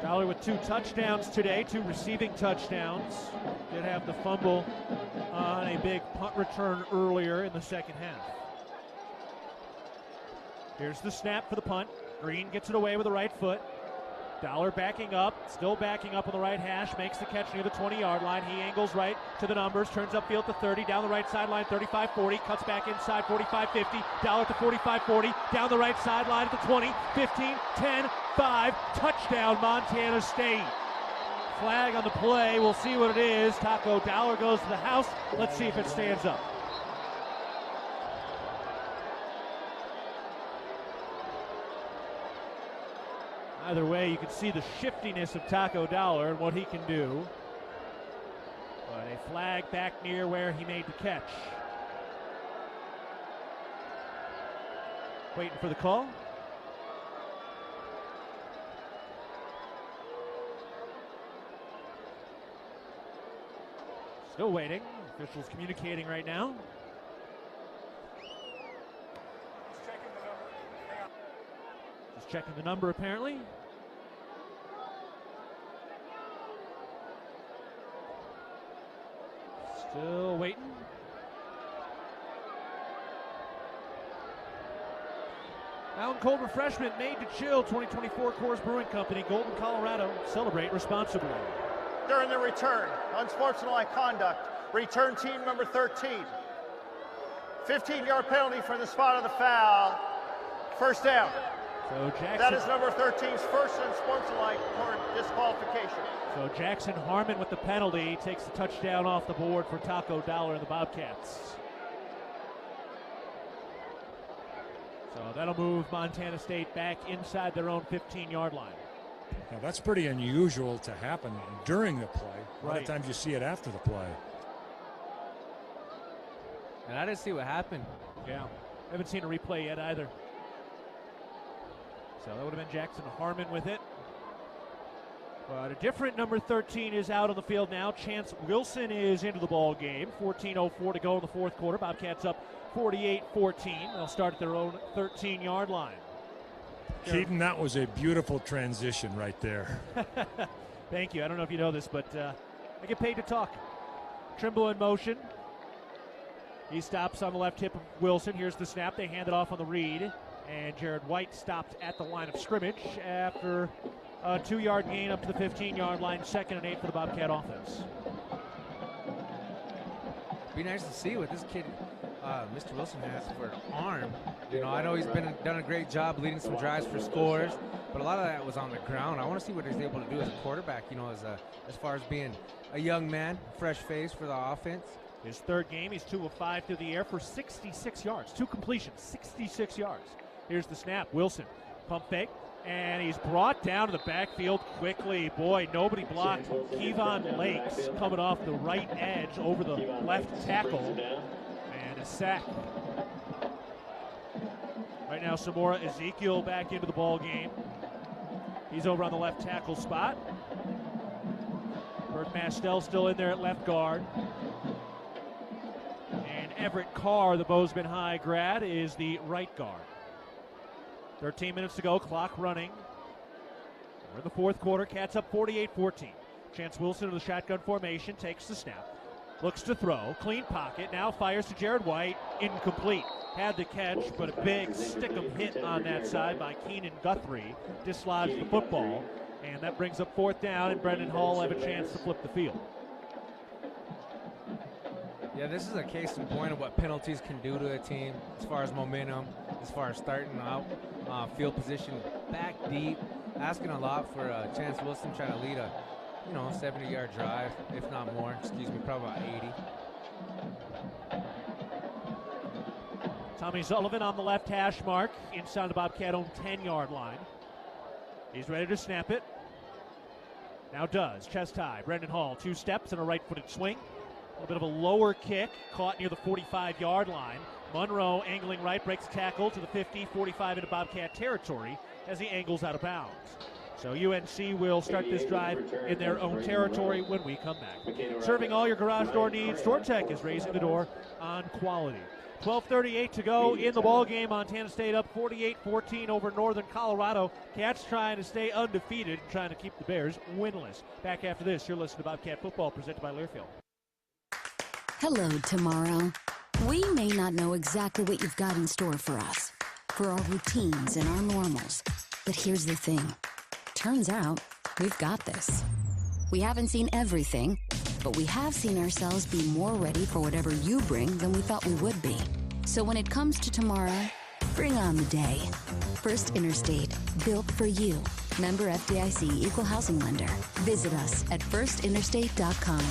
Dollar with 2 touchdowns today, 2 receiving touchdowns. Did have the fumble on a big punt return earlier in the second half. Here's the snap for the punt. Green gets it away with the right foot. Dollar backing up, still backing up on the right hash, makes the catch near the 20-yard line. He angles right to the numbers, turns upfield to 30, down the right sideline, 35-40, cuts back inside, 45-50, Dollar to 45-40, down the right sideline at the 20, 15, 10, 5, touchdown Montana State. Flag on the play, we'll see what it is. Taco Dollar goes to the house, let's see if it stands up. Either way, you can see the shiftiness of Taco Dollar and what he can do. But a flag back near where he made the catch. Waiting for the call. Still waiting. Officials communicating right now. Just checking the number apparently. Still waiting. Mountain Cold Refreshment made to chill. 2024 Coors Brewing Company, Golden, Colorado. Celebrate responsibly. During the return, unsportsmanlike conduct. Return team number 13. 15-yard penalty for the spot of the foul. First down. So Jackson. That is number 13's first unsportsmanlike for disqualification. So Jackson Harmon with the penalty takes the touchdown off the board for Taco Dollar and the Bobcats. So that'll move Montana State back inside their own 15-yard line. Now that's pretty unusual to happen during the play. A lot of Right. times you see it after the play. And I didn't see what happened. Yeah, haven't seen a replay yet either. So that would have been Jackson Harmon with it. But a different number 13 is out on the field now. Chance Wilson is into the ball game. 14:04 to go in the fourth quarter. Bobcats up 48-14. They'll start at their own 13-yard line. Keaton, that was a beautiful transition right there. Thank you. I don't know if you know this, but I get paid to talk. Trimble in motion. He stops on the left hip of Wilson. Here's the snap. They hand it off on the read. And Jared White stopped at the line of scrimmage after a 2-yard gain up to the 15-yard line. 2nd and 8 for the Bobcat offense. Be nice to see what this kid, Mr. Wilson, has for an arm. You know, I know he's done a great job leading some drives for scores, but a lot of that was on the ground. I want to see what he's able to do as a quarterback, you know, as far as being a young man, fresh face for the offense. His third game, he's 2 of 5 through the air for 66 yards. 2 completions, 66 yards. Here's the snap. Wilson, pump fake, and he's brought down to the backfield quickly. Boy, nobody blocked. Kevon Lakes coming off the right edge over the left tackle, and a sack. Right now, Samora Ezekiel back into the ball game. He's over on the left tackle spot. Bert Mastel still in there at left guard. And Everett Carr, the Bozeman High grad, is the right guard. 13 minutes to go, clock running. We're in the fourth quarter, Cats up 48-14. Chance Wilson in the shotgun formation, takes the snap. Looks to throw, clean pocket, now fires to Jared White, incomplete. Had the catch, but a big stick-em hit on that side by Keenan Guthrie. Dislodged the football, and that brings up 4th down, and Brendan Hall will have a chance to flip the field. Yeah, this is a case in point of what penalties can do to a team as far as momentum, as far as starting out, field position back deep, asking a lot for Chance Wilson trying to lead a, 70-yard drive, if not more. Excuse me, probably about 80. Tommy Sullivan on the left hash mark, inside the Bobcat own 10-yard line. He's ready to snap it. Now does. Chest high. Brendan Hall, 2 steps and a right-footed swing. A little bit of a lower kick, caught near the 45-yard line. Monroe angling right, breaks tackle to the 50, 45 into Bobcat territory as he angles out of bounds. So UNC will start this drive in their own territory when we come back. Serving all your garage door needs, StoreTech is raising the door on quality. 12:38 to go in the ball game. Montana State up 48-14 over Northern Colorado. Cats trying to stay undefeated, trying to keep the Bears winless. Back after this, you're listening to Bobcat Football presented by Learfield. Hello, tomorrow. We may not know exactly what you've got in store for us, for our routines and our normals. But here's the thing. Turns out, we've got this. We haven't seen everything, but we have seen ourselves be more ready for whatever you bring than we thought we would be. So when it comes to tomorrow, bring on the day. First Interstate, built for you. Member FDIC Equal Housing Lender. Visit us at firstinterstate.com.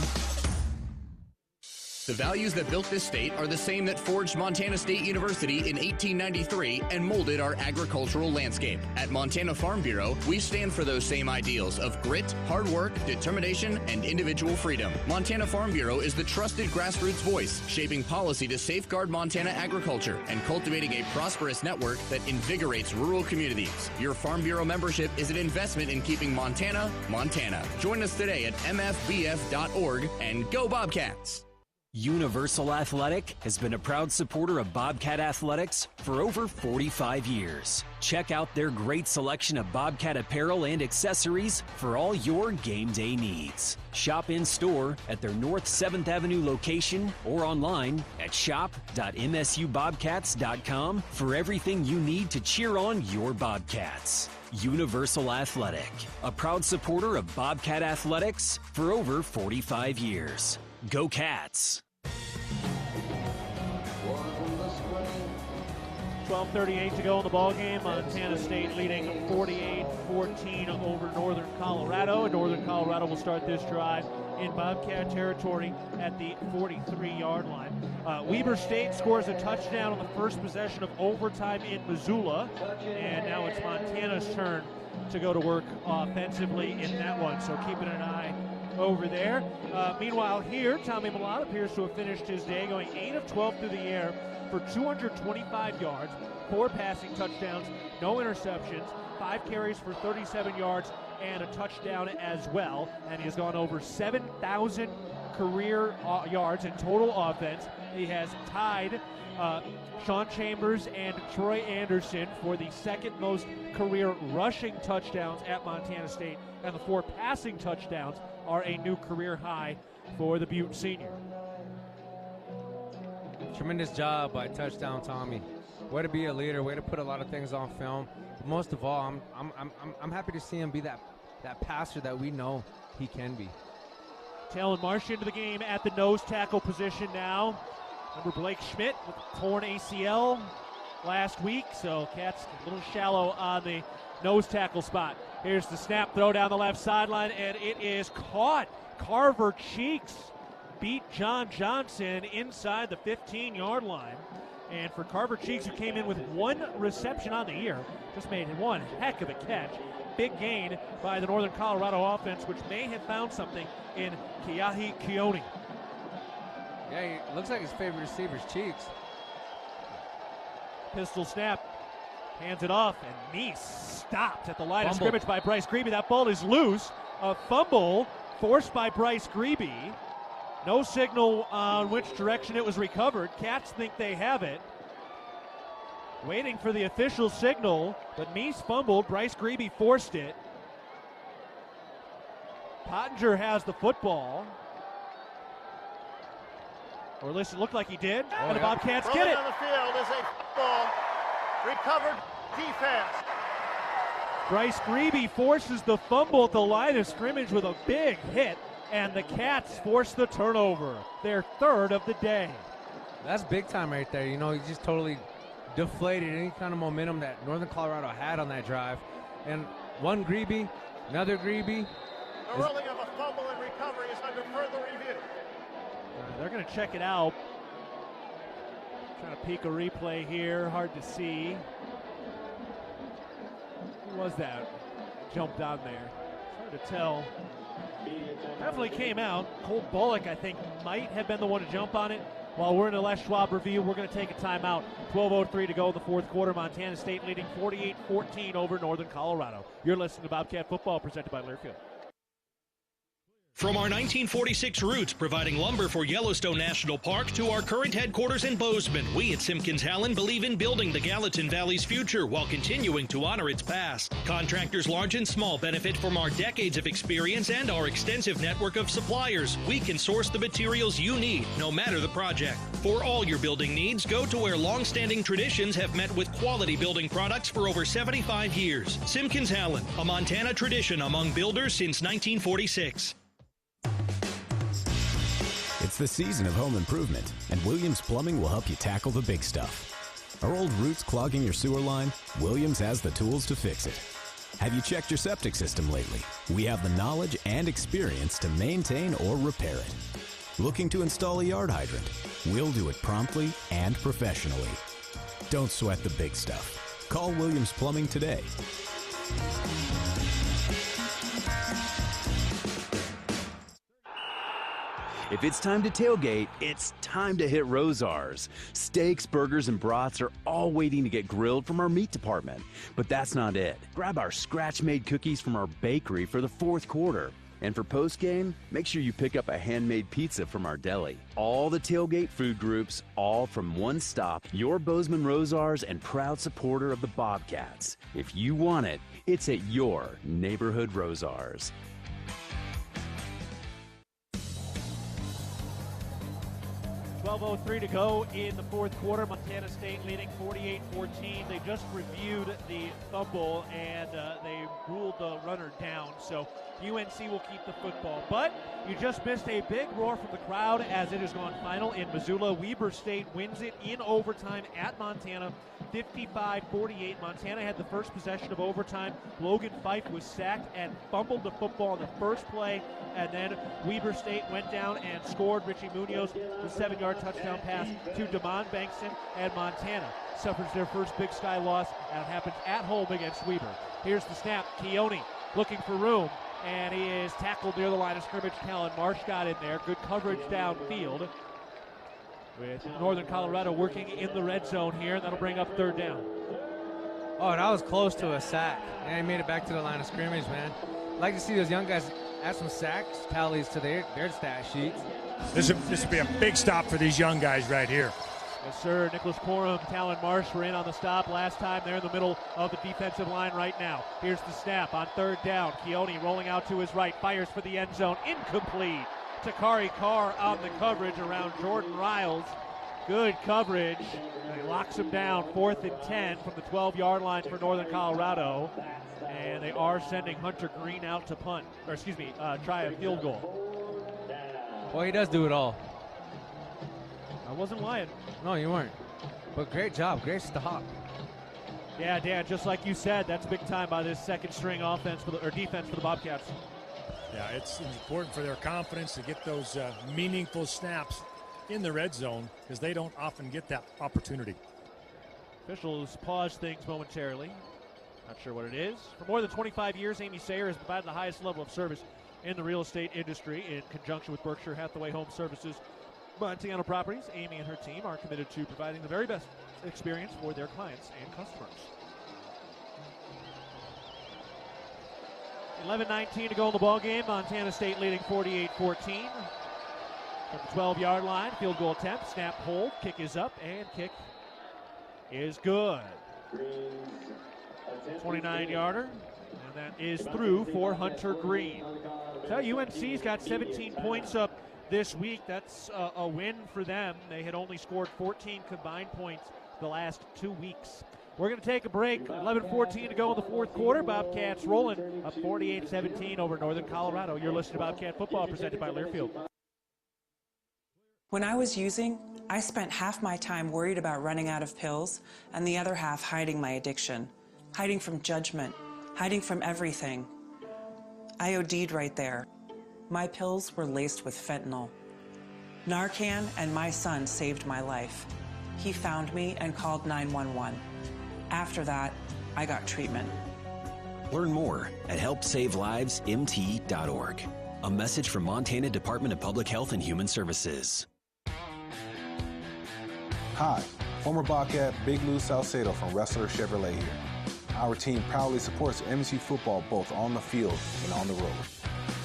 The values that built this state are the same that forged Montana State University in 1893 and molded our agricultural landscape. At Montana Farm Bureau, we stand for those same ideals of grit, hard work, determination, and individual freedom. Montana Farm Bureau is the trusted grassroots voice, shaping policy to safeguard Montana agriculture and cultivating a prosperous network that invigorates rural communities. Your Farm Bureau membership is an investment in keeping Montana, Montana. Join us today at mfbf.org and go Bobcats! Universal Athletic has been a proud supporter of Bobcat Athletics for over 45 years. Check out their great selection of Bobcat apparel and accessories for all your game day needs. Shop in-store at their North 7th Avenue location or online at shop.msubobcats.com for everything you need to cheer on your Bobcats. Universal Athletic, a proud supporter of Bobcat Athletics for over 45 years. Go Cats! 12:38 to go in the ballgame. Montana State leading 48-14 over Northern Colorado. Northern Colorado will start this drive in Bobcat territory at the 43-yard line. Weber State scores a touchdown on the first possession of overtime in Missoula, and now it's Montana's turn to go to work offensively in that one, so keeping an eye over there. Meanwhile here, Tommy Millott appears to have finished his day going 8 of 12 through the air for 225 yards, 4 passing touchdowns, no interceptions, 5 carries for 37 yards, and a touchdown as well. And he has gone over 7,000 career yards in total offense. He has tied Sean Chambers and Troy Anderson for the second most career rushing touchdowns at Montana State, and the 4 passing touchdowns are a new career high for the Butte senior. Tremendous job by Touchdown Tommy. Way to be a leader. Way to put a lot of things on film. But most of all, I'm happy to see him be that passer that we know he can be. Talon Marsh into the game at the nose tackle position now. Remember Blake Schmidt with torn ACL last week, so Cats a little shallow on the nose tackle spot. Here's the snap, throw down the left sideline, and it is caught. Carver Cheeks beat John Johnson inside the 15-yard line. And for Carver Cheeks, who came in with 1 reception on the year, just made one heck of a catch. Big gain by the Northern Colorado offense, which may have found something in Keahi Keone. Yeah, it looks like his favorite receiver's Cheeks. Pistol snap, hands it off, and Neese stopped at the line of scrimmage by Bryce Grebe. That ball is loose. A fumble forced by Bryce Grebe. No signal on which direction it was recovered. Cats think they have it. Waiting for the official signal, but Neese fumbled. Bryce Grebe forced it. Pottinger has the football. Or at least it looked like he did. And the Bobcats get it. On the field is a football. Recovered defense. Bryce Grebe forces the fumble at the line of scrimmage with a big hit, and the Cats force the turnover, their 3rd of the day. That's big time right there. You know, he just totally deflated any kind of momentum that Northern Colorado had on that drive. And one Grebe, another Grebe. The ruling of a fumble and recovery is under further review. They're going to check it out. Trying to peek a replay here. Hard to see. Who was that? Jumped on there. It's hard to tell. Definitely came out. Cole Bullock, I think, might have been the one to jump on it. While we're in the Les Schwab review, we're going to take a timeout. 12:03 to go in the 4th quarter. Montana State leading 48-14 over Northern Colorado. You're listening to Bobcat Football, presented by Learfield. From our 1946 roots providing lumber for Yellowstone National Park to our current headquarters in Bozeman, we at Simpkins-Hallen believe in building the Gallatin Valley's future while continuing to honor its past. Contractors large and small benefit from our decades of experience and our extensive network of suppliers. We can source the materials you need, no matter the project. For all your building needs, go to where long-standing traditions have met with quality building products for over 75 years. Simpkins-Hallen, a Montana tradition among builders since 1946. It's the season of home improvement, and Williams Plumbing will help you tackle the big stuff. Are old roots clogging your sewer line? Williams has the tools to fix it. Have you checked your septic system lately? We have the knowledge and experience to maintain or repair it. Looking to install a yard hydrant? We'll do it promptly and professionally. Don't sweat the big stuff. Call Williams Plumbing today. If it's time to tailgate, it's time to hit Rosar's. Steaks, burgers, and brats are all waiting to get grilled from our meat department. But that's not it. Grab our scratch-made cookies from our bakery for the 4th quarter. And for post-game, make sure you pick up a handmade pizza from our deli. All the tailgate food groups, all from one stop. Your Bozeman Rosars and proud supporter of the Bobcats. If you want it, it's at your neighborhood Rosars. .12:03 to go in the fourth quarter. Montana State leading 48-14. They just reviewed the fumble, and they ruled the runner down. So UNC will keep the football. But you just missed a big roar from the crowd as it has gone final in Missoula. Weber State wins it in overtime at Montana, 55-48. Montana had the first possession of overtime. Logan Fife was sacked and fumbled the football on the first play, and then Weber State went down and scored. Richie Munoz, the 7-yard touchdown pass to Damon Bankston, and Montana suffers their first Big Sky loss, and it happens at home against Weber. Here's the snap. Keone looking for room, and he is tackled near the line of scrimmage. Talon Marsh got in there. Good coverage downfield, with Northern Colorado working in the red zone here, and that'll bring up third down. Oh, that was close to a sack. And he made it back to the line of scrimmage, man. I'd like to see those young guys add some sacks tallies to their stat sheets. This would be a big stop for these young guys right here. Yes, sir. Nicholas Corum, Talon Marsh were in on the stop last time. They're in the middle of the defensive line right now. Here's the snap on third down. Keone rolling out to his right, fires for the end zone. Incomplete. Takari Carr on the coverage around Jordan Riles. Good coverage. And he locks him down. 4th and 10 from the 12-yard line for Northern Colorado. And they are sending Hunter Green out to punt. Or try a field goal. Well, he does do it all. I wasn't lying. No, you weren't. But great job. Great stop. Yeah, Dan, just like you said, that's big time by this second-string defense for the Bobcats. Yeah, it's important for their confidence to get those meaningful snaps in the red zone, because they don't often get that opportunity. Officials pause things momentarily. Not sure what it is. For more than 25 years, Amy Sayer has provided the highest level of service in the real estate industry in conjunction with Berkshire Hathaway Home Services Montana Properties. Amy and her team are committed to providing the very best experience for their clients and customers. 11:19 to go in the ball game. Montana State leading 48-14. From the 12-yard line, field goal attempt, snap, hold, kick is up, and kick is good. 29-yarder, and that is through for Hunter Green. So UNC's got 17 points up this week. That's a win for them. They had only scored 14 combined points the last 2 weeks. We're going to take a break. 11:14 to go in the fourth quarter. Bobcats rolling up 48-17 over Northern Colorado. You're listening to Bobcat Football, presented by Learfield. When I was using, I spent half my time worried about running out of pills and the other half hiding my addiction, hiding from judgment, hiding from everything. I OD'd right there. My pills were laced with fentanyl. Narcan and my son saved my life. He found me and called 911. After that, I got treatment. Learn more at helpsavelivemt.org. A message from Montana Department of Public Health and Human Services. Hi, former Bobcat Big Lou Salcedo from Wrestler Chevrolet here. Our team proudly supports MSU football both on the field and on the road.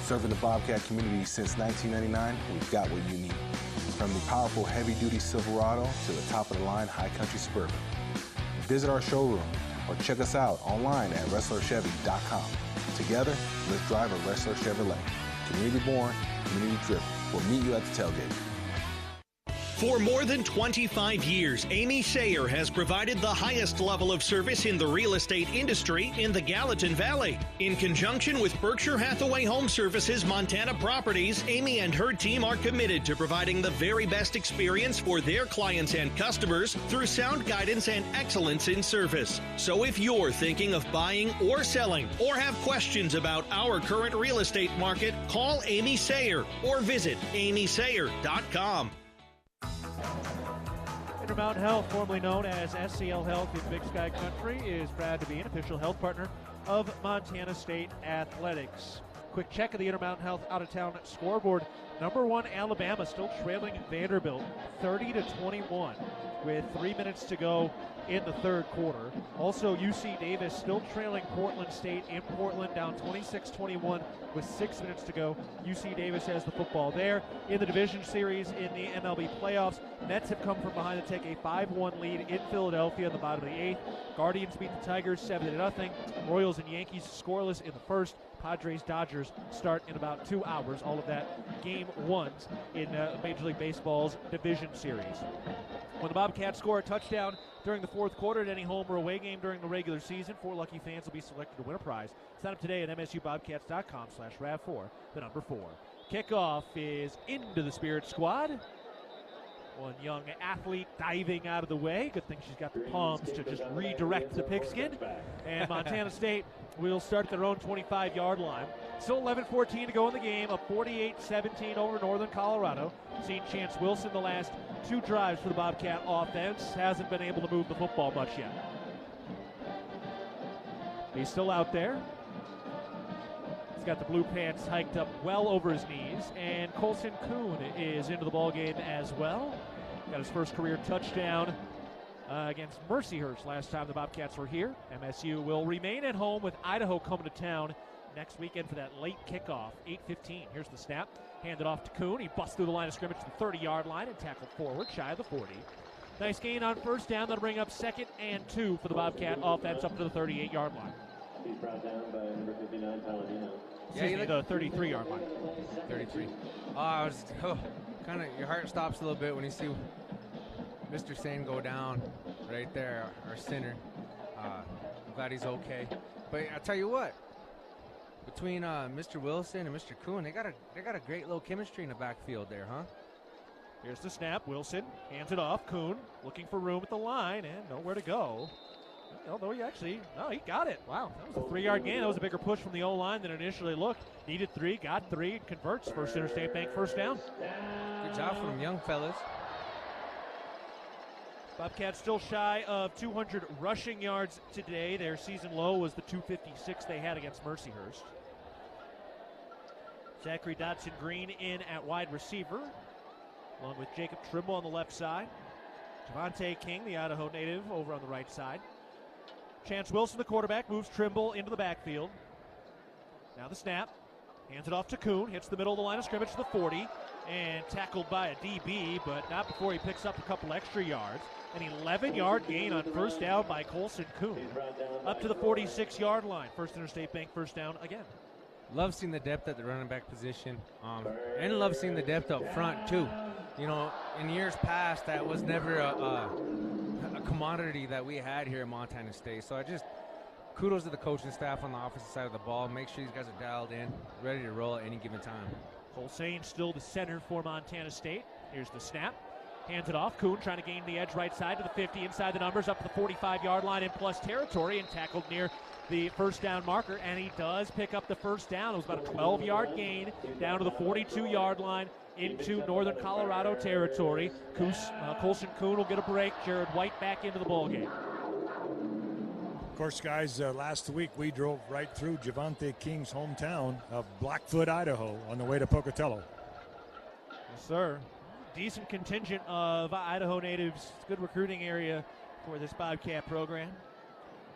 Serving the Bobcat community since 1999, we've got what you need. From the powerful heavy-duty Silverado to the top-of-the-line high country Suburban. Visit our showroom or check us out online at WrestlerChevy.com. Together, let's drive a Wrestler Chevrolet. Community born, community driven. We'll meet you at the tailgate. For more than 25 years, Amy Sayer has provided the highest level of service in the real estate industry in the Gallatin Valley. In conjunction with Berkshire Hathaway Home Services Montana Properties, Amy and her team are committed to providing the very best experience for their clients and customers through sound guidance and excellence in service. So if you're thinking of buying or selling or have questions about our current real estate market, call Amy Sayer or visit amysayer.com. Intermountain Health, formerly known as SCL Health in Big Sky Country, is proud to be an official health partner of Montana State Athletics. Quick check of the Intermountain Health out-of-town scoreboard Number 1 Alabama still trailing Vanderbilt 30-21 with 3 minutes to go in the third quarter. Also, UC Davis still trailing Portland State in Portland, down 26-21 with 6 minutes to go. UC Davis has the football there. In the division series in the MLB playoffs, Mets have come from behind to take a 5-1 lead in Philadelphia in the bottom of the 8th. Guardians beat the Tigers 7-0. Royals and Yankees scoreless in the first. Padres Dodgers start in about 2 hours. All of that game ones in Major League Baseball's division series. When the Bobcats score a touchdown during the fourth quarter at any home or away game during the regular season, 4 lucky fans will be selected to win a prize. Sign up today at msubobcats.com/RAV4, the number 4. Kickoff is into the Spirit Squad. One young athlete diving out of the way. Good thing she's got the palms to just redirect the pigskin. And Montana State will start at their own 25-yard line. Still 11-14 to go in the game. A 48-17 over Northern Colorado. Seen Chance Wilson the last 2 drives for the Bobcat offense. Hasn't been able to move the football much yet. He's still out there. He's got the blue pants hiked up well over his knees. And Colson Kuhn is into the ballgame as well. Got his first career touchdown against Mercyhurst last time the Bobcats were here. MSU will remain at home with Idaho coming to town next weekend for that late kickoff, 8:15. Here's the snap. Handed off to Kuhn. He busts through the line of scrimmage to the 30-yard line and tackled forward, shy of the 40. Nice gain on first down. That'll bring up 2nd and 2 for the Bobcat offense up to the 38-yard line. He's brought down by number 59, Palladino. The 33-yard line. 33. Kind of your heart stops a little bit when you see Mr. Sane go down right there, our center. I'm glad he's okay. But I tell you what, between Mr. Wilson and Mr. Kuhn, they got a great little chemistry in the backfield there, huh? Here's the snap. Wilson hands it off. Kuhn looking for room at the line and nowhere to go. Although he got it. Wow, that was a 3-yard gain. That was a bigger push from the O-line than initially looked. Needed 3, got 3, converts. First Interstate Bank first down. Good job from them young fellas. Bobcats still shy of 200 rushing yards today. Their season low was the 256 they had against Mercyhurst. Zachary Dotson-Green in at wide receiver, along with Jacob Trimble on the left side. Javante King, the Idaho native, over on the right side. Chance Wilson, the quarterback, moves Trimble into the backfield. Now the snap. Hands it off to Kuhn. Hits the middle of the line of scrimmage to the 40. And tackled by a DB, but not before he picks up a couple extra yards. An 11-yard gain on first down by Colson Kuhn. Up to the 46-yard line. First Interstate Bank first down again. Love seeing the depth at the running back position. And love seeing the depth up front, too. You know, in years past, that was never a commodity that we had here at Montana State. So kudos to the coaching staff on the offensive side of the ball. Make sure these guys are dialed in, ready to roll at any given time. Colsane still the center for Montana State. Here's the snap. Hands it off. Kuhn trying to gain the edge right side to the 50, inside the numbers, up to the 45-yard line in plus territory, and tackled near the first down marker, and he does pick up the first down. It was about a 12-yard gain down to the 42-yard line into Northern Colorado territory. Colson Kuhn will get a break. Jared White back into the ballgame. Of course, guys, last week we drove right through Javante King's hometown of Blackfoot, Idaho, on the way to Pocatello. Yes, sir. Decent contingent of Idaho natives. Good recruiting area for this Bobcat program.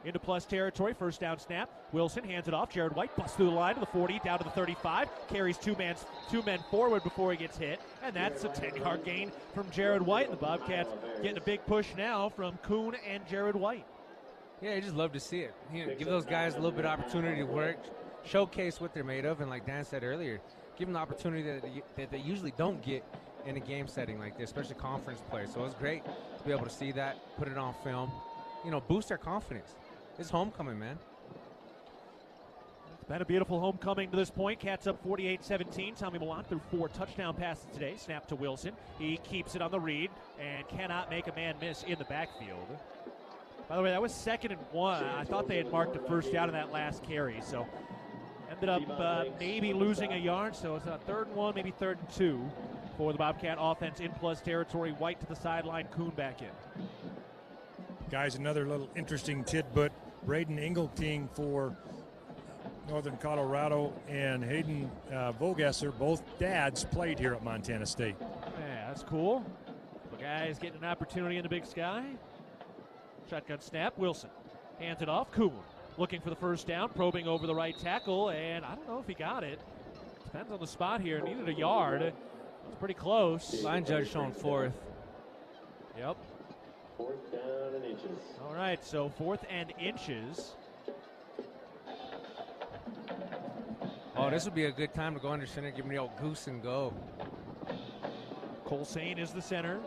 Into plus territory, first down snap. Wilson hands it off. Jared White busts through the line to the 40, down to the 35. Carries two men forward before he gets hit. And that's a 10-yard gain from Jared White. And the Bobcats getting a big push now from Kuhn and Jared White. Yeah, I just love to see it. Give those guys a little bit of opportunity to work, showcase what they're made of, and like Dan said earlier, give them the opportunity that they usually don't get in a game setting like this, especially conference play. So it's great to be able to see that, put it on film, boost their confidence. It's homecoming, man. It's been a beautiful homecoming to this point. Cats up 48-17. Tommy Milan threw 4 touchdown passes today. Snap to Wilson. He keeps it on the read and cannot make a man miss in the backfield. By the way, that was 2nd and 1. I thought they had marked a first down in that last carry, so ended up maybe losing a yard. So it's a 3rd and 1, maybe 3rd and 2 for the Bobcat offense in plus territory. White to the sideline, Kuhn back in. Guys, another little interesting tidbit. Braden Engelting for Northern Colorado and Hayden Vogesser, both dads, played here at Montana State. Yeah, that's cool. The guy's getting an opportunity in the Big Sky. Shotgun snap. Wilson hands it off. Kuhn looking for the first down, probing over the right tackle, and I don't know if he got it. Depends on the spot here. Needed a yard. It's pretty close. Line judge showing fourth. Yep. 4th down and inches. All right, so 4th and inches. Oh, this would be a good time to go under center, give me the old goose and go. Colsane is the center,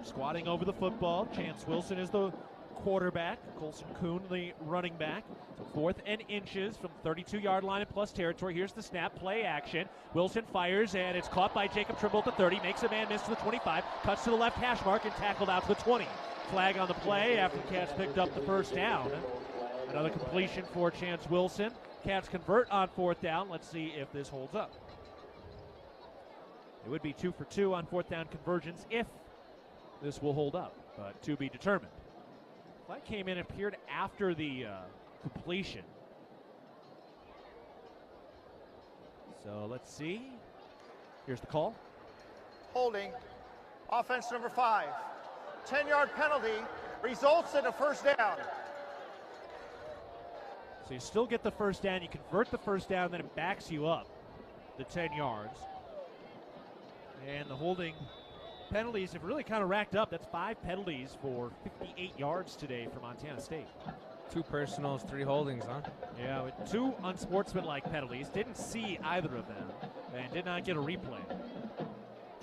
squatting over the football. Chance Wilson is the quarterback. Colson Kuhn, the running back. So 4th and inches from 32-yard line in plus territory. Here's the snap, play action. Wilson fires, and it's caught by Jacob Trimble at the 30. Makes a man miss to the 25. Cuts to the left hash mark and tackled out to the 20. Flag on the play after the Cats picked up the first down. Another completion for Chance Wilson. Cats convert on 4th down. Let's see if this holds up. It would be 2 for 2 on 4th down conversions if this will hold up, but to be determined. Flag came in and appeared after the completion. So let's see. Here's the call. Holding. Offense number 5. 10-yard penalty results in a first down. So you still get the first down. You convert the first down, then it backs you up the 10 yards. And the holding penalties have really kind of racked up. That's 5 penalties for 58 yards today for Montana State. 2 personals, 3 holdings, huh? Yeah, with 2 unsportsmanlike penalties. Didn't see either of them and did not get a replay.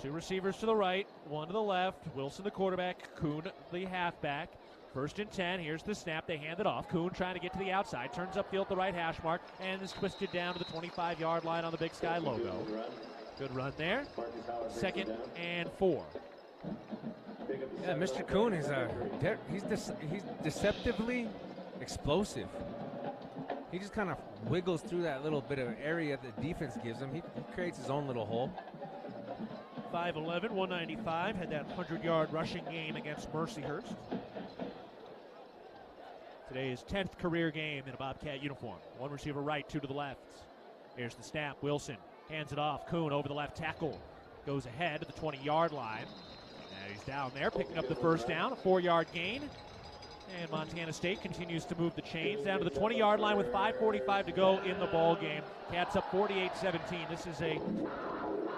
2 receivers to the right, 1 to the left. Wilson, the quarterback. Kuhn, the halfback. 1st and 10. Here's the snap. They hand it off. Kuhn trying to get to the outside. Turns upfield at the right hash mark and is twisted down to the 25-yard line on the Big Sky logo. Good run there. 2nd and 4. Yeah, Mr. Kuhn is he's deceptively explosive. He just kind of wiggles through that little bit of area the defense gives him. He creates his own little hole. 5'11", 195. Had that 100-yard rushing game against Mercyhurst. Today's 10th career game in a Bobcat uniform. 1 receiver right, 2 to the left. Here's the snap. Wilson hands it off. Kuhn over the left tackle. Goes ahead to the 20-yard line. And he's down there picking up the first down. A 4-yard gain. And Montana State continues to move the chains down to the 20-yard line with 5:45 to go in the ball game. Cats up 48-17. This is a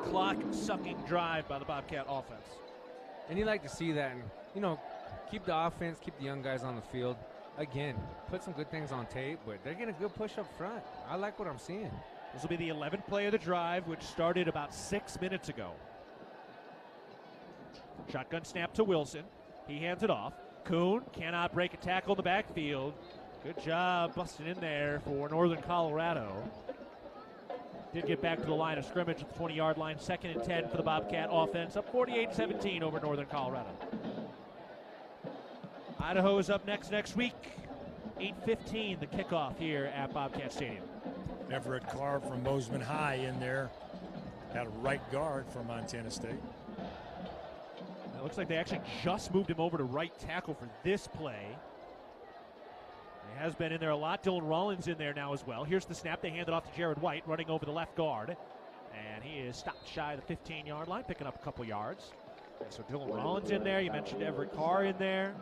clock-sucking drive by the Bobcat offense. And you like to see that. And, keep the offense, keep the young guys on the field. Again, put some good things on tape, but they're getting a good push up front. I like what I'm seeing. This will be the 11th play of the drive, which started about 6 minutes ago. Shotgun snap to Wilson. He hands it off. Kuhn cannot break a tackle in the backfield. Good job busting in there for Northern Colorado. Did get back to the line of scrimmage at the 20-yard line. 2nd and 10 for the Bobcat offense. Up 48-17 over Northern Colorado. Idaho is up next week. 8:15, the kickoff here at Bobcat Stadium. Everett Carr from Bozeman High in there at right guard for Montana State. It looks like they actually just moved him over to right tackle for this play. He has been in there a lot. Dylan Rollins in there now as well. Here's the snap. They hand it off to Jared White, running over the left guard. And he is stopped shy of the 15-yard line, picking up a couple yards. So Dylan Rollins in there. You mentioned Everett Carr in there.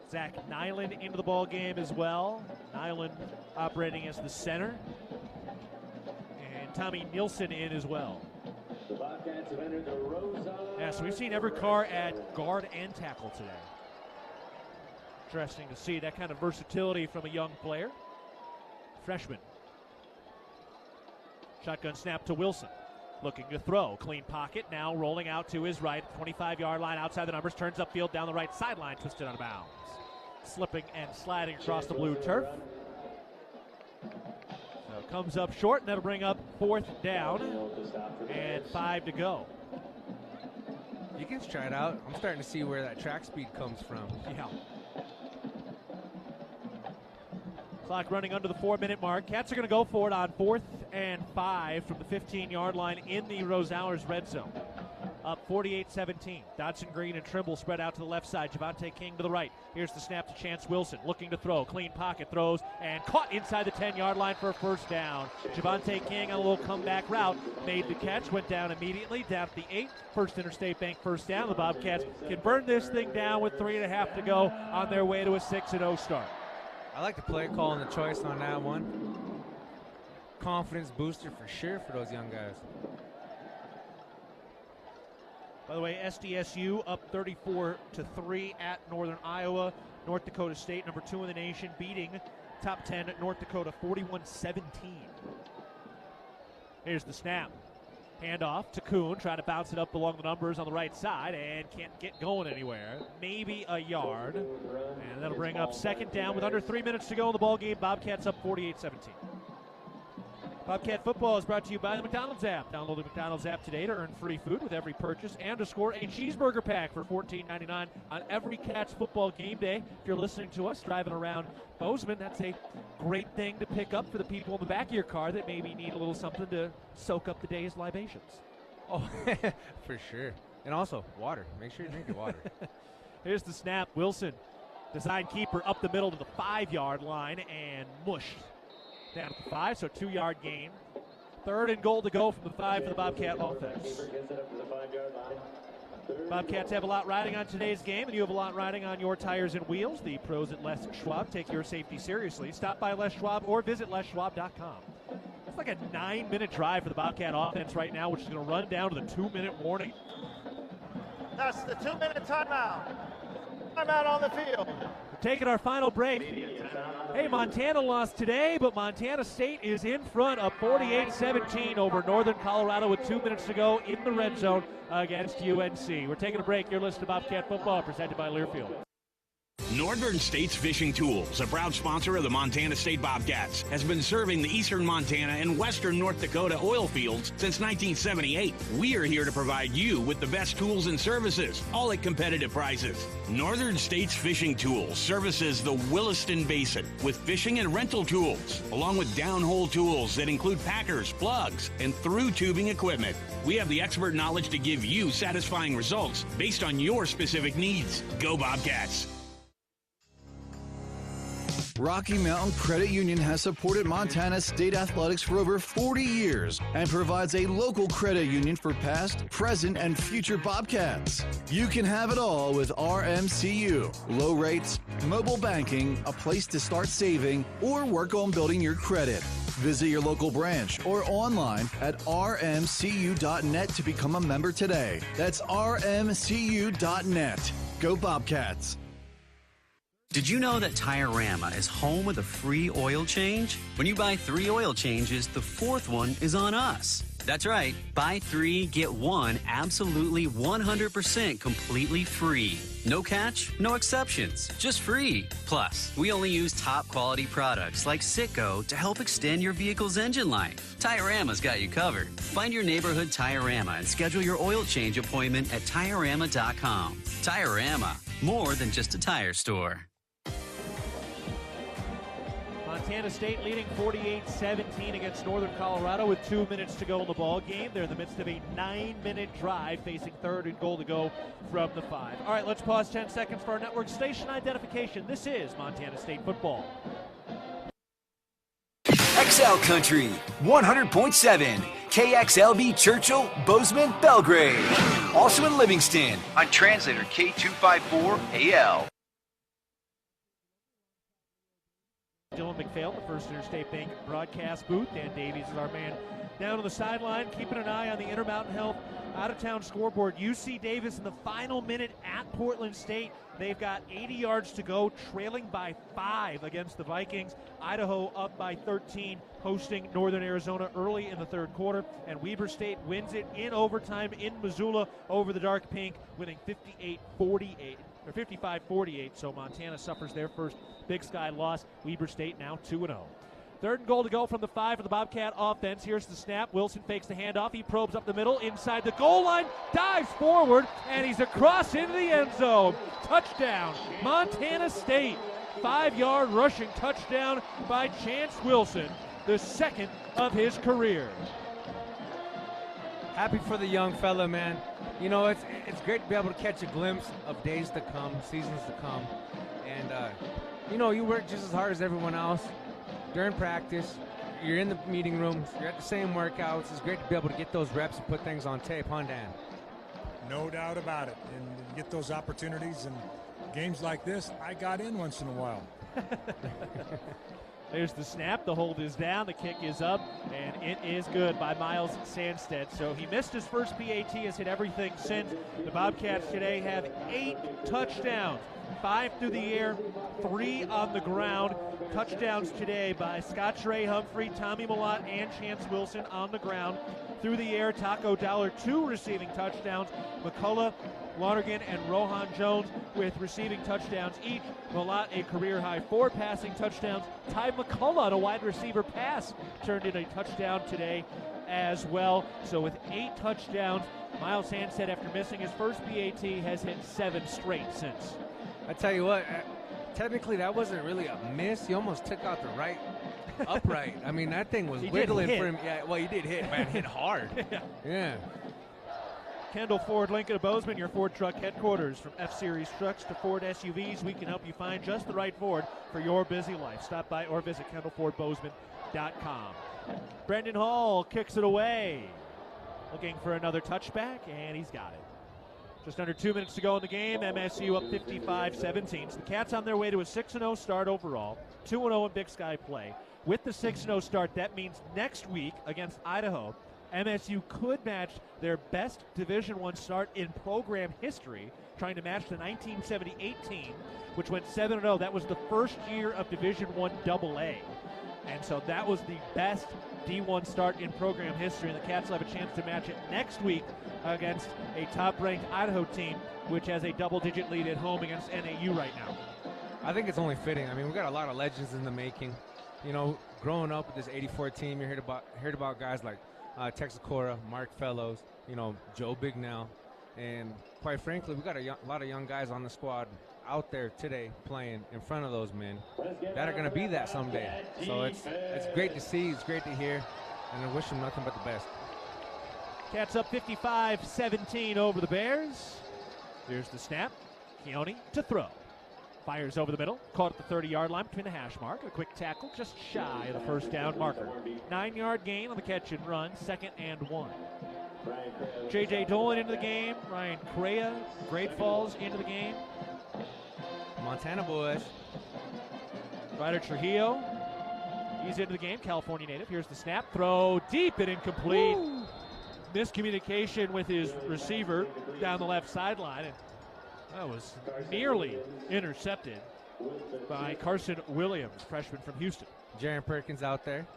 Zach Nyland into the ball game as well. Nyland operating as the center. And Tommy Nielsen in as well. The Bobcats have entered the Rosella. Yeah, so we've seen Everett Carr at guard and tackle today. Interesting to see that kind of versatility from a young player. Freshman. Shotgun snap to Wilson. Looking to throw. Clean pocket. Now rolling out to his right. 25-yard line outside the numbers. Turns upfield down the right sideline. Twisted out of bounds. Slipping and sliding across the blue turf. So comes up short, and that'll bring up 4th down and 5 to go. You can try it out. I'm starting to see where that track speed comes from. Yeah. Clock running under the 4-minute mark. Cats are going to go for it on 4th and 5 from the 15-yard line in the Rose Hours red zone. up 48-17. Dodson Green and Trimble spread out to the left side. Javonte King to the right. Here's the snap to Chance Wilson, looking to throw. Clean pocket, throws, and caught inside the 10-yard line for a first down. Javonte King on a little comeback route, made the catch, went down immediately, down at the 8. First Interstate Bank first down. The Bobcats can burn this thing down with 3.5 to go on their way to a 6-0 start. I like the play call and the choice on that one. Confidence booster for sure for those young guys. By the way, SDSU up 34-3 at Northern Iowa. North Dakota State, number 2 in the nation, beating top 10 at North Dakota 41-17. Here's the snap. Handoff to Kuhn, trying to bounce it up along the numbers on the right side, and can't get going anywhere. Maybe a yard. And that'll bring up second down with under 3 minutes to go in the ballgame. Bobcats up 48-17. Bobcat Football is brought to you by the McDonald's app. Download the McDonald's app today to earn free food with every purchase and to score a cheeseburger pack for $14.99 on every Cats football game day. If you're listening to us driving around Bozeman, that's a great thing to pick up for the people in the back of your car that maybe need a little something to soak up the day's libations. Oh, for sure. And also, water. Make sure you drink your water. Here's the snap. Wilson, design keeper up the middle to the 5-yard line and mushed down at the 5, so 2-yard gain. 3rd and goal to go from the 5 for the Bobcat offense. Bobcats have a lot riding on today's game, and you have a lot riding on your tires and wheels. The pros at Les Schwab take your safety seriously. Stop by Les Schwab or visit leschwab.com. It's like a 9-minute drive for the Bobcat offense right now, which is going to run down to the 2-minute warning. That's the 2-minute timeout. Timeout on the field. We're taking our final break. Hey, Montana lost today, but Montana State is in front of 48-17 over Northern Colorado with 2 minutes to go in the red zone against UNC. We're taking a break. You're listening to Bobcat Football, presented by Learfield. Northern States Fishing Tools, a proud sponsor of the Montana State Bobcats, has been serving the eastern Montana and western North Dakota oil fields since 1978. We are here to provide you with the best tools and services, all at competitive prices. Northern States Fishing Tools services the Williston Basin with fishing and rental tools, along with downhole tools that include packers, plugs, and through tubing equipment. We have the expert knowledge to give you satisfying results based on your specific needs. Go Bobcats! Rocky Mountain Credit Union has supported Montana State athletics for over 40 years and provides a local credit union for past, present, and future Bobcats. You can have it all with RMCU. Low rates, mobile banking, a place to start saving, or work on building your credit. Visit your local branch or online at rmcu.net to become a member today. That's rmcu.net. Go Bobcats! Did you know that Tiorama is home of the free oil change? When you buy 3 oil changes, the 4th one is on us. That's right. Buy 3, get 1 absolutely 100% completely free. No catch, no exceptions, just free. Plus, we only use top quality products like Citgo to help extend your vehicle's engine life. Tiorama's got you covered. Find your neighborhood Tiorama and schedule your oil change appointment at Tiorama.com. Tiorama, more than just a tire store. Montana State leading 48-17 against Northern Colorado with 2 minutes to go in the ball game. They're in the midst of a 9-minute drive, facing 3rd and goal to go from the 5. All right, let's pause 10 seconds for our network station identification. This is Montana State football. XL Country 100.7 KXLB Churchill, Bozeman, Belgrade. Also in Livingston on translator K254AL. Dylan McPhail, the First Interstate Bank broadcast booth. Dan Davies is our man down on the sideline, keeping an eye on the Intermountain Health out-of-town scoreboard. UC Davis in the final minute at Portland State. They've got 80 yards to go, trailing by 5 against the Vikings. Idaho up by 13, hosting Northern Arizona early in the 3rd quarter. And Weber State wins it in overtime in Missoula over the Dark Pink, winning 55-48. So Montana suffers their first Big Sky loss. Weber State now 2-0. 3rd and goal to go from the 5 for the Bobcat offense. Here's the snap. Wilson fakes the handoff. He probes up the middle, inside the goal line, dives forward, and he's across into the end zone. Touchdown, Montana State. 5-yard rushing touchdown by Chance Wilson, the 2nd of his career. Happy for the young fella, man. You know, it's great to be able to catch a glimpse of days to come, seasons to come. And, you know, you work just as hard as everyone else during practice. You're in the meeting rooms. You're at the same workouts. It's great to be able to get those reps and put things on tape, huh, Dan? No doubt about it. And get those opportunities. And games like this, I got in once in a while. There's the snap. The hold is down. The kick is up, and it is good by Miles Sandstedt. So he missed his first PAT, has hit everything since. The Bobcats today have 8 touchdowns, 5 through the air, 3 on the ground. Touchdowns today by Scott Trey Humphrey, Tommy Millott, and Chance Wilson on the ground. Through the air, Taco Dollar, 2 receiving touchdowns. McCullough, Lonergan, and Rohan Jones with receiving touchdowns each. Millott, a career-high 4 passing touchdowns. Ty McCullough on a wide receiver pass turned in a touchdown today as well. So with 8 touchdowns, Miles Sandstedt, after missing his first PAT, has hit 7 straight since. I tell you what, technically that wasn't really a miss. He almost took out the right upright. I mean, that thing was wiggling for him. Yeah, well, he did hit, man. Hit hard. Yeah. Kendall Ford, Lincoln of Bozeman, your Ford truck headquarters. From F-Series trucks to Ford SUVs, we can help you find just the right Ford for your busy life. Stop by or visit KendallFordBozeman.com. Brendan Hall kicks it away. Looking for another touchback, and he's got it. Just under 2 minutes to go in the game. MSU up 55-17. So the Cats on their way to a 6-0 start overall, 2-0 in Big Sky play. With the 6-0 start, that means next week against Idaho, MSU could match their best Division I start in program history, trying to match the 1978 team, which went 7-0. That was the first year of Division I AA. And so that was the best D1 start in program history, and the Cats will have a chance to match it next week against a top-ranked Idaho team, which has a double-digit lead at home against NAU right now. I think it's only fitting. I mean, we've got a lot of legends in the making. You know, growing up with this 84 team, you heard about guys like Texacora, Mark Fellows, you know, Joe Bignell, and quite frankly, we got a lot of young guys on the squad out there today playing in front of those men that are going to be that someday. So it's great to see, it's great to hear, and I wish them nothing but the best. Cats up 55-17 over the Bears. Here's the snap. Keone to throw. Fires over the middle, caught at the 30-yard line between the hash mark. A quick tackle just shy of the first down marker. 9-yard gain on the catch and run, 2nd and 1. J.J. Dolan into the game. Ryan Correa, Great Falls into the game. Montana boys. Ryder Trujillo, he's into the game, California native. Here's the snap, throw deep and incomplete. Woo! Miscommunication with his receiver down the left sideline, and that was nearly intercepted by Carson Williams, freshman from Houston. Jaron Perkins out there.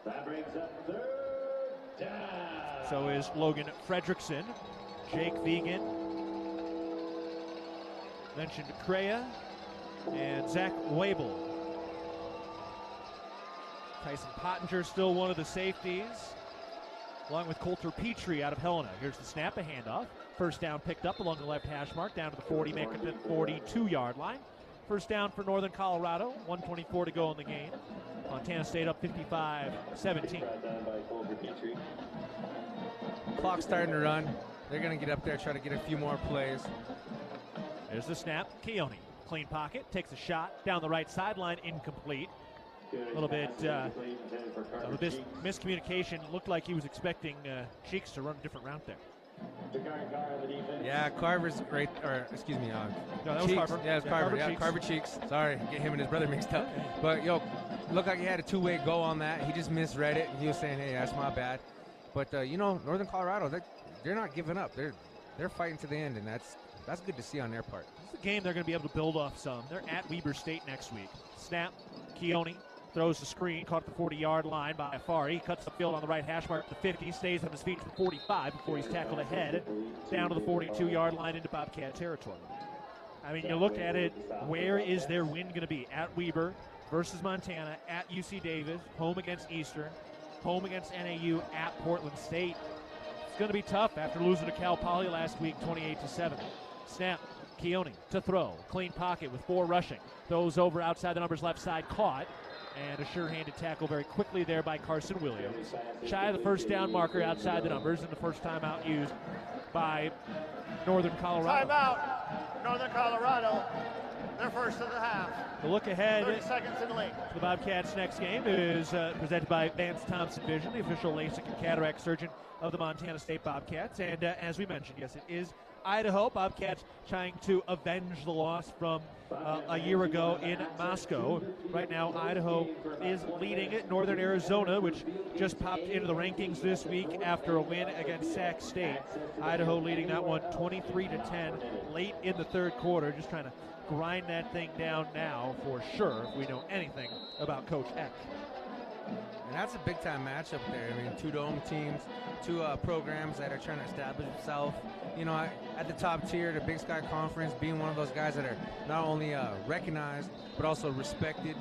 That brings up 3rd down. So is Logan Fredrickson, Jake Vegan, mentioned Correa, and Zach Wabel. Tyson Pottinger still one of the safeties, along with Coulter Petrie out of Helena. Here's the snap, a handoff. First down picked up along the left hash mark, down to the 40, making it the 42-yard line. First down for Northern Colorado, 1:24 to go in the game. Montana State up 55-17. Clock starting to run. They're going to get up there, try to get a few more plays. There's the snap. Keone, clean pocket, takes a shot down the right sideline, incomplete. A little bit of miscommunication. Looked like he was expecting Cheeks to run a different route there. Yeah, Carver's great, or excuse me, no, that was Cheeks. Carver. Yeah, it's Carver. Cheeks. Carver Cheeks. Sorry, get him and his brother mixed up. But yo, looked like he had a two-way go on that. He just misread it, and he was saying, "Hey, that's my bad." But you know, Northern Colorado, they're not giving up. They're fighting to the end, and that's good to see on their part. This is a game they're going to be able to build off some. They're at Weber State next week. Snap, Keone throws the screen, caught at the 40-yard line by Afari. He cuts the field on the right hash mark to the 50, stays on his feet to the 45 before he's tackled ahead, down to the 42-yard line into Bobcat territory. I mean, you look at it, where is their win going to be? At Weber versus Montana, at UC Davis, home against Eastern, home against NAU, at Portland State. It's going to be tough after losing to Cal Poly last week, 28-7. Snap, Keone to throw. Clean pocket with 4 rushing. Throws over outside the numbers left side, caught And a sure-handed tackle very quickly there by Carson Williams. Shy of the first down marker outside the numbers, and the first timeout used by Northern Colorado. Timeout, Northern Colorado. Their first of the half. The look ahead 30 seconds in the lane. The Bobcats' next game is presented by Vance Thompson Vision, the official LASIK and cataract surgeon of the Montana State Bobcats. And as we mentioned, yes, it is Idaho. Bobcats trying to avenge the loss from a year ago in Moscow. Right now, Idaho is leading Northern Arizona, which just popped into the rankings this week after a win against Sac State. Idaho leading that one 23-10 late in the third quarter, just trying to grind that thing down now for sure if we know anything about Coach Eck. And that's a big-time matchup there. I mean, two dome teams, two programs that are trying to establish themselves, at the top tier, the Big Sky Conference, being one of those guys that are not only recognized but also respected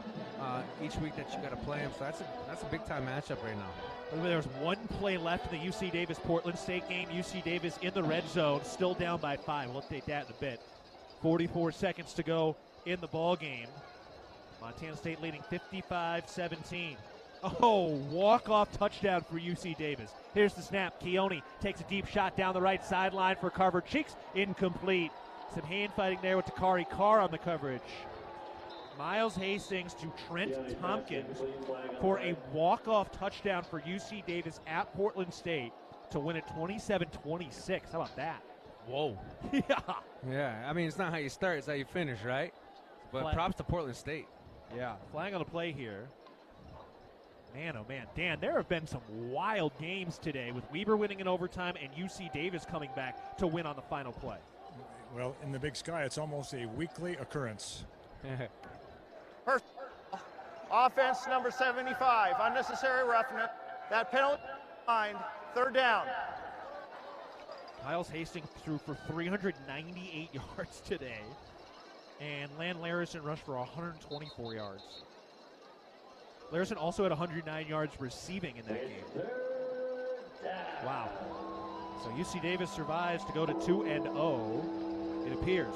each week that you got to play them. So that's a big-time matchup right now. There's one play left in the UC Davis-Portland State game. UC Davis in the red zone, still down by 5. We'll update that in a bit. 44 seconds to go in the ball game. Montana State leading 55-17. Oh, walk-off touchdown for UC Davis. Here's the snap. Keone takes a deep shot down the right sideline for Carver Cheeks. Incomplete. Some hand fighting there with Takari Carr on the coverage. Miles Hastings to Trent Tompkins for a walk-off touchdown for UC Davis at Portland State to win it 27-26. How about that? Whoa. Yeah. Yeah, I mean, it's not how you start, it's how you finish, right? But props to Portland State. Yeah, flying on the play here. Man, oh man. Dan, there have been some wild games today with Weber winning in overtime and UC Davis coming back to win on the final play. Well, in the Big Sky, it's almost a weekly occurrence. First, offense number 75, unnecessary roughness. That penalty line, third down. Miles Hastings threw for 398 yards today. And Lan Larison rushed for 124 yards. Larison also had 109 yards receiving in that game. Wow. So UC Davis survives to go to 2-0, it appears.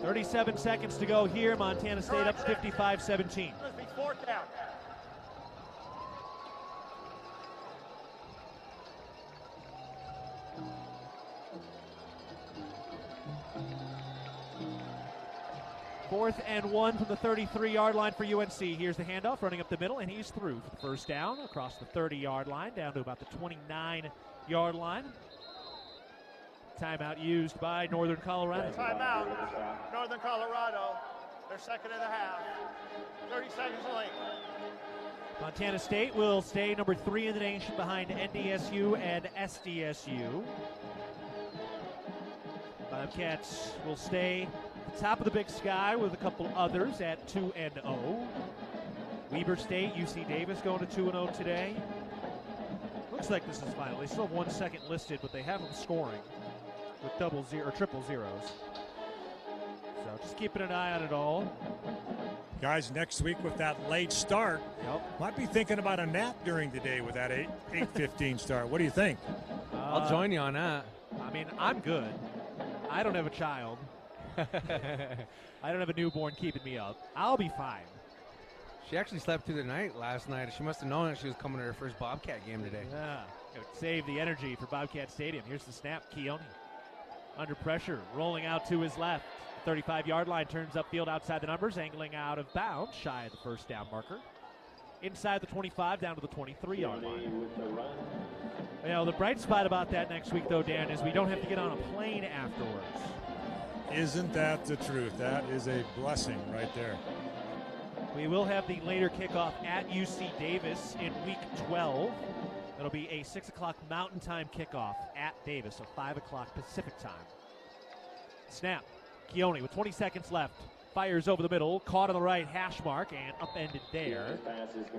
.37 seconds to go here. Montana State up 55-17. Fourth down. Fourth and 1 from the 33-yard line for UNC. Here's the handoff running up the middle, and he's through for the first down across the 30-yard line down to about the 29-yard line. Timeout used by Northern Colorado. Timeout, Northern Colorado. Their second and a half. 30 seconds late. Montana State will stay number 3 in the nation behind NDSU and SDSU. Bobcats will stay at the top of the Big Sky with a couple others at 2-0. Weber State, UC Davis going to 2-0 today. Looks like this is final. They still have 1 second listed, but they have them scoring with triple zeros. So just keeping an eye on it all. Guys, next week with that late start, might be thinking about a nap during the day with that 8:15 start. What do you think? I'll join you on that. I mean, I'm good. I don't have a child. I don't have a newborn keeping me up. I'll be fine. She actually slept through the night last night. She must have known that she was coming to her first Bobcat game today. Yeah, it would save the energy for Bobcat Stadium. Here's the snap. Keone under pressure, rolling out to his left. 35-yard line, turns upfield outside the numbers, angling out of bounds, shy of the first down marker. Inside the 25, down to the 23-yard line. The bright spot about that next week, though, Dan, is we don't have to get on a plane afterwards. Isn't that the truth? That is a blessing right there. We will have the later kickoff at UC Davis in week 12. It'll be a 6 o'clock Mountain Time kickoff at Davis, so 5 o'clock Pacific Time. Snap. Keone with 20 seconds left. Fires over the middle, caught on the right hash mark, and upended there.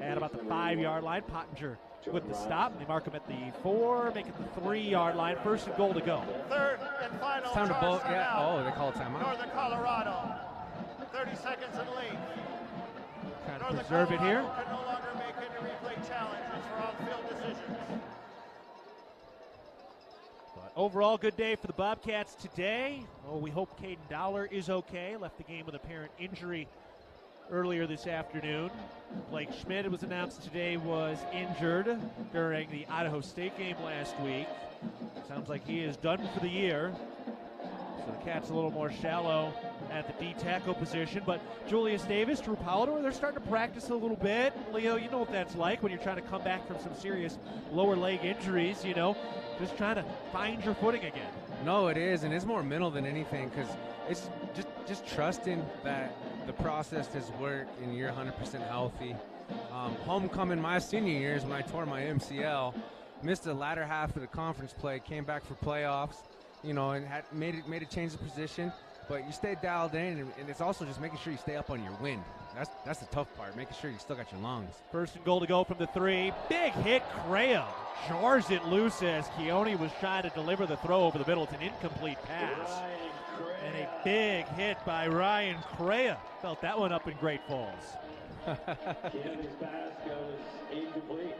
At about the 5-yard line, Pottinger with the stop. They mark him at the 4, make it the 3-yard line. First and goal to go. Third and final. It's time to bolt. Yeah. Oh, they call it timeout. Northern Colorado. 30 seconds in the lead. Trying to preserve it here. Can no longer make any replay challenges for on-field decisions. But Overall, good day for the Bobcats today. Oh, we hope Caden Dollar is okay. Left the game with apparent injury earlier this afternoon. Blake Schmidt, it was announced today, was injured during the Idaho State game last week. Sounds like he is done for the year. So the Cats a little more shallow at the D tackle position. But Julius Davis, Drew Polidor, they're starting to practice a little bit. Leo, you know what that's like when you're trying to come back from some serious lower leg injuries, just trying to find your footing again. No, it is, and it's more mental than anything because it's just trusting that the process has worked and you're 100% healthy. Homecoming my senior years when I tore my MCL, missed the latter half of the conference play, came back for playoffs, and had made a change of position. But you stay dialed in, and it's also just making sure you stay up on your wind. That's the tough part, making sure you still got your lungs. First and goal to go from the 3. Big hit, Crea jars it loose as Keone was trying to deliver the throw over the middle. It's an incomplete pass. And a big hit by Ryan Crea. Felt that one up in Great Falls. Keaton's pass goes incomplete.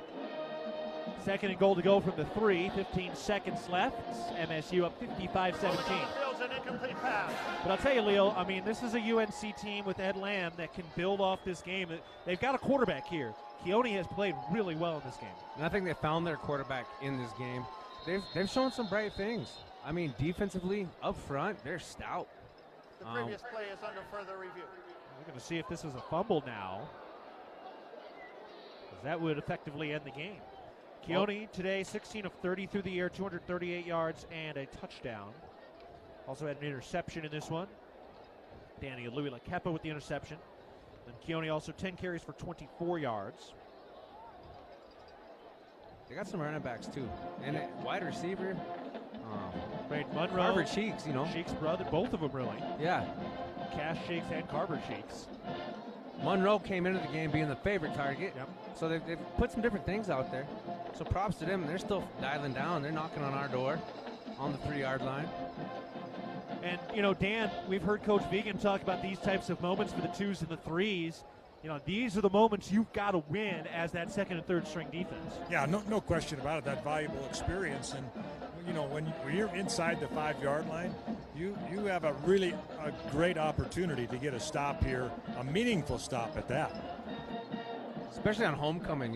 Second and goal to go from the 3. 15 seconds left. MSU up 55-17. An incomplete pass. But I'll tell you, Leo, this is a UNC team with Ed Lamb that can build off this game. They've got a quarterback here. Keone has played really well in this game. And I think they found their quarterback in this game. They've shown some bright things. Defensively, up front, they're stout. The previous play is under further review. We're going to see if this is a fumble now, because that would effectively end the game. Keone today, 16 of 30 through the air, 238 yards and a touchdown. Also had an interception in this one. Danny Louis Lakepa with the interception. And Keone also 10 carries for 24 yards. They got some running backs too. And a wide receiver. Braden Monroe. Carver Cheeks, Cheeks' brother, both of them really. Yeah. Cash Cheeks and Carver Cheeks. Monroe came into the game being the favorite target. Yep. So they've put some different things out there. So props to them. They're still dialing down. They're knocking on our door on the 3-yard line. And, Dan, we've heard Coach Vegan talk about these types of moments for the 2s and the 3s. These are the moments you've got to win as that second and third string defense. Yeah, no question about it, that valuable experience. And, when you're inside the 5-yard line, you have a great opportunity to get a stop here, a meaningful stop at that. Especially on homecoming,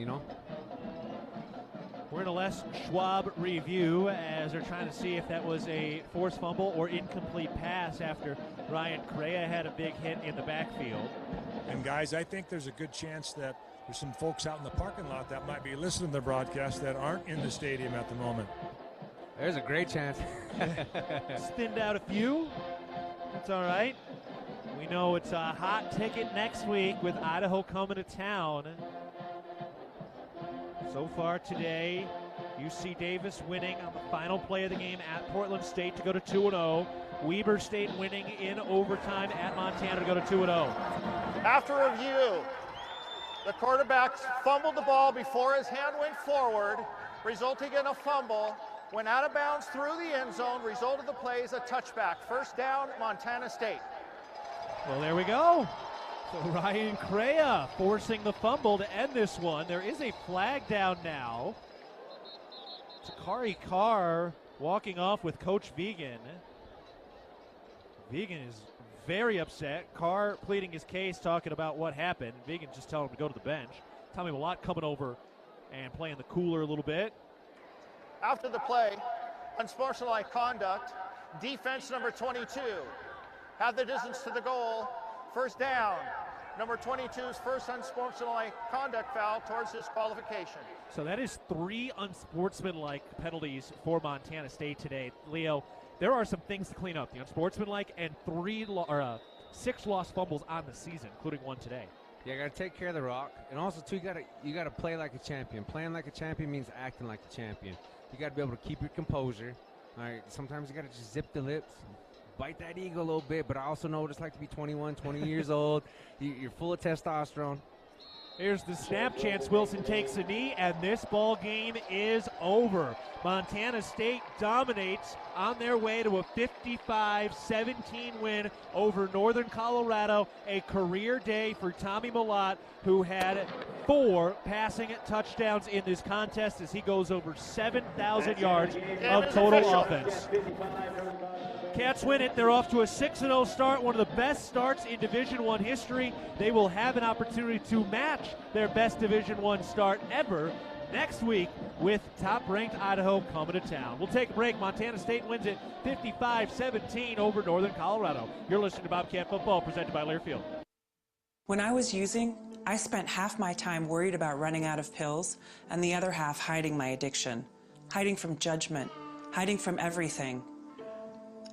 We're in a Les Schwab review as they're trying to see if that was a forced fumble or incomplete pass after Ryan Crea had a big hit in the backfield. And guys, I think there's a good chance that there's some folks out in the parking lot that might be listening to the broadcast that aren't in the stadium at the moment. There's a great chance. Spinned out a few. That's all right. We know it's a hot ticket next week with Idaho coming to town. So far today, UC Davis winning on the final play of the game at Portland State to go to 2-0. Weber State winning in overtime at Montana to go to 2-0. After review, the quarterback fumbled the ball before his hand went forward, resulting in a fumble. Went out of bounds through the end zone. Result of the play is a touchback. First down, Montana State. Well, there we go. So Ryan Crea forcing the fumble to end this one. There is a flag down now. Takari Carr walking off with Coach Vegan. Vegan is very upset. Carr pleading his case, talking about what happened. Vegan just telling him to go to the bench. Tommy Malott coming over and playing the cooler a little bit. After the play, unsportsmanlike conduct. Defense number 22 had the distance to the goal. First down. Number 22's first unsportsmanlike conduct foul towards disqualification. So that is 3 unsportsmanlike penalties for Montana State today. Leo, there are some things to clean up. The unsportsmanlike and 6 lost fumbles on the season, including 1 today. Yeah, you got to take care of the rock. And also, too, you got to play like a champion. Playing like a champion means acting like a champion. You got to be able to keep your composure. All right, sometimes you got to just zip the lips, bite that ego a little bit, but I also know what it's like to be 21, 20 years old. You're full of testosterone. Here's the snap. Chance Wilson takes a knee, and this ball game is over. Montana State dominates on their way to a 55-17 win over Northern Colorado. A career day for Tommy Mellott, who had 4 passing touchdowns in this contest as he goes over 7,000 yards of total offense. Cats win it. They're off to a 6-0 start, one of the best starts in Division I history. They will have an opportunity to match their best Division I start ever next week with top-ranked Idaho coming to town. We'll take a break. Montana State wins it 55-17 over Northern Colorado. You're listening to Bobcat Football, presented by Learfield. When I was using, I spent half my time worried about running out of pills and the other half hiding my addiction, hiding from judgment, hiding from everything.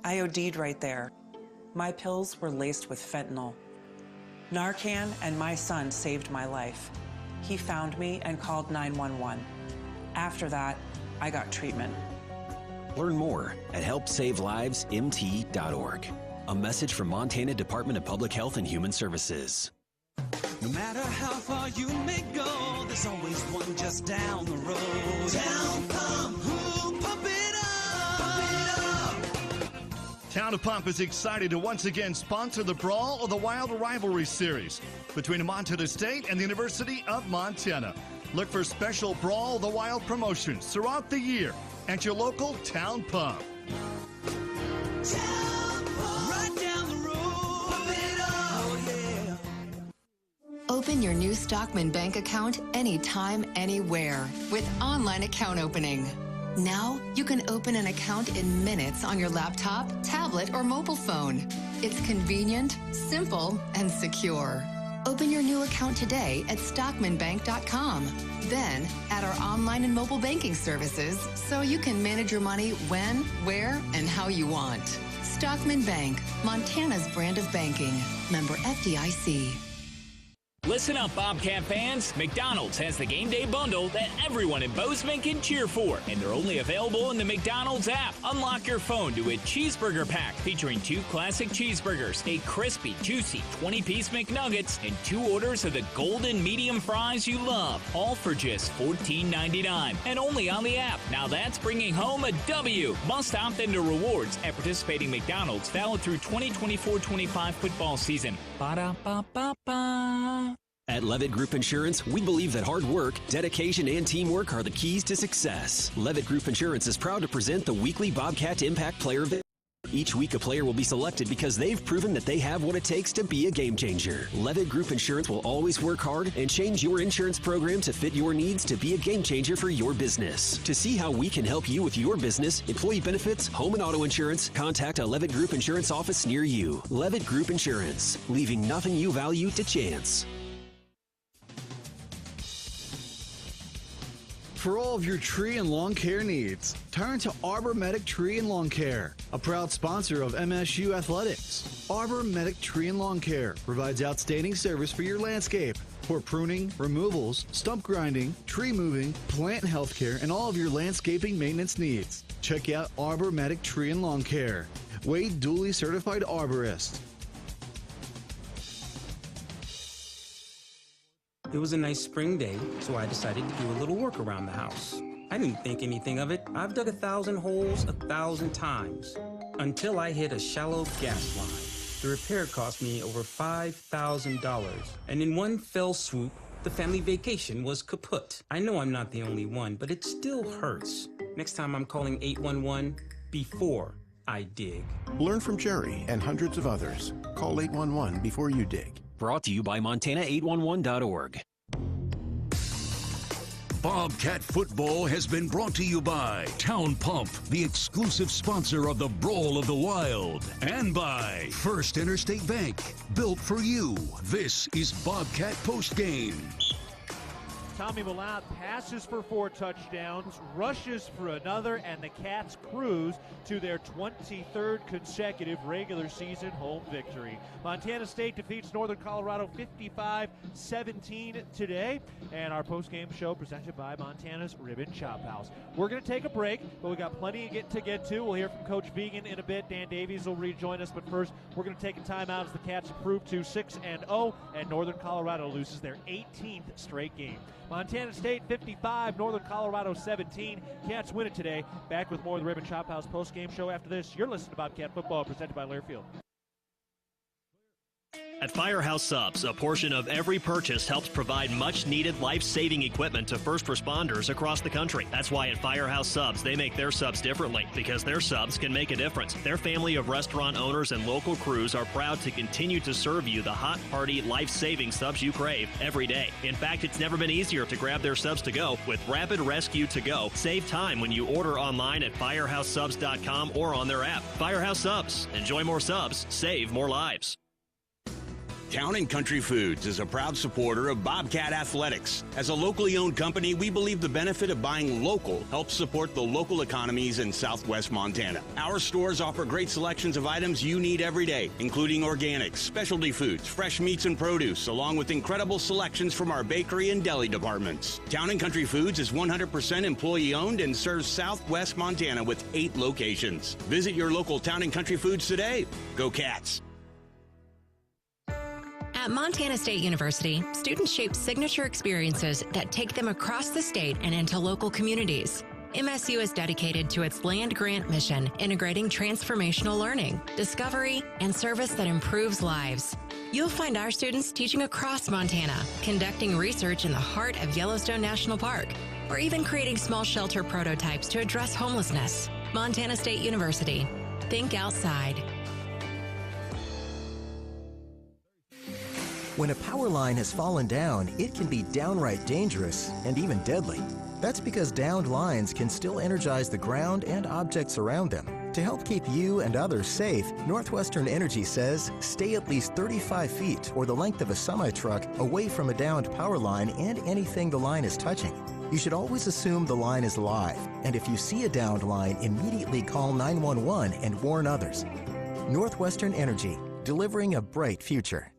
I OD'd right there. My pills were laced with fentanyl. Narcan and my son saved my life. He found me and called 911. After that, I got treatment. Learn more at helpsavelivemt.org. A message from Montana Department of Public Health and Human Services. No matter how far you may go, there's always one just down the road. Town Pump, who pump it up, pump it up. Town of Pump is excited to once again sponsor the Brawl of the Wild Rivalry Series between Montana State and the University of Montana. Look for special Brawl of the Wild promotions throughout the year at your local Town Pump. Town Pump, right down the road, pump it up, oh yeah. Open your new Stockman Bank account anytime, anywhere with online account opening. Now, you can open an account in minutes on your laptop, tablet, or mobile phone. It's convenient, simple, and secure. Open your new account today at stockmanbank.com. Then, add our online and mobile banking services so you can manage your money when, where, and how you want. Stockman Bank, Montana's brand of banking. Member FDIC. Listen up, Bobcat fans. McDonald's has the game day bundle that everyone in Bozeman can cheer for, and they're only available in the McDonald's app. Unlock your phone to a cheeseburger pack featuring 2 classic cheeseburgers, a crispy, juicy 20-piece McNuggets, and 2 orders of the golden medium fries you love, all for just $14.99 and only on the app. Now that's bringing home a W. Must opt into rewards at participating McDonald's, valid through 2024-25 football season. Ba-da-ba-ba-ba. At Levitt Group Insurance, we believe that hard work, dedication, and teamwork are the keys to success. Levitt Group Insurance is proud to present the weekly Bobcat Impact Player Event. Each week, a player will be selected because they've proven that they have what it takes to be a game changer. Levitt Group Insurance will always work hard and change your insurance program to fit your needs to be a game changer for your business. To see how we can help you with your business, employee benefits, home and auto insurance, contact a Levitt Group Insurance office near you. Levitt Group Insurance, leaving nothing you value to chance. For all of your tree and lawn care needs, turn to Arbor Medic Tree and Lawn Care, a proud sponsor of MSU Athletics. Arbor Medic Tree and Lawn Care provides outstanding service for your landscape for pruning, removals, stump grinding, tree moving, plant health care, and all of your landscaping maintenance needs. Check out Arbor Medic Tree and Lawn Care. Wade duly certified arborist. It was a nice spring day, so I decided to do a little work around the house. I didn't think anything of it. I've dug 1,000 holes 1,000 times until I hit a shallow gas line. The repair cost me over $5,000, and in one fell swoop, the family vacation was kaput. I know I'm not the only one, but it still hurts. Next time I'm calling 811 before I dig. Learn from Jerry and hundreds of others. Call 811 before you dig. Brought to you by Montana811.org. Bobcat Football has been brought to you by Town Pump, the exclusive sponsor of the Brawl of the Wild, and by First Interstate Bank, built for you. This is Bobcat Postgame. Tommy Malott passes for 4 touchdowns, rushes for another, and the Cats cruise to their 23rd consecutive regular season home victory. Montana State defeats Northern Colorado 55-17 today, and our post-game show presented by Montana's Ribbon Chop House. We're going to take a break, but we got plenty to get to. We'll hear from Coach Vegan in a bit. Dan Davies will rejoin us, but first we're going to take a timeout as the Cats improve to 6-0, and Northern Colorado loses their 18th straight game. Montana State 55, Northern Colorado 17. Cats win it today. Back with more of the Ribbon Chop House post-game show after this. You're listening to Bobcat Football presented by Learfield. At Firehouse Subs, a portion of every purchase helps provide much-needed life-saving equipment to first responders across the country. That's why at Firehouse Subs, they make their subs differently, because their subs can make a difference. Their family of restaurant owners and local crews are proud to continue to serve you the hot, hearty, life-saving subs you crave every day. In fact, it's never been easier to grab their subs to go with Rapid Rescue to Go. Save time when you order online at firehousesubs.com or on their app. Firehouse Subs. Enjoy more subs. Save more lives. Town & Country Foods is a proud supporter of Bobcat Athletics. As a locally owned company, we believe the benefit of buying local helps support the local economies in southwest Montana. Our stores offer great selections of items you need every day, including organics, specialty foods, fresh meats and produce, along with incredible selections from our bakery and deli departments. Town & Country Foods is 100% employee-owned and serves southwest Montana with 8 locations. Visit your local Town & Country Foods today. Go Cats! At Montana State University, students shape signature experiences that take them across the state and into local communities. MSU is dedicated to its land-grant mission, integrating transformational learning, discovery, and service that improves lives. You'll find our students teaching across Montana, conducting research in the heart of Yellowstone National Park, or even creating small shelter prototypes to address homelessness. Montana State University. Think outside. When a power line has fallen down, it can be downright dangerous and even deadly. That's because downed lines can still energize the ground and objects around them. To help keep you and others safe, Northwestern Energy says stay at least 35 feet or the length of a semi-truck away from a downed power line and anything the line is touching. You should always assume the line is live, and if you see a downed line, immediately call 911 and warn others. Northwestern Energy, delivering a bright future.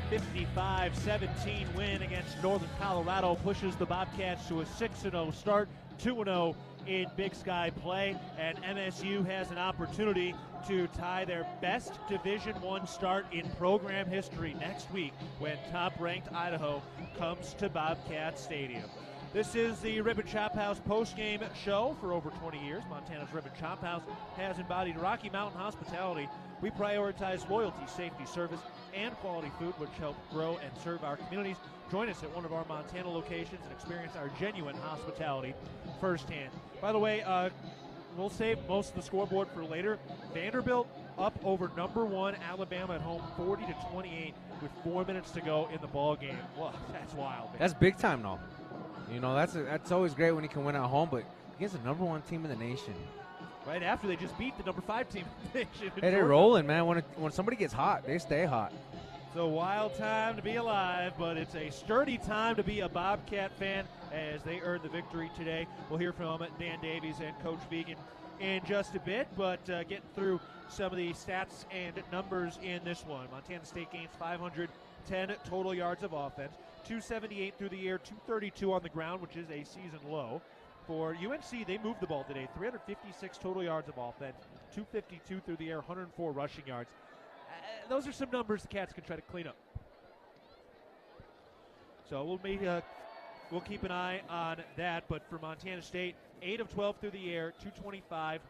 55-17 win against Northern Colorado pushes the Bobcats to a 6-0 start, 2-0 in Big Sky play, and MSU has an opportunity to tie their best Division I start in program history next week when top-ranked Idaho comes to Bobcat Stadium. This is the Ribbon Chop House post-game show. For over 20 years, Montana's Ribbon Chop House has embodied Rocky Mountain hospitality. We prioritize loyalty, safety, service, and quality food, which help grow and serve our communities. Join us at one of our Montana locations and experience our genuine hospitality firsthand. By the way, we'll save most of the scoreboard for later. Vanderbilt up over number 1 Alabama at home, 40-28, with 4 minutes to go in the ball game. Well, that's wild, man. That's big time, though. You know, that's always great when you can win at home, but against the number 1 team in the nation. Right after they just beat the number 5 team in the nation. Hey, they're rolling, man. When somebody gets hot, they stay hot. It's a wild time to be alive, but it's a sturdy time to be a Bobcat fan as they earn the victory today. We'll hear from Dan Davies and Coach Vegan in just a bit, but getting through some of the stats and numbers in this one. Montana State gains 510 total yards of offense, 278 through the air, 232 on the ground, which is a season low. For UNC, they moved the ball today, 356 total yards of offense, 252 through the air, 104 rushing yards. Those are some numbers the Cats can try to clean up. So we'll keep an eye on that. But for Montana State, 8 of 12 through the air, 225,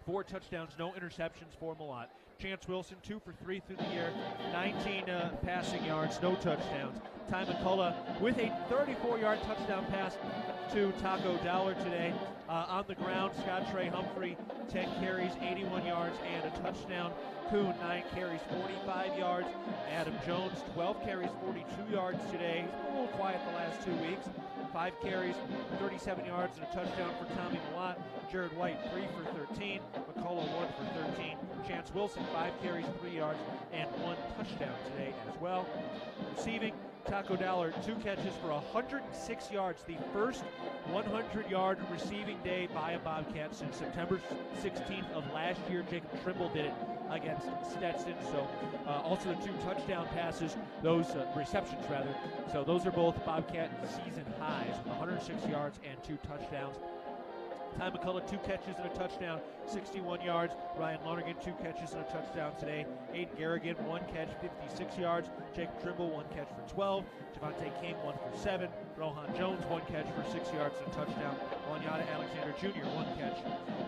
4 touchdowns, no interceptions for Malott. Chance Wilson, 2 for 3 through the air, 19 passing yards, no touchdowns. Ty McCullough with a 34-yard touchdown pass to Taco Dowler today. On the ground, Scott Trey Humphrey, 10 carries, 81 yards, and a touchdown. Kuhn, 9 carries, 45 yards. Adam Jones, 12 carries, 42 yards today. He's been a little quiet the last 2 weeks. 5 carries, 37 yards, and a touchdown for Tommy Malott. Jared White, 3 for 13. McCullough, 1 for 13. Chance Wilson, 5 carries, 3 yards, and 1 touchdown today as well. Receiving, Taco Dowler, 2 catches for 106 yards. The first 100-yard receiving day by a Bobcat since September 16th of last year. Jacob Trimble did it against Stetson. So also the 2 touchdown passes, those receptions rather. So those are both Bobcat season highs, 106 yards and 2 touchdowns. Ty McCullough, 2 catches and a touchdown, 61 yards. Ryan Lonergan, 2 catches and a touchdown today. Aiden Garrigan, 1 catch, 56 yards. Jacob Trimble, 1 catch for 12. Javante King, 1 for 7. Rohan Jones, 1 catch for 6 yards and a touchdown. Wanyata Alexander Jr., 1 catch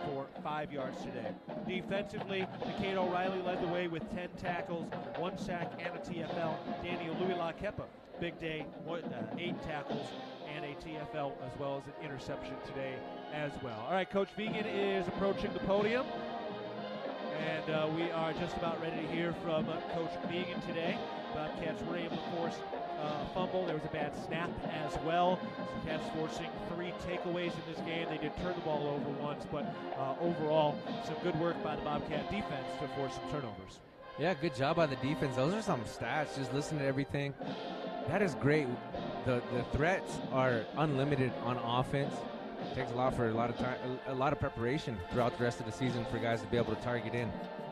for 5 yards today. Defensively, Nicaid O'Reilly led the way with 10 tackles, 1 sack, and a TFL. Daniel Louis-La-Kepa, big day, 8 tackles and a TFL, as well as an interception today as well. All right, Coach Vigen is approaching the podium, and we are just about ready to hear from Coach Vigen today. Bobcats were able to force a fumble. There was a bad snap as well. So Cats forcing 3 takeaways in this game. They did turn the ball over once, but overall, some good work by the Bobcat defense to force some turnovers. Yeah, good job by the defense. Those are some stats. Just listen to everything. That is great. The threats are unlimited on offense. It takes a lot for a lot of time, a lot of preparation throughout the rest of the season for guys to be able to target in.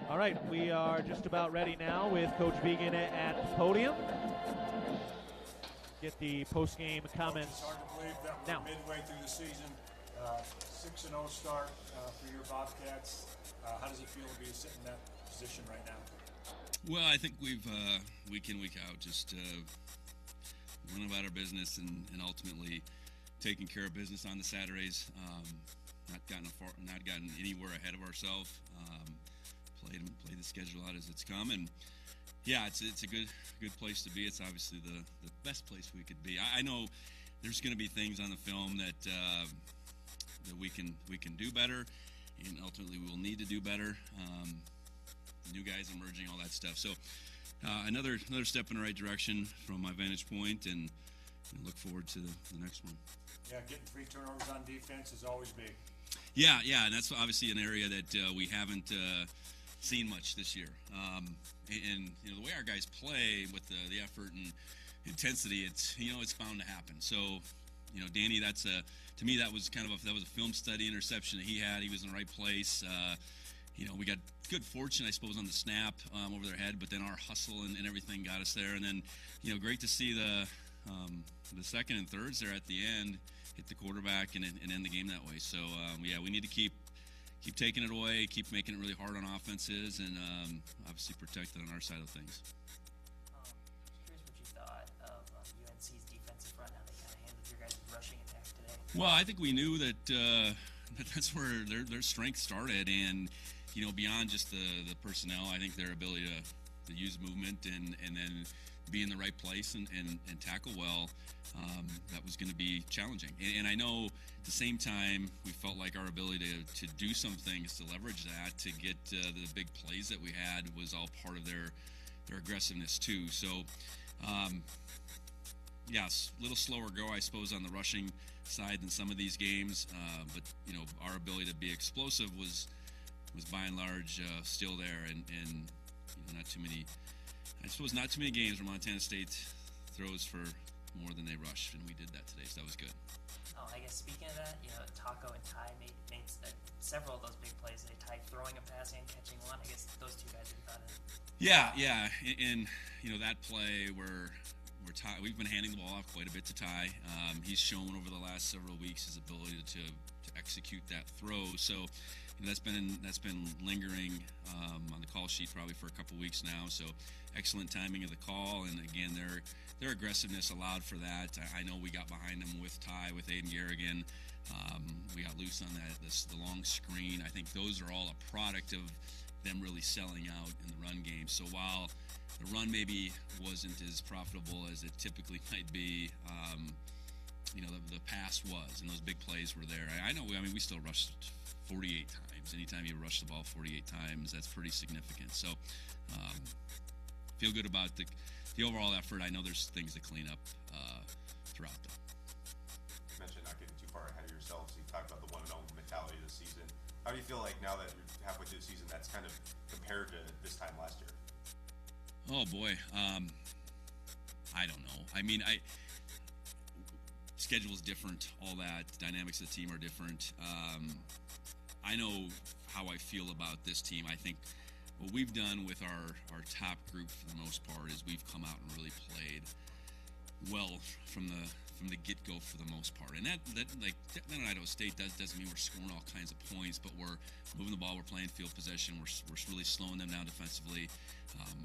All right, we are just about ready now with Coach Vigen at the podium. Get the post-game comments. It's hard to believe that we're now. Midway through the season, 6-0 start for your Bobcats. How does it feel to be sitting in that position right now? Well, I think we've week in, week out, just went about our business and ultimately taking care of business on the Saturdays. Not gotten anywhere ahead of ourselves. Played the schedule out as it's come, and yeah, it's a good place to be. It's obviously the best place we could be. I know there's going to be things on the film that we can do better, and ultimately we will need to do better. New guys emerging, all that stuff. So another step in the right direction from my vantage point, and look forward to the next one. Yeah, getting 3 turnovers on defense is always big. Yeah, and that's obviously an area that we haven't seen much this year. And you know, the way our guys play with the effort and intensity, it's bound to happen. So, you know, Danny, to me that was a film study interception that he had. He was in the right place. You know, we got good fortune, I suppose, on the snap over their head, but then our hustle and everything got us there. And then, you know, great to see the second and thirds there at the end hit the quarterback and end the game that way. So, yeah, we need to keep taking it away, keep making it really hard on offenses, and obviously protect it on our side of things. Curious what you thought of UNC's defensive front, how they kind of handled your guys' rushing attack today. Well, I think we knew that that's where their strength started, and you know, beyond just the personnel, I think their ability to use movement and then be in the right place and tackle well, that was going to be challenging. And I know at the same time we felt like our ability to do some things to leverage that, to get the big plays that we had, was all part of their aggressiveness too. So, yes, a little slower go, I suppose, on the rushing side than some of these games. But, you know, our ability to be explosive was by and large still there. And you know, not too many games where Montana State throws for more than they rush, and we did that today, so that was good. Oh, I guess speaking of that, you know, Taco and Ty made several of those big plays. They Ty throwing a pass and catching one. I guess those two guys are thought of. Yeah, and you know, that play where Ty, we've been handing the ball off quite a bit to Ty. He's shown over the last several weeks his ability to execute that throw. So, you know, that's been lingering on the call sheet probably for a couple weeks now. So, excellent timing of the call, and again, their aggressiveness allowed for that. I know we got behind them with Ty, with Aiden Garrigan. We got loose on the long screen. I think those are all a product of them really selling out in the run game. So while the run maybe wasn't as profitable as it typically might be. The pass was, and those big plays were there. I know, we still rushed 48 times. Anytime you rush the ball 48 times, that's pretty significant. So, feel good about the overall effort. I know there's things to clean up throughout, though. You mentioned not getting too far ahead of yourselves. You talked about the 1-0 mentality of the season. How do you feel like now that you're halfway through the season, that's kind of compared to this time last year? Oh, boy. I don't know. Schedule's different, all that. Dynamics of the team are different. I know how I feel about this team. I think what we've done with our top group for the most part is we've come out and really played well from the get-go for the most part. And that Idaho State doesn't mean we're scoring all kinds of points, but we're moving the ball, we're playing field possession, we're really slowing them down defensively.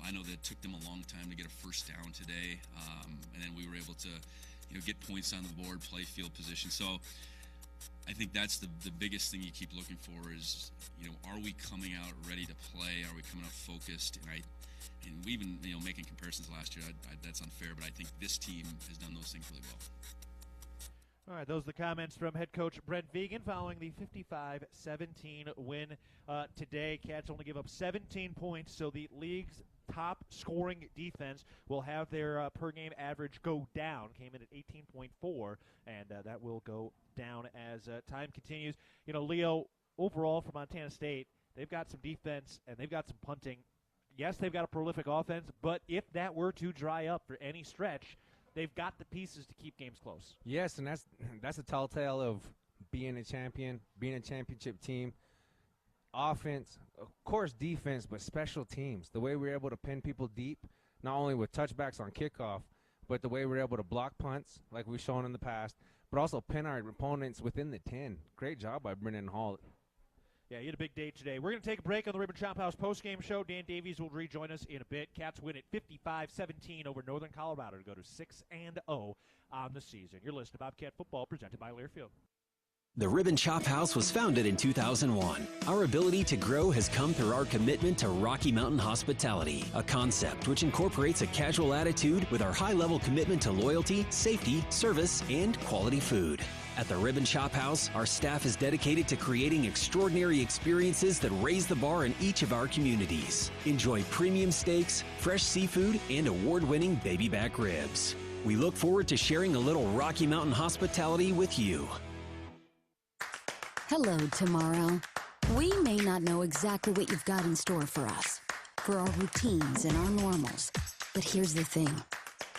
I know that it took them a long time to get a first down today, and then we were able to get points on the board, play field position. So I think that's the biggest thing you keep looking for is, are we coming out ready to play? Are we coming out focused? And we even, making comparisons last year, that's unfair, but I think this team has done those things really well. All right, those are the comments from head coach Brent Vigen following the 55-17 win today. Cats only give up 17 points, so the league's top scoring defense will have their per-game average go down. Came in at 18.4, and that will go down as time continues. Leo, overall for Montana State, they've got some defense and they've got some punting. Yes, they've got a prolific offense, but if that were to dry up for any stretch, they've got the pieces to keep games close. Yes, and that's a telltale of being a champion, being a championship team. Offense, of course defense, but special teams. The way we were able to pin people deep, not only with touchbacks on kickoff, but the way we were able to block punts like we've shown in the past, but also pin our opponents within the 10. Great job by Brennan Hall. Yeah, he had a big day today. We're going to take a break on the Ribbon Chop House postgame show. Dan Davies will rejoin us in a bit. Cats win at 55-17 over Northern Colorado to go to 6-0 on the season. You're listening to Bobcat Football presented by Learfield. The Ribbon Chop House was founded in 2001. Our ability to grow has come through our commitment to Rocky Mountain hospitality, a concept which incorporates a casual attitude with our high-level commitment to loyalty, safety, service, and quality food. At the Ribbon Chop House, our staff is dedicated to creating extraordinary experiences that raise the bar in each of our communities. Enjoy premium steaks, fresh seafood, and award-winning baby back ribs. We look forward to sharing a little Rocky Mountain hospitality with you. Hello, tomorrow. We may not know exactly what you've got in store for us, for our routines and our normals. But here's the thing.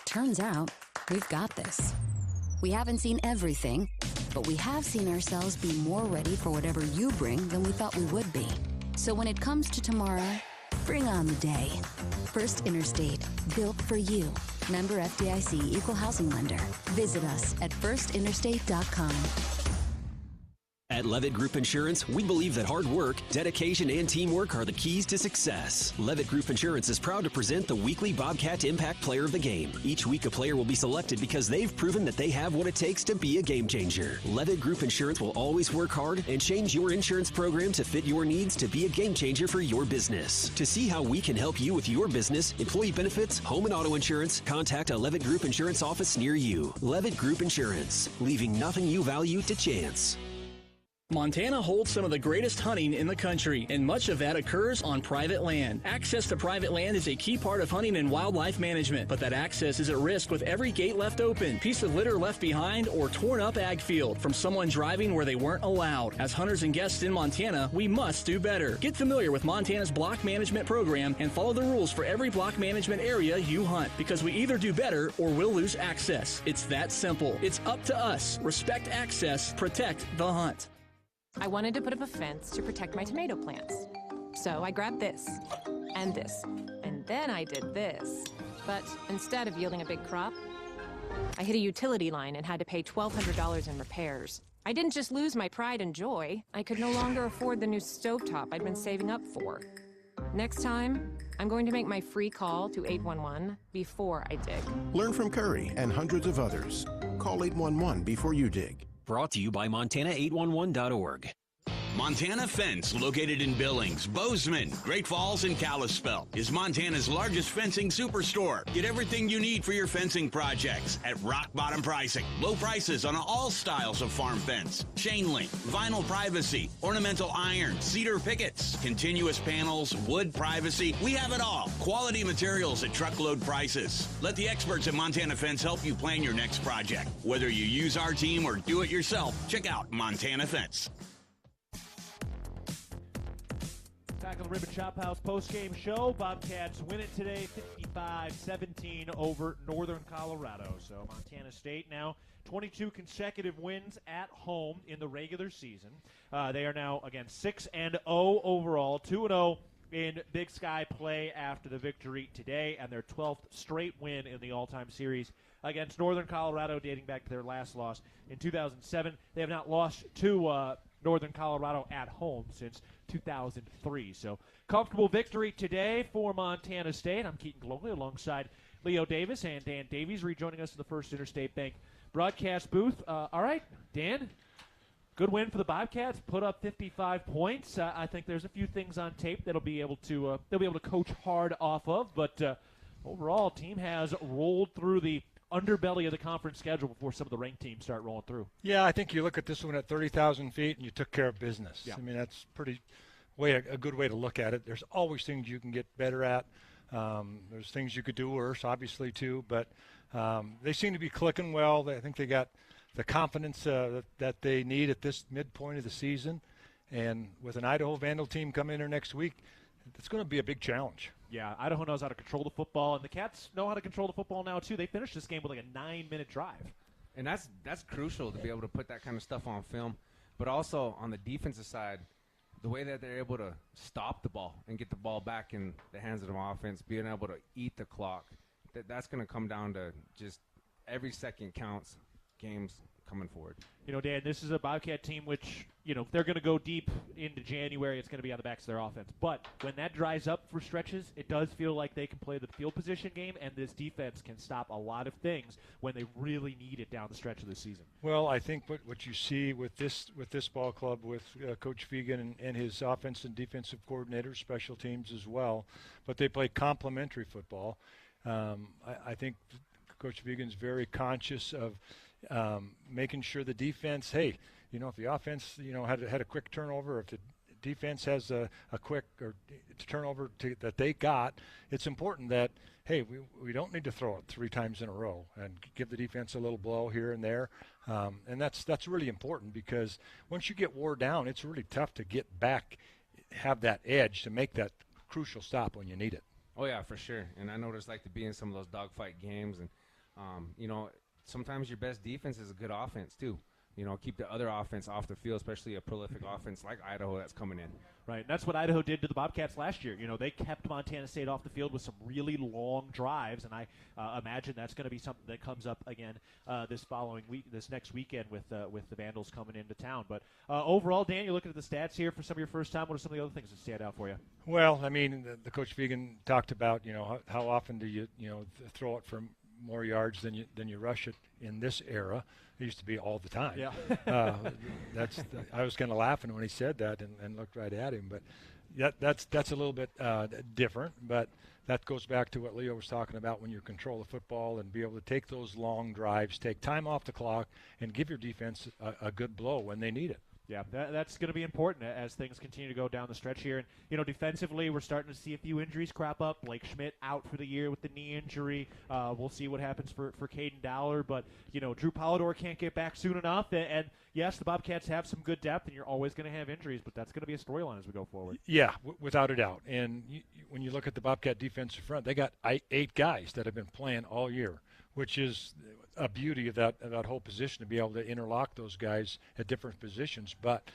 Turns out, we've got this. We haven't seen everything, but we have seen ourselves be more ready for whatever you bring than we thought we would be. So when it comes to tomorrow, bring on the day. First Interstate, built for you. Member FDIC Equal Housing Lender. Visit us at firstinterstate.com. At Levitt Group Insurance, we believe that hard work, dedication, and teamwork are the keys to success. Levitt Group Insurance is proud to present the weekly Bobcat Impact Player of the Game. Each week, a player will be selected because they've proven that they have what it takes to be a game changer. Levitt Group Insurance will always work hard and change your insurance program to fit your needs to be a game changer for your business. To see how we can help you with your business, employee benefits, home and auto insurance, contact a Levitt Group Insurance office near you. Levitt Group Insurance, leaving nothing you value to chance. Montana holds some of the greatest hunting in the country, and much of that occurs on private land. Access to private land is a key part of hunting and wildlife management, but that access is at risk with every gate left open, piece of litter left behind, or torn up ag field from someone driving where they weren't allowed. As hunters and guests in Montana, we must do better. Get familiar with Montana's block management program and follow the rules for every block management area you hunt, because we either do better or we'll lose access. It's that simple. It's up to us. Respect access, protect the hunt. I wanted to put up a fence to protect my tomato plants. So I grabbed this, and then I did this. But instead of yielding a big crop, I hit a utility line and had to pay $1,200 in repairs. I didn't just lose my pride and joy, I could no longer afford the new stovetop I'd been saving up for. Next time, I'm going to make my free call to 811 before I dig. Learn from Curry and hundreds of others. Call 811 before you dig. Brought to you by Montana811.org. Montana Fence, located in Billings, Bozeman, Great Falls, and Kalispell, is Montana's largest fencing superstore. Get everything you need for your fencing projects at rock bottom pricing. Low prices on all styles of farm fence, chain link, vinyl privacy, ornamental iron, cedar pickets, continuous panels, wood privacy. We have it all. Quality materials at truckload prices. Let the experts at Montana Fence help you plan your next project. Whether you use our team or do it yourself, check out Montana Fence. Tackle the Ribbon Chop House postgame show. Bobcats win it today 55-17 over Northern Colorado. So Montana State now 22 consecutive wins at home in the regular season. They are now, again, 6-0 overall, 2-0 in Big Sky play after the victory today, and their 12th straight win in the all-time series against Northern Colorado, dating back to their last loss in 2007. They have not lost to Northern Colorado at home since 2003. So comfortable victory today for Montana State. I'm Keaton Gillogly alongside Leo Davis and Dan Davies rejoining us in the First Interstate Bank broadcast booth. All right, Dan, good win for the Bobcats. Put up 55 points. I think there's a few things on tape that'll be able to they'll be able to coach hard off of. But overall, team has rolled through the underbelly of the conference schedule before some of the ranked teams start rolling through. Yeah, I think you look at this one at 30,000 feet and you took care of business. Yeah. I mean, that's a good way to look at it. There's always things you can get better at. There's things you could do worse, obviously, too. But they seem to be clicking well. I think they got the confidence that they need at this midpoint of the season. And with an Idaho Vandal team coming in there next week, it's going to be a big challenge. Yeah, Idaho knows how to control the football, and the Cats know how to control the football now, too. They finished this game with like a 9-minute drive. And that's crucial to be able to put that kind of stuff on film. But also on the defensive side, the way that they're able to stop the ball and get the ball back in the hands of the offense, being able to eat the clock, that's going to come down to just every second counts, games coming forward. You know, Dan, this is a Bobcat team which, you know, they're going to go deep into January. It's going to be on the backs of their offense. But when that dries up for stretches, it does feel like they can play the field position game, and this defense can stop a lot of things when they really need it down the stretch of the season. Well, I think what you see with this ball club, with Coach Fegan and his offensive and defensive coordinators, special teams as well, but they play complementary football. I think Coach Fegan's very conscious of making sure the defense, hey, you know, if the offense, you know, had a quick turnover, if the defense has a quick or turnover that they got, it's important that, hey, we don't need to throw it 3 times in a row and give the defense a little blow here and there. And that's really important, because once you get wore down, it's really tough to get back, have that edge to make that crucial stop when you need it. Oh, yeah, for sure. And I know what it's like to be in some of those dogfight games. And, you know, sometimes your best defense is a good offense, too. You know, keep the other offense off the field, especially a prolific offense like Idaho that's coming in. Right, and that's what Idaho did to the Bobcats last year. You know, they kept Montana State off the field with some really long drives, and I imagine that's going to be something that comes up again this next weekend with the Vandals coming into town. But overall, Dan, you're looking at the stats here for some of your first time. What are some of the other things that stand out for you? Well, I mean, the Coach Fegan talked about, you know, how often do you throw it for more yards than you rush it in this era. It used to be all the time. Yeah. I was kind of laughing when he said that and looked right at him. But that's a little bit different. But that goes back to what Leo was talking about, when you control the football and be able to take those long drives, take time off the clock, and give your defense a good blow when they need it. Yeah, that's going to be important as things continue to go down the stretch here. And, you know, defensively, we're starting to see a few injuries crop up. Blake Schmidt out for the year with the knee injury. We'll see what happens for Caden Dowler. But, you know, Drew Polidor can't get back soon enough. And yes, the Bobcats have some good depth, and you're always going to have injuries, but that's going to be a storyline as we go forward. Yeah, without a doubt. And when you look at the Bobcat defensive front, they got 8 guys that have been playing all year, which is a beauty of that whole position, to be able to interlock those guys at different positions. But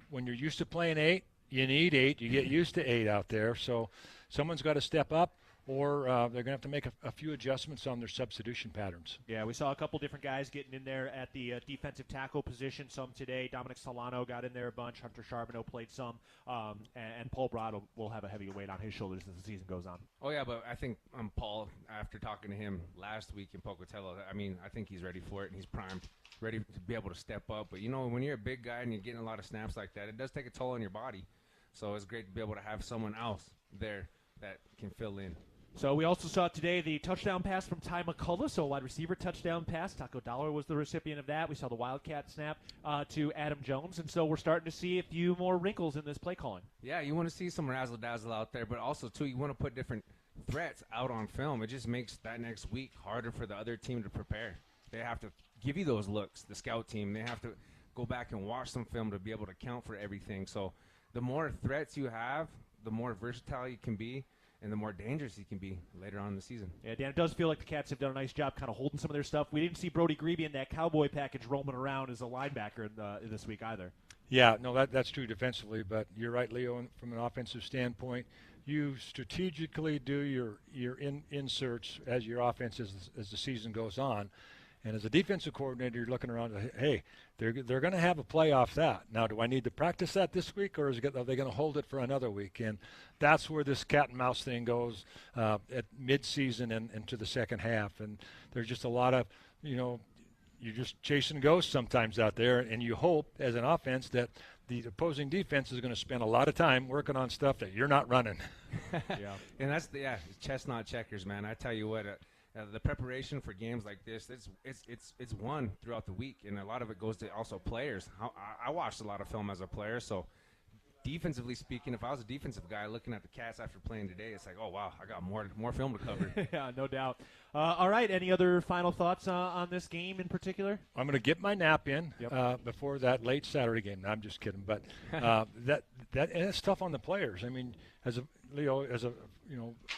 when you're used to playing 8, you need 8. You get used to 8 out there. So someone's got to step up, or they're going to have to make a few adjustments on their substitution patterns. Yeah, we saw a couple different guys getting in there at the defensive tackle position, some today. Dominic Solano got in there a bunch. Hunter Charbonneau played some. And Paul Brado will have a heavy weight on his shoulders as the season goes on. Oh, yeah, but I think Paul, after talking to him last week in Pocatello, I think he's ready for it, and he's primed, ready to be able to step up. But, when you're a big guy and you're getting a lot of snaps like that, it does take a toll on your body. So it's great to be able to have someone else there that can fill in. So we also saw today the touchdown pass from Ty McCullough, so a wide receiver touchdown pass. Taco Dollar was the recipient of that. We saw the Wildcat snap to Adam Jones, and so we're starting to see a few more wrinkles in this play calling. Yeah, you want to see some razzle-dazzle out there, but also, too, you want to put different threats out on film. It just makes that next week harder for the other team to prepare. They have to give you those looks, the scout team. They have to go back and watch some film to be able to account for everything. So the more threats you have, the more versatile you can be, and the more dangerous he can be later on in the season. Yeah, Dan, it does feel like the Cats have done a nice job kind of holding some of their stuff. We didn't see Brody Grebe in that Cowboy package roaming around as a linebacker this week either. Yeah, no, that's true defensively, but you're right, Leo, from an offensive standpoint, you strategically do your inserts as your offense as the season goes on. And as a defensive coordinator, you're looking around, hey, they're going to have a play off that. Now, do I need to practice that this week, or are they going to hold it for another week? And that's where this cat and mouse thing goes at midseason and into the second half. And there's just a lot of, you're just chasing ghosts sometimes out there, and you hope as an offense that the opposing defense is going to spend a lot of time working on stuff that you're not running. Yeah, and that's chestnut checkers, man. I tell you what. The preparation for games like this, it's won throughout the week, and a lot of it goes to also players. I watched a lot of film as a player, so defensively speaking, if I was a defensive guy looking at the Cats after playing today, it's like, oh, wow, I got more film to cover. Yeah, no doubt. All right, any other final thoughts on this game in particular? I'm going to get my nap in before that late Saturday game. No, I'm just kidding, but that's tough on the players. I mean, as a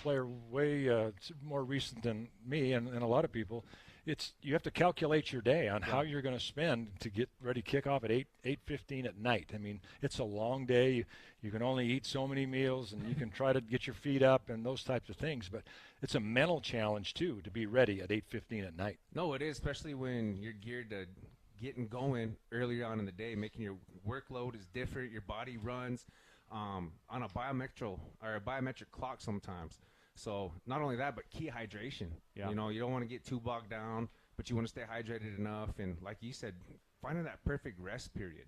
player way more recent than me and a lot of people, you have to calculate your day on how you're going to spend to get ready to kick off at 8:15 at night. I mean, it's a long day. You can only eat so many meals, and you can try to get your feet up and those types of things. But it's a mental challenge too to be ready at 8:15 at night. No, it is, especially when you're geared to getting going earlier on in the day, making your workload is different. Your body runs on a biometric clock sometimes. So not only that, but key hydration. Yeah. You don't want to get too bogged down, but you want to stay hydrated enough. And like you said, finding that perfect rest period.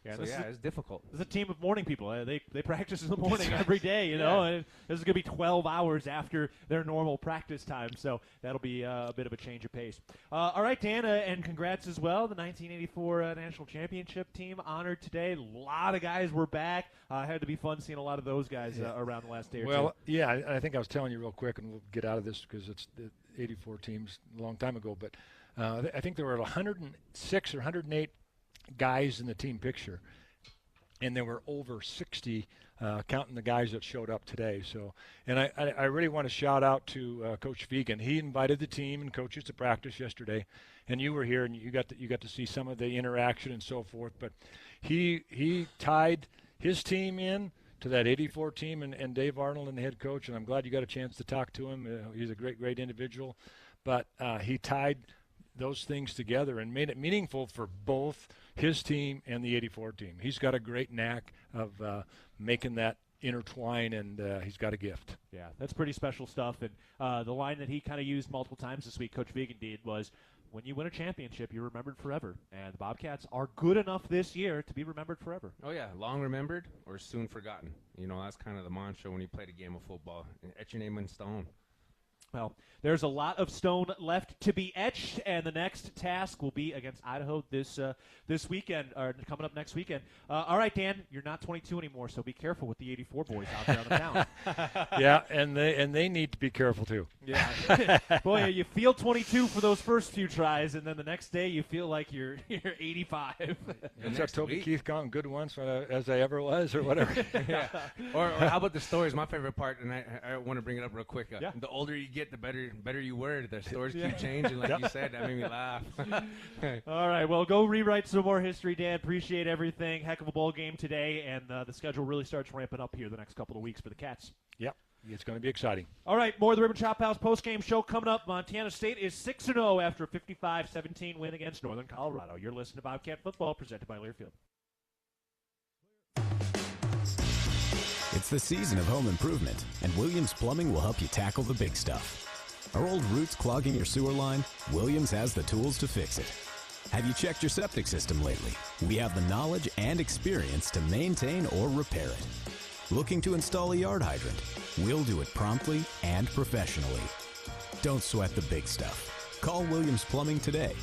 Yeah, so it's difficult. This is a team of morning people. They practice in the morning every day, and this is going to be 12 hours after their normal practice time, so that'll be a bit of a change of pace. All right, Dan, and congrats as well. The 1984 National Championship team honored today. A lot of guys were back. Had to be fun seeing a lot of those guys around the last day or two. Well, yeah, I think I was telling you real quick, and we'll get out of this because it's the 84 teams a long time ago, but I think there were 106 or 108 guys in the team picture, and there were over 60 counting the guys that showed up today. So, and I really want to shout out to Coach Vegan. He invited the team and coaches to practice yesterday, and you were here and you got to see some of the interaction and so forth. But he tied his team in to that 84 team and Dave Arnold and the head coach, and I'm glad you got a chance to talk to him. He's a great individual, but he tied those things together and made it meaningful for both his team and the 84 team. He's got a great knack of making that intertwine, and he's got a gift. Yeah, that's pretty special stuff. And the line that he kind of used multiple times this week, Coach Vegan did, was, when you win a championship, you're remembered forever. And the Bobcats are good enough this year to be remembered forever. Oh, yeah, long remembered or soon forgotten. That's kind of the mantra when you play the game of football. Etch your name in stone. Well, there's a lot of stone left to be etched, and the next task will be against Idaho this weekend, or coming up next weekend. All right, Dan, you're not 22 anymore, so be careful with the 84 boys out there on the town. Yeah, and they need to be careful too. Yeah, boy, you feel 22 for those first few tries, and then the next day you feel like you're 85. Is that Toby Keith gone good once as I ever was, or whatever? Yeah. Or how about the stories? My favorite part, and I want to bring it up real quick. The older you get, the better you were. The stories keep changing, like you said. That made me laugh. All right, well, go rewrite some more history, Dan. Appreciate everything. Heck of a ball game today, and the schedule really starts ramping up here the next couple of weeks for the Cats. Yep. It's going to be exciting. All right, more of the Ribbon Chop House postgame show coming up. Montana State is 6-0 after a 55-17 win against Northern Colorado. You're listening to Bobcat Football, presented by Learfield. It's the season of home improvement, and Williams Plumbing will help you tackle the big stuff. Are old roots clogging your sewer line? Williams has the tools to fix it. Have you checked your septic system lately? We have the knowledge and experience to maintain or repair it. Looking to install a yard hydrant? We'll do it promptly and professionally. Don't sweat the big stuff. Call Williams Plumbing today.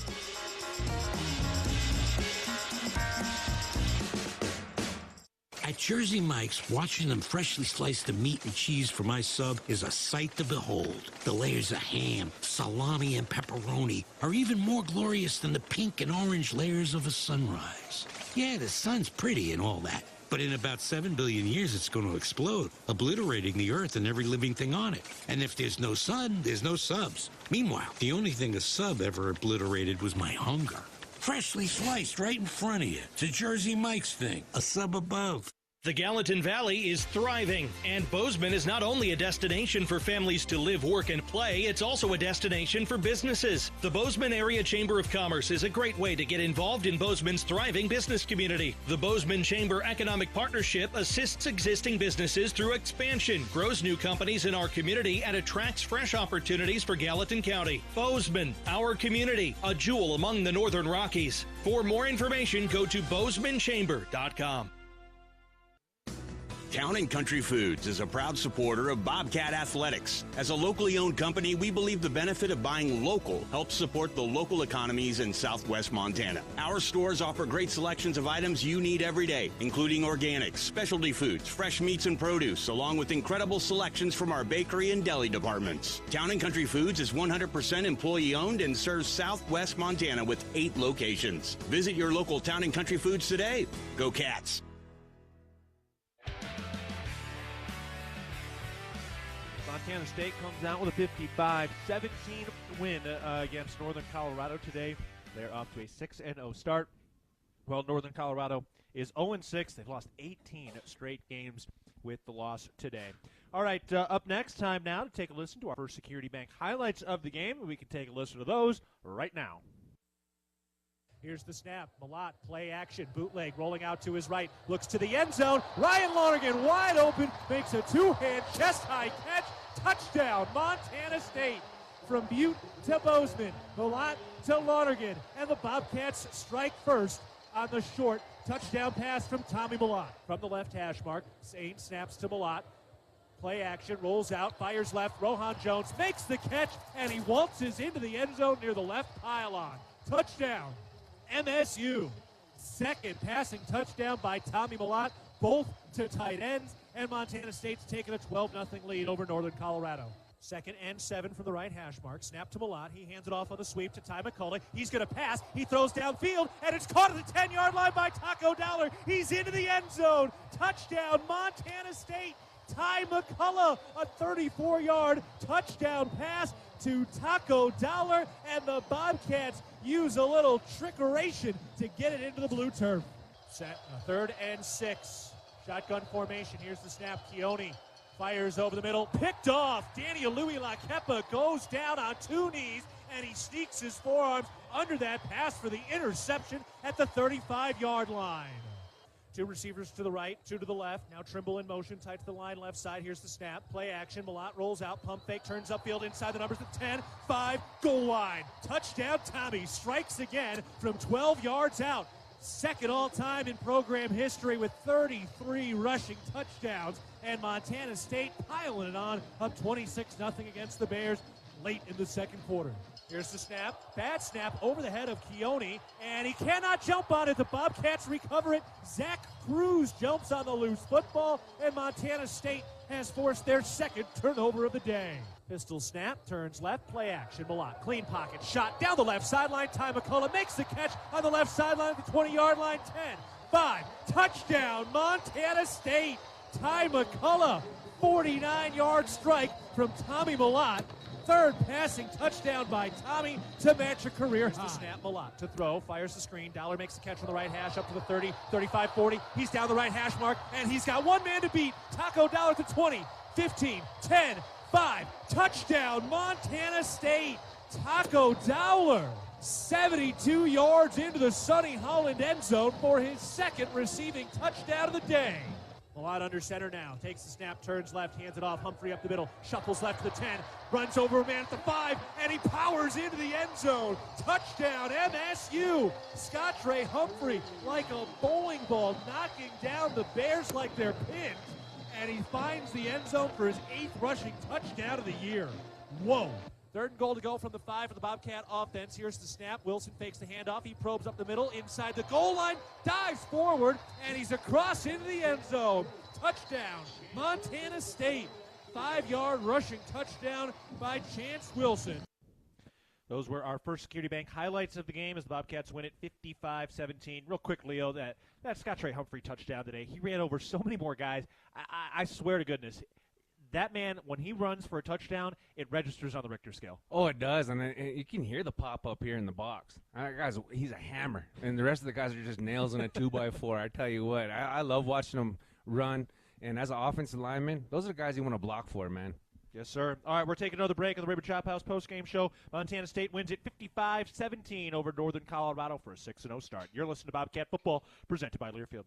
At Jersey Mike's, watching them freshly slice the meat and cheese for my sub is a sight to behold. The layers of ham, salami, and pepperoni are even more glorious than the pink and orange layers of a sunrise. Yeah, the sun's pretty and all that, but in about 7 billion years it's going to explode, obliterating the earth and every living thing on it. And if there's no sun, there's no subs. Meanwhile, the only thing a sub ever obliterated was my hunger. Freshly sliced right in front of you. It's a Jersey Mike's thing, a sub above. The Gallatin Valley is thriving, and Bozeman is not only a destination for families to live, work, and play, it's also a destination for businesses. The Bozeman Area Chamber of Commerce is a great way to get involved in Bozeman's thriving business community. The Bozeman Chamber Economic Partnership assists existing businesses through expansion, grows new companies in our community, and attracts fresh opportunities for Gallatin County. Bozeman, our community, a jewel among the Northern Rockies. For more information, go to bozemanchamber.com. Town & Country Foods is a proud supporter of Bobcat Athletics. As a locally owned company, we believe the benefit of buying local helps support the local economies in southwest Montana. Our stores offer great selections of items you need every day, including organics, specialty foods, fresh meats and produce, along with incredible selections from our bakery and deli departments. Town & Country Foods is 100% employee-owned and serves southwest Montana with 8 locations. Visit your local Town & Country Foods today. Go Cats! Montana State comes out with a 55-17 win against Northern Colorado today. They're off to a 6-0 start. Well, Northern Colorado is 0-6. They've lost 18 straight games with the loss today. All right, up next, time now to take a listen to our First Security Bank highlights of the game. We can take a listen to those right now. Here's the snap. Malott, play action, bootleg, rolling out to his right, looks to the end zone. Ryan Lonergan wide open, makes a two-hand chest-high catch. Touchdown, Montana State. From Butte to Bozeman, Malott to Lonergan, and the Bobcats strike first on the short touchdown pass from Tommy Malott. From the left hash mark, Sain snaps to Malott. Play action, rolls out, fires left. Rohan Jones makes the catch, and he waltzes into the end zone near the left pylon. Touchdown, MSU. Second passing touchdown by Tommy Malott, both to tight ends, and Montana State's taking a 12-0 lead over Northern Colorado. 2nd and 7 from the right hash mark. Snap to Malott. He hands it off on the sweep to Ty McCullough. He's going to pass. He throws downfield, and it's caught at the 10-yard line by Taco Dowler. He's into the end zone. Touchdown, Montana State. Ty McCullough, a 34-yard touchdown pass to Taco Dowler, and the Bobcats use a little trickeration to get it into the blue turf. Set 3rd and 6. Shotgun formation. Here's the snap. Keone fires over the middle. Picked off. Danny Alui-Lakepa goes down on 2 knees, and he sneaks his forearms under that pass for the interception at the 35-yard line. 2 receivers to the right, 2 to the left. Now Trimble in motion, tight to the line, left side. Here's the snap. Play action. Malott rolls out, pump fake, turns upfield inside the numbers to 10, 5, goal line. Touchdown, Tommy strikes again from 12 yards out. Second all-time in program history with 33 rushing touchdowns, and Montana State piling it on, up 26-0 against the Bears late in the second quarter. Here's the snap. Bad snap over the head of Keone, and he cannot jump on it. The Bobcats recover it. Zach Cruz jumps on the loose football, and Montana State has forced their second turnover of the day. Pistol snap, turns left, play action. Malott, clean pocket, shot down the left sideline. Ty McCullough makes the catch on the left sideline at the 20-yard line. 10, 5, touchdown, Montana State. Ty McCullough, 49-yard strike from Tommy Malott third passing touchdown by Tommy to match a career high. The snap, Malott to throw, fires the screen. Dollar makes the catch from the right hash up to the 30, 35, 40. He's down the right hash mark, and he's got one man to beat. Taco Dollar to 20, 15, 10, 5. Touchdown, Montana State. Taco Dollar, 72 yards into the Sonny Holland end zone for his second receiving touchdown of the day. Malott under center now, takes the snap, turns left, hands it off, Humphrey up the middle, shuffles left to the 10, runs over a man at the 5, and he powers into the end zone. Touchdown, MSU. Scott Trey Humphrey, like a bowling ball, knocking down the Bears like they're pinned, and he finds the end zone for his 8th rushing touchdown of the year. Whoa. 3rd and goal to go from the 5 for the Bobcat offense. Here's the snap. Wilson fakes the handoff. He probes up the middle, inside the goal line, dives forward, and he's across into the end zone. Touchdown, Montana State. 5-yard rushing touchdown by Chance Wilson. Those were our first Security Bank highlights of the game as the Bobcats win it 55-17. Real quick, Leo, that Scott Trey Humphrey touchdown today, he ran over so many more guys. I swear to goodness, that man, when he runs for a touchdown, it registers on the Richter scale. Oh, it does, and you can hear the pop up here in the box. Guys, he's a hammer, and the rest of the guys are just nails in a 2x4. I tell you what, I love watching him run, and as an offensive lineman, those are the guys you want to block for, man. Yes, sir. All right, we're taking another break on the Rayburn Chop House postgame show. Montana State wins it 55-17 over Northern Colorado for a 6-0 start. You're listening to Bobcat Football, presented by Learfield.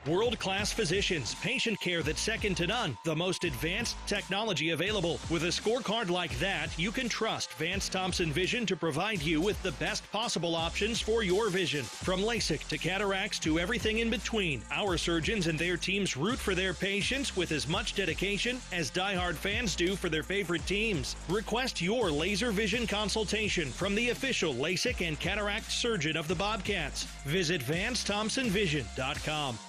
World-class physicians, patient care that's second to none, the most advanced technology available. With a scorecard like that, you can trust Vance Thompson Vision to provide you with the best possible options for your vision. From LASIK to cataracts to everything in between, our surgeons and their teams root for their patients with as much dedication as diehard fans do for their favorite teams. Request your laser vision consultation from the official LASIK and cataract surgeon of the Bobcats. Visit VanceThompsonVision.com.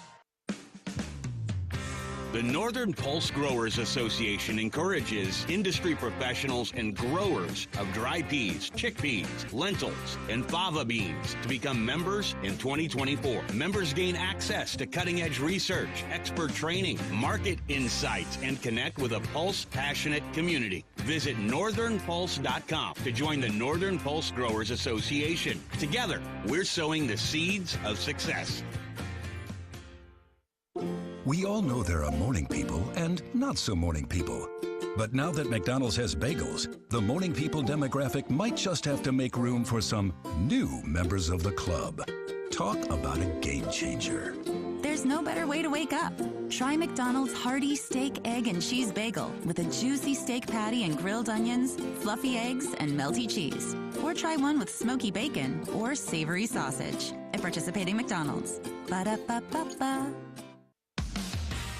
The Northern Pulse Growers Association encourages industry professionals and growers of dry peas, chickpeas, lentils, and fava beans to become members in 2024. Members gain access to cutting-edge research, expert training, market insights, and connect with a Pulse-passionate community. Visit northernpulse.com to join the Northern Pulse Growers Association. Together, we're sowing the seeds of success. We all know there are morning people and not so morning people. But now that McDonald's has bagels, the morning people demographic might just have to make room for some new members of the club. Talk about a game changer. There's no better way to wake up. Try McDonald's hearty steak, egg, and cheese bagel with a juicy steak patty and grilled onions, fluffy eggs, and melty cheese. Or try one with smoky bacon or savory sausage at participating McDonald's. Ba-da-ba-ba-ba.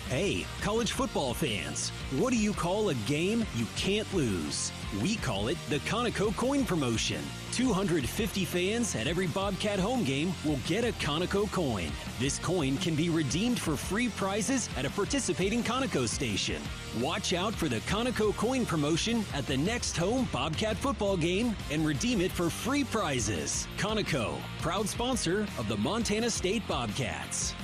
Hey, college football fans, what do you call a game you can't lose? We call it the Conoco Coin Promotion. 250 fans at every Bobcat home game will get a Conoco coin. This coin can be redeemed for free prizes at a participating Conoco station. Watch out for the Conoco Coin Promotion at the next home Bobcat football game and redeem it for free prizes. Conoco, proud sponsor of the Montana State Bobcats.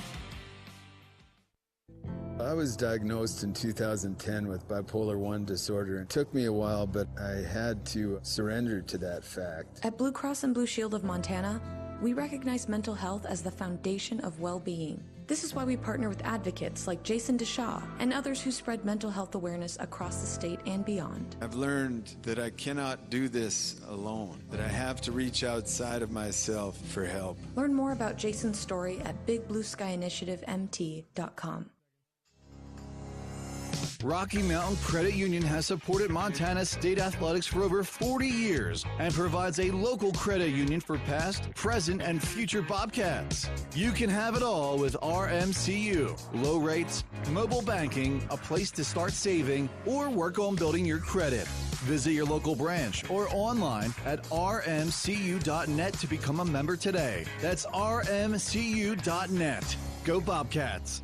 I was diagnosed in 2010 with bipolar 1 disorder. It took me a while, but I had to surrender to that fact. At Blue Cross and Blue Shield of Montana, we recognize mental health as the foundation of well-being. This is why we partner with advocates like Jason DeShaw and others who spread mental health awareness across the state and beyond. I've learned that I cannot do this alone, that I have to reach outside of myself for help. Learn more about Jason's story at bigblueskyinitiativemt.com. Rocky Mountain Credit Union has supported Montana State athletics for over 40 years and provides a local credit union for past, present, and future Bobcats. You can have it all with RMCU. Low rates, mobile banking, a place to start saving, or work on building your credit. Visit your local branch or online at rmcu.net to become a member today. That's rmcu.net. Go Bobcats!